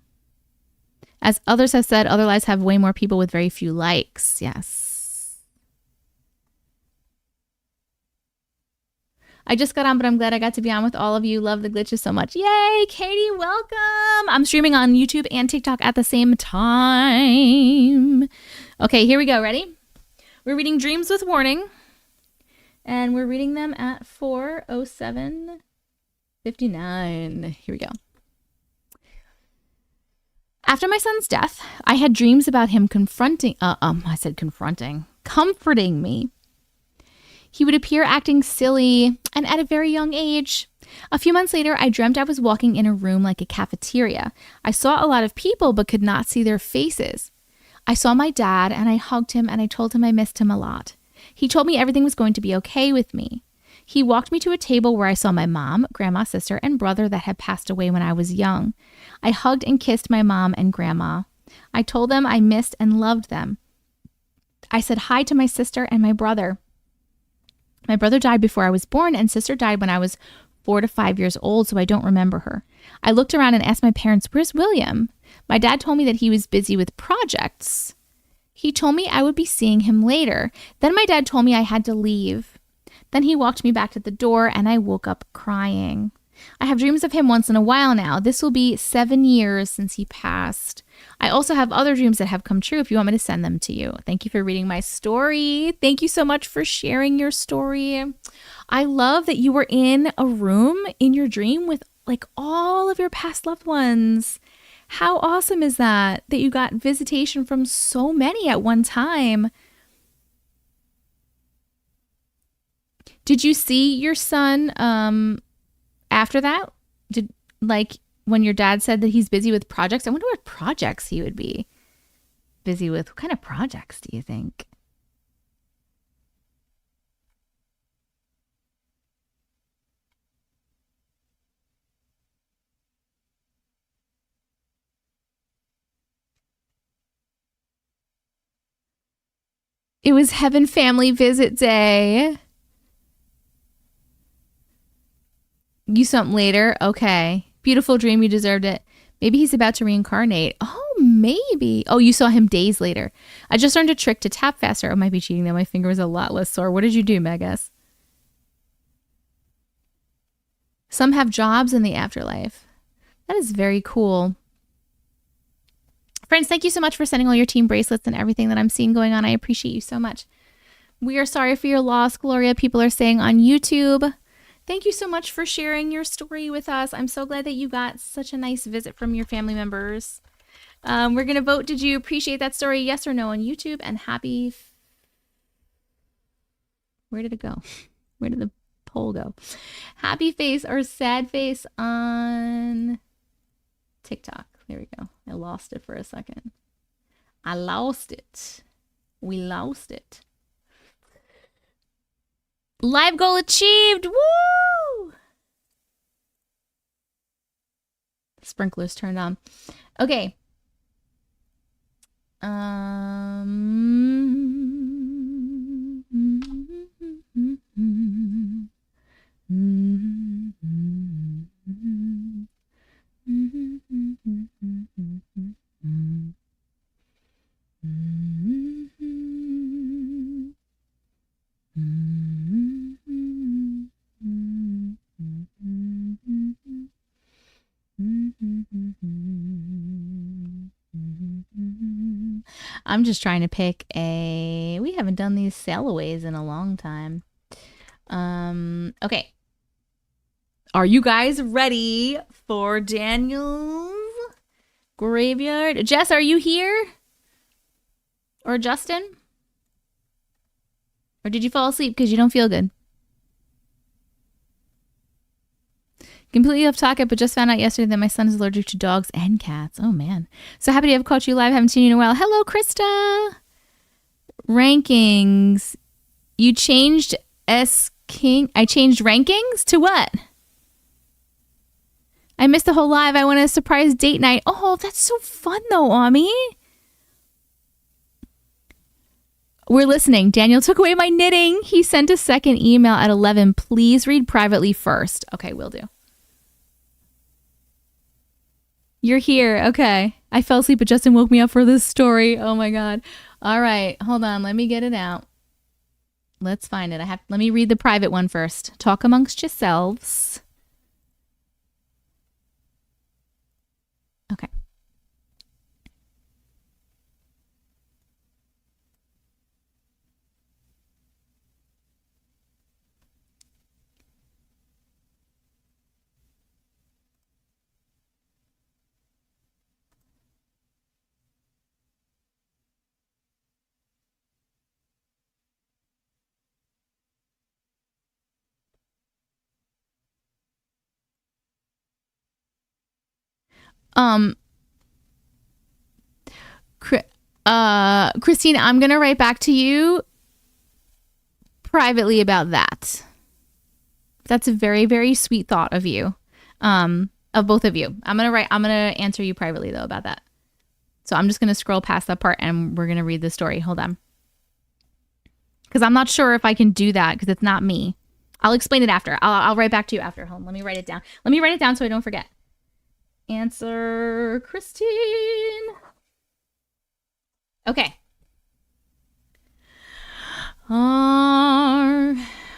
As others have said, other lives have way more people with very few likes. Yes. I just got on, but I'm glad I got to be on with all of you. Love the glitches so much. Yay, Katie, welcome. I'm streaming on YouTube and TikTok at the same time. Okay, here we go. Ready? We're reading Dreams with Warning. And we're reading them at 4:07:59. Here we go. After my son's death, I had dreams about him comforting me. He would appear acting silly and at a very young age. A few months later, I dreamt I was walking in a room like a cafeteria. I saw a lot of people but could not see their faces. I saw my dad and I hugged him and I told him I missed him a lot. He told me everything was going to be okay with me. He walked me to a table where I saw my mom, grandma, sister, and brother that had passed away when I was young. I hugged and kissed my mom and grandma. I told them I missed and loved them. I said hi to my sister and my brother. My brother died before I was born, and sister died when I was 4 to 5 years old, so I don't remember her. I looked around and asked my parents, "Where's William?" My dad told me that he was busy with projects. He told me I would be seeing him later. Then my dad told me I had to leave. Then he walked me back to the door, and I woke up crying. I have dreams of him once in a while now. This will be 7 years since he passed. I also have other dreams that have come true if you want me to send them to you. Thank you for reading my story. Thank you so much for sharing your story. I love that you were in a room in your dream with like all of your past loved ones. How awesome is that you got visitation from so many at one time? Did you see your son after that? Did, like, when your dad said that he's busy with projects? I wonder what projects he would be busy with. What kind of projects do you think? It was Heaven Family Visit Day. You something later? Okay. Beautiful dream. You deserved it. Maybe he's about to reincarnate. Oh, maybe. Oh, you saw him days later. I just learned a trick to tap faster. I might be cheating though. My finger was a lot less sore. What did you do, Megas? Some have jobs in the afterlife. That is very cool. Friends, thank you so much for sending all your team bracelets and everything that I'm seeing going on. I appreciate you so much. We are sorry for your loss, Gloria. People are saying on YouTube. Thank you so much for sharing your story with us. I'm so glad that you got such a nice visit from your family members. We're going to vote. Did you appreciate that story? Yes or no on YouTube? And happy... Where did it go? Where did the poll go? Happy face or sad face on TikTok. There we go. I lost it for a second. I lost it. We lost it. Live goal achieved. Woo! Sprinklers turned on. Okay. I'm just trying to pick a... We haven't done these sail-aways in a long time. Okay. Are you guys ready for Daniel's graveyard? Jess, are you here? Or Justin? Or did you fall asleep because you don't feel good? Completely off topic, but just found out yesterday that my son is allergic to dogs and cats. Oh, man. So happy to have caught you live. Haven't seen you in a while. Hello, Krista. Rankings. You changed S-King. I changed rankings? To what? I missed the whole live. I want a surprise date night. Oh, that's so fun, though, Ami. We're listening. Daniel took away my knitting. He sent a second email at 11. Please read privately first. Okay, will do. You're here. Okay. I fell asleep, but Justin woke me up for this story. Oh my God. All right. Hold on. Let me get it out. Let's find it. Let me read the private one first. Talk amongst yourselves. Okay. Christine, I'm going to write back to you privately about that. That's a very, very sweet thought of you, of both of you. I'm going to answer you privately though about that. So I'm just going to scroll past that part and we're going to read the story. Hold on. Because I'm not sure if I can do that because it's not me. I'll explain it after. I'll write back to you after. Hold on. Let me write it down. Let me write it down so I don't forget. Answer Christine. Okay.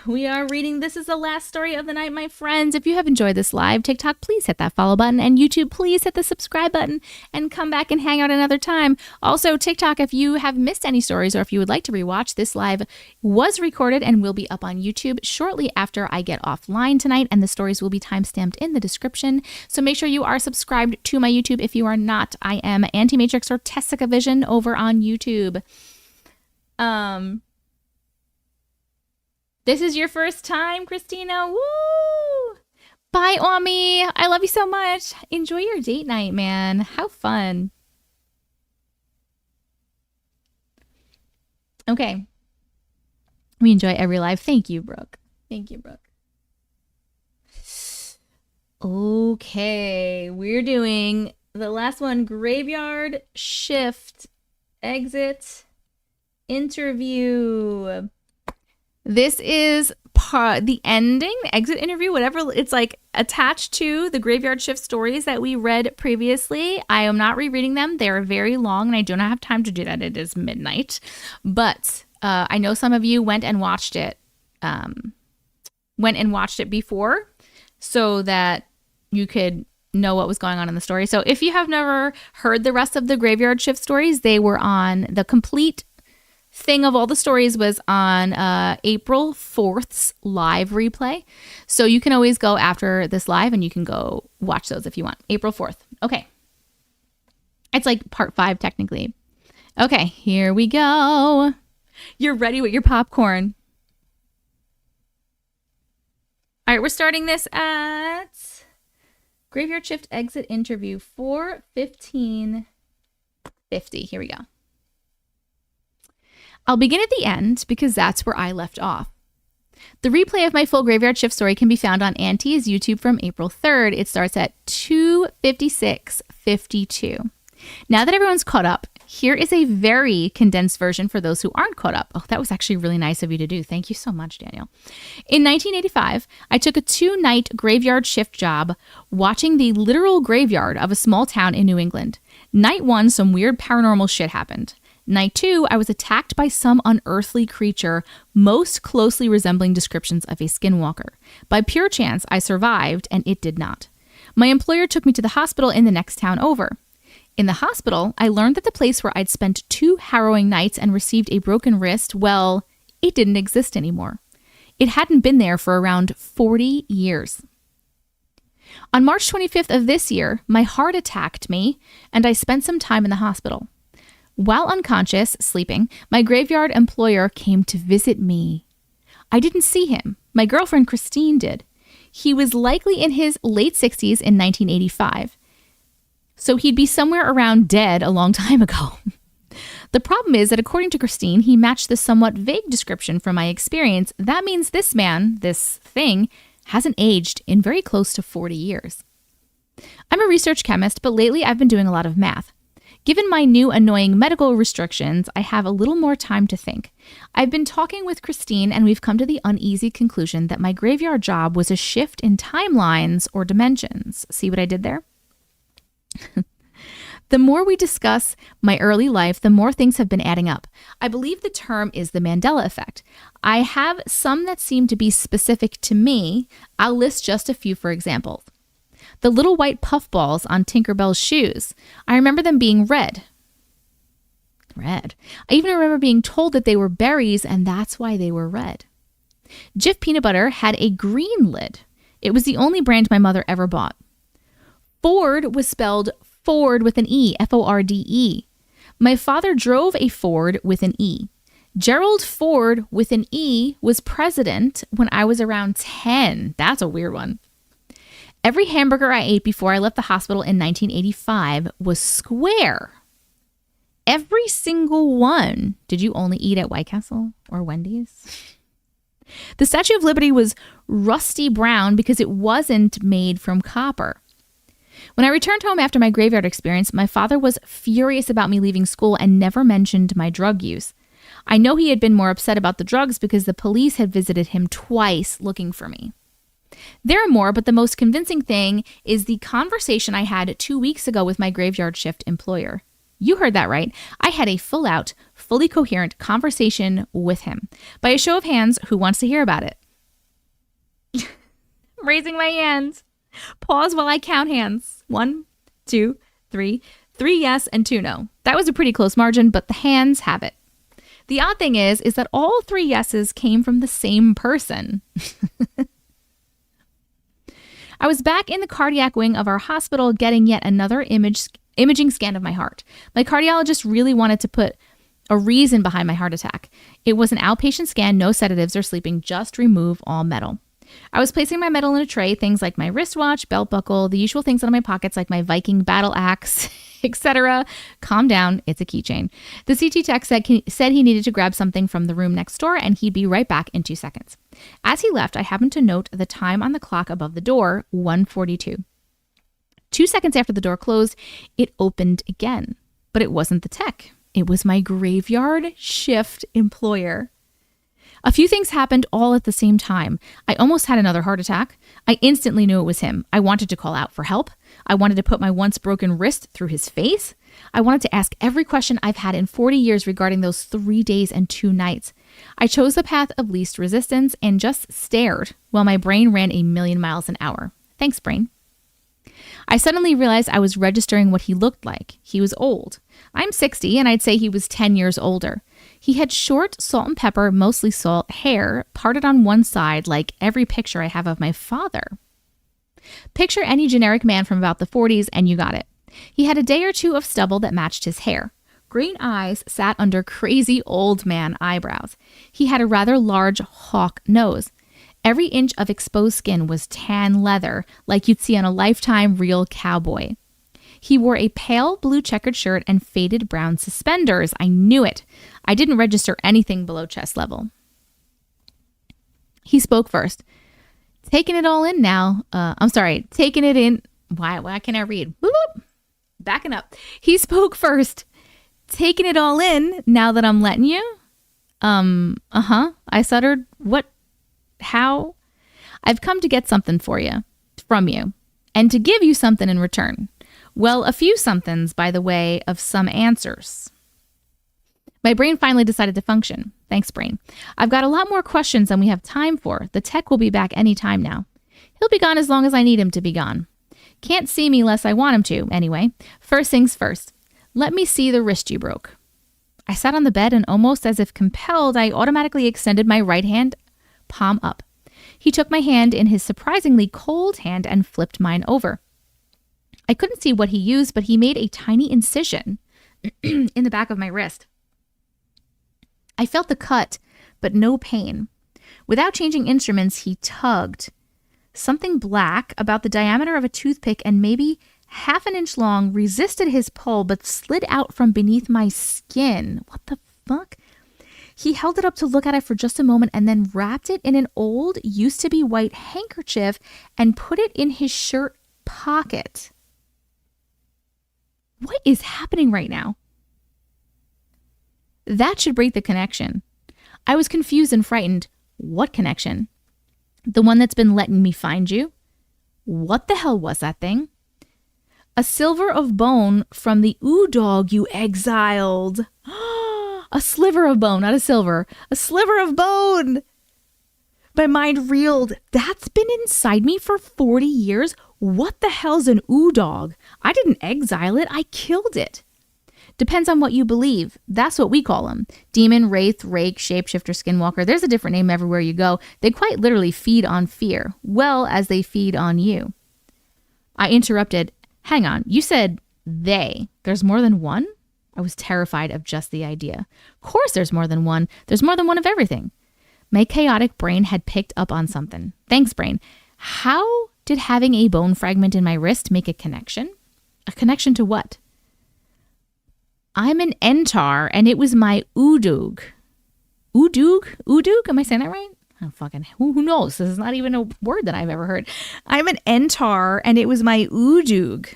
We are reading This Is the Last Story of the Night, my friends. If you have enjoyed this live, TikTok, please hit that follow button. And YouTube, please hit the subscribe button and come back and hang out another time. Also, TikTok, if you have missed any stories or if you would like to rewatch, this live was recorded and will be up on YouTube shortly after I get offline tonight. And the stories will be timestamped in the description. So make sure you are subscribed to my YouTube. If you are not, I am Auntie Matrix or Tessica Vision over on YouTube. This is your first time, Christina. Woo! Bye, Omi. I love you so much. Enjoy your date night, man. How fun. Okay. We enjoy every live. Thank you, Brooke. Thank you, Brooke. Okay. We're doing the last one, graveyard shift exit interview. This is the ending, the exit interview, whatever. It's like attached to the graveyard shift stories that we read previously. I am not rereading them. They're very long and I do not have time to do that. It is midnight. But I know some of you went and watched it before so that you could know what was going on in the story. So if you have never heard the rest of the graveyard shift stories, they were on the complete thing of all the stories was on April 4th's live replay. So you can always go after this live and you can go watch those if you want. April 4th. Okay. It's like part 5 technically. Okay, here we go. You're ready with your popcorn. All right, we're starting this at Graveyard Shift Exit Interview 4:15:50. Here we go. I'll begin at the end because that's where I left off. The replay of my full graveyard shift story can be found on Auntie's YouTube from April 3rd. It starts at 2:56:52. Now that everyone's caught up, here is a very condensed version for those who aren't caught up. Oh, that was actually really nice of you to do. Thank you so much, Daniel. In 1985, I took a 2-night graveyard shift job watching the literal graveyard of a small town in New England. Night 1, some weird paranormal shit happened. Night 2, I was attacked by some unearthly creature most closely resembling descriptions of a skinwalker. By pure chance, I survived, and it did not. My employer took me to the hospital in the next town over. In the hospital, I learned that the place where I'd spent 2 harrowing nights and received a broken wrist, well, it didn't exist anymore. It hadn't been there for around 40 years. On March 25th of this year, my heart attacked me, and I spent some time in the hospital. While unconscious, sleeping, my graveyard employer came to visit me. I didn't see him. My girlfriend Christine did. He was likely in his late 60s in 1985. So he'd be somewhere around dead a long time ago. The problem is that according to Christine, he matched the somewhat vague description from my experience. That means this man, this thing, hasn't aged in very close to 40 years. I'm a research chemist, but lately I've been doing a lot of math. Given my new annoying medical restrictions, I have a little more time to think. I've been talking with Christine and we've come to the uneasy conclusion that my graveyard job was a shift in timelines or dimensions. See what I did there? The more we discuss my early life, the more things have been adding up. I believe the term is the Mandela effect. I have some that seem to be specific to me. I'll list just a few for example. The little white puffballs on Tinkerbell's shoes. I remember them being red. Red. I even remember being told that they were berries and that's why they were red. Jif peanut butter had a green lid. It was the only brand my mother ever bought. Ford was spelled Ford with an E, F-O-R-D-E. My father drove a Ford with an E. Gerald Ford with an E was president when I was around 10. That's a weird one. Every hamburger I ate before I left the hospital in 1985 was square. Every single one. Did you only eat at White Castle or Wendy's? The Statue of Liberty was rusty brown because it wasn't made from copper. When I returned home after my graveyard experience, my father was furious about me leaving school and never mentioned my drug use. I know he had been more upset about the drugs because the police had visited him twice looking for me. There are more, but the most convincing thing is the conversation I had 2 weeks ago with my graveyard shift employer. You heard that right. I had a full-out, fully coherent conversation with him. By a show of hands, who wants to hear about it? raising my hands. Pause while I count hands. 1, 2, 3. 3 yes and 2 no. That was a pretty close margin, but the hands have it. The odd thing is that all 3 yeses came from the same person. I was back in the cardiac wing of our hospital getting yet another imaging scan of my heart. My cardiologist really wanted to put a reason behind my heart attack. It was an outpatient scan, no sedatives or sleeping, just remove all metal. I was placing my metal in a tray, things like my wristwatch, belt buckle, the usual things out of my pockets like my Viking battle axe, etc. Calm down, it's a keychain. The CT tech said he needed to grab something from the room next door and he'd be right back in 2 seconds. As he left, I happened to note the time on the clock above the door, 1:42. 2 seconds after the door closed, it opened again. But it wasn't the tech. It was my graveyard shift employer. A few things happened all at the same time. I almost had another heart attack. I instantly knew it was him. I wanted to call out for help. I wanted to put my once broken wrist through his face. I wanted to ask every question I've had in 40 years regarding those 3 days and 2 nights. I chose the path of least resistance and just stared while my brain ran a million miles an hour. Thanks, brain. I suddenly realized I was registering what he looked like. He was old. I'm 60, and I'd say he was 10 years older. He had short, salt and pepper, mostly salt, hair, parted on one side like every picture I have of my father. Picture any generic man from about the 40s, and you got it. He had a day or 2 of stubble that matched his hair. Green eyes sat under crazy old man eyebrows. He had a rather large hawk nose. Every inch of exposed skin was tan leather, like you'd see on a Lifetime real cowboy. He wore a pale blue checkered shirt and faded brown suspenders. I knew it. I didn't register anything below chest level. He spoke first. Taking it all in now. Taking it in. Why can't I read? Whoop. Backing up. He spoke first. Taking it all in now that I'm letting you? I stuttered. What? How? I've come to get something from you, and to give you something in return. Well, a few somethings by the way of some answers. My brain finally decided to function. Thanks, brain. I've got a lot more questions than we have time for. The tech will be back any time now. He'll be gone as long as I need him to be gone. Can't see me less I want him to, anyway. First things first. Let me see the wrist you broke. I sat on the bed and almost as if compelled, I automatically extended my right hand, palm up. He took my hand in his surprisingly cold hand and flipped mine over. I couldn't see what he used, but he made a tiny incision in the back of my wrist. I felt the cut, but no pain. Without changing instruments, he tugged. Something black, about the diameter of a toothpick and maybe half an inch long, resisted his pull, but slid out from beneath my skin. What the fuck? He held it up to look at it for just a moment and then wrapped it in an old, used-to-be white handkerchief and put it in his shirt pocket. What is happening right now? That should break the connection. I was confused and frightened. What connection? The one that's been letting me find you? What the hell was that thing? A sliver of bone from the dog you exiled. A sliver of bone, not a silver. A sliver of bone. My mind reeled. That's been inside me for 40 years. What the hell's an dog? I didn't exile it. I killed it. Depends on what you believe. That's what we call them. Demon, wraith, rake, shapeshifter, skinwalker. There's a different name everywhere you go. They quite literally feed on fear, well as they feed on you. I interrupted. Hang on. You said they. There's more than one? I was terrified of just the idea. Of course there's more than one. There's more than one of everything. My chaotic brain had picked up on something. Thanks, brain. How did having a bone fragment in my wrist make a connection? A connection to what? I'm an Entar, and it was my Udug. Udug? Udug? Am I saying that right? Oh, fucking, who knows? This is not even a word that I've ever heard. I'm an Entar, and it was my Udug.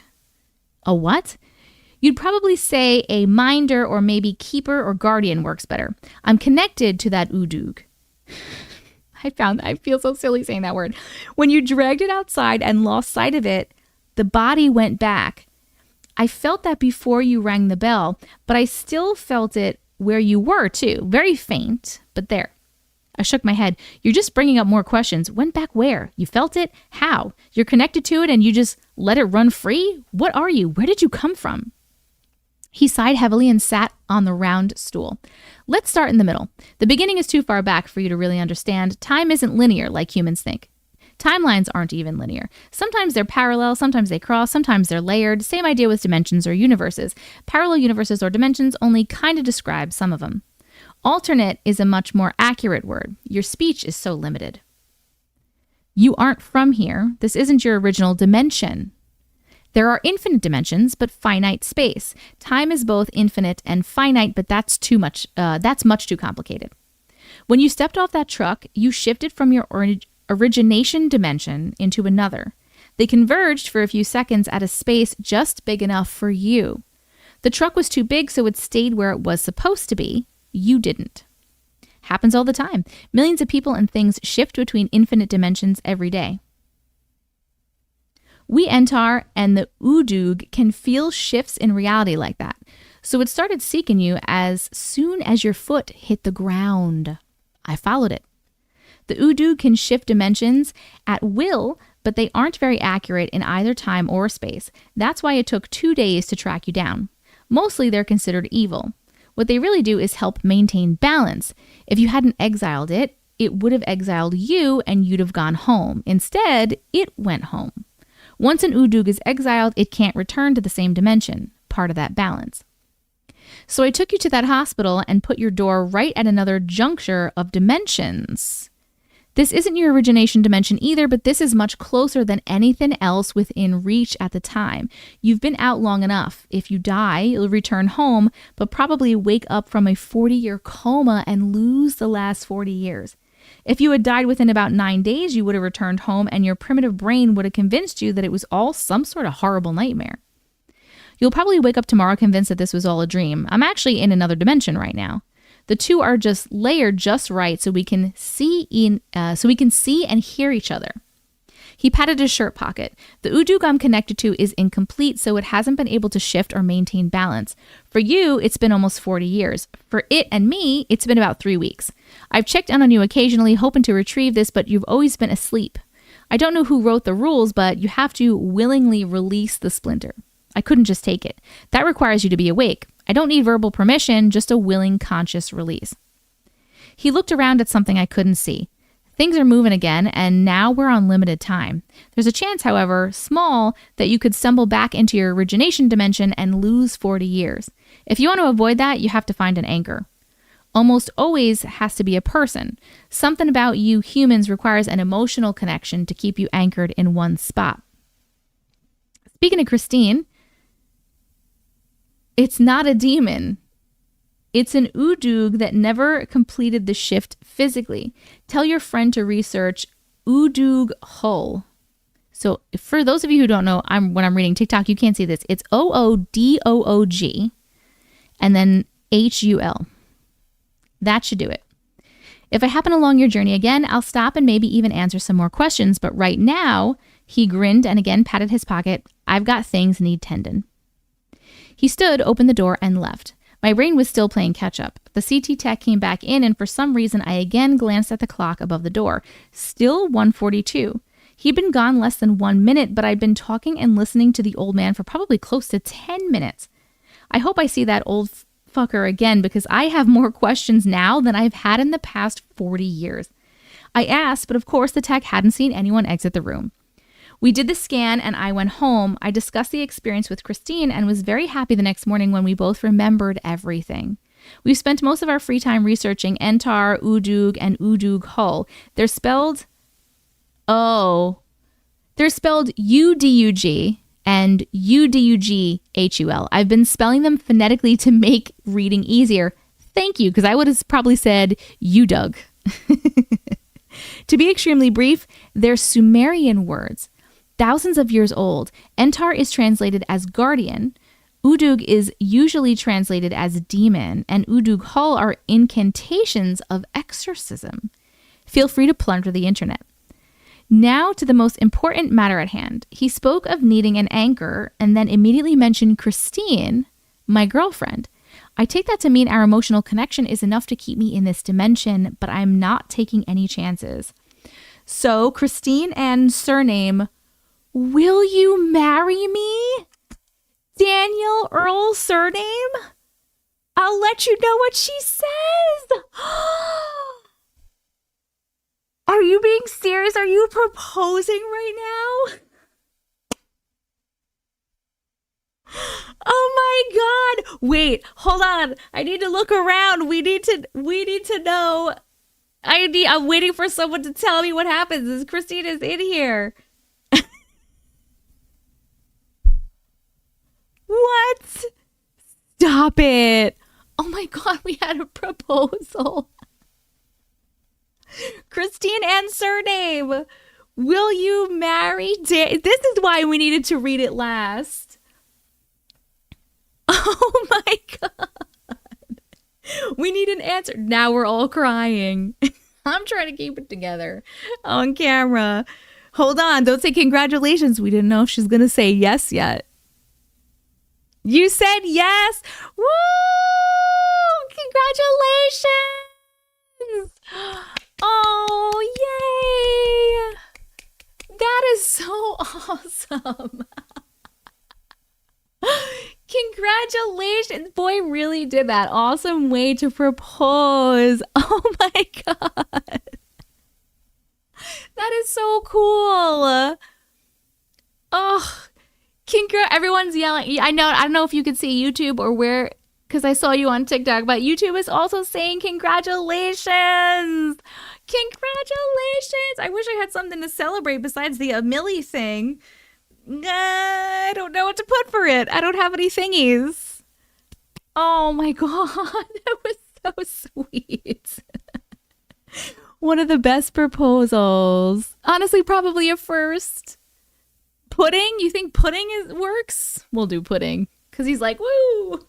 A what? You'd probably say a minder or maybe keeper or guardian works better. I'm connected to that Udug. I feel so silly saying that word. When you dragged it outside and lost sight of it, the body went back. I felt that before you rang the bell, but I still felt it where you were too. Very faint, but there. I shook my head. You're just bringing up more questions. Went back where? You felt it? How? You're connected to it and you just let it run free? What are you? Where did you come from? He sighed heavily and sat on the round stool. Let's start in the middle. The beginning is too far back for you to really understand. Time isn't linear like humans think. Timelines aren't even linear. Sometimes they're parallel, sometimes they cross, sometimes they're layered. Same idea with dimensions or universes. Parallel universes or dimensions only kind of describe some of them. Alternate is a much more accurate word. Your speech is so limited. You aren't from here. This isn't your original dimension. There are infinite dimensions, but finite space. Time is both infinite and finite, but that's much too complicated. When you stepped off that truck, you shifted from your origination dimension into another. They converged for a few seconds at a space just big enough for you. The truck was too big, so it stayed where it was supposed to be. You didn't. Happens all the time. Millions of people and things shift between infinite dimensions every day. We Entar and the Udug can feel shifts in reality like that. So it started seeking you as soon as your foot hit the ground. I followed it. The Udug can shift dimensions at will, but they aren't very accurate in either time or space. That's why it took 2 days to track you down. Mostly they're considered evil. What they really do is help maintain balance. If you hadn't exiled it, it would have exiled you and you'd have gone home. Instead, it went home. Once an Udug is exiled, it can't return to the same dimension, part of that balance. So I took you to that hospital and put your door right at another juncture of dimensions. This isn't your origination dimension either, but this is much closer than anything else within reach at the time. You've been out long enough. If you die, you'll return home, but probably wake up from a 40-year coma and lose the last 40 years. If you had died within about 9 days, you would have returned home and your primitive brain would have convinced you that it was all some sort of horrible nightmare. You'll probably wake up tomorrow convinced that this was all a dream. I'm actually in another dimension right now. The two are just layered just right so we can see and hear each other. He patted his shirt pocket. The Udug I'm connected to is incomplete, so it hasn't been able to shift or maintain balance. For you, it's been almost 40 years. For it and me, it's been about 3 weeks. I've checked in on you occasionally, hoping to retrieve this, but you've always been asleep. I don't know who wrote the rules, but you have to willingly release the splinter. I couldn't just take it. That requires you to be awake. I don't need verbal permission, just a willing, conscious release. He looked around at something I couldn't see. Things are moving again, and now we're on limited time. There's a chance, however, small, that you could stumble back into your origination dimension and lose 40 years. If you want to avoid that, you have to find an anchor. Almost always has to be a person. Something about you humans requires an emotional connection to keep you anchored in one spot. Speaking of Christine, it's not a demon. It's an Udug that never completed the shift physically. Tell your friend to research Udug Hull. So for those of you who don't know, when I'm reading TikTok, you can't see this. It's OODOOG and then HUL. That should do it. If I happen along your journey again, I'll stop and maybe even answer some more questions. But right now, he grinned and again patted his pocket. I've got things need tending. He stood, opened the door, and left. My brain was still playing catch-up. The CT tech came back in, and for some reason, I again glanced at the clock above the door. Still 1:42. He'd been gone less than 1 minute, but I'd been talking and listening to the old man for probably close to 10 minutes. I hope I see that old fucker again, because I have more questions now than I've had in the past 40 years. I asked, but of course the tech hadn't seen anyone exit the room. We did the scan and I went home. I discussed the experience with Christine and was very happy the next morning when we both remembered everything. We've spent most of our free time researching Entar, Udug, and Udug Hull. They're spelled UDUG and UDUGHUL. I've been spelling them phonetically to make reading easier. Thank you, because I would have probably said Udug. To be extremely brief, they're Sumerian words. Thousands of years old. Entar is translated as guardian. Udug is usually translated as demon, and Udug Hull are incantations of exorcism. Feel free to plunder the internet. Now to the most important matter at hand. He spoke of needing an anchor and then immediately mentioned Christine, my girlfriend. I take that to mean our emotional connection is enough to keep me in this dimension, but I'm not taking any chances. So, Christine and surname, will you marry me? Daniel Earl surname? I'll let you know what she says. Are you being serious? Are you proposing right now? Oh my God. Wait, hold on. I need to look around. We need to know. I'm waiting for someone to tell me what happens as Christina's in here. What? Stop it. Oh my God, we had a proposal. Christine and surname. Will you marry This is why we needed to read it last. Oh my God. We need an answer. Now we're all crying. I'm trying to keep it together on camera. Hold on. Don't say congratulations. We didn't know if she's going to say yes yet. You said yes. Woo! Congratulations. Oh, yay. That is so awesome. Congratulations. Boy really did that. Awesome way to propose. Oh my God. That is so cool. Oh, everyone's yelling. I don't know if you could see YouTube or where, because I saw you on TikTok, but YouTube is also saying congratulations. Congratulations. I wish I had something to celebrate besides the Millie thing. I don't know what to put for it. I don't have any thingies. Oh my God. That was so sweet. One of the best proposals. Honestly, probably a first. Pudding? You think pudding works? We'll do pudding. Because he's like, woo!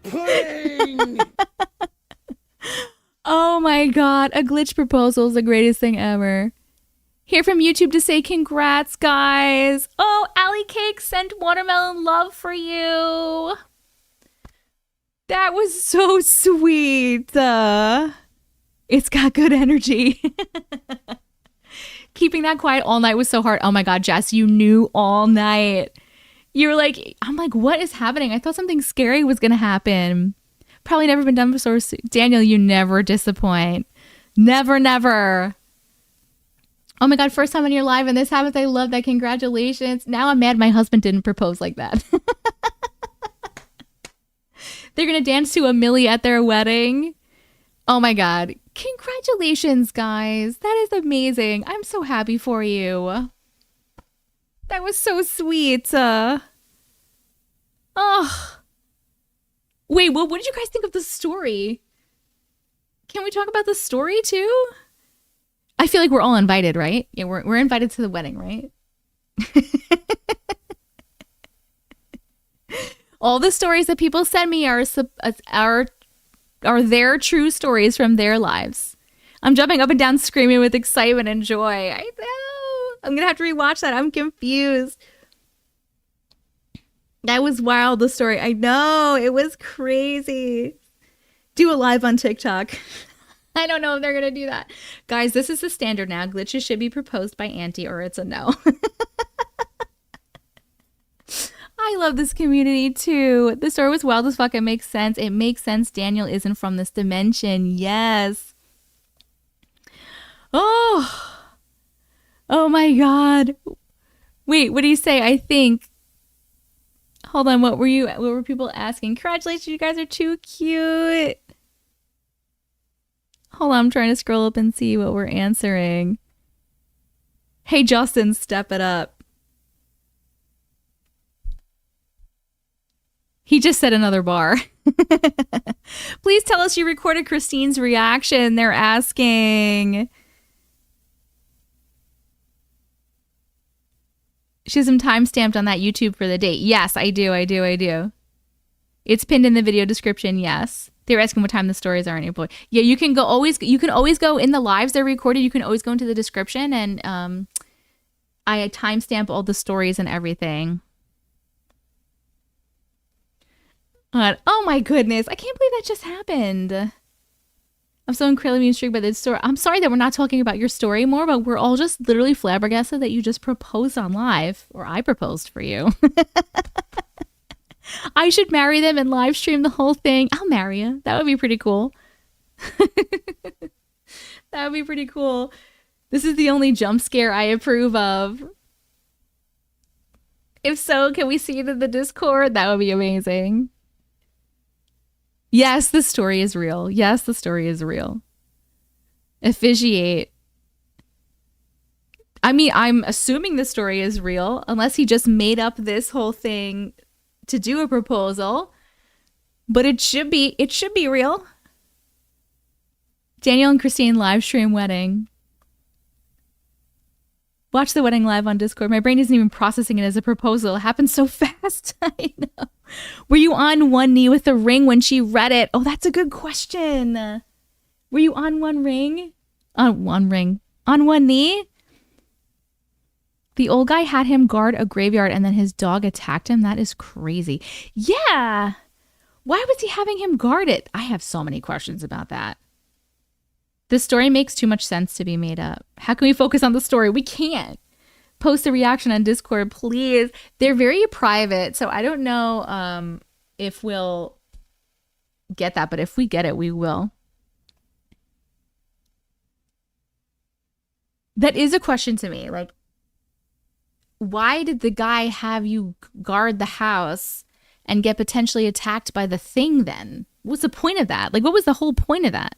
Pudding! Oh my God. A glitch proposal is the greatest thing ever. Here from YouTube to say congrats, guys. Oh, Allie Cake sent watermelon love for you. That was so sweet. It's got good energy. Keeping that quiet all night was so hard. Oh my God, Jess, you knew all night. You were like, I'm like, what is happening? I thought something scary was going to happen. Probably never been done before. Daniel, you never disappoint. Never, never. Oh my God, first time on your live and this happens. I love that. Congratulations. Now I'm mad my husband didn't propose like that. They're going to dance to a Millie at their wedding. Oh my God. Congratulations, guys. That is amazing. I'm so happy for you. That was so sweet. Oh. Wait, what did you guys think of the story? Can we talk about the story too? I feel like we're all invited, right? Yeah, we're invited to the wedding, right? All the stories that people send me are their true stories from their lives. I'm jumping up and down screaming with excitement and joy. I know. I'm going to have to rewatch that. I'm confused. That was wild, the story. I know. It was crazy. Do a live on TikTok. I don't know if they're going to do that. Guys, this is the standard now. Glitches should be proposed by Auntie or it's a no. I love this community too. The story was wild as fuck. It makes sense. It makes sense Daniel isn't from this dimension. Yes. Oh. Oh my God. Wait, what do you say? I think. Hold on. What were people asking? Congratulations. You guys are too cute. Hold on, I'm trying to scroll up and see what we're answering. Hey, Justin, step it up. He just said another bar. Please tell us you recorded Christine's reaction. They're asking. She has some time stamped on that YouTube for the date. Yes, I do. It's pinned in the video description. Yes. They were asking what time the stories are in April. Yeah, you can always go in the lives they're recorded. You can always go into the description and I timestamp all the stories and everything. Oh my goodness. I can't believe that just happened. I'm so incredibly intrigued by this story. I'm sorry that we're not talking about your story more, but we're all just literally flabbergasted that you just proposed on live, or I proposed for you. I should marry them and live stream the whole thing. I'll marry you. That would be pretty cool. That would be pretty cool. This is the only jump scare I approve of. If so, can we see it in the Discord? That would be amazing. Yes, the story is real. Yes, the story is real. Officiate. I mean, I'm assuming the story is real, unless he just made up this whole thing to do a proposal. But it should be real. Daniel and Christine live stream wedding. Watch the wedding live on Discord. My brain isn't even processing it as a proposal. It happened so fast. I know. Were you on one knee with a ring when she read it? Oh, that's a good question. Were you on one ring? On one ring. On one knee? The old guy had him guard a graveyard and then his dog attacked him. That is crazy. Yeah. Why was he having him guard it? I have so many questions about that. This story makes too much sense to be made up. How can we focus on the story? We can't. Post a reaction on Discord, please. They're very private, so I don't know if we'll get that, but if we get it, we will. That is a question to me. Like, why did the guy have you guard the house and get potentially attacked by the thing then? What's the point of that? Like, what was the whole point of that?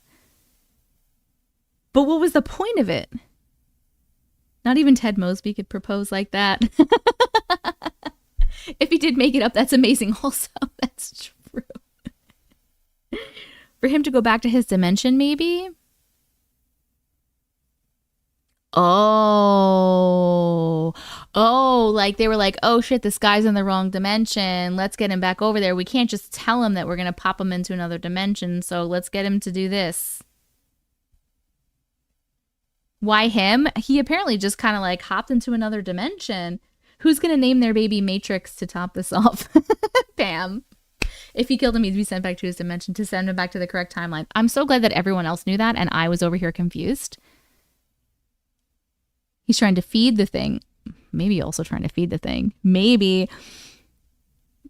But what was the point of it? Not even Ted Mosby could propose like that. If he did make it up, that's amazing also. That's true. For him to go back to his dimension, maybe? Oh, like they were like, oh shit, this guy's in the wrong dimension. Let's get him back over there. We can't just tell him that we're going to pop him into another dimension. So let's get him to do this. Why him? He apparently just kind of like hopped into another dimension. Who's going to name their baby Matrix to top this off? Bam. If he killed him, he'd be sent back to his dimension to send him back to the correct timeline. I'm so glad that everyone else knew that and I was over here confused. He's trying to feed the thing. Maybe also trying to feed the thing. Maybe.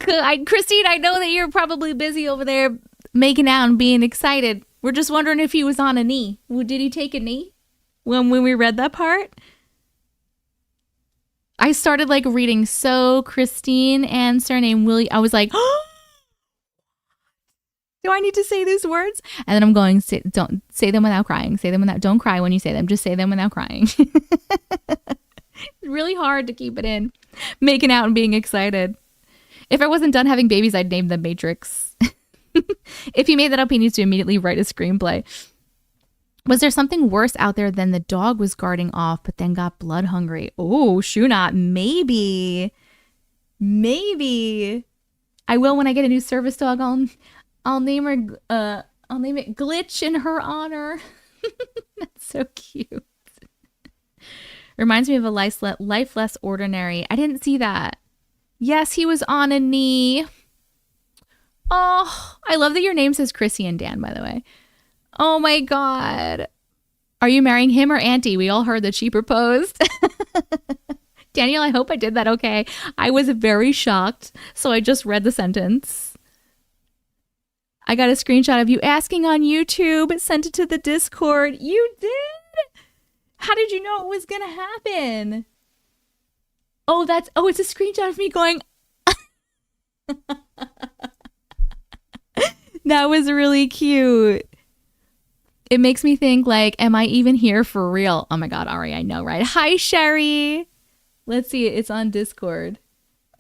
Christine, I know that you're probably busy over there making out and being excited. We're just wondering if he was on a knee. Did he take a knee? When we read that part, I started like reading, so Christine and surname Willie. I was like, oh, do I need to say these words? And then I'm going, don't say them without crying. Say them without, don't cry when you say them. Just say them without crying. It's really hard to keep it in. Making out and being excited. If I wasn't done having babies, I'd name them Matrix. If he made that up, he needs to immediately write a screenplay. Was there something worse out there than the dog was guarding off, but then got blood hungry? Oh, Shunat, maybe. Maybe. I will when I get a new service dog. I'll name her. I'll name it Glitch in her honor. That's so cute. Reminds me of a life less ordinary. I didn't see that. Yes, he was on a knee. Oh, I love that your name says Chrissy and Dan, by the way. Oh my God. Are you marrying him or Auntie? We all heard that she proposed. Daniel, I hope I did that okay. I was very shocked, so I just read the sentence. I got a screenshot of you asking on YouTube, sent it to the Discord. You did? How did you know it was going to happen? Oh, it's a screenshot of me going. That was really cute. It makes me think like, am I even here for real? Oh my God, Ari, I know, right? Hi, Sherry. Let's see. It's on Discord.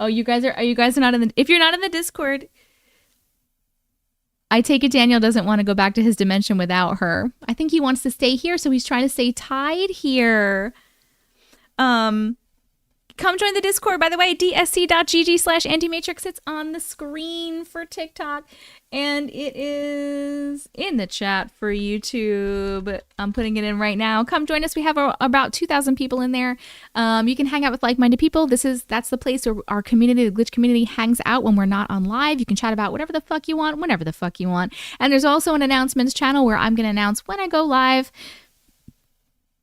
Oh, you guys are not in the, if you're not in the Discord, I take it Daniel doesn't want to go back to his dimension without her. I think he wants to stay here, so he's trying to stay tied here. Come join the Discord, by the way, dsc.gg/Auntie Matrix. It's on the screen for TikTok, and it is in the chat for YouTube. I'm putting it in right now. Come join us. We have about 2,000 people in there. You can hang out with like-minded people. That's the place where our community, the glitch community, hangs out when we're not on live. You can chat about whatever the fuck you want, whenever the fuck you want. And there's also an announcements channel where I'm going to announce when I go live,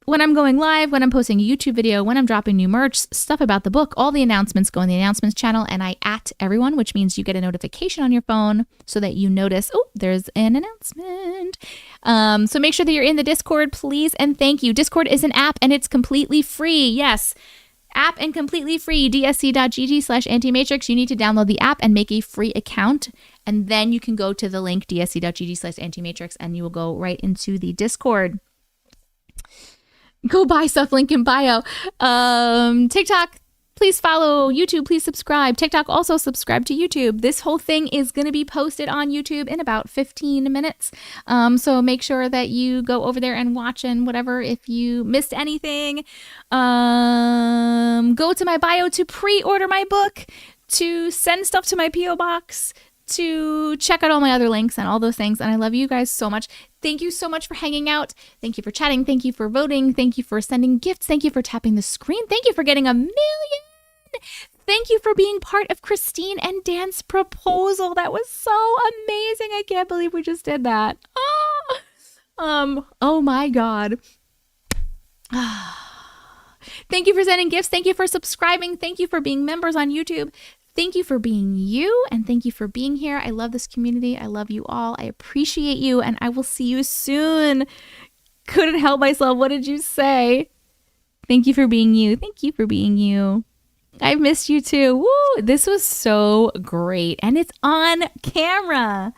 when I'm going live, when I'm posting a YouTube video, when I'm dropping new merch, stuff about the book. All the announcements go in the announcements channel, and I @ everyone, which means you get a notification on your phone so that you notice, oh, there's an announcement. So make sure that you're in the Discord, please, and thank you. Discord is an app, and it's completely free. Yes, app and completely free. dsc.gg/Auntie Matrix. You need to download the app and make a free account, and then you can go to the link dsc.gg/Auntie Matrix, and you will go right into the Discord. Go buy stuff, link in bio. TikTok, please follow. YouTube, please subscribe. TikTok, also subscribe to YouTube. This whole thing is going to be posted on YouTube in about 15 minutes. So make sure that you go over there and watch and whatever. If you missed anything, go to my bio to pre-order my book, to send stuff to my P.O. box, to check out all my other links and all those things. And I love you guys so much. Thank you so much for hanging out. Thank you for chatting. Thank you for voting. Thank you for sending gifts. Thank you for tapping the screen. Thank you for getting 1,000,000. Thank you for being part of Christine and Dan's proposal. That was so amazing. I can't believe we just did that. Oh my God. Thank you for sending gifts. Thank you for subscribing. Thank you for being members on YouTube. Thank you for being you, and thank you for being here. I love this community. I love you all. I appreciate you, and I will see you soon. Couldn't help myself. What did you say? Thank you for being you. Thank you for being you. I missed you too. Woo! This was so great, and it's on camera.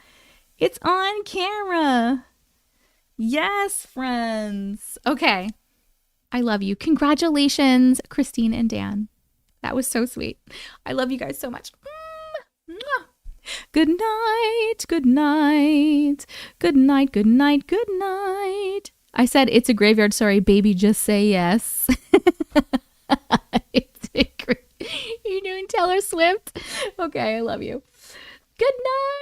It's on camera. Yes, friends. Okay. I love you. Congratulations, Christine and Dan. That was so sweet. I love you guys so much. Good night. Good night. Good night. Good night. Good night. I said it's a graveyard. Sorry, baby. Just say yes. You're doing Taylor Swift? Okay, I love you. Good night.